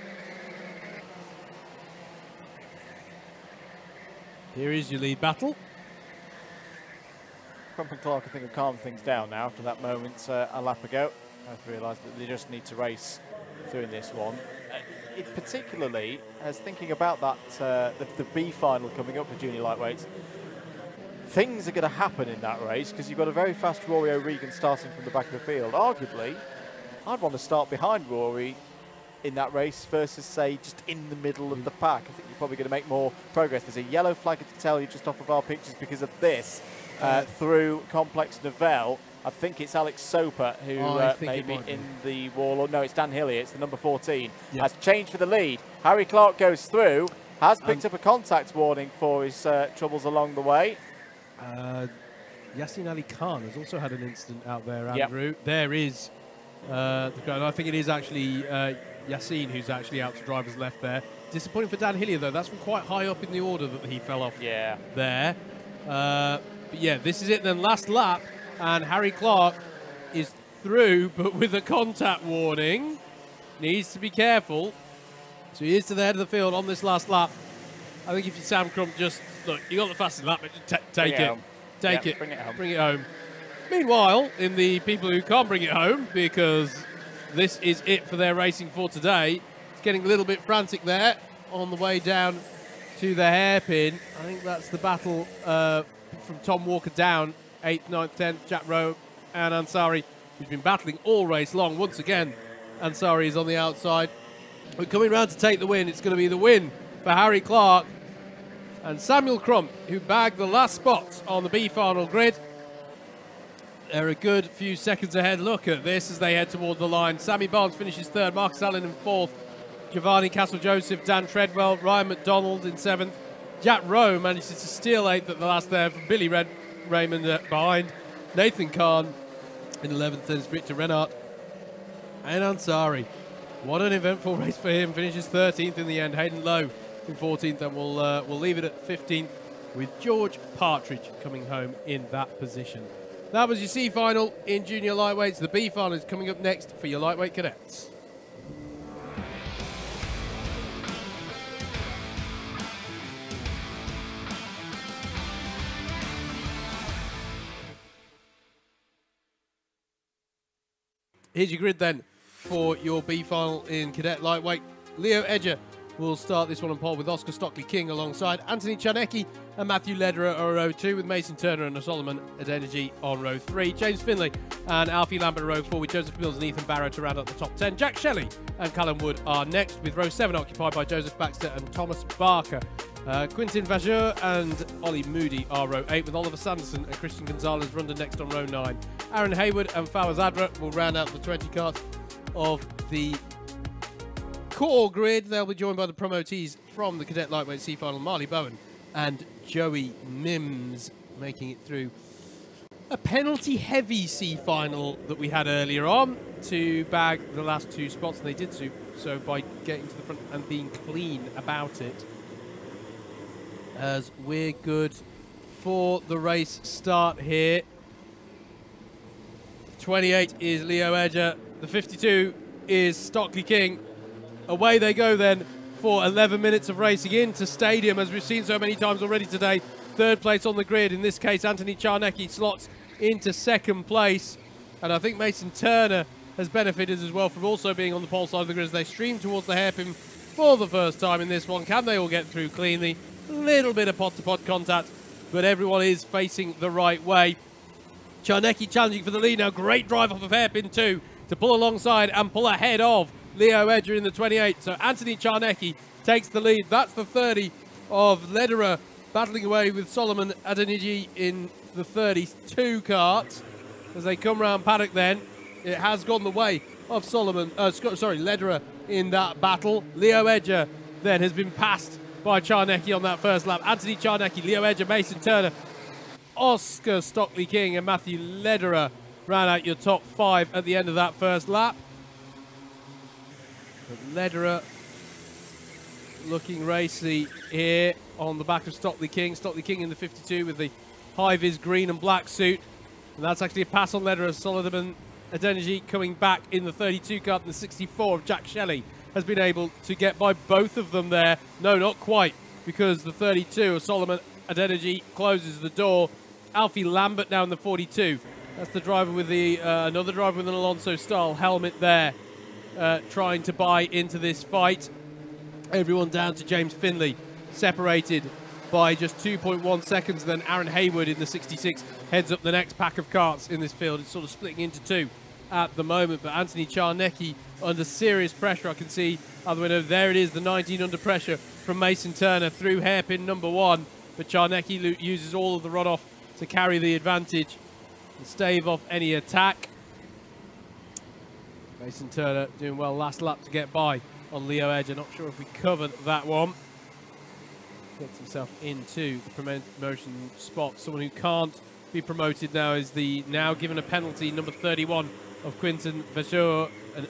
Here is your lead battle. Crump and Clark, I think, have calmed things down now after that moment a lap ago. I've realised that they just need to race through in this one. Particularly, as thinking about that, the B final coming up for junior lightweights, things are going to happen in that race because you've got a very fast Rory O'Regan starting from the back of the field. Arguably, I'd want to start behind Rory in that race versus, say, just in the middle of the pack. I think you're probably going to make more progress. There's a yellow flag to tell you just off of our pictures because of this through Complex Novell. I think it's Alex Soper who may be in the wall. Or no, it's Dan Hillier. It's the number 14. Has changed for the lead. Harry Clark goes through. Has picked up a contact warning for his troubles along the way. Yassine Ali Khan has also had an incident out there, Andrew. There is the guy. I think it is actually Yassine who's actually out to driver's left there. Disappointing for Dan Hillier, though. That's from quite high up in the order that he fell off there. But yeah, this is it then. Last lap. And Harry Clark is through, but with a contact warning. Needs to be careful. So he is to the head of the field on this last lap. I think if you're Sam Crump, just look, you got the fastest lap, but take it. Take it. Bring it home. Meanwhile, in the people who can't bring it home, because this is it for their racing for today, it's getting a little bit frantic there on the way down to the hairpin. I think that's the battle from Tom Walker down. 8th, 9th, 10th, Jack Rowe and Ansari, who's been battling all race long. Once again, Ansari is on the outside. But coming round to take the win, it's going to be the win for Harry Clark and Samuel Crump, who bagged the last spot on the B final grid. They're a good few seconds ahead. Look at this as they head toward the line. Sammy Barnes finishes 3rd, Marcus Allen in 4th, Giovanni Castle-Joseph, Dan Treadwell, Ryan McDonald in 7th. Jack Rowe manages to steal 8th at the last there from Billy Raymond behind. Nathan Khan in 11th, there's Victor Renard and Ansari. What an eventful race for him. Finishes 13th in the end. Hayden Lowe in 14th, and we'll leave it at 15th with George Partridge coming home in that position. That was your C final in junior lightweights. The B final is coming up next for your lightweight cadets. Here's your grid then for your B final in cadet lightweight. Leo Edger will start this one on pole with Oscar Stockley-King alongside Anthony Czarnecki and Matthew Lederer on row 2 with Mason Turner and Solomon Adeniji on row 3. James Finlay and Alfie Lambert on row 4 with Joseph Mills and Ethan Barrow to round up the top 10. Jack Shelley and Callum Wood are next with row 7 occupied by Joseph Baxter and Thomas Barker. Quintin Vajeur and Ollie Moody are row 8 with Oliver Sanderson and Christian Gonzalez running next on row 9. Aaron Hayward and Fawaz Adra will round out the 20 carts of the core grid. They'll be joined by the promotees from the Cadet Lightweight C Final, Marley Bowen and Joey Mims, making it through a penalty-heavy C Final that we had earlier on to bag the last 2 spots, and they did so by getting to the front and being clean about it. As we're good for the race start here. 28 is Leo Edger. The 52 is Stockley-King. Away they go then for 11 minutes of racing into Stadium, as we've seen so many times already today. 3rd place on the grid. In this case, Anthony Czarnecki slots into 2nd place. And I think Mason Turner has benefited as well from also being on the pole side of the grid as they stream towards the hairpin for the first time in this one. Can they all get through cleanly? Little bit of pod-to-pod contact, but everyone is facing the right way. Czarnecki challenging for the lead now. Great drive off of hairpin 2 to pull alongside and pull ahead of Leo Edger in the 28. So Anthony Czarnecki takes the lead. That's the 30 of Lederer battling away with Solomon Adeniji in the 32 kart. As they come round paddock then, it has gone the way of Lederer in that battle. Leo Edger then has been passed by Czarnecki on that first lap. Anthony Czarnecki, Leo Edger, Mason Turner, Oscar Stockley King and Matthew Lederer ran out your top 5 at the end of that first lap. But Lederer looking racy here on the back of Stockley King. Stockley King in the 52 with the high-vis green and black suit. And that's actually a pass on Lederer. Solomon Adeniji coming back in the 32 kart, and the 64 of Jack Shelley has been able to get by both of them there. No, not quite, because the 32 of Solomon Adeniji closes the door. Alfie Lambert now in the 42. That's the driver with the another driver with an Alonso-style helmet there, trying to buy into this fight. Everyone down to James Finley, separated by just 2.1 seconds. Then Aaron Hayward in the 66 heads up the next pack of karts in this field. It's sort of splitting into two at the moment, but Anthony Czarnecki under serious pressure. I can see other window. There it is, the 19 under pressure from Mason Turner through hairpin number 1, but Czarnecki uses all of the runoff to carry the advantage and stave off any attack. Mason Turner doing well last lap to get by on Leo Edger. Not sure if we covered that one. Gets himself into the promotion spot. Someone who can't be promoted now is the now given a penalty, number 31 of Quinton Vajour, an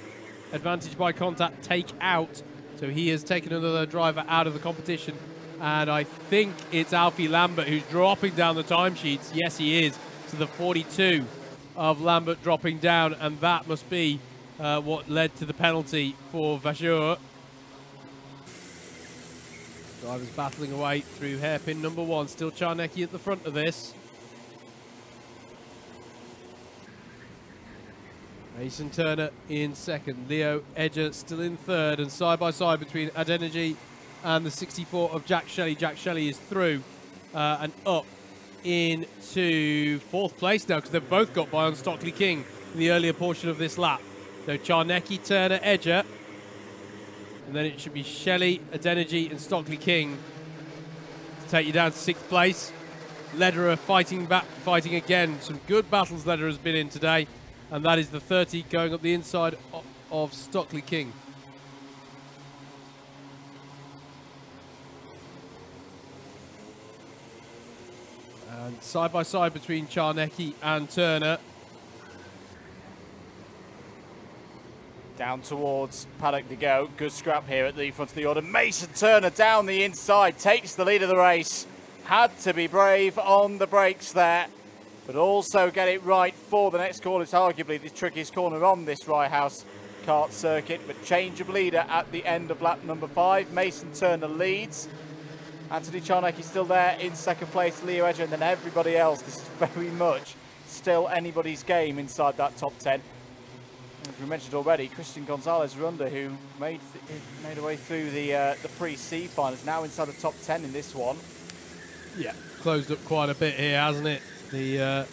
advantage by contact take out. So he has taken another driver out of the competition. And I think it's Alfie Lambert who's dropping down the timesheets. Yes, he is. To the 42 of Lambert dropping down, and that must be what led to the penalty for Vajour. Drivers battling away through hairpin number 1. Still Czarnecki at the front of this. Mason Turner in second. Leo Edger still in third, and side by side between Adeniji and the 64 of Jack Shelley. Jack Shelley is through and up into 4th place now, because they've both got by on Stockley King in the earlier portion of this lap. So Czarnecki, Turner, Edger, and then it should be Shelley, Adeniji and Stockley King to take you down to 6th place. Lederer fighting back, fighting again. Some good battles Lederer has been in today, and that is the 30 going up the inside of Stockley King. And side by side between Czarnecki and Turner. Down towards paddock to go. Good scrap here at the front of the order. Mason Turner down the inside, takes the lead of the race. Had to be brave on the brakes there, but also get it right for the next corner. It's arguably the trickiest corner on this Rye House kart circuit, but change of leader at the end of lap number 5. Mason Turner leads. Anthony Czarnecki still there in 2nd place, Leo Edger, and then everybody else. This is very much still anybody's game inside that top 10. As we mentioned already, Christian Gonzalez-Runda, who made a way through the pre-C finals, now inside the top 10 in this one. Yeah, closed up quite a bit here, hasn't it? The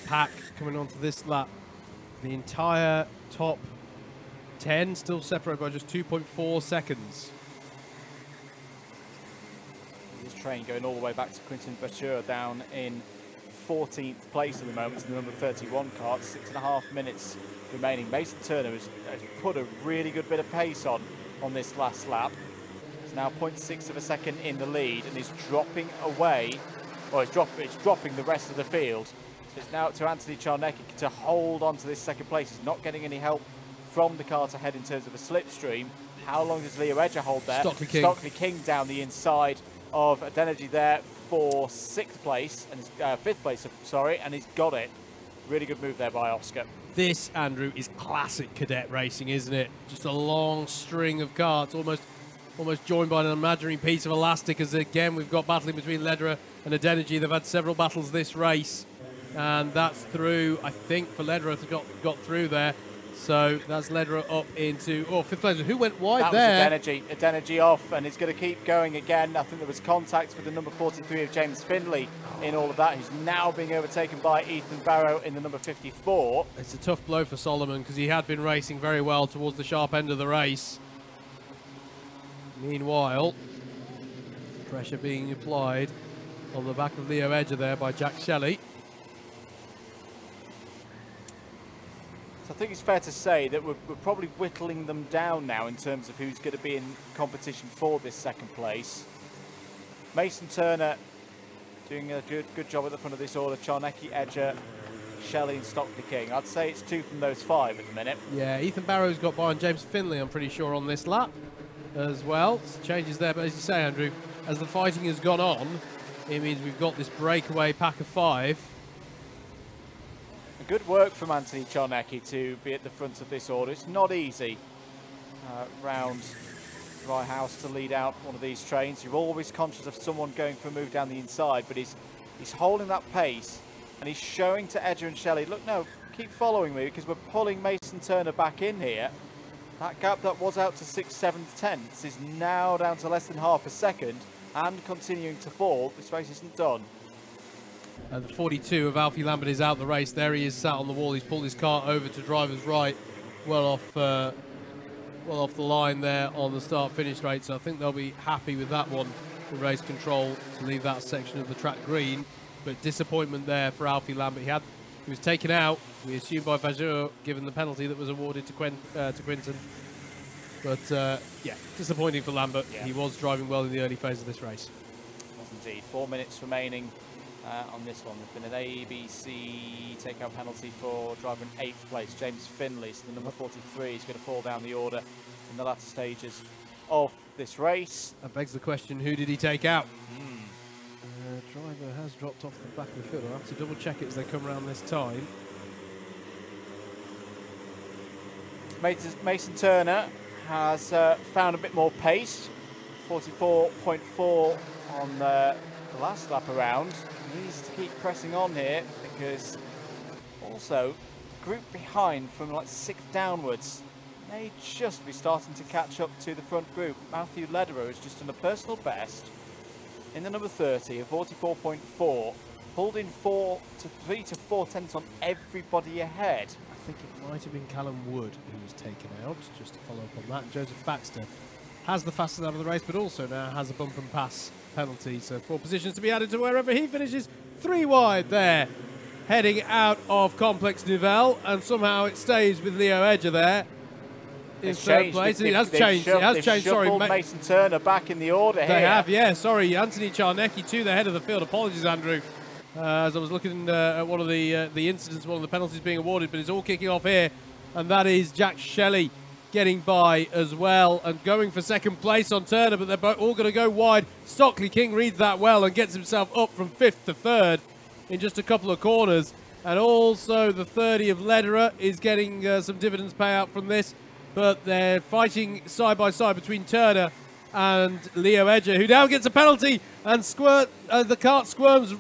pack coming onto this lap. The entire top 10 still separated by just 2.4 seconds. This train going all the way back to Quinton Vajour down in 14th place at the moment in the number 31 kart. 6.5 minutes remaining. Mason Turner has put a really good bit of pace on this last lap. It's now 0.6 of a second in the lead, and is dropping away, or it's dropping the rest of the field. So it's now up to Anthony Czarnecki to hold on to this 2nd place. He's not getting any help from the kart ahead in terms of a slipstream. How long does Leo Edger hold there? Stockley King down the inside of Adeniji there for 6th place, and 5th place, sorry, and he's got it. Really good move there by Oscar. This, Andrew, is classic cadet racing, isn't it? Just a long string of karts, almost joined by an imaginary piece of elastic, as again we've got battling between Lederer and Adeniji. They've had several battles this race, and that's through, I think, for Lederer to got through there. So that's Lederer up into fifth place. Who went wide that there? That was Adeniji off, and it's going to keep going again. I think there was contact with the number 43 of James Findlay in all of that, who's now being overtaken by Ethan Barrow in the number 54. It's a tough blow for Solomon because he had been racing very well towards the sharp end of the race. Meanwhile, pressure being applied on the back of Leo Edger there by Jack Shelley. So I think it's fair to say that we're probably whittling them down now in terms of who's going to be in competition for this second place. Mason Turner doing a good job at the front of this order. Charnecki, Edger, Shelley and Stockley King. I'd say it's 2 from those 5 at the minute. Yeah, Ethan Barrow's got by on James Findlay, I'm pretty sure, on this lap as well. Some changes there, but as you say, Andrew, as the fighting has gone on, it means we've got this breakaway pack of 5. Good work from Anthony Charnecki to be at the front of this order. It's not easy round Rye House to lead out one of these trains. You're always conscious of someone going for a move down the inside, but he's holding that pace and he's showing to Edger and Shelley, look, no, keep following me because we're pulling Mason Turner back in here. That gap that was out to 6/7 tenths is now down to less than half a second and continuing to fall. This race isn't done. The 42 of Alfie Lambert is out the race. There he is sat on the wall. He's pulled his car over to driver's right, well off the line there on the start-finish straight. So I think they'll be happy with that one in race control to leave that section of the track green. But disappointment there for Alfie Lambert. He was taken out, we assume, by Vajur, given the penalty that was awarded to Quinton. But yeah, disappointing for Lambert. Yeah. He was driving well in the early phase of this race. Yes, indeed. 4 minutes remaining on this one. There's been an ABC takeout penalty for driver in 8th place, James Findlay. So the number 43 is going to fall down the order in the latter stages of this race. That begs the question, who did he take out? Driver has dropped off the back of the field. I'll have to double check it as they come around this time. Mason Turner has found a bit more pace, 44.4 on the last lap around. He needs to keep pressing on here because also group behind from like 6th downwards may just be starting to catch up to the front group. Matthew Lederer is just on a personal best in the number 30 of 44.4, pulled in 3 to 4 tenths on everybody ahead. I think it might have been Callum Wood who was taken out, just to follow up on that. Joseph Baxter has the fastest out of the race, but also now has a bump and pass penalty. So 4 positions to be added to wherever he finishes. 3 wide there, heading out of Complex Nouvelle, and somehow it stays with Leo Edger there in third place. It has changed. It has changed. Sorry, Mason Turner back in the order here. They have, yeah. Sorry, Anthony Charnecki to the head of the field. Apologies, Andrew. As I was looking at one of the incidents, one of the penalties being awarded, but it's all kicking off here, and that is Jack Shelley getting by as well and going for second place on Turner, but they're all going to go wide. Stockley King reads that well and gets himself up from 5th to 3rd in just a couple of corners. And also the 30 of Lederer is getting some dividends payout from this, but they're fighting side by side between Turner and Leo Edger, who now gets a penalty, and the cart squirms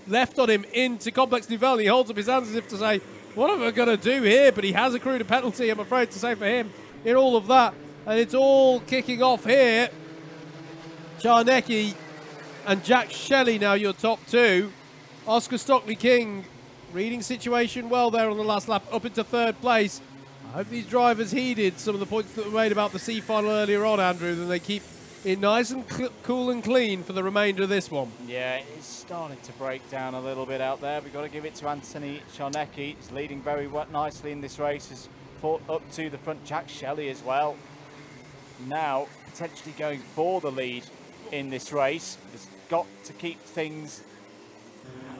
left on him into Complex Nouvelle. He holds up his hands as if to say, what am I going to do here? But he has accrued a penalty, I'm afraid to say, for him in all of that. And it's all kicking off here. Charnecki and Jack Shelley now your top 2. Oscar Stockley King reading situation well there on the last lap, up into 3rd place. I hope these drivers heeded some of the points that were made about the C final earlier on, Andrew, that they keep it nice and cool and clean for the remainder of this one. Yeah, it's starting to break down a little bit out there. We've got to give it to Anthony Charnecki. He's leading very nicely in this race. He's fought up to the front. Jack Shelley as well. Now potentially going for the lead in this race. He's got to keep things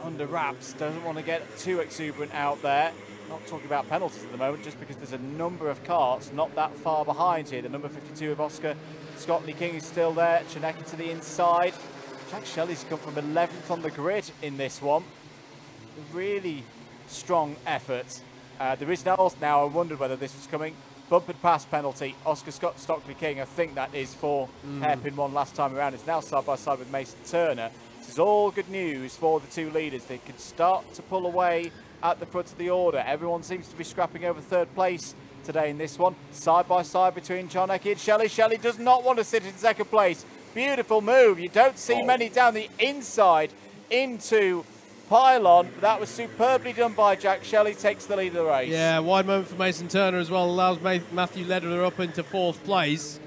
under wraps. Doesn't want to get too exuberant out there. Not talking about penalties at the moment, just because there's a number of carts not that far behind here. The number 52 of Oscar Stockley King is still there. Charnecki to the inside. Jack Shelley's come from 11th on the grid in this one. A really strong effort. There is now, I wondered whether this was coming. Bump and pass penalty. Oscar Stockley King, I think that is for hairpin one last time around. It's now side by side with Mason Turner. This is all good news for the 2 leaders. They could start to pull away at the front of the order. Everyone seems to be scrapping over third place today in this one. Side by side between Czarnecki and Shelley. Shelley does not want to sit in second place. Beautiful move. You don't see many down the inside into pylon. That was superbly done by Jack. Shelley takes the lead of the race. Yeah, wide moment for Mason Turner as well. Allows Matthew Lederer up into 4th place.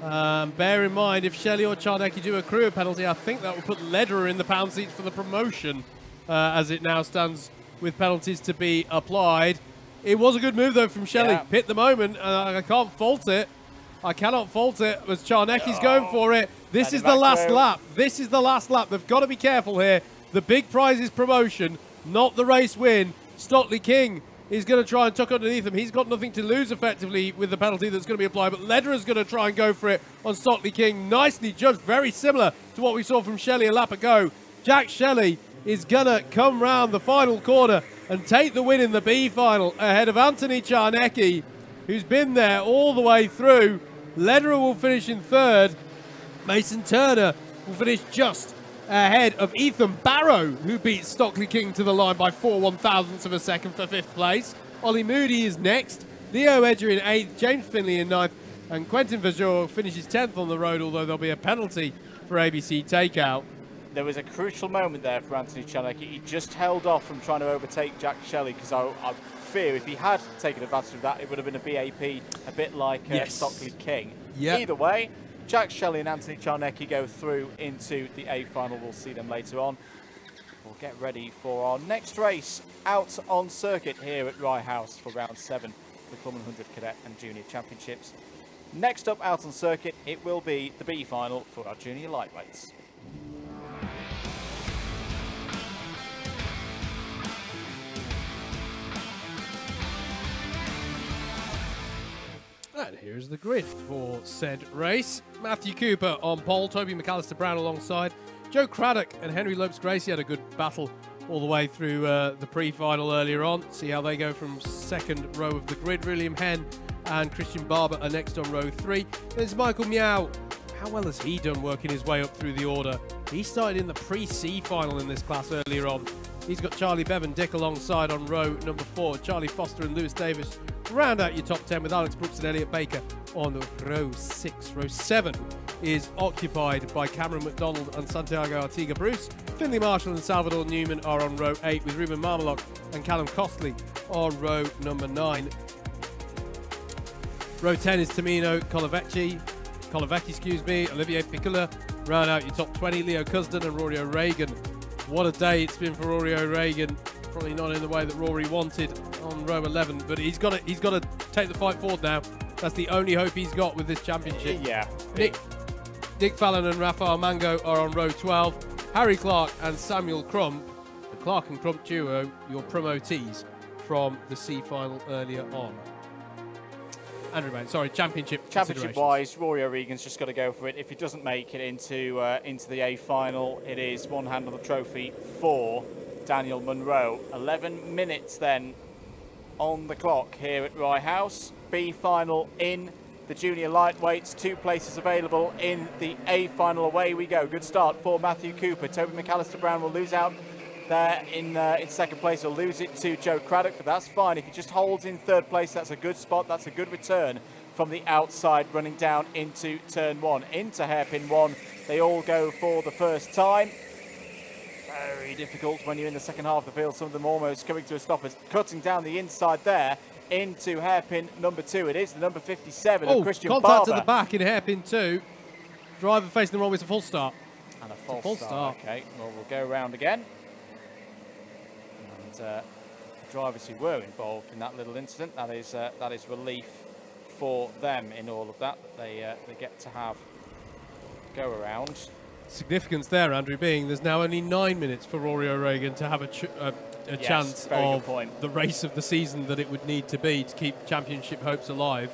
Bear in mind, if Shelley or Czarnecki do accrue a penalty, I think that will put Lederer in the pound seats for the promotion as it now stands with penalties to be applied. It was a good move, though, from Shelley. Yeah. Hit the moment. I can't fault it. I cannot fault it as Czarnecki's going for it. This is the last lap. This is the last lap. They've got to be careful here. The big prize is promotion, not the race win. Stockley King is going to try and tuck underneath him. He's got nothing to lose effectively with the penalty that's going to be applied, but Lederer's going to try and go for it on Stockley King. Nicely judged, very similar to what we saw from Shelley a lap ago. Jack Shelley is going to come round the final corner and take the win in the B final ahead of Anthony Czarnecki, who's been there all the way through. Lederer will finish in 3rd. Mason Turner will finish just ahead of Ethan Barrow, who beat Stockley King to the line by 4 1/1000ths of a second for 5th place. Ollie Moody is next. Leo Edger in 8th. James Finley in 9th. And Quentin Verjour finishes 10th on the road, although there'll be a penalty for ABC takeout. There was a crucial moment there for Anthony Czarnecki. He just held off from trying to overtake Jack Shelley, because I fear if he had taken advantage of that, it would have been a BAP, a bit like Stockley King. Yep. Either way, Jack Shelley and Anthony Czarnecki go through into the A final. We'll see them later on. We'll get ready for our next race out on circuit here at Rye House for round 7 for the CLUB100 Cadet and Junior Championships. Next up out on circuit, it will be the B final for our junior lightweights. And here's the grid for said race. Matthew Cooper on pole, Toby McAllister Brown alongside. Joe Craddock and Henry Lopes Gracie had a good battle all the way through the pre-final earlier on. See how they go from 2nd row of the grid. William Henn and Christian Barber are next on row 3. There's Michael Meow. How well has he done working his way up through the order? He started in the pre-C final in this class earlier on. He's got Charlie Bevan Dick alongside on row number 4. Charlie Foster and Lewis Davis round out your top 10 with Alex Brooks and Elliot Baker on row 6. Row 7 is occupied by Cameron McDonald and Santiago Artiga Bruce. Finley Marshall and Salvador Newman are on row 8 with Ruben Marmalock and Callum Costley on row number 9. Row 10 is Tamino Colavecchi, Olivier Piccola. Round out your top 20, Leo Cusden and Rory O'Regan. What a day it's been for Rory O'Regan. Probably not in the way that Rory wanted on row 11, but he's got to take the fight forward now. That's the only hope he's got with this championship. Yeah. Nick Fallon and Rafael Mango are on row 12. Harry Clark and Samuel Crump, the Clark and Crump duo, your promotees from the C final earlier on. Andrew Bain, sorry, championship-wise, Rory O'Regan's just got to go for it. If he doesn't make it into the A final, it is one hand on the trophy for Daniel Munro. 11 minutes then on the clock here at Rye House. B final in the junior lightweights. 2 places available in the A final. Away we go. Good start for Matthew Cooper. Toby McAllister Brown will lose out there in 2nd place. He'll lose it to Joe Craddock, but that's fine. If he just holds in 3rd place, that's a good spot. That's a good return from the outside, running down into turn 1. Into hairpin 1, they all go for the first time. Very difficult when you're in the second half of the field. Some of them almost coming to a stop, as cutting down the inside there into hairpin number 2. It is the number 57 of Christian Barber. Contact at the back in hairpin 2. Driver facing the wrong way, it's a full start. And a false start. Okay, well, we'll go around again. And drivers who were involved in that little incident, that is relief for them in all of that. They get to have go around. Significance there, Andrew, being there's now only 9 minutes for Rory O'Regan to have a chance of the race of the season that it would need to be to keep championship hopes alive.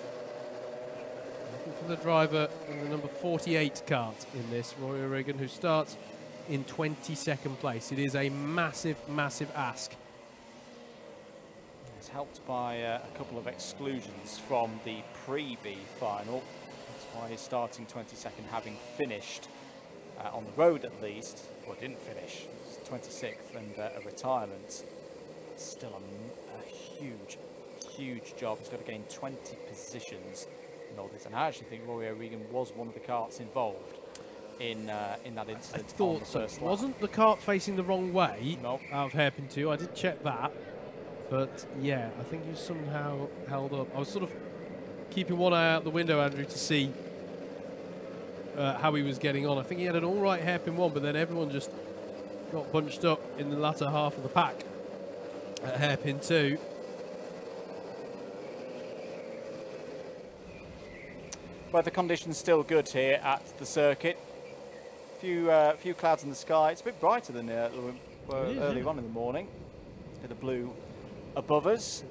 Looking for the driver in the number 48 cart in this, Rory O'Regan, who starts in 22nd place. It is a massive, massive ask. It's helped by a couple of exclusions from the pre-B final. That's why he's starting 22nd, having finished on the road at least, or didn't finish, 26th, and a retirement. still a huge job. He's got to gain 20 positions in all this. And I actually think Rory O'Regan was one of the karts involved in that incident. I thought so. Wasn't the kart facing the wrong way out of hairpin 2? I did check that. But yeah, I think he was somehow held up. I was sort of keeping one eye out the window, Andrew, to see how he was getting on. I think he had an all right hairpin 1, but then everyone just got bunched up in the latter half of the pack at hairpin 2. Weather conditions still good here at the circuit. Few clouds in the sky. It's a bit brighter than earlier on in the morning. It's a bit of blue above us.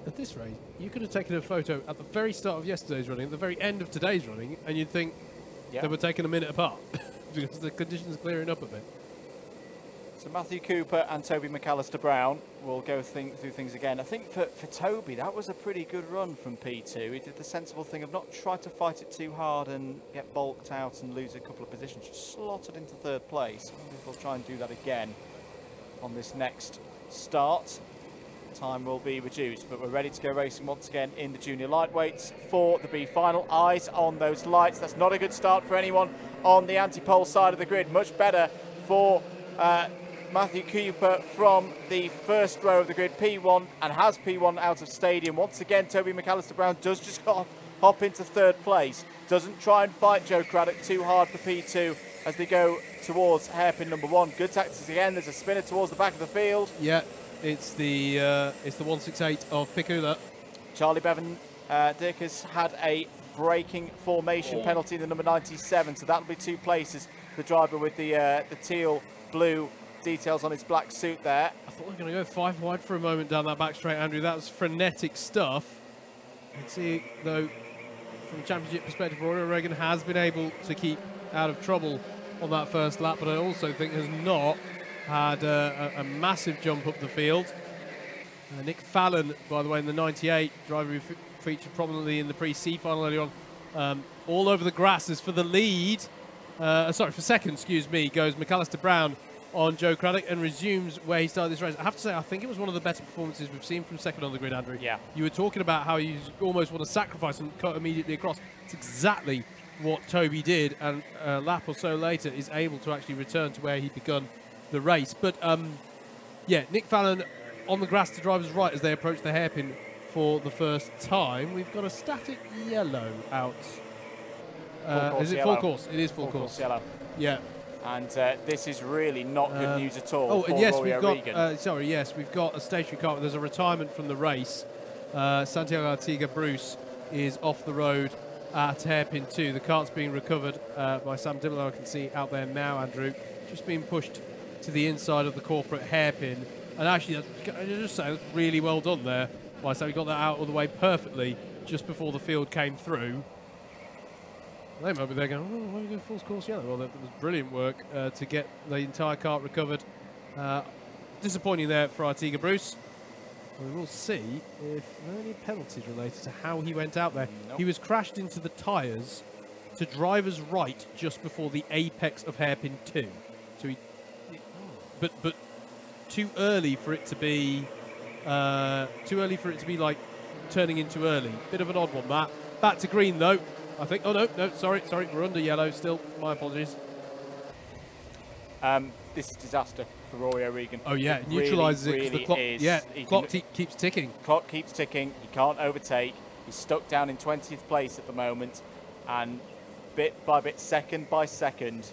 At this rate, you could have taken a photo at the very start of yesterday's running, at the very end of today's running, and you'd think they were taken a minute apart because the conditions are clearing up a bit. So Matthew Cooper and Toby McAllister Brown will go through things again. I think for Toby, that was a pretty good run from P2. He did the sensible thing of not try to fight it too hard and get bulked out and lose a couple of positions. Just slotted into 3rd place. I wonder if we'll try and do that again on this next start. Time will be reduced, but we're ready to go racing once again in the junior lightweights for the B final. Eyes on those lights. That's not a good start for anyone on the anti-pole side of the grid. Much better for Matthew Cooper from the first row of the grid, P1, and has P1 out of stadium. Once again, Toby McAllister Brown does just hop into 3rd place. Doesn't try and fight Joe Craddock too hard for P2 as they go towards hairpin number 1. Good tactics again. There's a spinner towards the back of the field. Yeah. It's the 168 of Pikula. Charlie Bevan Dick has had a braking formation penalty in the number 97, so that'll be 2 places for the driver with the teal blue details on his black suit there. I thought we were going to go 5 wide for a moment down that back straight, Andrew. That was frenetic stuff. You can see, though, from a championship perspective, Rory O'Regan has been able to keep out of trouble on that first lap, but I also think has not had a massive jump up the field. Nick Fallon, by the way, in the 98, driver who featured prominently in the pre-C final earlier on, all over the grasses for the lead. For second, excuse me, goes McAllister Brown on Joe Craddock and resumes where he started this race. I have to say, I think it was one of the better performances we've seen from second on the grid, Andrew. Yeah. You were talking about how you almost want to sacrifice and cut immediately across. It's exactly what Toby did, and a lap or so later is able to actually return to where he'd begun the race. But yeah, Nick Fallon on the grass to driver's right as they approach the hairpin for the first time. We've got a static yellow out. Is it full course? It is full course. Yellow. Yeah. And this is really not good news at all. Oh, and yes, Rory O'Regan. We've got a stationary car. There's a retirement from the race. Santiago Artiga Bruce is off the road at hairpin 2. The kart's being recovered by Sam Dimlow. I can see out there now, Andrew, just being pushed to the inside of the corporate hairpin. And actually, I just say, that's really well done there by Sam. He got that out of the way perfectly just before the field came through. They might be there going, oh, why don't we go full course yellow? Well, that was brilliant work to get the entire kart recovered. Disappointing there for Artiga Bruce. We will see if there are any penalties related to how he went out there. Nope. He was crashed into the tyres to driver's right just before the apex of hairpin 2. So but too early for it to be like turning into early. Bit of an odd one, that. Back to green though. I think. Oh no, sorry, we're under yellow still. My apologies. This is disaster for Rory O'Regan. Oh yeah, it neutralises it because the clock. Yeah, clock keeps ticking. Clock keeps ticking. He can't overtake. He's stuck down in 20th place at the moment, and bit by bit, second by second,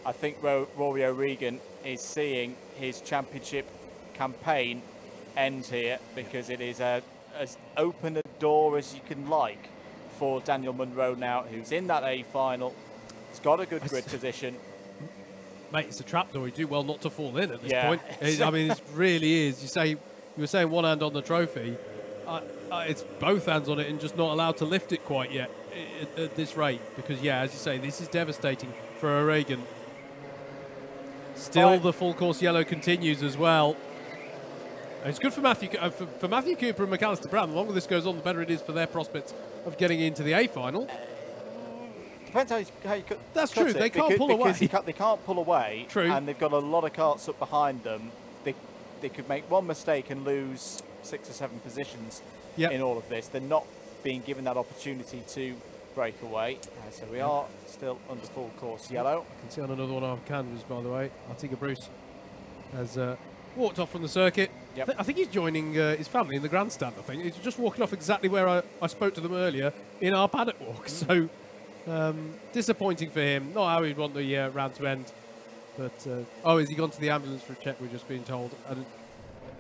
I think Rory O'Regan is seeing his championship campaign end here, because it is as open a door as you can like for Daniel Munro now, who's in that A final. He's got a good grid position. Mate, it's a trapdoor. You do well not to fall in at this point. I mean, it really is. You were saying one hand on the trophy. It's both hands on it and just not allowed to lift it quite yet at this rate. Because, yeah, as you say, this is devastating for O'Regan. Still, the full course yellow continues as well. And it's good for Matthew Cooper and McAllister Brown. The longer this goes on, the better it is for their prospects of getting into the A final. Depends how you cut. That's true. They can't pull away. They can't pull away. True. And they've got a lot of karts up behind them. they could make one mistake and lose 6 or 7 positions in all of this. They're not being given that opportunity to break away. So we are still under full course yellow. I can see on another one of our canvas, by the way, Artiga Bruce has walked off from the circuit. Yep. I think he's joining his family in the grandstand, I think. He's just walking off exactly where I spoke to them earlier in our paddock walk. So disappointing for him. Not how he'd want the round to end. But, oh, has he gone to the ambulance for a check, we're just being told.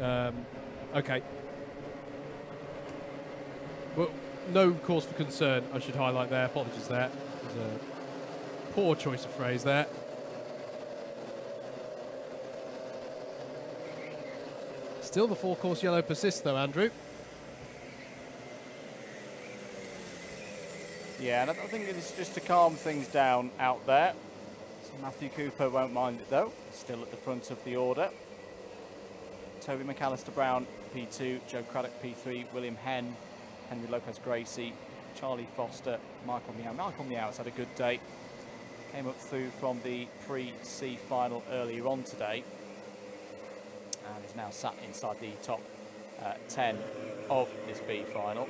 Okay. Well, no cause for concern, I should highlight there. Apologies there. It was a poor choice of phrase there. Still the full course yellow persists though, Andrew. Yeah, and I think it's just to calm things down out there. So Matthew Cooper won't mind it though, still at the front of the order. Toby McAllister-Brown, P2, Joe Craddock, P3, William Henn, Henry Lopez-Gracie, Charlie Foster, Michael Meow. Michael Meow has had a good day. Came up through from the pre-C final earlier on today. And is now sat inside the top 10 of this B final.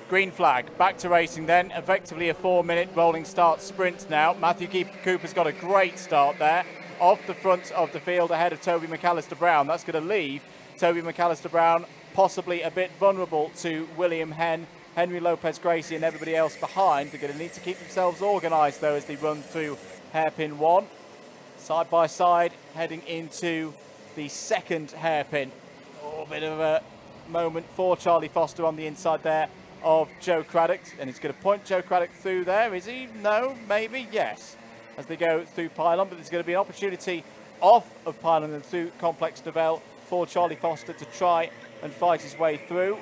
Green flag, back to racing then. Effectively a 4-minute rolling start sprint now. Matthew Cooper's got a great start there. Off the front of the field ahead of Toby McAllister-Brown. That's going to leave Toby McAllister-Brown possibly a bit vulnerable to William Henn, Henry Lopez-Gracie and everybody else behind. They're going to need to keep themselves organised though as they run through hairpin 1. Side by side, heading into the second hairpin. Oh, a bit of a moment for Charlie Foster on the inside there of Joe Craddock. And he's going to point Joe Craddock through there, is he? No, maybe, yes. As they go through pylon, but there's going to be an opportunity off of pylon and through complex Novell for Charlie Foster to try and fight his way through.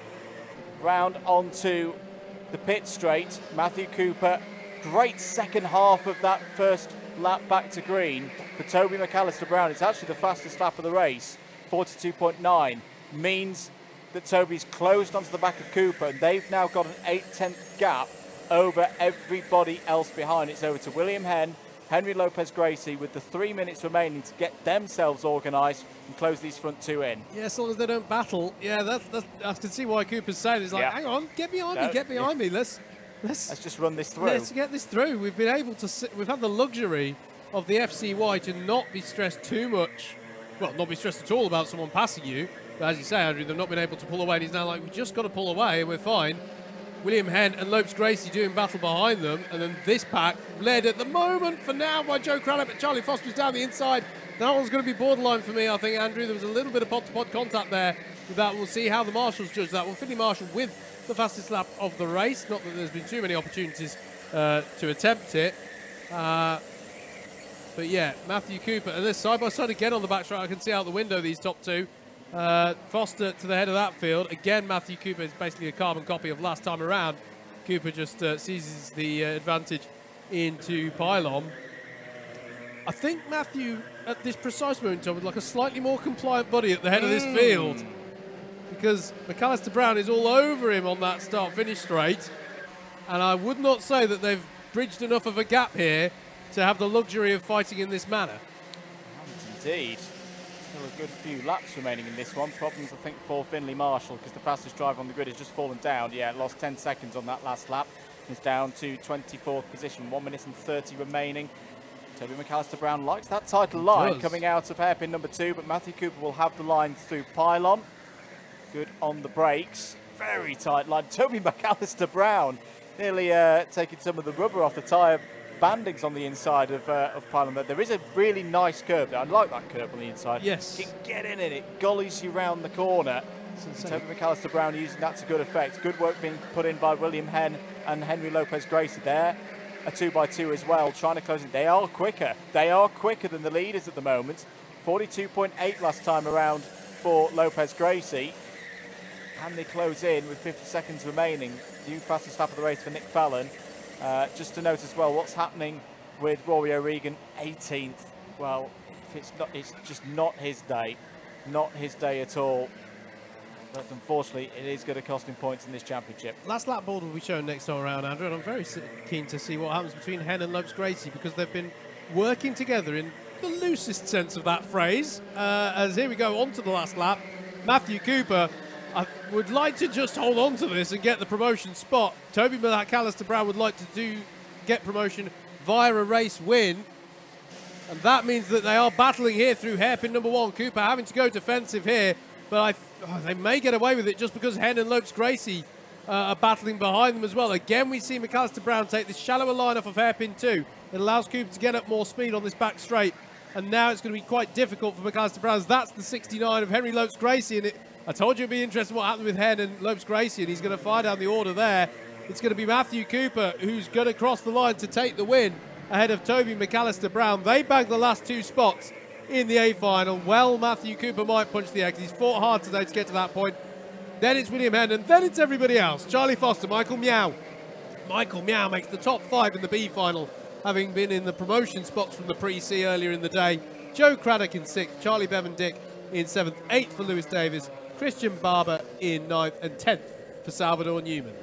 Round onto the pit straight. Matthew Cooper, great second half of that first lap back to green for Toby McAllister-Brown. It's actually the fastest lap of the race, 42.9. Means that Toby's closed onto the back of Cooper, and they've now got an 8/10 gap over everybody else behind. It's over to William Henn, Henry Lopez-Gracie with the 3 minutes remaining to get themselves organised and close these front two in. Yeah, as long as they don't battle. Yeah, that's I can see why Cooper's saying it's like, hang on, get behind me, get behind me. Let's just run this through. Let's get this through. We've been able to we've had the luxury of the FCY to not be stressed too much. Well, not be stressed at all about someone passing you. But as you say, Andrew, they've not been able to pull away. And he's now like, we just got to pull away and we're fine. William Henn and Lopes-Gracie doing battle behind them. And then this pack led at the moment for now by Joe Craddock, but Charlie Foster's down the inside. That one's going to be borderline for me, I think, Andrew. There was a little bit of pod-to-pod contact there with that. We'll see how the marshals judge that one. Finley Marshall with the fastest lap of the race. Not that there's been too many opportunities to attempt it. But yeah, Matthew Cooper. And this side-by-side again on the backtrack. I can see out the window these top two. Foster to the head of that field. Again, Matthew Cooper is basically a carbon copy of last time around. Cooper just seizes the advantage into pylon. I think Matthew, at this precise moment, would like a slightly more compliant buddy at the head of this field, because McAllister-Brown is all over him on that start-finish straight, and I would not say that they've bridged enough of a gap here to have the luxury of fighting in this manner. Indeed. Still a good few laps remaining in this one. Problems, I think, for Finley Marshall, because the fastest driver on the grid has just fallen down. Yeah, lost 10 seconds on that last lap. Is down to 24th position, 1 minute and 30 remaining. Toby McAllister-Brown likes that title line coming out of hairpin number 2, but Matthew Cooper will have the line through pylon. Good on the brakes. Very tight line. Toby McAllister-Brown nearly taking some of the rubber off the tyre bandings on the inside of pylon. There is a really nice curve there. I like that curve on the inside. Yes. You can get in it gullies you round the corner. Toby McAllister-Brown using that to good effect. Good work being put in by William Henn and Henry Lopez-Gracie there. A 2x2 as well, trying to close it. They are quicker. They are quicker than the leaders at the moment. 42.8 last time around for Lopez-Gracie. And they close in with 50 seconds remaining. New fastest lap of the race for Nick Fallon. Just to note as well what's happening with Rory O'Regan, 18th. Well, if it's just not his day. Not his day at all. But unfortunately, it is going to cost him points in this championship. Last lap board will be shown next time around, Andrew, and I'm very keen to see what happens between Henn and Lopes-Gracie, because they've been working together in the loosest sense of that phrase. As here we go on to the last lap. Matthew Cooper, I would like to just hold on to this and get the promotion spot. Toby McAllister-Brown would like to get promotion via a race win. And that means that they are battling here through hairpin number 1. Cooper having to go defensive here, but they may get away with it just because Henn and Lopes Gracie are battling behind them as well. Again, we see McAllister-Brown take this shallower line off of hairpin 2. It allows Cooper to get up more speed on this back straight. And now it's going to be quite difficult for McAllister-Brown. That's the 69 of Henry Lopes Gracie. And I told you it'd be interesting what happened with Henn and Lopes Gracie, and he's going to fire down the order there. It's going to be Matthew Cooper who's going to cross the line to take the win ahead of Toby McAllister-Brown. They bagged the last 2 spots in the A final. Well, Matthew Cooper might punch the X. He's fought hard today to get to that point. Then it's William Henn, and then it's everybody else. Charlie Foster, Michael Meow. Michael Meow makes the top 5 in the B final, having been in the promotion spots from the pre-C earlier in the day. Joe Craddock in 6th, Charlie Bevan-Dick in 7th, 8th for Lewis Davis, Christian Barber in 9th, and 10th for Salvador Newman.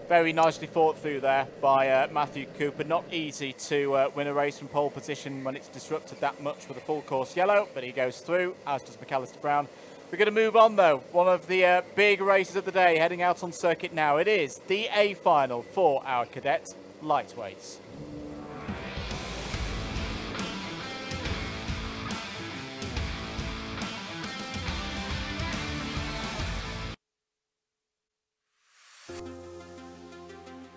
Very nicely fought through there by Matthew Cooper. Not easy to win a race from pole position when it's disrupted that much with a full course yellow, but he goes through, as does McAllister-Brown. We're going to move on, though. One of the big races of the day heading out on circuit now. It is the A final for our cadet lightweights.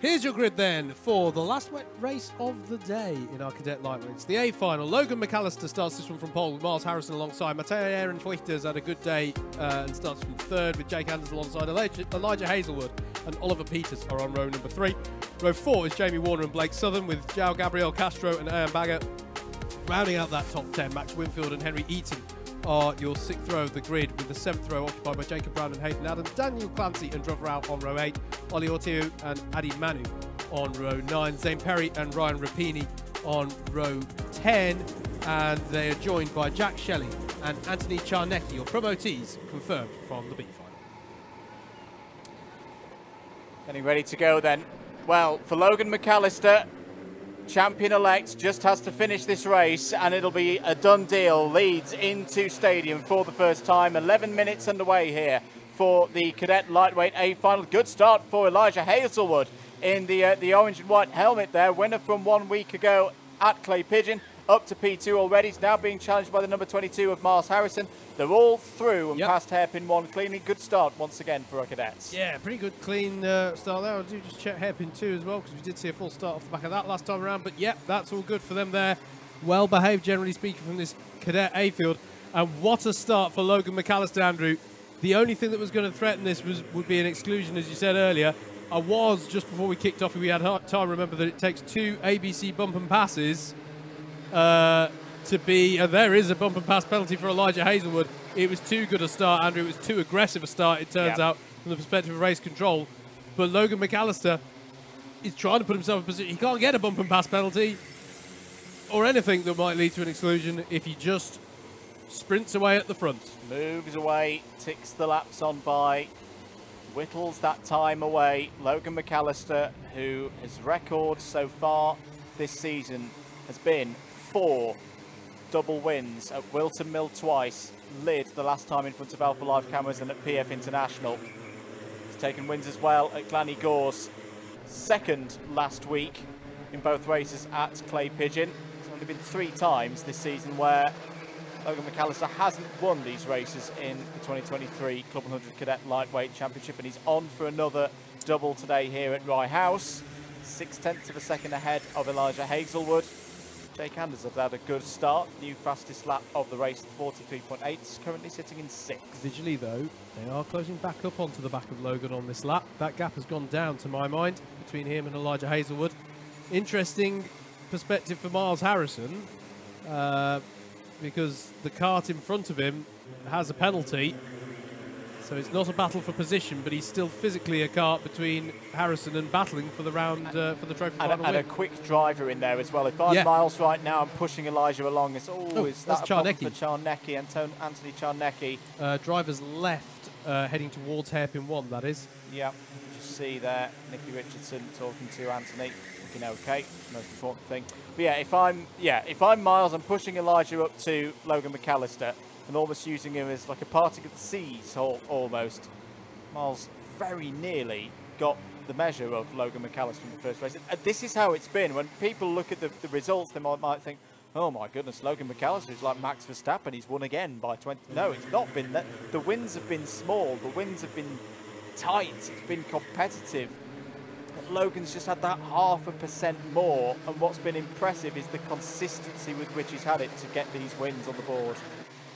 Here's your grid then for the last wet race of the day in our cadet lightweights. The A final. Logan McAllister starts this one from pole with Miles Harrison alongside. Mateo Ehrenfeuchter's had a good day and starts from 3rd with Jake Anders alongside. Elijah Hazelwood and Oliver Peters are on row number 3. Row 4 is Jamie Warner and Blake Southern with João Gabriel Castro and Ian Bagger. Rounding out that top 10, Max Winfield and Henry Eaton are your 6th row of the grid, with the 7th row occupied by Jacob Brown and Hayden Adams, Daniel Clancy and Druv Rao on row 8, Ollie Orteo and Adi Manu on row 9, Zane Perry and Ryan Rapini on row 10, and they are joined by Jack Shelley and Anthony Charnecki, your promotees confirmed from the B final. Getting ready to go then. Well, for Logan McAllister, champion-elect just has to finish this race and it'll be a done deal. Leads into stadium for the first time. 11 minutes underway here for the cadet lightweight A final. Good start for Elijah Hazelwood in the orange and white helmet there. Winner from 1 week ago at Clay Pigeon. Up to P2 already. He's now being challenged by the number 22 of Miles Harrison. They're all through and past hairpin 1 cleanly. Good start once again for our cadets. Yeah, pretty good clean start there. I'll do just check hairpin 2 as well, because we did see a full start off the back of that last time around. But yeah, that's all good for them there. Well behaved, generally speaking, from this cadet A field. And what a start for Logan McAllister, Andrew. The only thing that was going to threaten this would be an exclusion, as you said earlier. I was, just before we kicked off, we had time, remember that it takes 2 ABC bump and passes to be, there is a bump and pass penalty for Elijah Hazelwood. It was too good a start, Andrew. It was too aggressive a start, it turns out, from the perspective of race control. But Logan McAllister is trying to put himself in position. He can't get a bump and pass penalty or anything that might lead to an exclusion if he just sprints away at the front. Moves away, ticks the laps on by, whittles that time away. Logan McAllister, who his record so far this season has been 4 double wins at Wilton Mill twice, lid the last time in front of Alpha Live cameras and at PF International. He's taken wins as well at Glanny Gorse, 2nd last week in both races at Clay Pigeon. It's only been 3 times this season where Logan McAllister hasn't won these races in the 2023 Club 100 Cadet Lightweight Championship, and he's on for another double today here at Rye House. 6/10 of a second ahead of Elijah Hazelwood. Jake Anders has had a good start. New fastest lap of the race, 43.8, currently sitting in 6th. Visually, though, they are closing back up onto the back of Logan on this lap. That gap has gone down, to my mind, between him and Elijah Hazelwood. Interesting perspective for Miles Harrison, because the kart in front of him has a penalty. So it's not a battle for position, but he's still physically a kart between Harrison and battling for the round, for the trophy final win. And a quick driver in there as well. If I'm Miles right now, I'm pushing Elijah along. It's always that a problem for Charnecki, Anthony Charnecki. Driver's left, heading towards hairpin 1, that is. Yeah, just see there, Nicky Richardson talking to Anthony. looking okay. Most important thing. But if I'm Miles, I'm pushing Elijah up to Logan McAllister and almost using him as like a parting of the seas, almost. Miles very nearly got the measure of Logan McAllister in the first race. And this is how it's been. When people look at the results, they might think, oh my goodness, Logan McAllister is like Max Verstappen, he's won again by 20. No, it's not been that. The wins have been small, the wins have been tight, it's been competitive. But Logan's just had that 0.5% more, and what's been impressive is the consistency with which he's had it to get these wins on the board.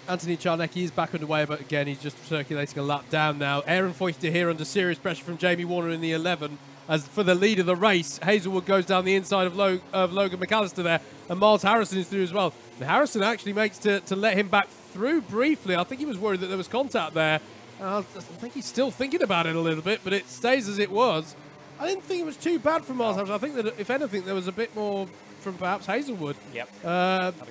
Anthony Czarnecki is back underway, but again, he's just circulating a lap down now. Aaron Foyster here under serious pressure from Jamie Warner in the 11. As for the lead of the race, Hazelwood goes down the inside of Logan McAllister there, and Miles Harrison is through as well. And Harrison actually makes to let him back through briefly. I think he was worried that there was contact there. I think he's still thinking about it a little bit, but it stays as it was. I didn't think it was too bad from Miles Harrison. I think that, if anything, there was a bit more from perhaps Hazelwood. Yep.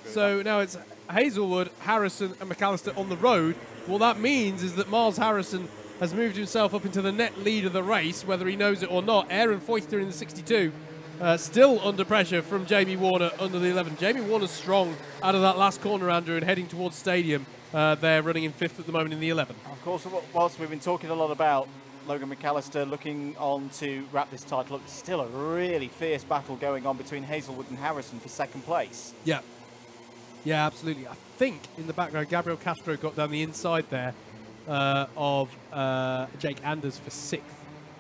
So now it's Hazelwood, Harrison and McAllister on the road. What that means is that Miles Harrison has moved himself up into the net lead of the race, whether he knows it or not. Aaron Foyster in the 62, still under pressure from Jamie Warner under the 11. Jamie Warner's strong out of that last corner, Andrew, and heading towards Stadium. They're running in 5th at the moment in the 11. Of course, whilst we've been talking a lot about Logan McAllister looking on to wrap this title up, it's still a really fierce battle going on between Hazelwood and Harrison for second place. Yeah. Yeah, absolutely. I think in the background, Gabriel Castro got down the inside there of Jake Anders for 6th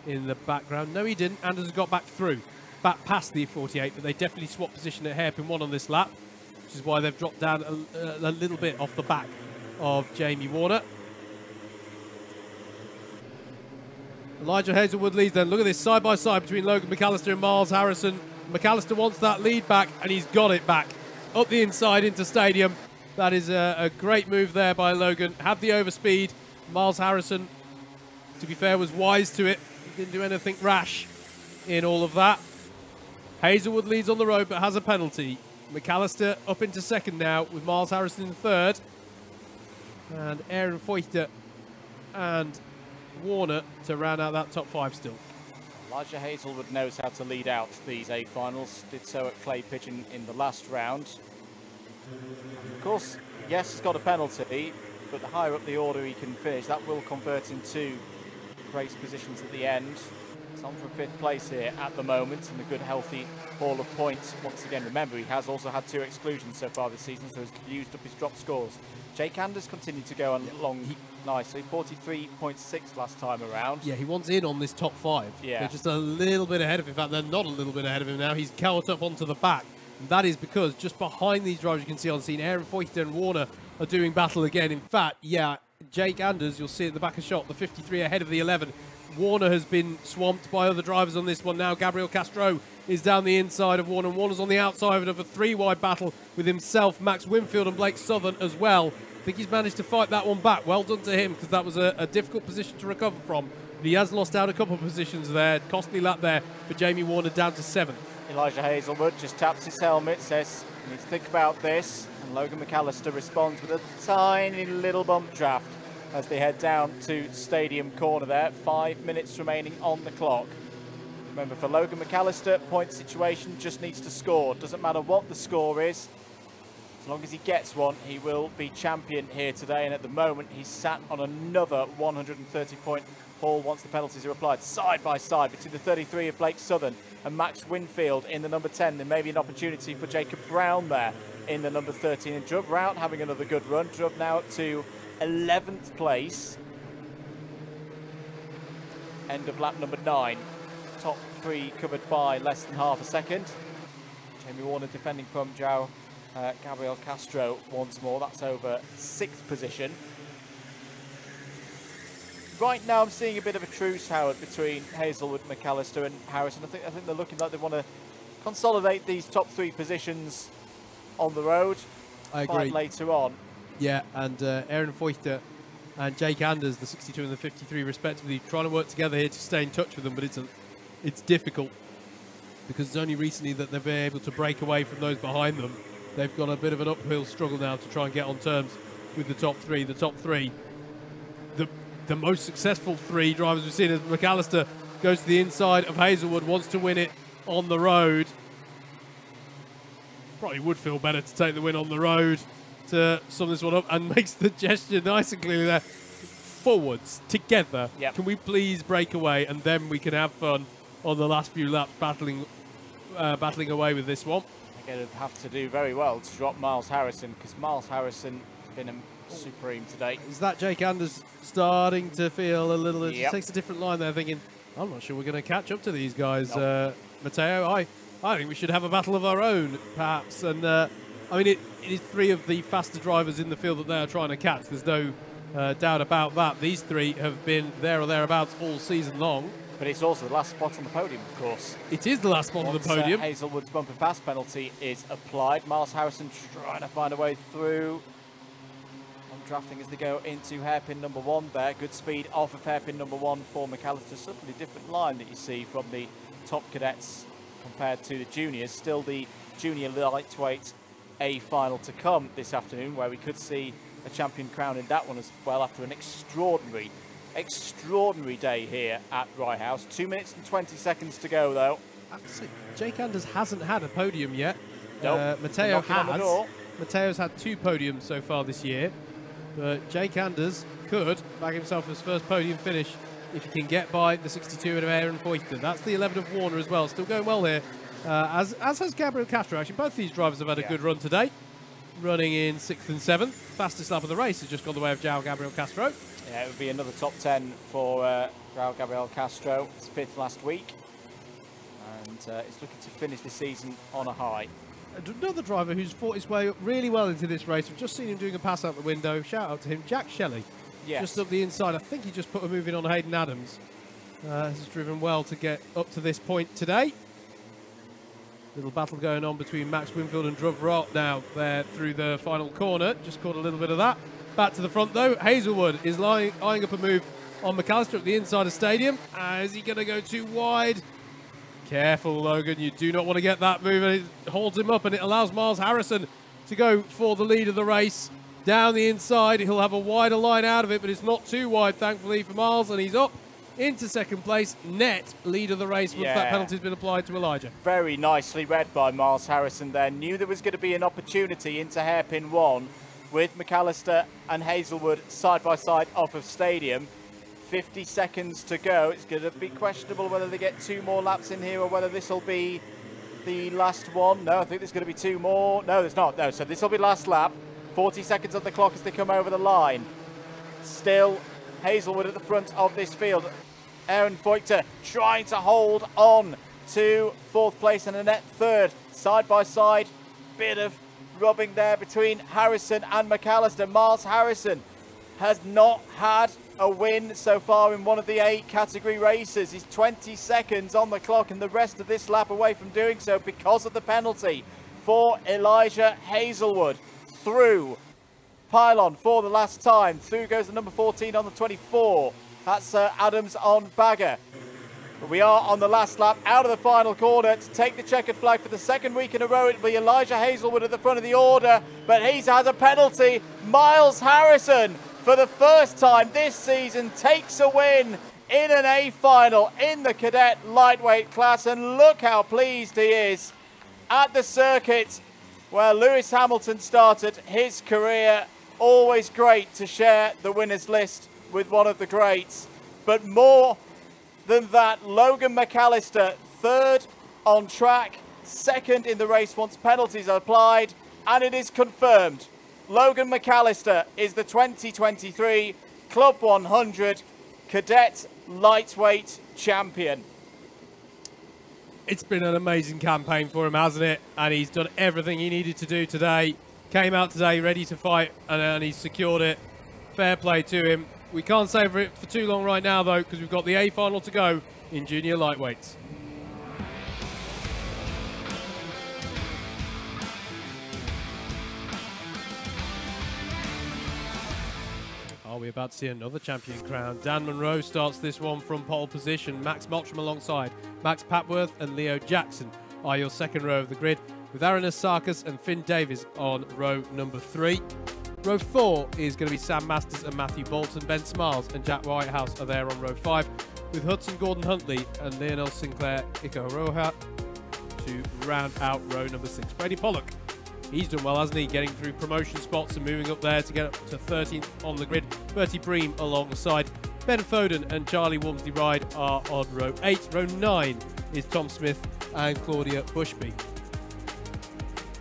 in the background. No, he didn't. Anders has got back through, back past the 48, but they definitely swapped position at hairpin 1 on this lap, which is why they've dropped down a little bit off the back of Jamie Warner. Elijah Hazelwood leads then. Look at this side by side between Logan McAllister and Miles Harrison. McAllister wants that lead back, and he's got it back. Up the inside into Stadium. That is a great move there by Logan. Had the overspeed. Miles Harrison, to be fair, was wise to it. He didn't do anything rash in all of that. Hazelwood leads on the road, but has a penalty. McAllister up into 2nd now, with Miles Harrison in 3rd. And Aaron Foyster and Warner to round out that top 5 still. Elijah Hazelwood knows how to lead out these A finals. Did so at Clay Pigeon in the last round. Of course, yes, he's got a penalty, but the higher up the order he can finish, that will convert into race positions at the end. It's on for 5th place here at the moment, and a good healthy haul of points. Once again, remember, he has also had 2 exclusions so far this season, so he's used up his drop scores. Jake Anders continued to go along nicely, 43.6 last time around. Yeah, he wants in on this top 5. Yeah. They're just a little bit ahead of him. In fact, they're not a little bit ahead of him now. He's caught up onto the back. And that is because just behind these drivers, you can see on scene, Aaron Foyster and Warner are doing battle again. In fact, yeah, Jake Anders, you'll see at the back of shot, the 53 ahead of the 11. Warner has been swamped by other drivers on this one now. Gabriel Castro is down the inside of Warner. Warner's on the outside of a 3-wide battle with himself, Max Winfield and Blake Southern as well. I think he's managed to fight that one back. Well done to him, because that was a difficult position to recover from. But he has lost out a couple of positions there. Costly lap there for Jamie Warner down to 7th. Elijah Hazelwood just taps his helmet, says, "You need to think about this." And Logan McAllister responds with a tiny little bump draft as they head down to Stadium corner there. 5 minutes remaining on the clock. Remember, for Logan McAllister, point situation just needs to score. Doesn't matter what the score is. As long as he gets one, he will be champion here today. And at the moment, he's sat on another 130-point haul once the penalties are applied. Side by side between the 33 of Blake Southern and Max Winfield in the number 10. There may be an opportunity for Jacob Brown there in the number 13. And Druv Rout having another good run. Druv now up to 11th place. End of lap number 9. Top 3 covered by less than half a second. Jamie Warner defending from Gabriel Castro once more. That's over 6th position. Right now I'm seeing a bit of a truce, Howard, between Hazelwood, McAllister and Harrison. I think they're looking like they want to consolidate these top 3 positions on the road. I agree. Later on. Yeah, and Aaron Foyster and Jake Anders, the 62 and the 53 respectively, trying to work together here to stay in touch with them, but it's difficult because it's only recently that they've been able to break away from those behind them. They've got a bit of an uphill struggle now to try and get on terms with the top 3. The top 3, the most successful 3 drivers we've seen, as McAllister goes to the inside of Hazelwood, wants to win it on the road. Probably would feel better to take the win on the road to sum this one up, and makes the gesture nice and clearly there. Forwards, together. Yep. Can we please break away, and then we can have fun on the last few laps battling away with this one. They're going to have to do very well to drop Miles Harrison, because Miles Harrison has been supreme today. Is that Jake Anders starting to feel a little... It Yep. takes a different line there, thinking, I'm not sure we're going to catch up to these guys. Nope. Matteo, I think we should have a battle of our own, perhaps. And, I mean, it is three of the faster drivers in the field that they are trying to catch. There's no doubt about that. These three have been there or thereabouts all season long. But it's also the last spot on the podium, of course. It is the last spot on the podium. Hazelwood's bumper pass penalty is applied. Miles Harrison trying to find a way through. On drafting as they go into hairpin number 1 there. Good speed off of hairpin number 1 for McAllister. Certainly different line that you see from the top cadets compared to the juniors. Still the junior lightweight A final to come this afternoon, where we could see a champion crown in that one as well after an extraordinary day here at Rye House. 2 minutes and 20 seconds to go, though. I have to say, Jake Anders hasn't had a podium yet. Nope. Matteo Knocking on the has. door. Mateo's had 2 podiums so far this year, but Jake Anders could bag himself his first podium finish if he can get by the 62 of Aaron Foyton. That's the 11 of Warner as well. Still going well here, as has Gabriel Castro. Actually, both these drivers have had a good run today, running in 6th and 7th. Fastest lap of the race has just gone the way of João Gabriel Castro. Yeah, it would be another top 10 for João Gabriel Castro. It's 5th last week, and it's looking to finish the season on a high. Another driver who's fought his way really well into this race. We've just seen him doing a pass out the window. Shout out to him, Jack Shelley. Yes. Just up the inside. I think he just put a move in on Hayden Adams. Has driven well to get up to this point today. Little battle going on between Max Winfield and Druv Rott now there through the final corner. Just caught a little bit of that. Back to the front though. Hazelwood is eyeing up a move on McAllister at the inside of Stadium. Is he going to go too wide? Careful, Logan. You do not want to get that move. And it holds him up, and it allows Miles Harrison to go for the lead of the race. Down the inside, he'll have a wider line out of it, but it's not too wide, thankfully, for Miles, and he's up into second place. Net lead of the race once that penalty's been applied to Elijah. Very nicely read by Miles Harrison there. Knew there was going to be an opportunity into hairpin 1 with McAllister and Hazelwood side by side off of Stadium. 50 seconds to go. It's going to be questionable whether they get 2 more laps in here or whether this will be the last one. No, I think there's going to be 2 more. No, there's not. No, so this will be last lap. 40 seconds on the clock as they come over the line. Still Hazelwood at the front of this field. Aaron Foyton trying to hold on to 4th place and Annette 3rd. Side by side, bit of rubbing there between Harrison and McAllister. Miles Harrison has not had a win so far in one of the 8 category races. He's 20 seconds on the clock and the rest of this lap away from doing so because of the penalty for Elijah Hazelwood. Through pylon for the last time. Through goes the number 14 on the 24. That's Adams on Bagger. But we are on the last lap out of the final corner to take the checkered flag for the 2nd week in a row. It'll be Elijah Hazelwood at the front of the order, but he's had a penalty. Miles Harrison, for the first time this season, takes a win in an A final in the cadet lightweight class, and look how pleased he is at the circuit where Lewis Hamilton started his career. Always great to share the winners list with one of the greats. But more than that, Logan McAllister, 3rd on track, 2nd in the race once penalties are applied, and it is confirmed. Logan McAllister is the 2023 Club 100 Cadet Lightweight Champion. It's been an amazing campaign for him, hasn't it? And he's done everything he needed to do today. Came out today ready to fight, and he's secured it. Fair play to him. We can't savour it for too long right now, though, because we've got the A final to go in junior lightweights. Are we about to see another champion crown? Dan Monroe starts this one from pole position. Max Mottram alongside Max Papworth and Leo Jackson are your 2nd row of the grid, with Aaron Sarkis and Finn Davies on row number 3. Row 4 is going to be Sam Masters and Matthew Bolton. Ben Smiles and Jack Whitehouse are there on row 5, with Hudson Gordon Huntley and Lionel Sinclair Iko Roja to round out row number 6. Brady Pollock, he's done well, hasn't he? Getting through promotion spots and moving up there to get up to 13th on the grid. Bertie Bream alongside. Ben Foden and Charlie Walmsley-Ride are on row 8. Row 9 is Tom Smith and Claudia Bushby.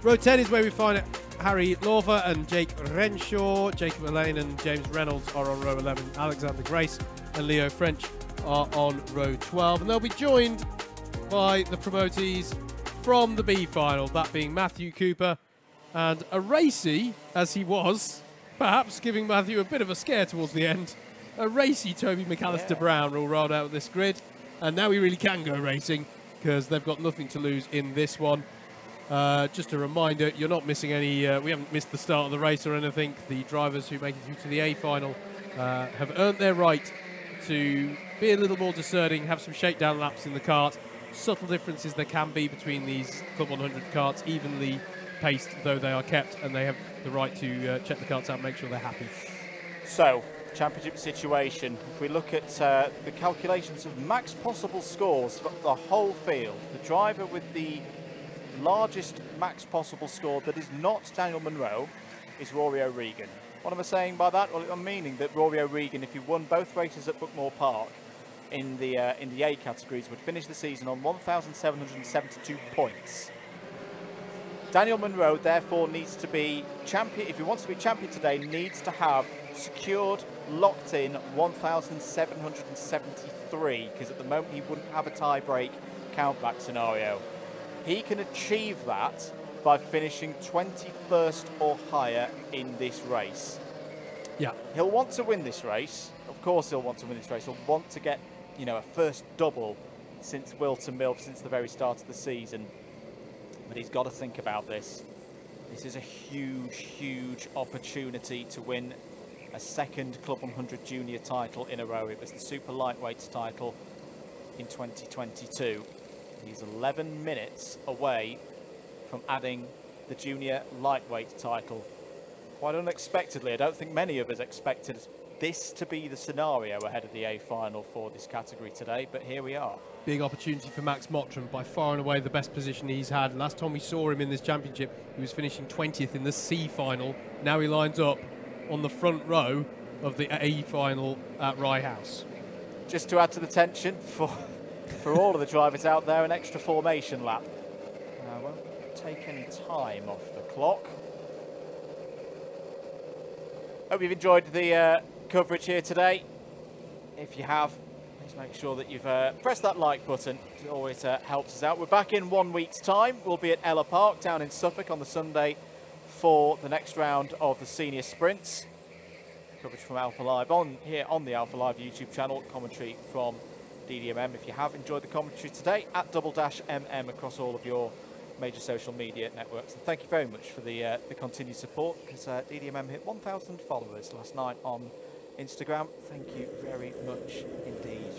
Row 10 is where we find Harry Lawfer and Jake Renshaw. Jacob Elaine and James Reynolds are on row 11. Alexander Grace and Leo French are on row 12. And they'll be joined by the promotees from the B final, that being Matthew Cooper and a racy, as he was, perhaps giving Matthew a bit of a scare towards the end, a racy Toby McAllister Brown will roll out this grid. And now we really can go racing because they've got nothing to lose in this one. Just a reminder, you're not missing any, we haven't missed the start of the race or anything. The drivers who make it through to the A final have earned their right to be a little more discerning, have some shakedown laps in the kart. Subtle differences there can be between these Club 100 karts, evenly paced though they are kept, and they have the right to check the karts out and make sure they're happy. So, championship situation, if we look at the calculations of max possible scores for the whole field, the driver with the largest max possible score that is not Daniel Munro is Rory O'Regan. What am I saying by that? Well, I'm meaning that Rory O'Regan, if he won both races at Bookmore Park in the A categories, would finish the season on 1,772 points. Daniel Munro therefore needs to be champion, if he wants to be champion today, needs to have secured, locked in 1,773, because at the moment he wouldn't have a tie-break count-back scenario. He can achieve that by finishing 21st or higher in this race. Yeah. He'll want to win this race. Of course he'll want to win this race. He'll want to get, you know, a first double since Wilton Mill, since the very start of the season. But he's got to think about this. This is a huge, huge opportunity to win a second Club 100 Junior title in a row. It was the Super Lightweights title in 2022. He's 11 minutes away from adding the Junior Lightweight title. Quite unexpectedly, I don't think many of us expected this to be the scenario ahead of the A final for this category today, but here we are. Big opportunity for Max Mottram, by far and away the best position he's had. Last time we saw him in this championship, he was finishing 20th in the C final. Now he lines up on the front row of the A final at Rye House. Just to add to the tension for all of the drivers out there, an extra formation lap. Won't take any time off the clock. Hope you've enjoyed the coverage here today. If you have, please make sure that you've pressed that like button. It always helps us out. We're back in 1 week's time. We'll be at Ella Park down in Suffolk on the Sunday for the next round of the senior sprints. Coverage from Alpha Live here on the Alpha Live YouTube channel. Commentary from DDMM. If you have enjoyed the commentary today, at @MM across all of your major social media networks. And thank you very much for the continued support, because DDMM hit 1,000 followers last night on Instagram. Thank you very much indeed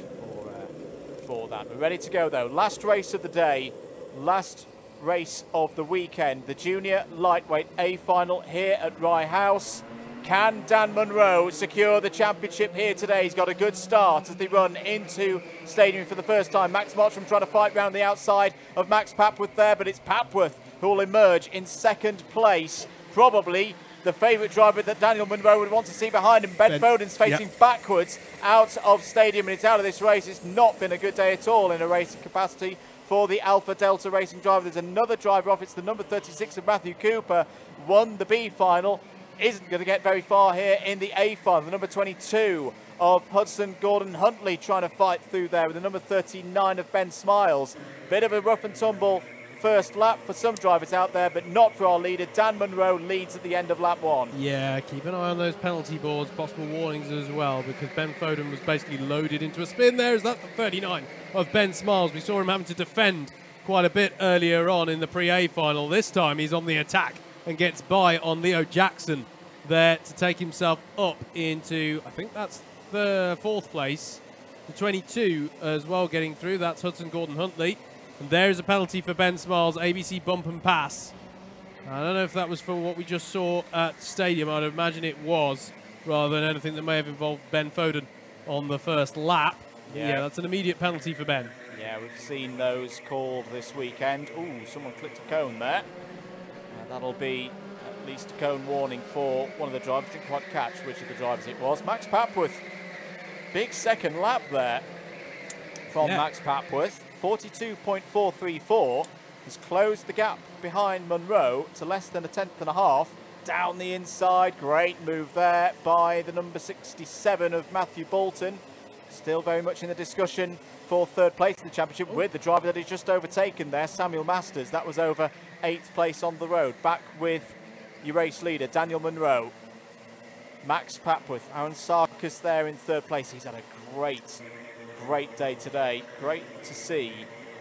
for that. We're ready to go though. Last race of the day, last race of the weekend, the Junior Lightweight A final here at Rye House. Can Dan Munro secure the championship here today? He's got a good start as they run into stadium for the first time. Max Mottram trying to fight round the outside of Max Papworth there, but it's Papworth who will emerge in second place. Probably the favourite driver that Daniel Munro would want to see behind him. Ben Foden's facing backwards out of stadium, and it's out of this race. It's not been a good day at all in a racing capacity for the Alpha Delta Racing driver. There's another driver off. It's the number 36 of Matthew Cooper. Won the B final. Isn't going to get very far here in the A final. The number 22 of Hudson Gordon Huntley trying to fight through there with the number 39 of Ben Smiles. Bit of a rough and tumble first lap for some drivers out there, but not for our leader. Dan Munro leads at the end of lap 1. Yeah, keep an eye on those penalty boards, possible warnings as well, because Ben Foden was basically loaded into a spin there. As that's the 39 of Ben Smiles. We saw him having to defend quite a bit earlier on in the pre-A final. This time he's on the attack and gets by on Leo Jackson there to take himself up into, I think that's the 4th place. The 22 as well getting through. That's Hudson Gordon Huntley. And there's a penalty for Ben Smiles, ABC bump and pass. I don't know if that was for what we just saw at Stadium. I'd imagine it was, rather than anything that may have involved Ben Foden on the first lap. Yeah, that's an immediate penalty for Ben. Yeah, we've seen those called this weekend. Ooh, someone clicked a cone there. That'll be at least a cone warning for one of the drivers. Didn't quite catch which of the drivers it was. Max Papworth, big second lap there from Max Papworth. 42.434 has closed the gap behind Munro to less than a tenth and a half. Down the inside, great move there by the number 67 of Matthew Bolton. Still very much in the discussion for third place in the championship with the driver that he's just overtaken there, Samuel Masters. That was over 8th place on the road. Back with your race leader, Daniel Munro. Max Papworth, Aaron Sarkis there in third place. He's had a great day today. Great to see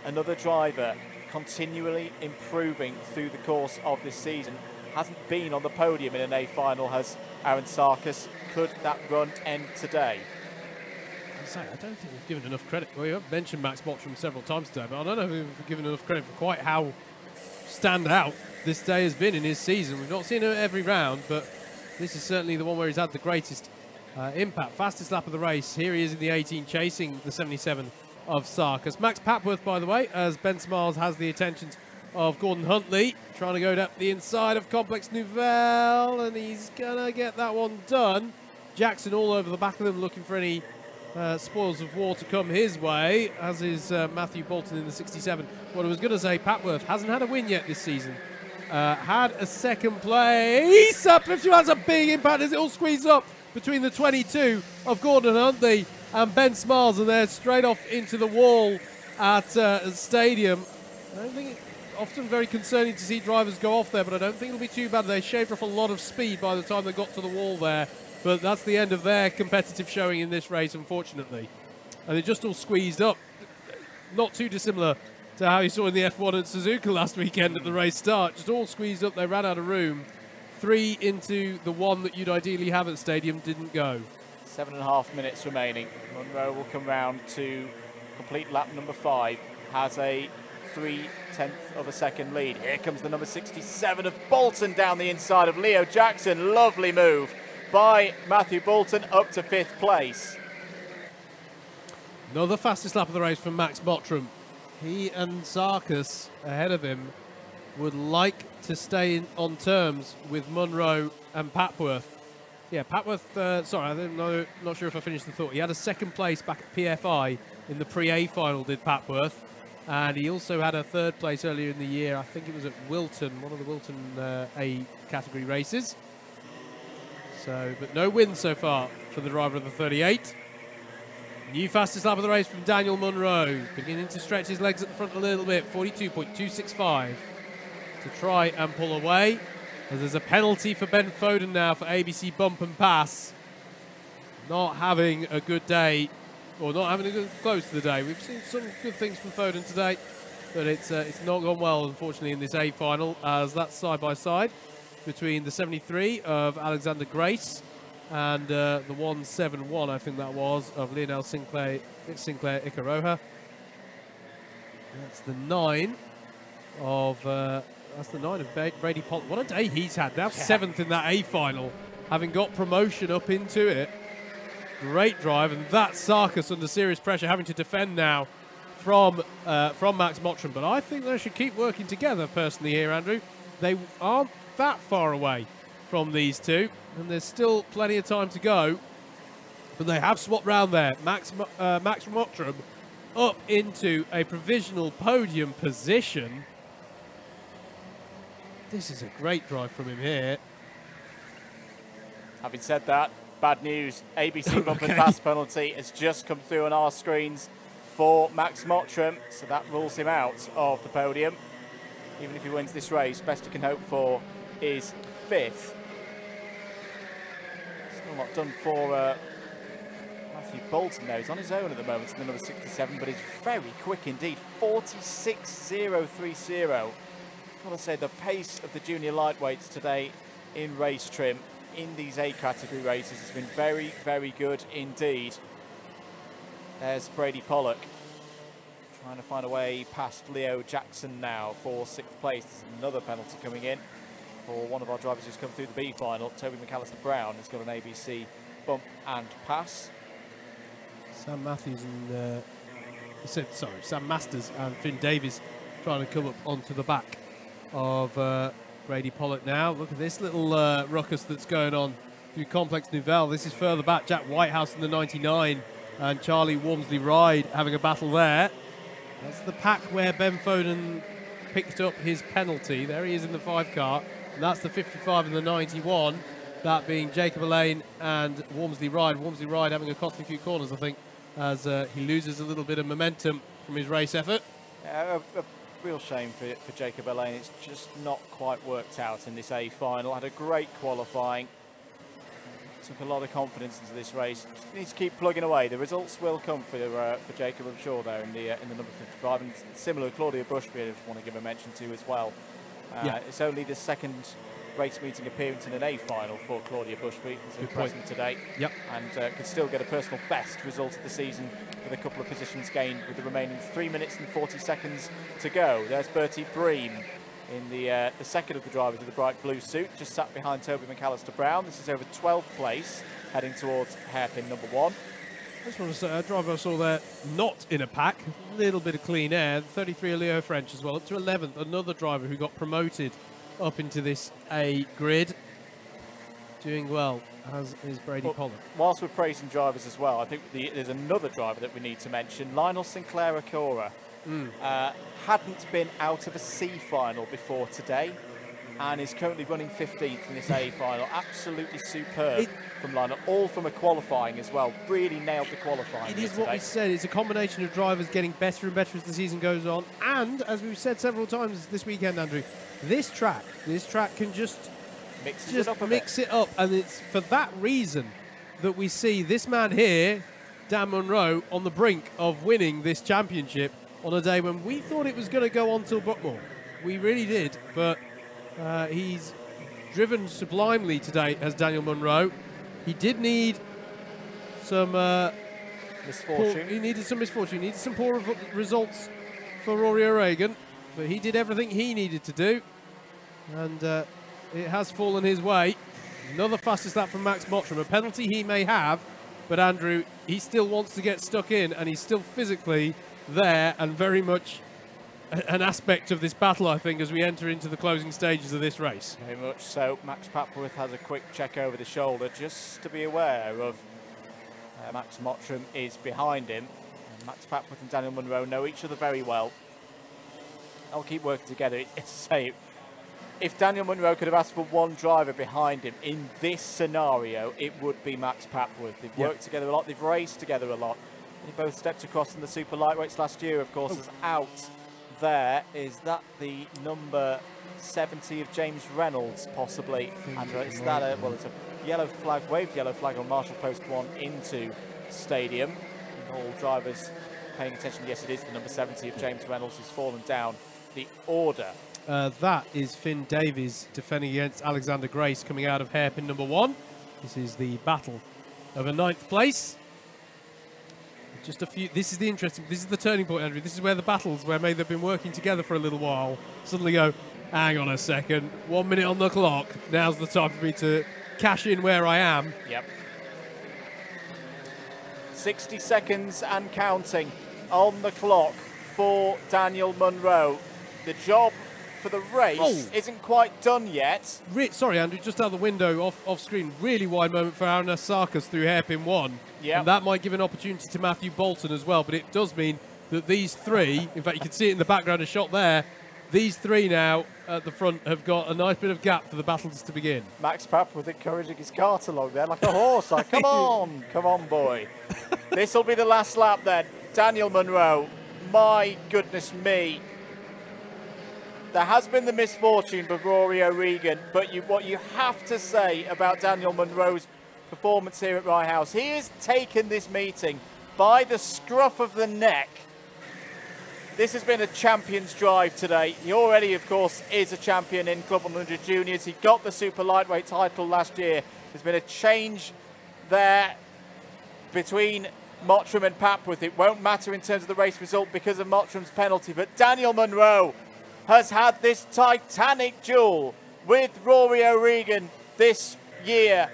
another driver continually improving through the course of this season. Hasn't been on the podium in an A final, has Aaron Sarkis. Could that run end today? I don't think we've given enough credit. Well, you've mentioned Max Mottram several times today, but I don't know if we've given enough credit for quite how standout this day has been in his season. We've not seen it every round, but this is certainly the one where he's had the greatest impact. Fastest lap of the race. Here he is in the 18, chasing the 77 of Sarkis. Max Papworth, by the way, as Ben Smiles has the attentions of Gordon Huntley, trying to go down the inside of Complex Nouvelle, and he's gonna get that one done. Jackson all over the back of them, looking for any spoils of war to come his way, as is Matthew Bolton in the 67. What I was going to say, Papworth hasn't had a win yet this season. Had a second place. Up 51 has a big impact as it all squeezes up between the 22 of Gordon Huntley and Ben Smiles, and they're straight off into the wall at Stadium. I don't think often very concerning to see drivers go off there, but I don't think it'll be too bad. They shaved off a lot of speed by the time they got to the wall there. But that's the end of their competitive showing in this race, unfortunately. And it just all squeezed up. Not too dissimilar to how you saw in the F1 at Suzuka last weekend at the race start. Just all squeezed up. They ran out of room. 3 into the 1 that you'd ideally have at Stadium didn't go. 7.5 minutes remaining. Munro will come round to complete lap number 5. Has a 0.3 of a second lead. Here comes the number 67 of Bolton down the inside of Leo Jackson. Lovely move by Matthew Bolton up to 5th place. Another fastest lap of the race from Max Mottram. He and Sarkis ahead of him would like to stay on terms with Munro and Papworth. Yeah, Papworth, sorry, I'm not sure if I finished the thought. He had a second place back at PFI in the pre-A final, did Papworth. And he also had a 3rd place earlier in the year. I think it was at Wilton, one of the Wilton A category races. So, but no wins so far for the driver of the 38. New fastest lap of the race from Daniel Munro. Beginning to stretch his legs at the front a little bit. 42.265 to try and pull away. As there's a penalty for Ben Foden now for ABC bump and pass. Not having a good day, or not having a good close to the day. We've seen some good things from Foden today, but it's not gone well, unfortunately, in this A final, as that's side by side between the 73 of Alexander Grace and the 171, I think that was, of Lionel Sinclair Ikaroha. That's the 9 of Brady Pollard. What a day he's had. Now 7th in that A final, having got promotion up into it. Great drive, and that's Sarkis under serious pressure, having to defend now from Max Mottram. But I think they should keep working together, personally, here, Andrew. They aren't that far away from these two, and there's still plenty of time to go. But they have swapped round there. Max Mottram up into a provisional podium position. This is a great drive from him here. Having said that, bad news. ABC bump and pass penalty has just come through on our screens for Max Mottram, so that rules him out of the podium. Even if he wins this race, best he can hope for is 5th. Still not done for Matthew Bolton there. He's on his own at the moment in the number 67, but he's very quick indeed. 46.030. Got to say, the pace of the junior lightweights today in race trim in these A category races has been very, very good indeed. There's Brady Pollock trying to find a way past Leo Jackson now for 6th place. There's another penalty coming in for one of our drivers who's come through the B final. Toby McAllister Brown has got an ABC bump and pass. Sam Matthews and Sam Masters and Finn Davies trying to come up onto the back of Brady Pollock now. Look at this little ruckus that's going on through Complex Nouvelle. This is further back. Jack Whitehouse in the 99 and Charlie Wormsley Ride having a battle there. That's the pack where Ben Foden picked up his penalty. There he is in the 5 car. And that's the 55 and the 91. That being Jacob Elaine and Wormsley Ride. Wormsley Ride having a costly few corners, I think, as he loses a little bit of momentum from his race effort. A real shame for Jacob Elaine. It's just not quite worked out in this A final. Had a great qualifying. Took a lot of confidence into this race. Just needs to keep plugging away. The results will come for Jacob, I'm sure, there in the number 55. And similar, Claudia Bushby, I just want to give a mention to as well. It's only the second race meeting appearance in an A final for Claudia Bushby. Who's present today. Yep. And could still get a personal best result of the season with a couple of positions gained with the remaining 3 minutes and 40 seconds to go. There's Bertie Bream in the second of the drivers with the bright blue suit, just sat behind Toby McAllister Brown. This is over 12th place, heading towards hairpin number 1. I just want to say, a driver I saw there not in a pack, a little bit of clean air. 33 Leo French as well, up to 11th, another driver who got promoted up into this A grid. Doing well, as is Brady Pollock. Whilst we're praising drivers as well, I think there's another driver that we need to mention, Lionel Sinclair Acora. Hadn't been out of a C final before today and is currently running 15th in this A final. Absolutely superb from Lionel, all from a qualifying as well. Really nailed the qualifying. It is what we said, it's a combination of drivers getting better and better as the season goes on, and as we've said several times this weekend, Andrew, this track can just mix it up, and it's for that reason that we see this man here, Dan Munro, on the brink of winning this championship on a day when we thought it was going to go on till Buckmore. We really did, but he's driven sublimely today as Daniel Munro. He did need some misfortune. He needed some misfortune. He needed some poor results for Rory O'Regan, but he did everything he needed to do, and it has fallen his way. Another fastest lap from Max Mottram. A penalty he may have, but Andrew, he still wants to get stuck in, and he's still physically there and very much an aspect of this battle, I think, as we enter into the closing stages of this race. Very much so. Max Papworth has a quick check over the shoulder just to be aware of Max Mottram is behind him. And Max Papworth and Daniel Munro know each other very well. They'll keep working together. If Daniel Munro could have asked for one driver behind him in this scenario, it would be Max Papworth. They've worked together a lot, they've raced together a lot. They both stepped across in the super lightweights last year, of course, as out there. Is that the number 70 of James Reynolds, possibly? And is that well, it's a yellow flag, waved yellow flag on Marshall Post 1 into Stadium. And all drivers paying attention, yes, it is the number 70 of James Reynolds who's fallen down the order. That is Finn Davies defending against Alexander Grace coming out of hairpin number 1. This is the battle of a 9th place. Just a few. This is the turning point, Andrew. This is where the battles, where maybe they've been working together for a little while, suddenly go, hang on a second, 1 minute on the clock. Now's the time for me to cash in where I am. Yep. 60 seconds and counting on the clock for Daniel Munro. The job for the race isn't quite done yet. Sorry, Andrew, just out the window, off screen, really wide moment for Aaron Sarkis through hairpin 1. Yeah, and that might give an opportunity to Matthew Bolton as well, but it does mean that these three, in fact, you can see it in the background, a shot there, these three now at the front have got a nice bit of gap for the battles to begin. Max Papworth encouraging his cart along there like a horse. Like, come on, boy. This will be the last lap then. Daniel Munro, my goodness me. There has been the misfortune of Rory O'Regan, but what you have to say about Daniel Munro's performance here at Rye House, he has taken this meeting by the scruff of the neck. This has been a champion's drive today. He already, of course, is a champion in Club 100 Juniors. He got the super lightweight title last year. There's been a change there between Mottram and Papworth. It won't matter in terms of the race result because of Mottram's penalty, but Daniel Munro has had this titanic duel with Rory O'Regan this year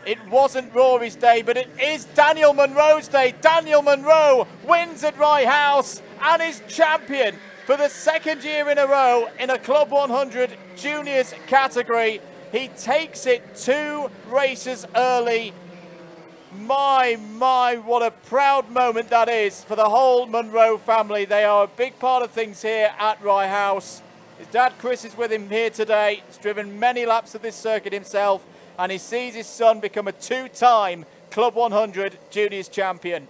It wasn't Rory's day, but it is Daniel Munro's day. Daniel Munro wins at Rye House and is champion for the second year in a row in a Club 100 Juniors category. He takes it 2 races early. My, what a proud moment that is for the whole Munro family. They are a big part of things here at Rye House. His dad Chris is with him here today. He's driven many laps of this circuit himself, and he sees his son become a 2-time Club 100 Juniors champion.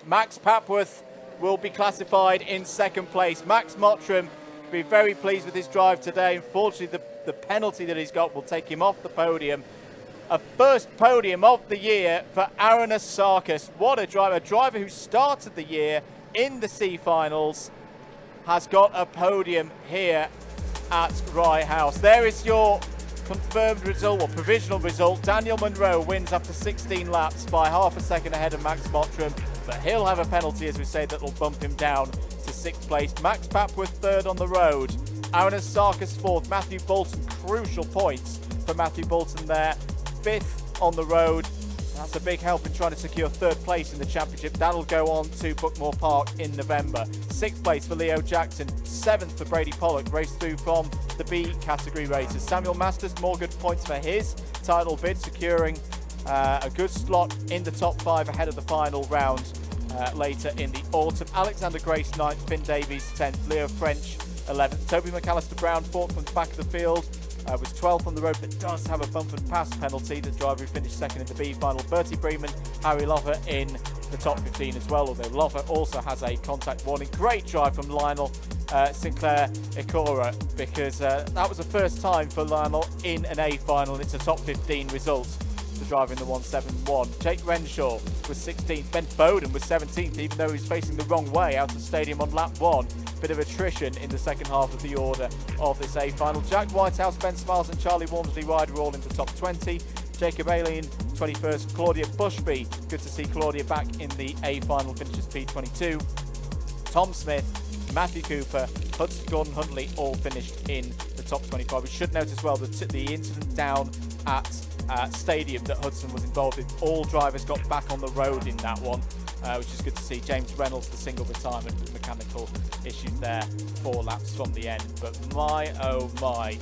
Max Papworth will be classified in second place. Max Mottram will be very pleased with his drive today. Unfortunately, the penalty that he's got will take him off the podium. A first podium of the year for Aranas Sarkis. What a driver who started the year in the C finals has got a podium here at Rye House. There is your confirmed result, or provisional result. Daniel Munro wins after 16 laps by half a second ahead of Max Mottram, but he'll have a penalty, as we say, that will bump him down to 6th place. Max Papworth third on the road. Aranas Sarkis fourth. Matthew Bolton, crucial points for Matthew Bolton there. 5th on the road. That's a big help in trying to secure 3rd place in the championship. That'll go on to Bookmore Park in November. 6th place for Leo Jackson. 7th for Brady Pollock. Raced through from the B category races. Samuel Masters, more good points for his title bid, securing a good slot in the top 5 ahead of the final round later in the autumn. Alexander Grace 9th, Finn Davies 10th, Leo French 11th. Toby McAllister Brown 4th from the back of the field. Was 12th on the road, but does have a bump and pass penalty. The driver who finished second in the B final. Bertie Breeman, Harry Lover in the top 15 as well, although Lover also has a contact warning. Great drive from Lionel Sinclair Ikora, because that was the first time for Lionel in an A final, and it's a top 15 result. The driver in the 171. Jake Renshaw was 16th. Ben Bowden was 17th, even though he was facing the wrong way out of the stadium on lap 1. Bit of attrition in the second half of the order of this A final. Jack Whitehouse, Ben Smiles and Charlie Walmsley Ryder all in the top 20. Jacob Alien 21st. Claudia Bushby, good to see Claudia back in the A final, finishes P22. Tom Smith, Matthew Cooper, Hudson Gordon Huntley all finished in the top 25. We should note as well that the incident down at Stadium that Hudson was involved in, all drivers got back on the road in that one, which is good to see. James Reynolds, the single retirement with mechanical issues there, 4 laps from the end. But my, oh my,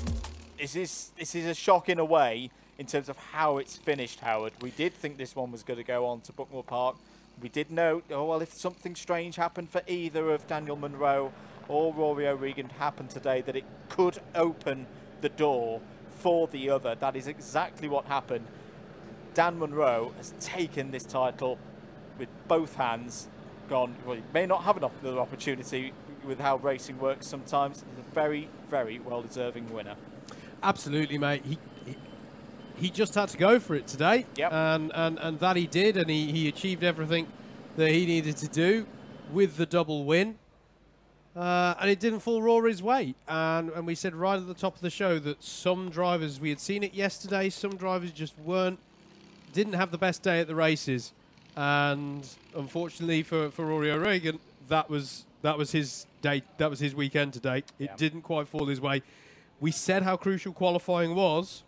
this is a shock in a way in terms of how it's finished, Howard. We did think this one was going to go on to Bookmore Park. We did note, oh well, if something strange happened for either of Daniel Munro or Rory O'Regan happened today, that it could open the door for the other. That is exactly what happened. Dan Munro has taken this title with both hands, gone, well, he may not have another opportunity with how racing works sometimes. He's a very, very well-deserving winner. Absolutely, mate. He just had to go for it today, yep. and that he did, and he achieved everything that he needed to do with the double win. And it didn't fall Rory's way. And we said right at the top of the show that some drivers, we had seen it yesterday, some drivers just didn't have the best day at the races. And unfortunately for Rory O'Regan, that was his day, that was his weekend today. It didn't quite fall his way. We said how crucial qualifying was,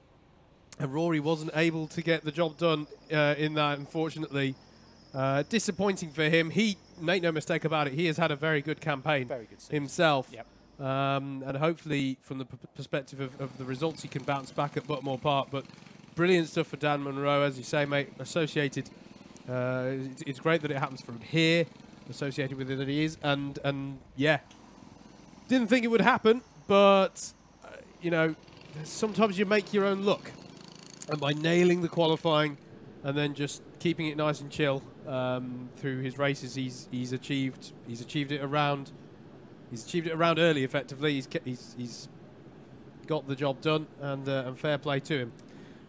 and Rory wasn't able to get the job done in that, unfortunately. Disappointing for him. He, make no mistake about it, he has had a very good campaign himself. Yep. And hopefully, from the perspective of the results, he can bounce back at Bookmore Park. But brilliant stuff for Dan Munro, as you say, mate. Associated, it's great that it happens from here, associated with it that he is. And yeah, didn't think it would happen, but, you know, sometimes you make your own luck. And by nailing the qualifying and then just keeping it nice and chill through his races, he's achieved it around. He's achieved it around early, effectively. He's got the job done, and fair play to him.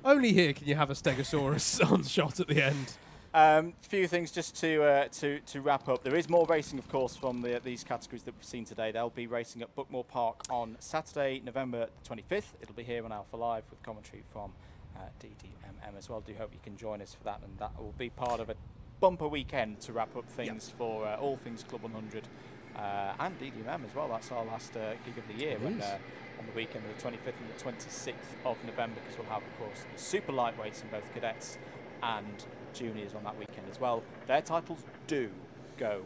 Only here can you have a Stegosaurus on shot at the end. Few things just to wrap up. There is more racing, of course, from these categories that we've seen today. They'll be racing at Bookmore Park on Saturday, November 25th. It'll be here on Alpha Live with commentary from DDMM as well. Do hope you can join us for that, and that will be part of a bumper weekend to wrap up things for all things Club 100 and DDMM as well. That's our last gig of the year when on the weekend of the 25th and the 26th of November, because we'll have, of course, the super lightweights in both cadets and juniors on that weekend as well. Their titles do go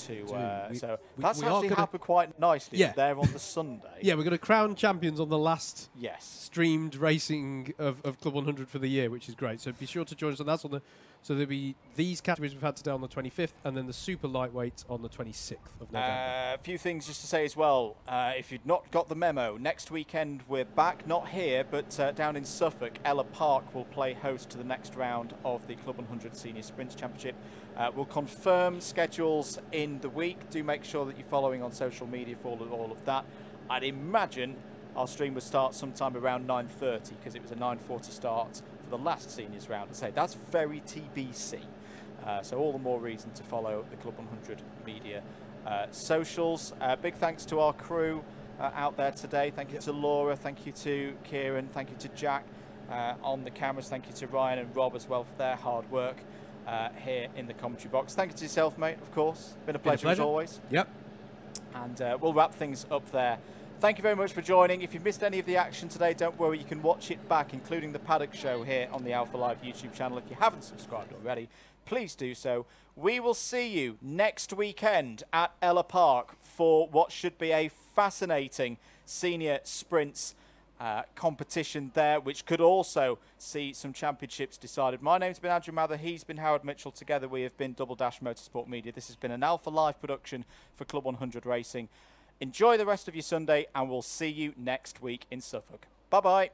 to, so that's actually happened quite nicely. Yeah. There on the Sunday. Yeah, we're going to crown champions on the last streamed racing of Club 100 for the year, which is great. So be sure to join us on that. So there'll be these categories we've had today on the 25th, and then the super lightweight on the 26th of November. A few things just to say as well. If you've not got the memo, next weekend we're back, not here, but down in Suffolk. Ella Park will play host to the next round of the Club 100 Senior Sprints Championship. We'll confirm schedules in the week. Do make sure that you're following on social media for all of that. I'd imagine our stream would start sometime around 9:30, because it was a 9:40 start for the last seniors round. I say that's very TBC. So all the more reason to follow the Club 100 media socials. Big thanks to our crew out there today. Thank you to Laura, thank you to Kieran, thank you to Jack on the cameras, thank you to Ryan and Rob as well for their hard work here in the commentary box. Thank you to yourself, mate, of course. Been a pleasure as always. Yep. And we'll wrap things up there. Thank you very much for joining. If you've missed any of the action today, don't worry, you can watch it back, including the Paddock Show here on the Alpha Live YouTube channel. If you haven't subscribed already, please do so. We will see you next weekend at Ella Park for what should be a fascinating senior sprints competition there, which could also see some championships decided. My name's been Andrew Mather, he's been Howard Mitchell. Together we have been Double Dash Motorsport Media. This has been an Alpha Live production for Club 100 Racing. Enjoy the rest of your Sunday, and we'll see you next week in Suffolk. Bye-bye.